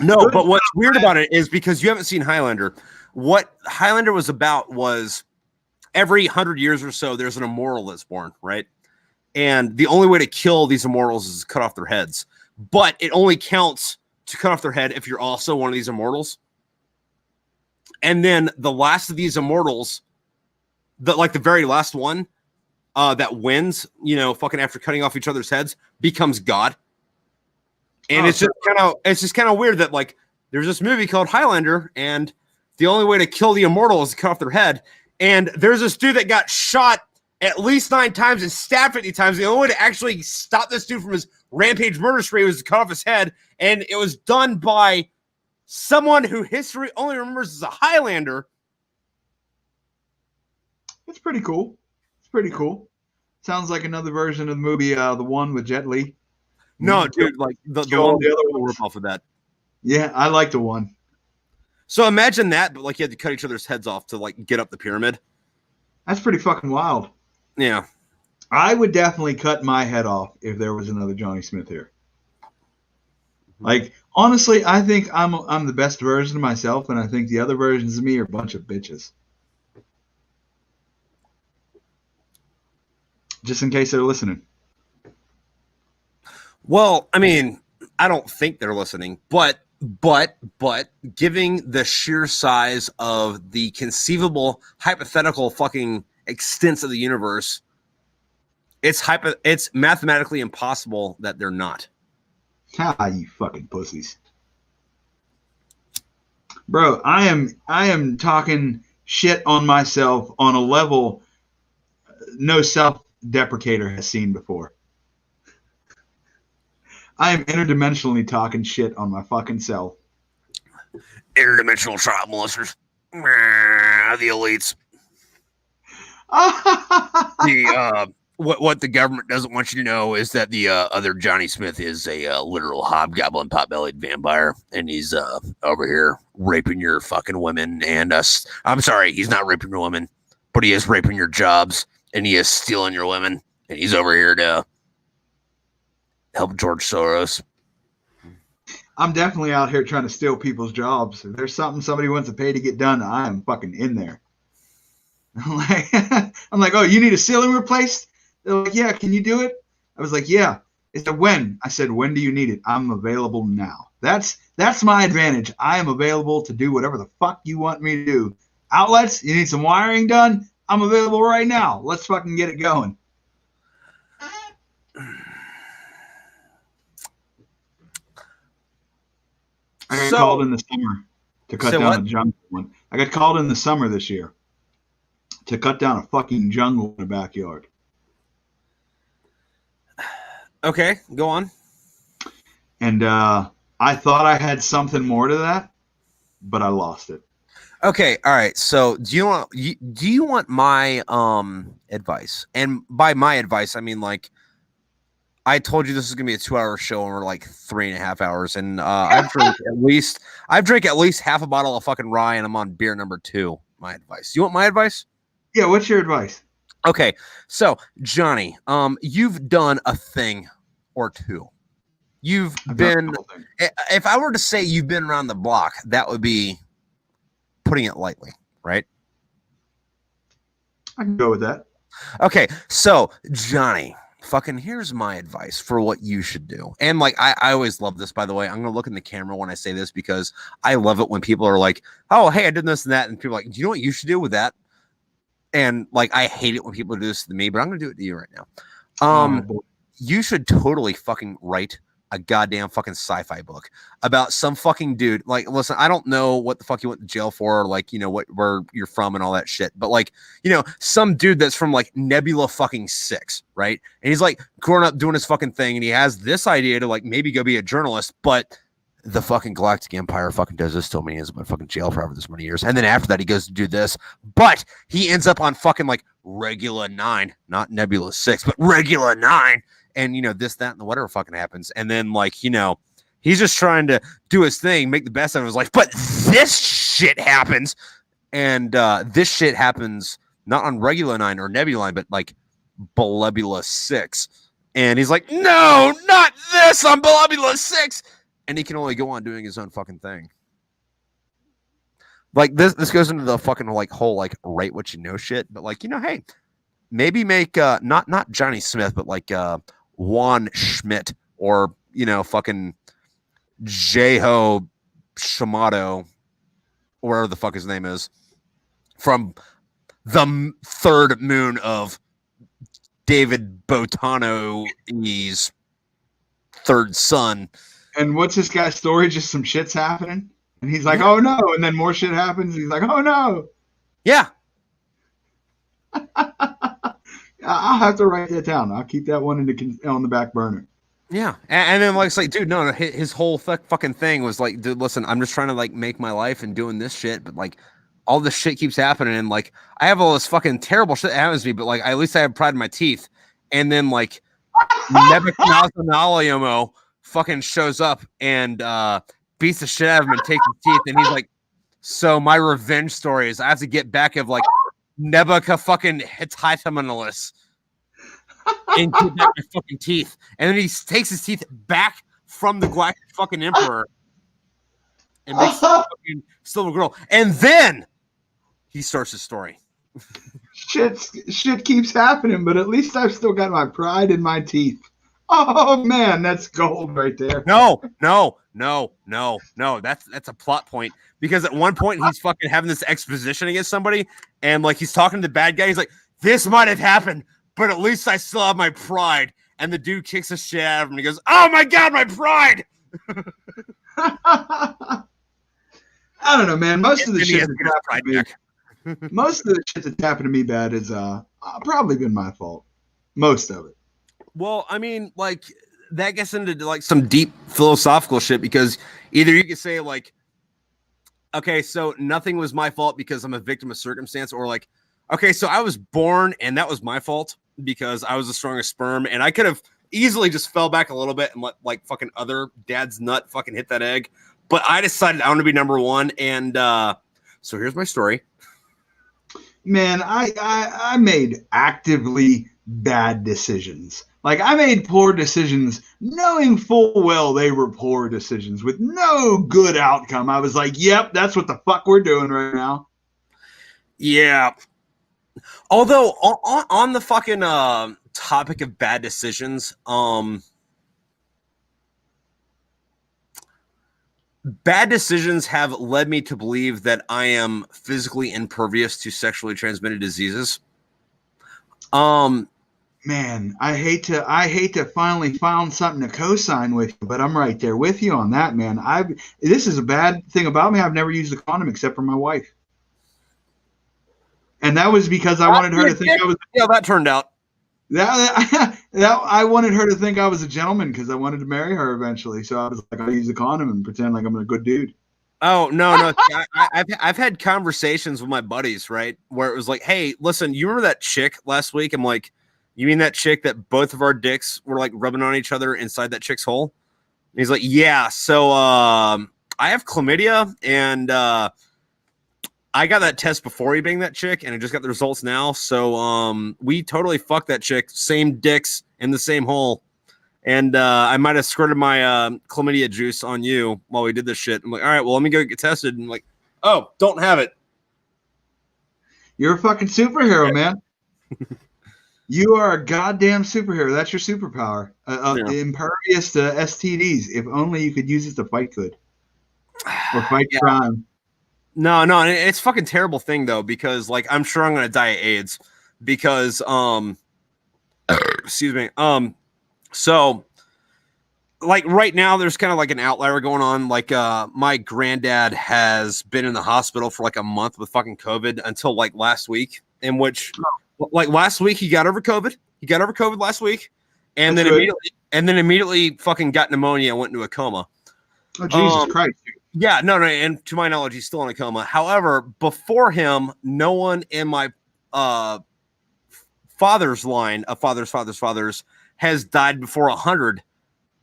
No, but what's weird about it is because you haven't seen Highlander. What Highlander was about was every 100 years or so, there's an immortal that's born, right? And the only way to kill these immortals is to cut off their heads. But it only counts to cut off their head if you're also one of these immortals. And then the last of these immortals, the very last one that wins, fucking after cutting off each other's heads, becomes God. And it's just kind of weird that like there's this movie called Highlander, and the only way to kill the immortal is to cut off their head. And there's this dude that got shot at least 9 times and stabbed 50 times. The only way to actually stop this dude from his rampage murder spree was to cut off his head. And it was done by someone who history only remembers as a Highlander. That's pretty cool. It's pretty cool. Sounds like another version of the movie, the one with Jet Li. No, dude, like the all one the other will ones. rip off of that. Yeah, I like the one. So imagine that, but like you had to cut each other's heads off to like get up the pyramid. That's pretty fucking wild. Yeah. I would definitely cut my head off if there was another Johnny Smith here. Like, honestly, I think I'm the best version of myself, and I think the other versions of me are a bunch of bitches. Just in case they're listening. Well, I mean, I don't think they're listening, but giving the sheer size of the conceivable hypothetical fucking extents of the universe, it's mathematically impossible that they're not. Ha, you fucking pussies. Bro, I am talking shit on myself on a level no self-deprecator has seen before. I am interdimensionally talking shit on my fucking self. Interdimensional child molesters. The elites. What the government doesn't want you to know is that the other Johnny Smith is a literal hobgoblin, pot-bellied vampire, and he's over here raping your fucking women. And I'm sorry, he's not raping your women, but he is raping your jobs, and he is stealing your women, and he's over here to help George Soros. I'm definitely out here trying to steal people's jobs. If there's something somebody wants to pay to get done, I am fucking in there. I'm like, oh, you need a ceiling replaced? They're like, yeah, can you do it? I was like, yeah. They said, when? I said, when do you need it? I'm available now. That's my advantage. I am available to do whatever the fuck you want me to do. Outlets, you need some wiring done? I'm available right now. Let's fucking get it going. I got called in the summer to cut down a jungle one. I got called in the summer this year to cut down a fucking jungle in the backyard. Okay, go on. And I thought I had something more to that, but I lost it. Okay, all right. So do you want my advice? And by my advice, I mean like I told you this is gonna be a 2-hour show, and we're like 3.5 hours. And I've drank at least half a bottle of fucking rye, and I'm on beer number 2. My advice. You want my advice? Yeah. What's your advice? Okay, so Johnny, you've done a thing or two. You've been. If I were to say you've been around the block, that would be putting it lightly, right? I can go with that. Okay, so Johnny. Fucking here's my advice for what you should do. And like I always love this, by the way. I'm gonna look in the camera when I say this because I love it when people are like, oh hey, I did this and that, and people are like, do you know what you should do with that? And like I hate it when people do this to me, but I'm gonna do it to you right now. You should totally fucking write a goddamn fucking sci-fi book about some fucking dude. Like, listen, I don't know what the fuck you went to jail for, or like, you know, where you're from and all that shit. But like, you know, some dude that's from like Nebula fucking 6, right? And he's like growing up doing his fucking thing, and he has this idea to like maybe go be a journalist, but the fucking Galactic Empire fucking does this to me. He's in fucking jail for this many years. And then after that, he goes to do this, but he ends up on fucking like Regula 9, not Nebula 6, but Regula 9. And, you know, this, that, and whatever fucking happens. And then, like, you know, he's just trying to do his thing, make the best of his life. But this shit happens. And this shit happens not on Regula 9 or Nebula 9, but like Belebula 6. And he's like, no, not this on Belebula 6. And he can only go on doing his own fucking thing. Like, this goes into the fucking, like, whole, like, write what you know shit. But, like, you know, hey, maybe make, not Johnny Smith, but, like, Juan Schmidt or, you know, fucking Jeho Shamato, or whatever the fuck his name is, from the third moon of David Botano's third son. And what's this guy's story? Just some shit's happening? And he's like, oh no. And then more shit happens. And he's like, oh no. Yeah. I'll have to write that down. I'll keep that one on the back burner. Yeah. And then like, it's like, dude, no, his whole fucking thing was like, dude, listen, I'm just trying to like make my life and doing this shit. But like, all this shit keeps happening, and like I have all this fucking terrible shit that happens to me, but like at least I have pride in my teeth. And then like Nebuchadnezzar fucking shows up and beats the shit out of him and takes his teeth, and he's like, so my revenge story is I have to get back of like Nebuchadnezzar fucking Hittitamalis and get back my fucking teeth. And then he takes his teeth back from the Galactic fucking Emperor and makes a fucking silver girl. And then he starts his story. Shit keeps happening, but at least I've still got my pride in my teeth. Oh man, that's gold right there. No. That's a plot point, because at one point he's fucking having this exposition against somebody, and like he's talking to the bad guy. He's like, "This might have happened, but at least I still have my pride." And the dude kicks the shit out of him. And he goes, "Oh my god, my pride!" I don't know, man. Most of the shit that's happened to me bad is probably been my fault. Most of it. Well, I mean, like that gets into like some deep philosophical shit, because either you could say like, okay, so nothing was my fault because I'm a victim of circumstance, or like, okay, so I was born and that was my fault because I was the strongest sperm, and I could have easily just fell back a little bit and let like fucking other dad's nut fucking hit that egg. But I decided I want to be number one, and so here's my story. Man, I made actively bad decisions. Like, I made poor decisions knowing full well they were poor decisions with no good outcome. I was like, yep, that's what the fuck we're doing right now. Yeah. Although, on the fucking topic of bad decisions, bad decisions have led me to believe that I am physically impervious to sexually transmitted diseases. Man, I hate to finally found something to co-sign with you, but I'm right there with you on that, man. This is a bad thing about me. I've never used a condom except for my wife. And that was because I wanted her to think I was. Yeah, that turned out. I wanted her to think I was a gentleman because I wanted to marry her eventually. So I was like, I'll use a condom and pretend like I'm a good dude. Oh, no. I've had conversations with my buddies, right, where it was like, hey, listen, you remember that chick last week? I'm like, you mean that chick that both of our dicks were like rubbing on each other inside that chick's hole? And he's like, yeah. So I have chlamydia, and I got that test before he banged that chick, and I just got the results now. So we totally fucked that chick, same dicks in the same hole. And I might have squirted my chlamydia juice on you while we did this shit. I'm like, all right, well, let me go get tested. And I'm like, oh, don't have it. You're a fucking superhero, man. You are a goddamn superhero. That's your superpower. Impervious to STDs. If only you could use it to fight good or fight crime. No, it's a fucking terrible thing though, because like I'm sure I'm gonna die of AIDS because excuse me. So like right now there's kind of like an outlier going on. Like my granddad has been in the hospital for like a month with fucking COVID until like last week, in which like last week he got over COVID. He got over COVID last week, and then immediately fucking got pneumonia and went into a coma. Oh Jesus Christ. Yeah, no, and to my knowledge, he's still in a coma. However, before him, no one in my father's line of fathers has died before 100,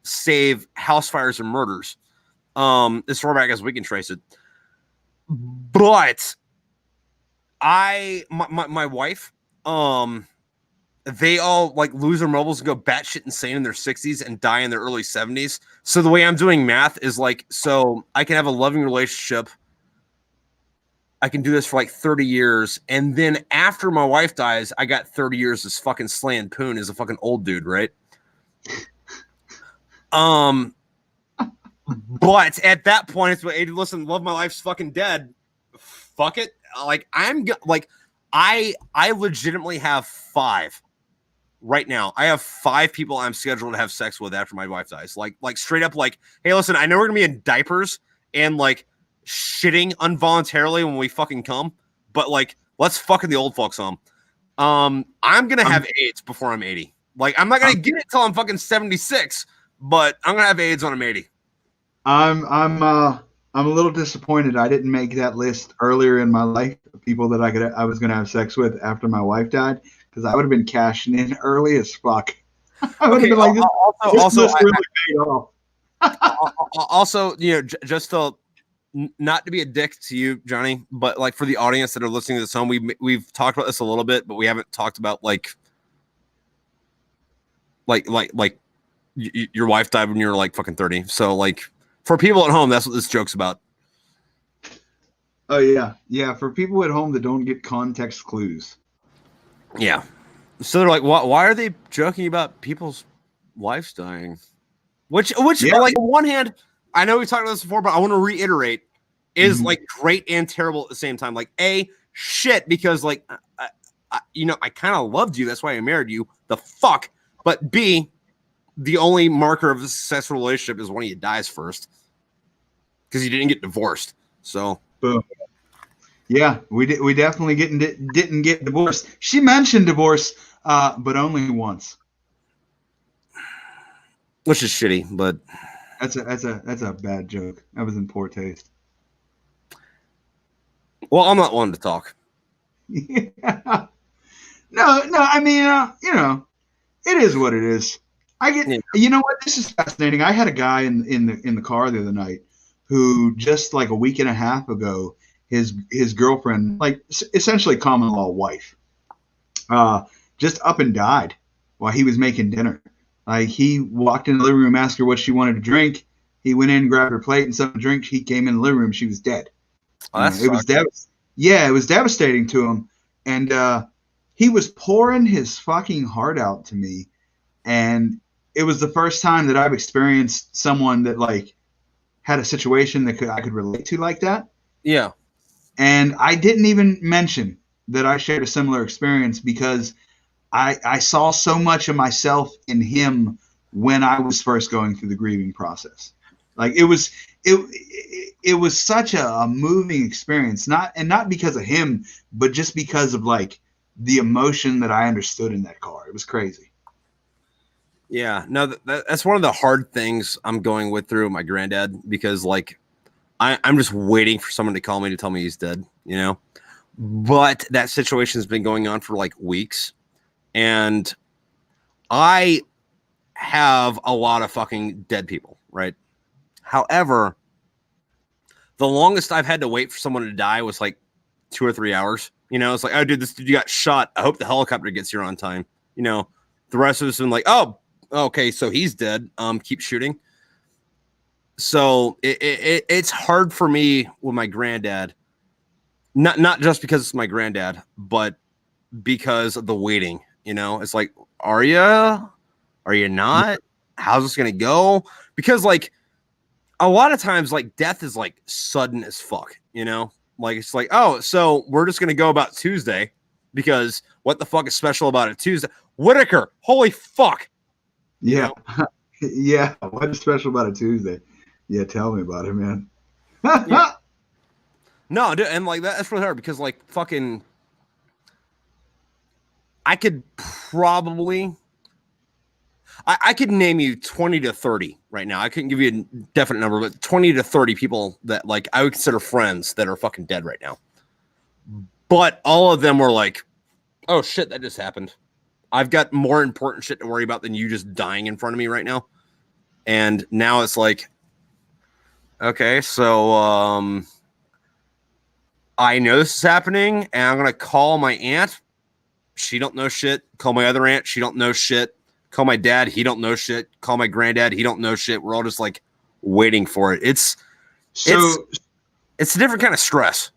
save house fires and murders. As far back as we can trace it. But my wife, they all like lose their mobiles and go batshit insane in their 60s and die in their early 70s. So the way I'm doing math is like, so I can have a loving relationship. I can do this for like 30 years. And then after my wife dies, I got 30 years as fucking slaying poon as a fucking old dude, right? But at that point, it's like, hey, listen, love my life's fucking dead. Fuck it. Like I legitimately have 5 right now. I have 5 people I'm scheduled to have sex with after my wife dies. Like straight up, like, hey, listen, I know we're gonna be in diapers and like shitting involuntarily when we fucking come, but like, let's fucking the old folks home. I'm gonna have AIDS before I'm 80. Like, I'm not gonna get it till I'm fucking 76, but I'm gonna have AIDS when I'm 80. I'm a little disappointed I didn't make that list earlier in my life of people that I was gonna have sex with after my wife died, because I would have been cashing in early as fuck. I would have Okay. been like, this Also, list really paid off. also, just to not to be a dick to you, Johnny, but like for the audience that are listening to this home, we've talked about this a little bit, but we haven't talked about like your wife died when you were like fucking 30. So like for people at home, that's what this joke's about. Oh yeah, yeah. For people at home that don't get context clues. Yeah. So they're like, why are they joking about people's wives dying? Which Yeah, like on one hand, I know we talked about this before, but I want to reiterate, is Mhm. like great and terrible at the same time. Like shit, because like I kind of loved you, that's why I married you. The fuck. But B, the only marker of a successful relationship is one of you dies first, because you didn't get divorced. So Boom. Yeah, we did. We definitely didn't get divorced. She mentioned divorce, but only once. which is shitty, but That's a bad joke. That was in poor taste. well, I'm not one to talk. Yeah. No. I mean, it is what it is. I get. Yeah. You know what? This is fascinating. I had a guy in the car the other night who just like a week and a half ago, his girlfriend, like essentially common law wife, uh, just up and died while he was making dinner. Like he walked in the living room, asked her what she wanted to drink. He went in, grabbed her plate and something to drink. He came in the living room. She was dead. Oh, that It was sucks. yeah, it was devastating to him. And he was pouring his fucking heart out to me. And it was the first time that I've experienced someone that like had a situation that I could relate to like that. Yeah. And I didn't even mention that I shared a similar experience because I saw so much of myself in him when I was first going through the grieving process. Like it was such a moving experience, not because of him, but just because of like the emotion that I understood in that car. It was crazy. Yeah, no, that's one of the hard things I'm going with through my granddad, because like I'm just waiting for someone to call me to tell me he's dead, But that situation has been going on for like weeks, and I have a lot of fucking dead people, right? However, the longest I've had to wait for someone to die was like 2 or 3 hours. It's like, oh, dude, this dude got shot. I hope the helicopter gets here on time. The rest of us have been like, oh, okay, so he's dead. Keep shooting. So it's hard for me with my granddad, not just because it's my granddad, but because of the waiting. It's like, are you not? How's this gonna go? Because like a lot of times, like death is like sudden as fuck. Like it's like, oh, so we're just gonna go about Tuesday, because what the fuck is special about a Tuesday? Whitaker, holy fuck, you Yeah, know? yeah. What's special about a Tuesday? Yeah, tell me about it, man. Yeah. No, dude, and like that's really hard, because like fucking I could probably I could name you 20 to 30 right now. I couldn't give you a definite number, but 20 to 30 people that like I would consider friends that are fucking dead right now. But all of them were like, oh shit, that just happened. I've got more important shit to worry about than you just dying in front of me right now. And now it's like, okay, so I know this is happening, and I'm gonna call my aunt. She don't know shit. Call my other aunt. She don't know shit. Call my dad. He don't know shit. Call my granddad. He don't know shit. We're all just like waiting for it. It's So it's a different kind of stress.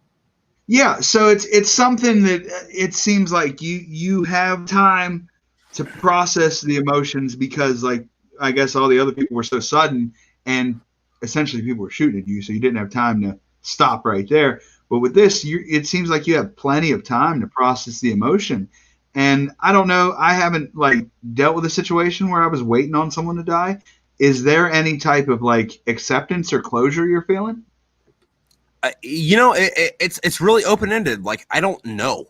yeah, so it's something that it seems like you have time to process the emotions because like I guess all the other people were so sudden and essentially people were shooting at you, so you didn't have time to stop right there. But with this, it seems like you have plenty of time to process the emotion. And I don't know, I haven't like dealt with a situation where I was waiting on someone to die. Is there any type of like acceptance or closure you're feeling? It's really open ended. Like I don't know.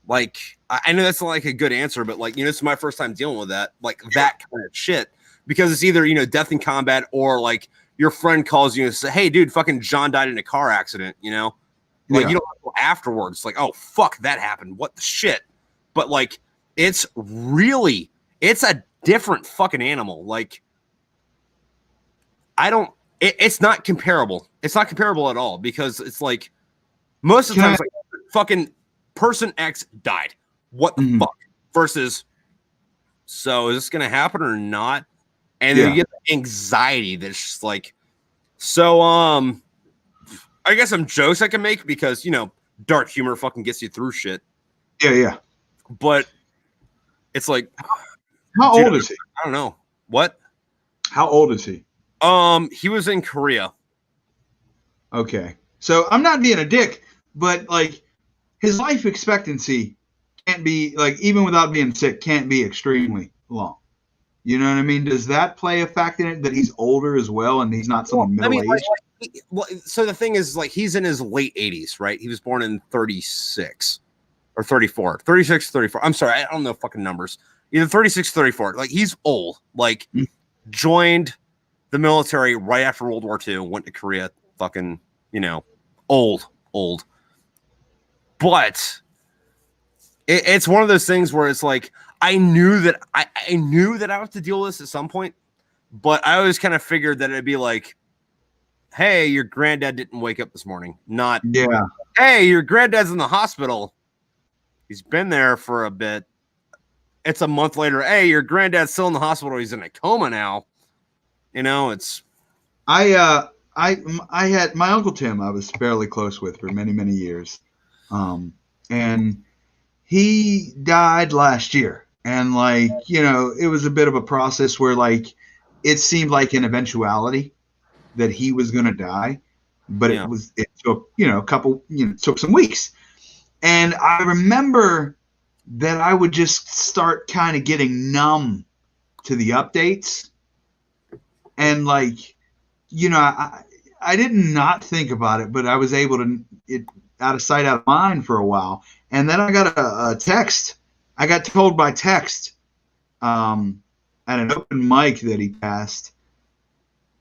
Like I know that's not like a good answer, but like this is my first time dealing with that, like that kind of shit, because it's either death in combat or like your friend calls you and says, "Hey, dude, fucking John died in a car accident," you know? Like, you don't have to go afterwards. Like, oh, fuck, that happened. What the shit? But, like, it's a different fucking animal. Like, it's not comparable. It's not comparable at all because it's like, most of the time, it's like, fucking person X died. What the fuck? Versus, so is this going to happen or not? And then you get the anxiety that's just like, so, I guess some jokes I can make because, you know, dark humor fucking gets you through shit. Yeah. But it's like, how old is he? I don't know. What? How old is he? He was in Korea. Okay. So I'm not being a dick, but like his life expectancy can't be, like, even without being sick, can't be extremely long. You know what I mean? Does that play a factor in it, that he's older as well and he's not someone middle-aged? Well, so the thing is, like, he's in his late 80s, right? He was born in 36 or 34, 36, 34. I'm sorry, I don't know fucking numbers. Either 36, 34. Like, he's old. Like, joined the military right after World War II, went to Korea, fucking, you know, old. But it's one of those things where it's like, I knew that I would have to deal with this at some point, but I always kind of figured that it'd be like, hey, your granddad didn't wake up this morning. Not, hey, your granddad's in the hospital. He's been there for a bit. It's a month later. Hey, your granddad's still in the hospital. He's in a coma now. You know, it's. I had my Uncle Tim, I was fairly close with for many, many years. And he died last year. And, like, you know, it was a bit of a process where, like, it seemed like an eventuality that he was going to die, but it took, you know, took some weeks. And I remember that I would just start kind of getting numb to the updates. And, like, you know, I did not think about it, but I was able to, out of sight, out of mind for a while. And then I got a text. I got told by text at an open mic that he passed.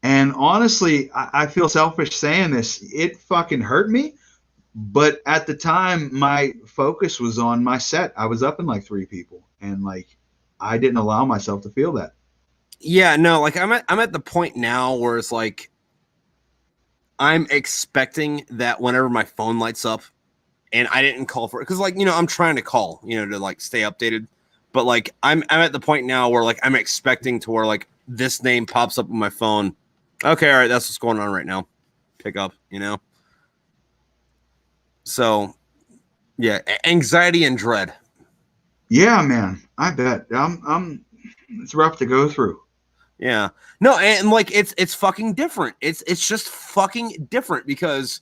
And honestly, I feel selfish saying this. It fucking hurt me. But at the time, my focus was on my set. I was up in like 3 people. And, like, I didn't allow myself to feel that. Yeah, no, like, I'm at the point now where it's like, I'm expecting that whenever my phone lights up and I didn't call for it, because, like, you know, I'm trying to call, you know, to, like, stay updated. But, like, I'm at the point now where, like, I'm expecting to where, like, this name pops up on my phone. Okay, all right, that's what's going on right now. Pick up, you know? So, yeah, anxiety and dread. Yeah, man, I bet. It's rough to go through. Yeah. No, and like it's fucking different. It's just fucking different because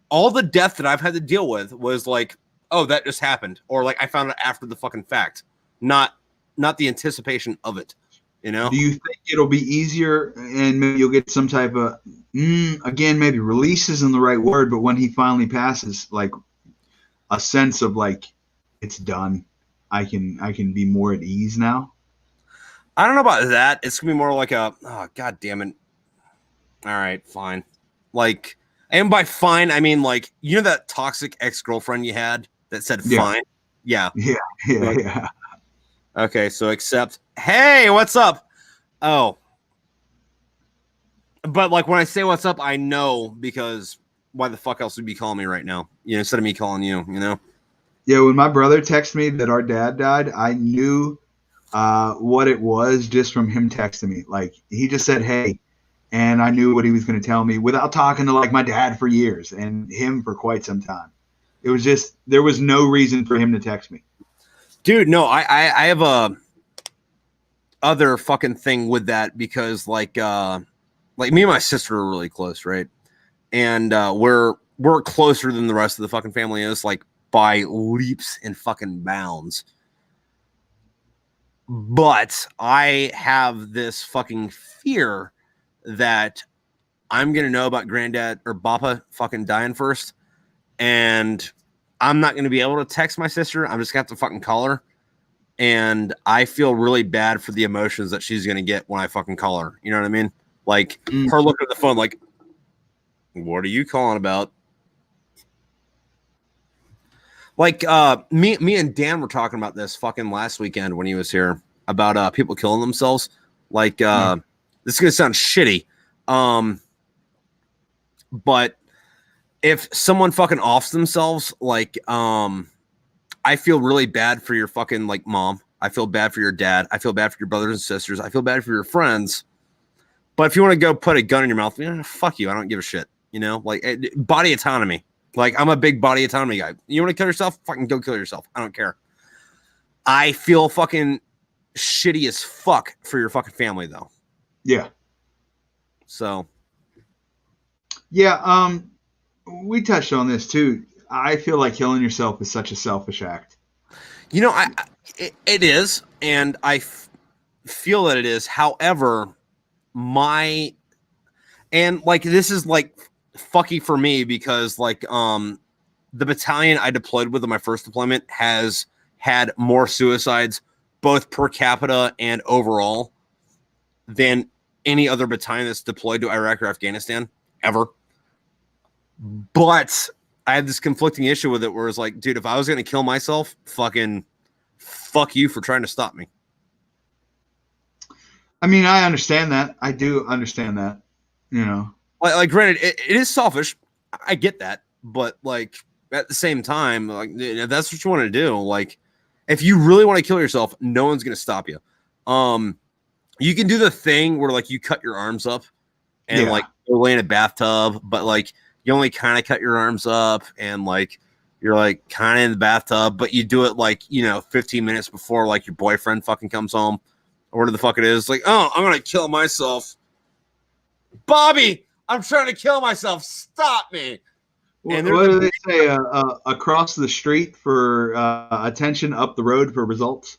all the death that I've had to deal with was like, oh, that just happened, or like I found it after the fucking fact, not the anticipation of it. You know? Do you think it'll be easier and maybe you'll get some type of again, maybe release isn't the right word, but when he finally passes, like a sense of like it's done. I can be more at ease now. I don't know about that. It's gonna be more like a, oh, god damn it. All right, fine. Like, and by fine, I mean, like, you know that toxic ex-girlfriend you had that said fine? Yeah. Yeah. Okay, so accept. Hey, what's up? Oh. But, like, when I say what's up, I know, because why the fuck else would you be calling me right now? You know, instead of me calling you, you know? Yeah, when my brother texted me that our dad died, I knew what it was just from him texting me. Like, he just said, hey, and I knew what he was going to tell me without talking to, like, my dad for years and him for quite some time. It was just, there was no reason for him to text me. Dude, no, I have a other fucking thing with that because, like me and my sister are really close, right? And we're closer than the rest of the fucking family is, like, by leaps and fucking bounds. But I have this fucking fear that I'm going to know about Granddad or Bappa fucking dying first. And I'm not going to be able to text my sister. I'm just going to have to fucking call her. And I feel really bad for the emotions that she's going to get when I fucking call her. You know what I mean? Like her looking at the phone, like, what are you calling about? Like me and Dan were talking about this fucking last weekend when he was here about people killing themselves. Like this is gonna sound shitty. But if someone fucking offs themselves, like I feel really bad for your fucking like mom. I feel bad for your dad. I feel bad for your brothers and sisters. I feel bad for your friends. But if you want to go put a gun in your mouth, fuck you. I don't give a shit. You know, like body autonomy. Like I'm a big body autonomy guy. You want to kill yourself? Fucking go kill yourself. I don't care. I feel fucking shitty as fuck for your fucking family though. Yeah. So. Yeah. We touched on this too. I feel like killing yourself is such a selfish act. You know, it is, and I feel that it is. However, this is like fucky for me because like the battalion I deployed with in my first deployment has had more suicides both per capita and overall than any other battalion that's deployed to Iraq or Afghanistan ever. But I had this conflicting issue with it where it's like, dude, if I was going to kill myself, fucking fuck you for trying to stop me. I mean, I understand that. I do understand that, you know. Like granted, it is selfish. I get that. But like at the same time, like if that's what you want to do, like if you really want to kill yourself, no one's going to stop you. You can do the thing where like you cut your arms up and like go lay in a bathtub, but like you only kind of cut your arms up and like you're like kind of in the bathtub, but you do it like, 15 minutes before like your boyfriend fucking comes home or whatever the fuck it is. Like, oh, I'm going to kill myself. Bobby, I'm trying to kill myself. Stop me. And what do they say? Across the street for attention, up the road for results.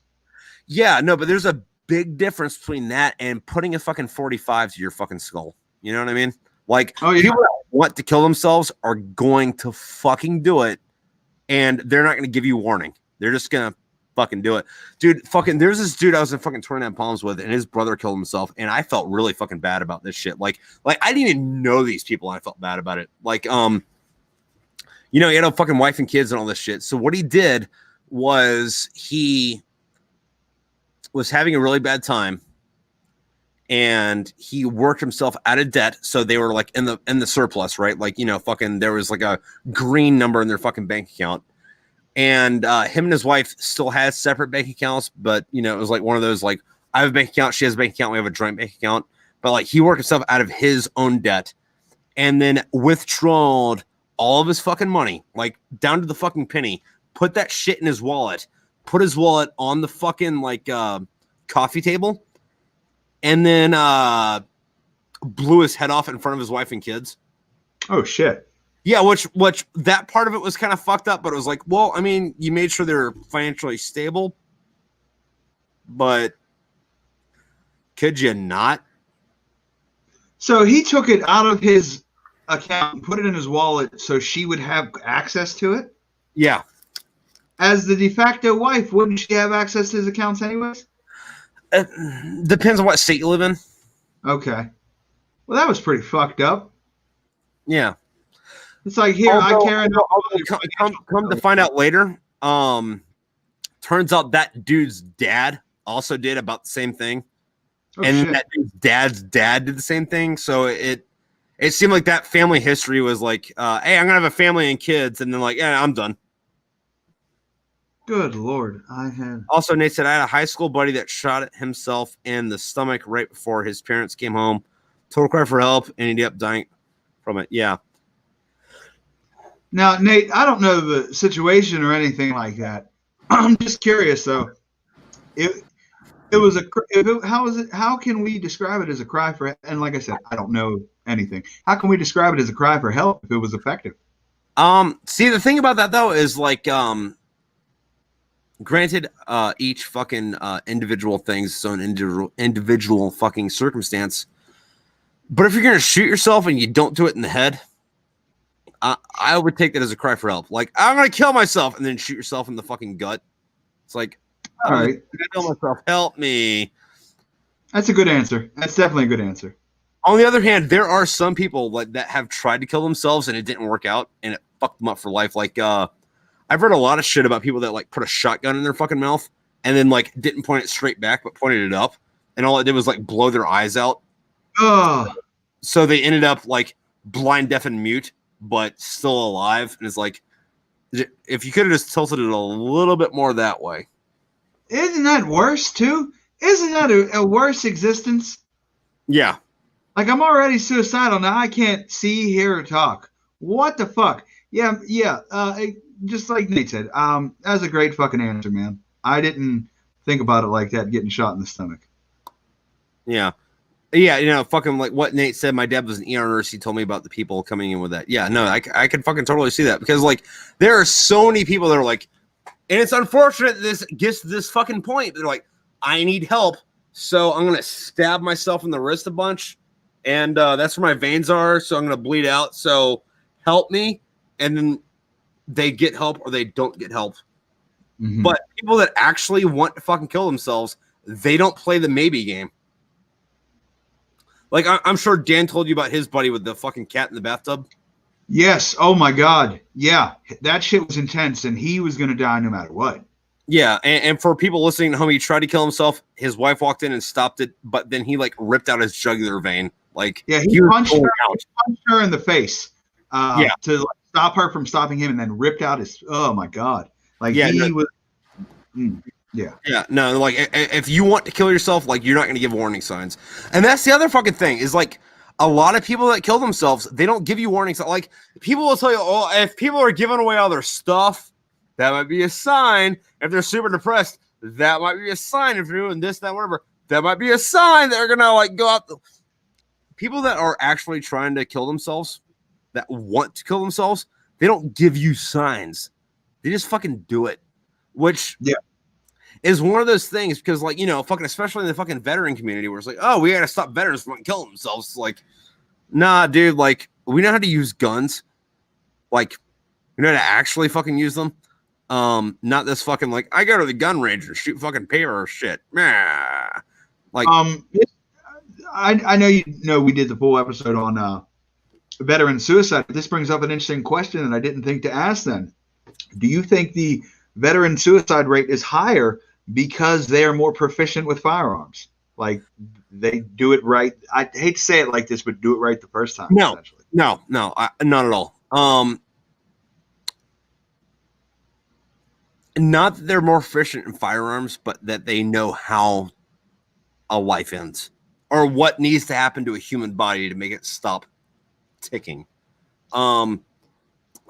Yeah, no, but there's a big difference between that and putting a fucking 45 to your fucking skull. You know what I mean? Like, people that want to kill themselves are going to fucking do it, and they're not going to give you warning. They're just going to fucking do it. Dude, there's this dude I was in fucking 29 Palms with, and his brother killed himself, and I felt really fucking bad about this shit. Like I didn't even know these people, and I felt bad about it. Like, he had a fucking wife and kids and all this shit. So what he did was he was having a really bad time and he worked himself out of debt. So they were like in the surplus, right? Like, there was like a green number in their fucking bank account. And him and his wife still had separate bank accounts, but it was like one of those, like, I have a bank account, she has a bank account, we have a joint bank account. But like he worked himself out of his own debt and then withdrawed all of his fucking money, like down to the fucking penny, put that shit in his wallet, put his wallet on the fucking like coffee table, and then blew his head off in front of his wife and kids. Oh shit. Yeah, which that part of it was kind of fucked up, but it was like, well, I mean, you made sure they're financially stable, but could you not? So he took it out of his account and put it in his wallet so she would have access to it? Yeah. As the de facto wife, wouldn't she have access to his accounts anyways? Depends on what state you live in. Okay. Well, that was pretty fucked up. Yeah. It's like, here, I care enough. Come to find out later, turns out that dude's dad also did about the same thing. Oh, and shit. That dude's dad's dad did the same thing. So it seemed like that family history was like, hey, I'm going to have a family and kids. And then like, yeah, I'm done. Good Lord. Also, Nate said, I had a high school buddy that shot himself in the stomach right before his parents came home. Total cry for help. And he ended up dying from it. Yeah. Now, Nate, I don't know the situation or anything like that. I'm just curious, though. How can we describe it as a cry for, and like I said, I don't know anything. How can we describe it as a cry for help if it was effective? See, the thing about that though is like, granted, each fucking individual thing's its own individual fucking circumstance. But if you're gonna shoot yourself and you don't do it in the head, I would take that as a cry for help. Like, I'm gonna kill myself and then shoot yourself in the fucking gut. It's like, all right, kill myself, help me. That's a good answer. That's definitely a good answer. On the other hand, there are some people like that have tried to kill themselves and it didn't work out and it fucked them up for life. Like I've read a lot of shit about people that like put a shotgun in their fucking mouth and then like didn't point it straight back but pointed it up, and all it did was like blow their eyes out. Oh, So they ended up like blind, deaf, and mute, but still alive. And it's like, if you could have just tilted it a little bit more that way. isn't that worse too? Isn't that a worse existence? Yeah. Like, I'm already suicidal now. I can't see, hear, or talk. What the fuck? Yeah. Just like Nate said, that was a great fucking answer, man. I didn't think about it like that, getting shot in the stomach. Yeah. Yeah, you know, fucking like what Nate said. My dad was an ER nurse. He told me about the people coming in with that. Yeah, no, I could fucking totally see that, because like there are so many people that are like, and it's unfortunate this gets to this fucking point. They're like, I need help, so I'm gonna stab myself in the wrist a bunch, and that's where my veins are, so I'm gonna bleed out. So help me, and then they get help or they don't get help. Mm-hmm. But people that actually want to fucking kill themselves, they don't play the maybe game. Like, I'm sure Dan told you about his buddy with the fucking cat in the bathtub. Yes. Oh my God. Yeah, that shit was intense, and he was gonna die no matter what. Yeah, and for people listening at home, he tried to kill himself. His wife walked in and stopped it, but then he like ripped out his jugular vein. Like, Yeah, he was punched going her, out. punched her in the face. Yeah. To like, stop her from stopping him, and then ripped out his. Oh my God. Like Yeah, he no. was. Yeah. Yeah, no, like if you want to kill yourself, like you're not going to give warning signs. And that's the other fucking thing is like a lot of people that kill themselves, they don't give you warnings. Like people will tell you, oh, if people are giving away all their stuff, that might be a sign. If they're super depressed, that might be a sign. If you're doing this, that, whatever, that might be a sign that they're going to like go out. People that are actually trying to kill themselves, that want to kill themselves, they don't give you signs. They just fucking do it, which is one of those things, because like, you know, fucking, especially in the fucking veteran community where it's like, oh, we got to stop veterans from killing themselves. It's like, nah, dude, like we know how to use guns. Like we know how to actually fucking use them. Not this fucking like, I go to the gun range and shoot fucking paper or shit. Nah. Like, I know you know we did the full episode on veteran suicide. This brings up an interesting question that I didn't think to ask then. Do you think the veteran suicide rate is higher because they are more proficient with firearms? Like they do it right. I hate to say it like this, but do it right the first time. No, essentially. not at all. Not that they're more efficient in firearms, but that they know how a life ends or what needs to happen to a human body to make it stop ticking.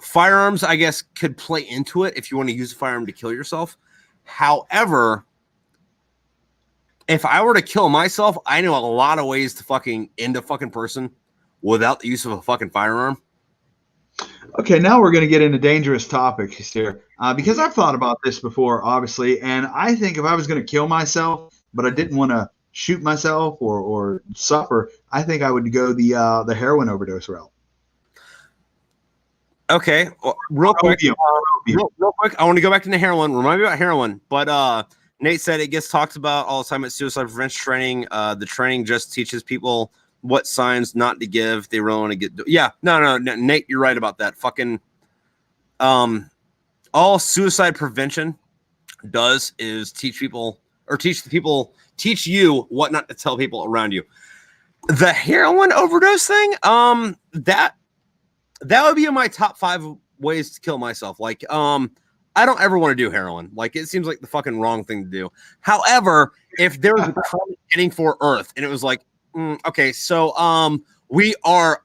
Firearms, I guess, could play into it if you want to use a firearm to kill yourself. However, if I were to kill myself, I know a lot of ways to fucking end a fucking person without the use of a fucking firearm. Okay, now we're going to get into dangerous topics here because I've thought about this before, obviously, and I think if I was going to kill myself, but I didn't want to shoot myself or suffer, I think I would go the heroin overdose route. Okay, well, real quick, I want to go back to the heroin. Remind me about heroin, but Nate said it gets talked about all the time at suicide prevention training. The training just teaches people what signs not to give. They really want to get. Yeah, no, Nate, you're right about that. Fucking, all suicide prevention does is teach you what not to tell people around you. The heroin overdose thing, that would be in my top 5 ways to kill myself. Like, I don't ever want to do heroin. Like, it seems like the fucking wrong thing to do. However, if there was a comet heading for Earth and it was like, okay, so we are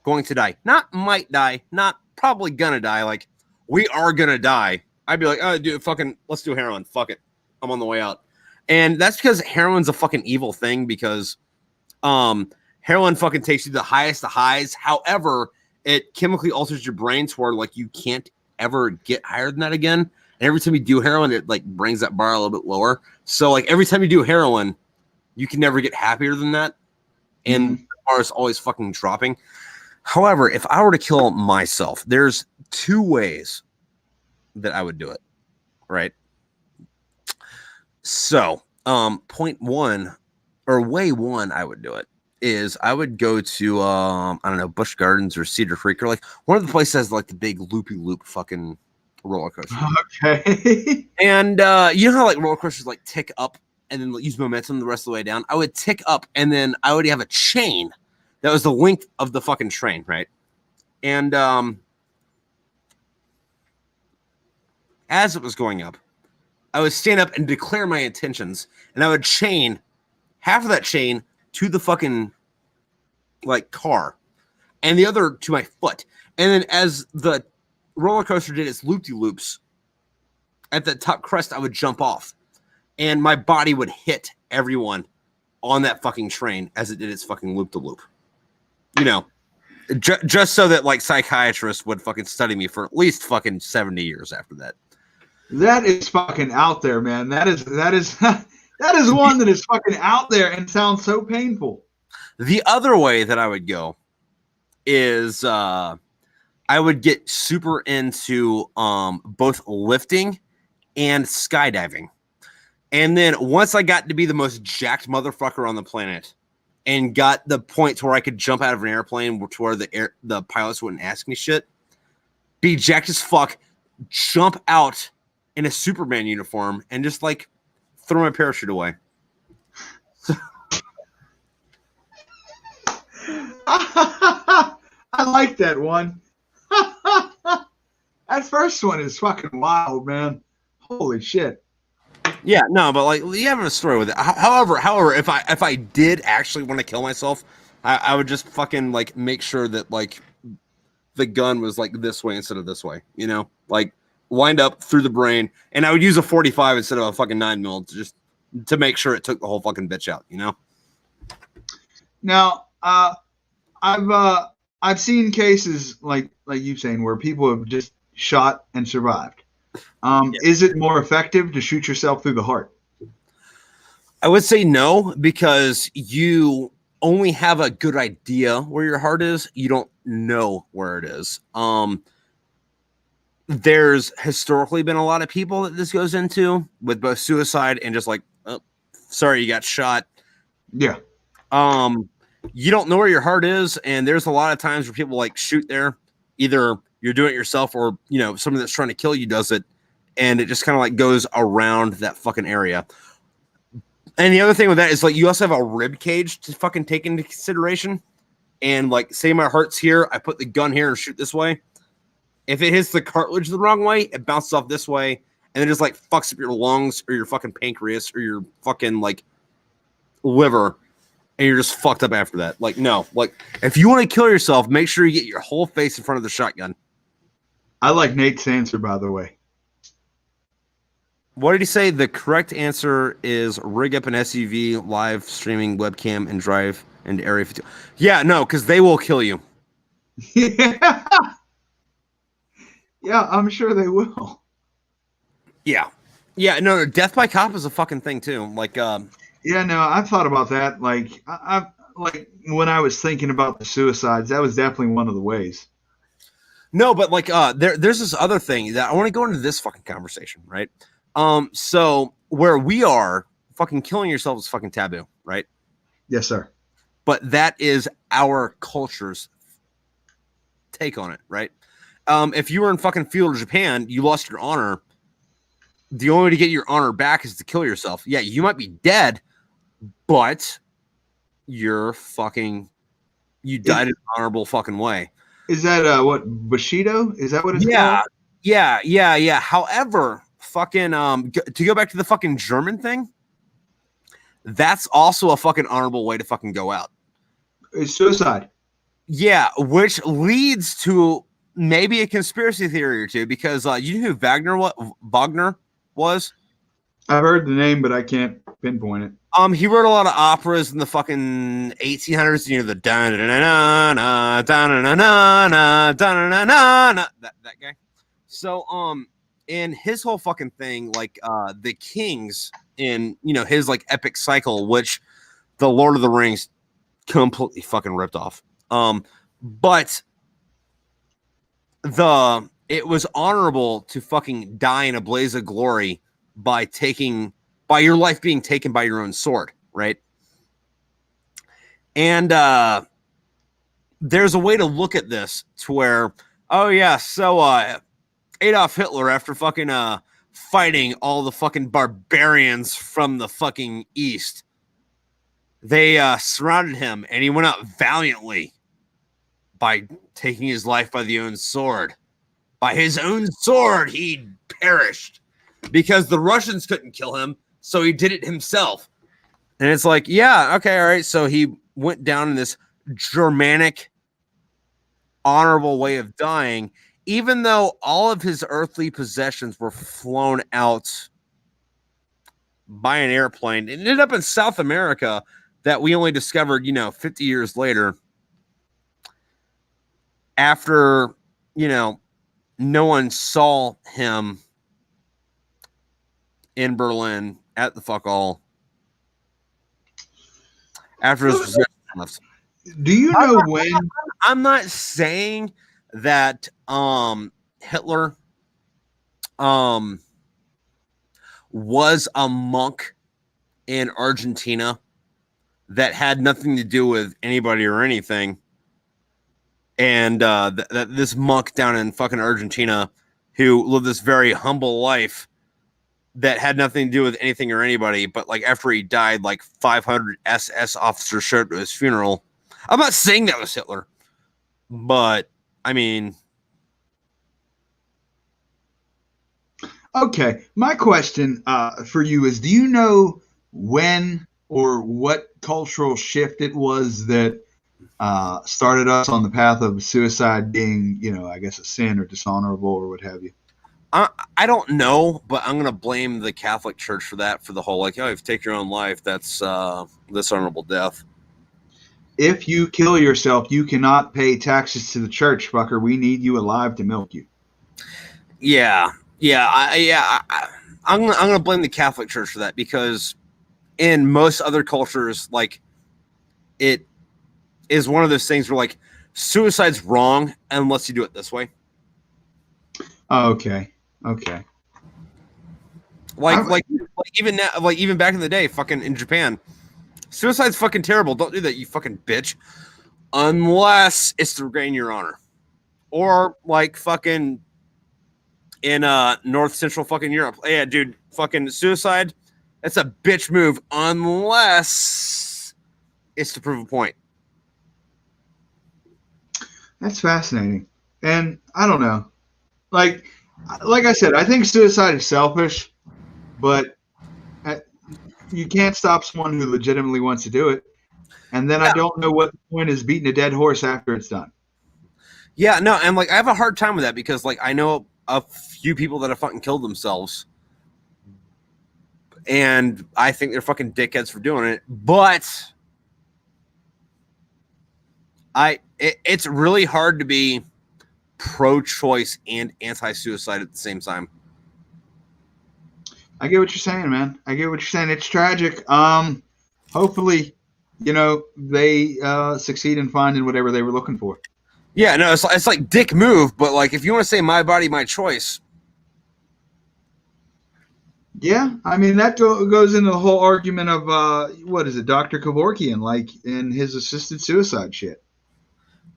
going to die, not might die, not probably gonna die. Like, we are gonna die. I'd be like, oh, dude, fucking, let's do heroin. Fuck it, I'm on the way out. And that's because heroin's a fucking evil thing, because heroin fucking takes you to the highest of highs. However, it chemically alters your brain to where like you can't ever get higher than that again. And every time you do heroin, it like brings that bar a little bit lower. So like every time you do heroin, you can never get happier than that. And the bar is always fucking dropping. However, if I were to kill myself, there's 2 ways that I would do it. Right. So, point 1 or way 1, I would do it is I would go to I don't know, Busch Gardens or Cedar Creek, or like one of the places that has like the big loopy loop fucking roller coaster. Okay. And you know how like roller coasters like tick up and then use momentum the rest of the way down? I would tick up and then I would have a chain that was the length of the fucking train, right? And as it was going up, I would stand up and declare my intentions, and I would chain half of that chain to the fucking like car and the other to my foot. And then as the roller coaster did its loop-de-loops at the top crest, I would jump off and my body would hit everyone on that fucking train as it did its fucking loop-de-loop. You know, just so that like psychiatrists would fucking study me for at least fucking 70 years after that. That is fucking out there, man. That is that is one that is fucking out there and sounds so painful. The other way that I would go is I would get super into both lifting and skydiving. And then once I got to be the most jacked motherfucker on the planet and got the point to where I could jump out of an airplane to where the pilots wouldn't ask me shit, be jacked as fuck, jump out in a Superman uniform and just like throw my parachute away. I like that one. That first one is fucking wild, man. Holy shit. Yeah, no, but like you have a story with it. However, if I did actually want to kill myself, I would just fucking like make sure that like the gun was like this way instead of this way, you know, like lined up through the brain, and I would use a 45 instead of a fucking 9mm to make sure it took the whole fucking bitch out, you know. Now, I've seen cases like you saying where people have just shot and survived. Is it more effective to shoot yourself through the heart? I would say no, because you only have a good idea where your heart is. You don't know where it is. There's historically been a lot of people that this goes into with both suicide and just like, oh, sorry, you got shot. Yeah. You don't know where your heart is, and there's a lot of times where people like shoot there. Either you're doing it yourself, or you know someone that's trying to kill you does it, and it just kind of like goes around that fucking area. And the other thing with that is like you also have a rib cage to fucking take into consideration. And like, say my heart's here, I put the gun here and shoot this way. If it hits the cartilage the wrong way, it bounces off this way, and then just like fucks up your lungs or your fucking pancreas or your fucking like liver, and you're just fucked up after that. Like, no, like if you want to kill yourself, make sure you get your whole face in front of the shotgun. I like Nate's answer, by the way. What did he say? The correct answer is rig up an SUV, live streaming webcam, and drive into Area 50. Yeah, no, because they will kill you. Yeah. Yeah, I'm sure they will. Yeah. Yeah, no, death by cop is a fucking thing too. Like, yeah, no, I've thought about that. Like, I like when I was thinking about the suicides, that was definitely one of the ways. no, but like, there's this other thing that I want to go into this fucking conversation, right? So where we are, fucking killing yourself is fucking taboo, right? Yes, sir. But that is our culture's take on it, right? If you were in fucking feudal Japan, you lost your honor. The only way to get your honor back is to kill yourself. Yeah, you might be dead, but you died in an honorable fucking way. Is that what, Bushido? Is that what it's called? Yeah. However, fucking to go back to the fucking German thing, that's also a fucking honorable way to fucking go out. It's suicide. Yeah, which leads to maybe a conspiracy theory or two, because you know who Wagner was? I've heard the name, but I can't pinpoint it. He wrote a lot of operas in the fucking 1800s. You know, the da na na na da na na na da na na na, that guy. So in his whole fucking thing, like the kings in, you know, his like epic cycle, which the Lord of the Rings completely fucking ripped off. But it was honorable to fucking die in a blaze of glory by your life being taken by your own sword, right? And there's a way to look at this to where, oh yeah, so Adolf Hitler, after fucking fighting all the fucking barbarians from the fucking East, they surrounded him, and he went out valiantly by taking his life by the own sword. By his own sword, he perished because the Russians couldn't kill him, so he did it himself. And it's like, yeah, okay, all right. So he went down in this Germanic, honorable way of dying, even though all of his earthly possessions were flown out by an airplane. It ended up in South America that we only discovered, 50 years later, after, no one saw him in Berlin at the fuck all after his possession left. Do you know when? I'm not saying that Hitler was a monk in Argentina that had nothing to do with anybody or anything. And that this monk down in fucking Argentina who lived this very humble life that had nothing to do with anything or anybody, but like after he died, like 500 SS officers showed up to his funeral. I'm not saying that was Hitler, but I mean, okay. My question for you is: do you know when or what cultural shift it was that started us on the path of suicide being, I guess, a sin or dishonorable or what have you? I don't know, but I'm gonna blame the Catholic Church for that, for the whole like, oh, if you take your own life, that's dishonorable death. If you kill yourself, you cannot pay taxes to the church, fucker. We need you alive to milk you. Yeah, I'm gonna blame the Catholic Church for that, because in most other cultures, like, it is one of those things where like suicide's wrong unless you do it this way. Okay. Like even now, like even back in the day, fucking in Japan, suicide's fucking terrible. Don't do that, you fucking bitch. Unless it's to regain your honor. Or like fucking in North Central fucking Europe. Yeah, dude, fucking suicide, that's a bitch move unless it's to prove a point. That's fascinating. And I don't know. Like I said, I think suicide is selfish, but you can't stop someone who legitimately wants to do it. And then I don't know what the point is beating a dead horse after it's done. Yeah, no, and like I have a hard time with that because like I know a few people that have fucking killed themselves, and I think they're fucking dickheads for doing it. But it's really hard to be pro-choice and anti-suicide at the same time. I get what you're saying, man. I get what you're saying. It's tragic. Hopefully, they succeed in finding whatever they were looking for. Yeah, no, it's like dick move, but like if you want to say my body, my choice. Yeah, I mean that goes into the whole argument of what is it, Dr. Kevorkian, like in his assisted suicide shit.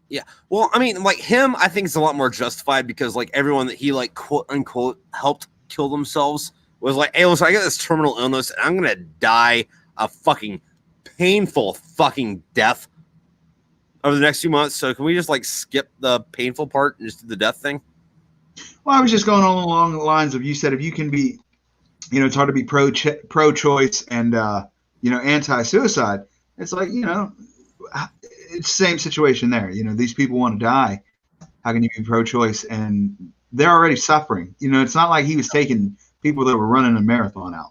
Yeah, well, I mean, like him, I think it's a lot more justified because like everyone that he like quote unquote helped kill themselves was like, hey, listen, I got this terminal illness and I'm gonna die a fucking painful fucking death over the next few months. So can we just like skip the painful part and just do the death thing? Well, I was just going along the lines of, you said if you can be, it's hard to be pro-choice and anti-suicide. It's like, it's the same situation there. These people want to die. How can you be pro-choice? And they're already suffering. It's not like he was taking people that were running a marathon out.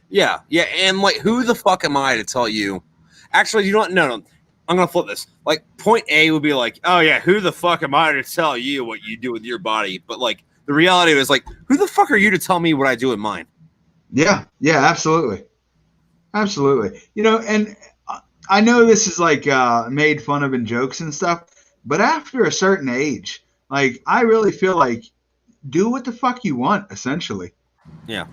Yeah, and like, who the fuck am I to tell you? Actually, you know what? No, I'm gonna flip this. Like, point A would be like, oh yeah, who the fuck am I to tell you what you do with your body? But like, the reality is like, who the fuck are you to tell me what I do with mine? Yeah, absolutely. And I know this is like made fun of in jokes and stuff, but after a certain age, like I really feel like do what the fuck you want, essentially. Yeah.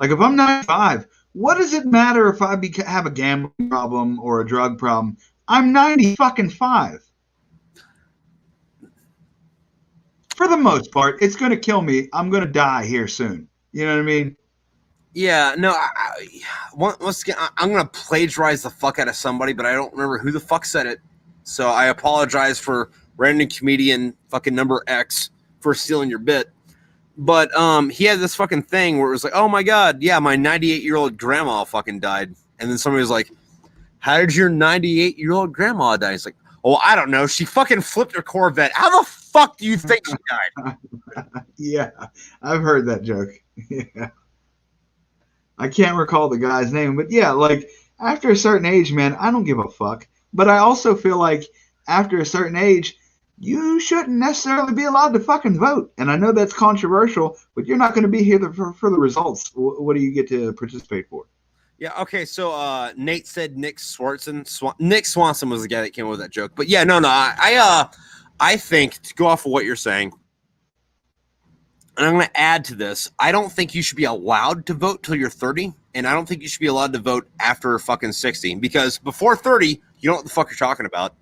Like if I'm 95, what does it matter if I have a gambling problem or a drug problem? I'm 90 fucking 5. For the most part, it's going to kill me. I'm going to die here soon. You know what I mean? Yeah, no, once again, I'm going to plagiarize the fuck out of somebody, but I don't remember who the fuck said it. So I apologize for random comedian fucking number X for stealing your bit. But he had this fucking thing where it was like, oh my God, yeah, my 98-year-old grandma fucking died. And then somebody was like, how did your 98-year-old grandma die? He's like, oh, I don't know. She fucking flipped her Corvette. How the fuck do you think she died? Yeah, I've heard that joke. Yeah. I can't recall the guy's name, but yeah, like after a certain age, man, I don't give a fuck. But I also feel like after a certain age, you shouldn't necessarily be allowed to fucking vote. And I know that's controversial, but you're not going to be here for the results. What do you get to participate for? Yeah, okay, so Nate said Nick Swanson. Nick Swanson was the guy that came up with that joke. But yeah, no, I think, to go off of what you're saying, and I'm going to add to this, I don't think you should be allowed to vote till you're 30, and I don't think you should be allowed to vote after fucking 60, because before 30, you don't know what the fuck you're talking about,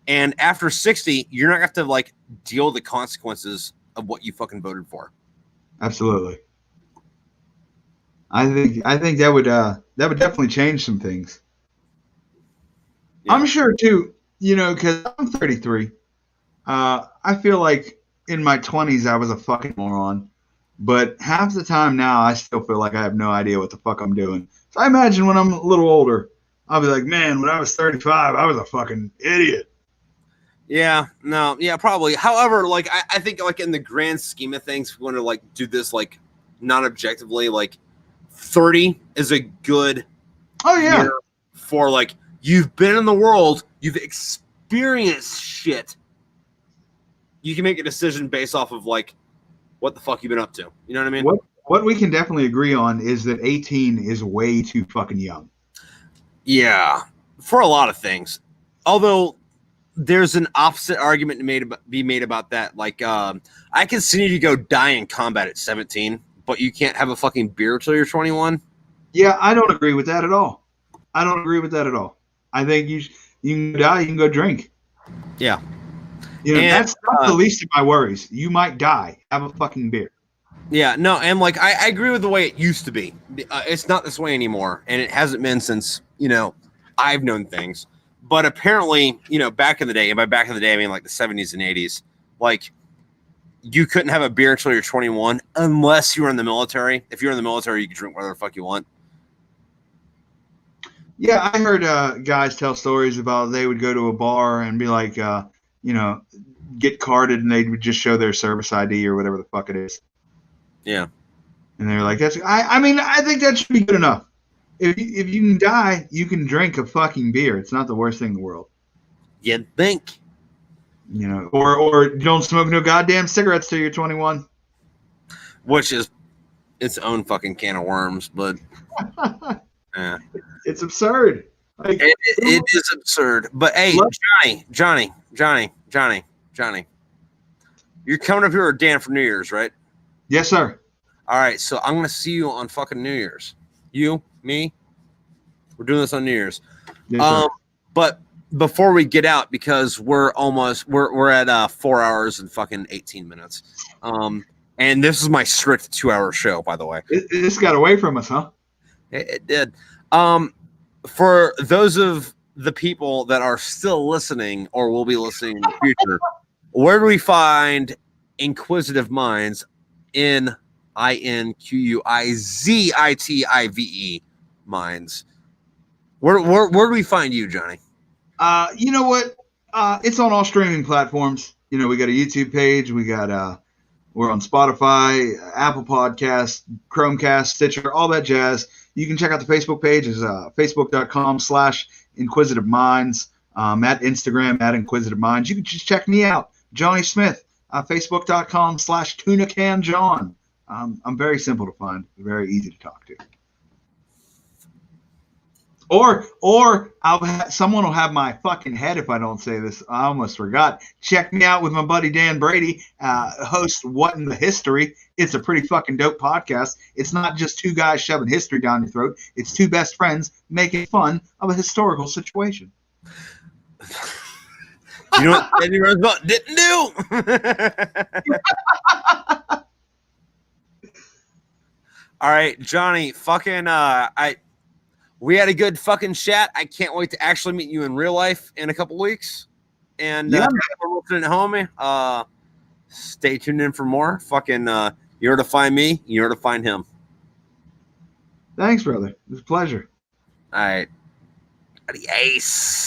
and after 60, you're not going to have to, like, deal with the consequences of what you fucking voted for. Absolutely. I think that would definitely change some things. Yeah. I'm sure too, you know, because I'm 33. I feel like in my 20s I was a fucking moron, but half the time now I still feel like I have no idea what the fuck I'm doing. So I imagine when I'm a little older, I'll be like, man, when I was 35, I was a fucking idiot. Yeah, no, yeah, probably. However, like I think like in the grand scheme of things, we want to like do this like non-objectively, like 30 is a good year for like you've been in the world, you've experienced shit. You can make a decision based off of like what the fuck you've been up to. You know what I mean? What we can definitely agree on is that 18 is way too fucking young. Yeah, for a lot of things. Although there's an opposite argument to be made about that. Like, I can see you to go die in combat at 17, but you can't have a fucking beer till you're 21. Yeah, I don't agree with that at all. I think you can die, you can go drink. Yeah. You know, that's not the least of my worries. You might die. Have a fucking beer. Yeah, no, and like I agree with the way it used to be. It's not this way anymore, and it hasn't been since, you know, I've known things. But apparently, you know, back in the day, and by back in the day, I mean like the 70s and 80s, like you couldn't have a beer until you're 21 unless you were in the military. If you're in the military, you could drink whatever the fuck you want. Yeah, I heard guys tell stories about they would go to a bar and be like, you know, get carded, and they would just show their service ID or whatever the fuck it is. Yeah. And they're like, that's. I mean, I think that should be good enough. If you can die, you can drink a fucking beer. It's not the worst thing in the world. You'd think. You know, or don't smoke no goddamn cigarettes till you're 21. Which is its own fucking can of worms, but yeah. It's absurd. Like, it is absurd. But hey, Johnny, you're coming up here with Dan for New Year's, right? Yes, sir. All right, so I'm gonna see you on fucking New Year's. You, me, we're doing this on New Year's. Yes, but before we get out, because we're at 4 hours and fucking 18 minutes. And this is my strict 2-hour show, by the way. This got away from us, huh? It did. For those of the people that are still listening or will be listening in the future, where do we find Inquisitive Minds? INQUIZITIVE Minds. Where do we find you, Johnny? You know what? It's on all streaming platforms. You know, we got a YouTube page. We got we're on Spotify, Apple Podcasts, Chromecast, Stitcher, all that jazz. You can check out the Facebook page. Is facebook.com/Inquisitive Minds. At Instagram @Inquisitive Minds. You can just check me out, Johnny Smith. Facebook.com/TunaCanJohn. I'm very simple to find, very easy to talk to. Or someone will have my fucking head if I don't say this. I almost forgot. Check me out with my buddy Dan Brady, hosts What in the History. It's a pretty fucking dope podcast. It's not just two guys shoving history down your throat. It's two best friends making fun of a historical situation. You know what Teddy Roosevelt didn't do? All right, Johnny, fucking we had a good fucking chat. I can't wait to actually meet you in real life in a couple weeks. And Yeah. we're listening at home. Stay tuned in for more. Fucking you know where to find me, you know where to find him. Thanks, brother. It was a pleasure. All right. Adios.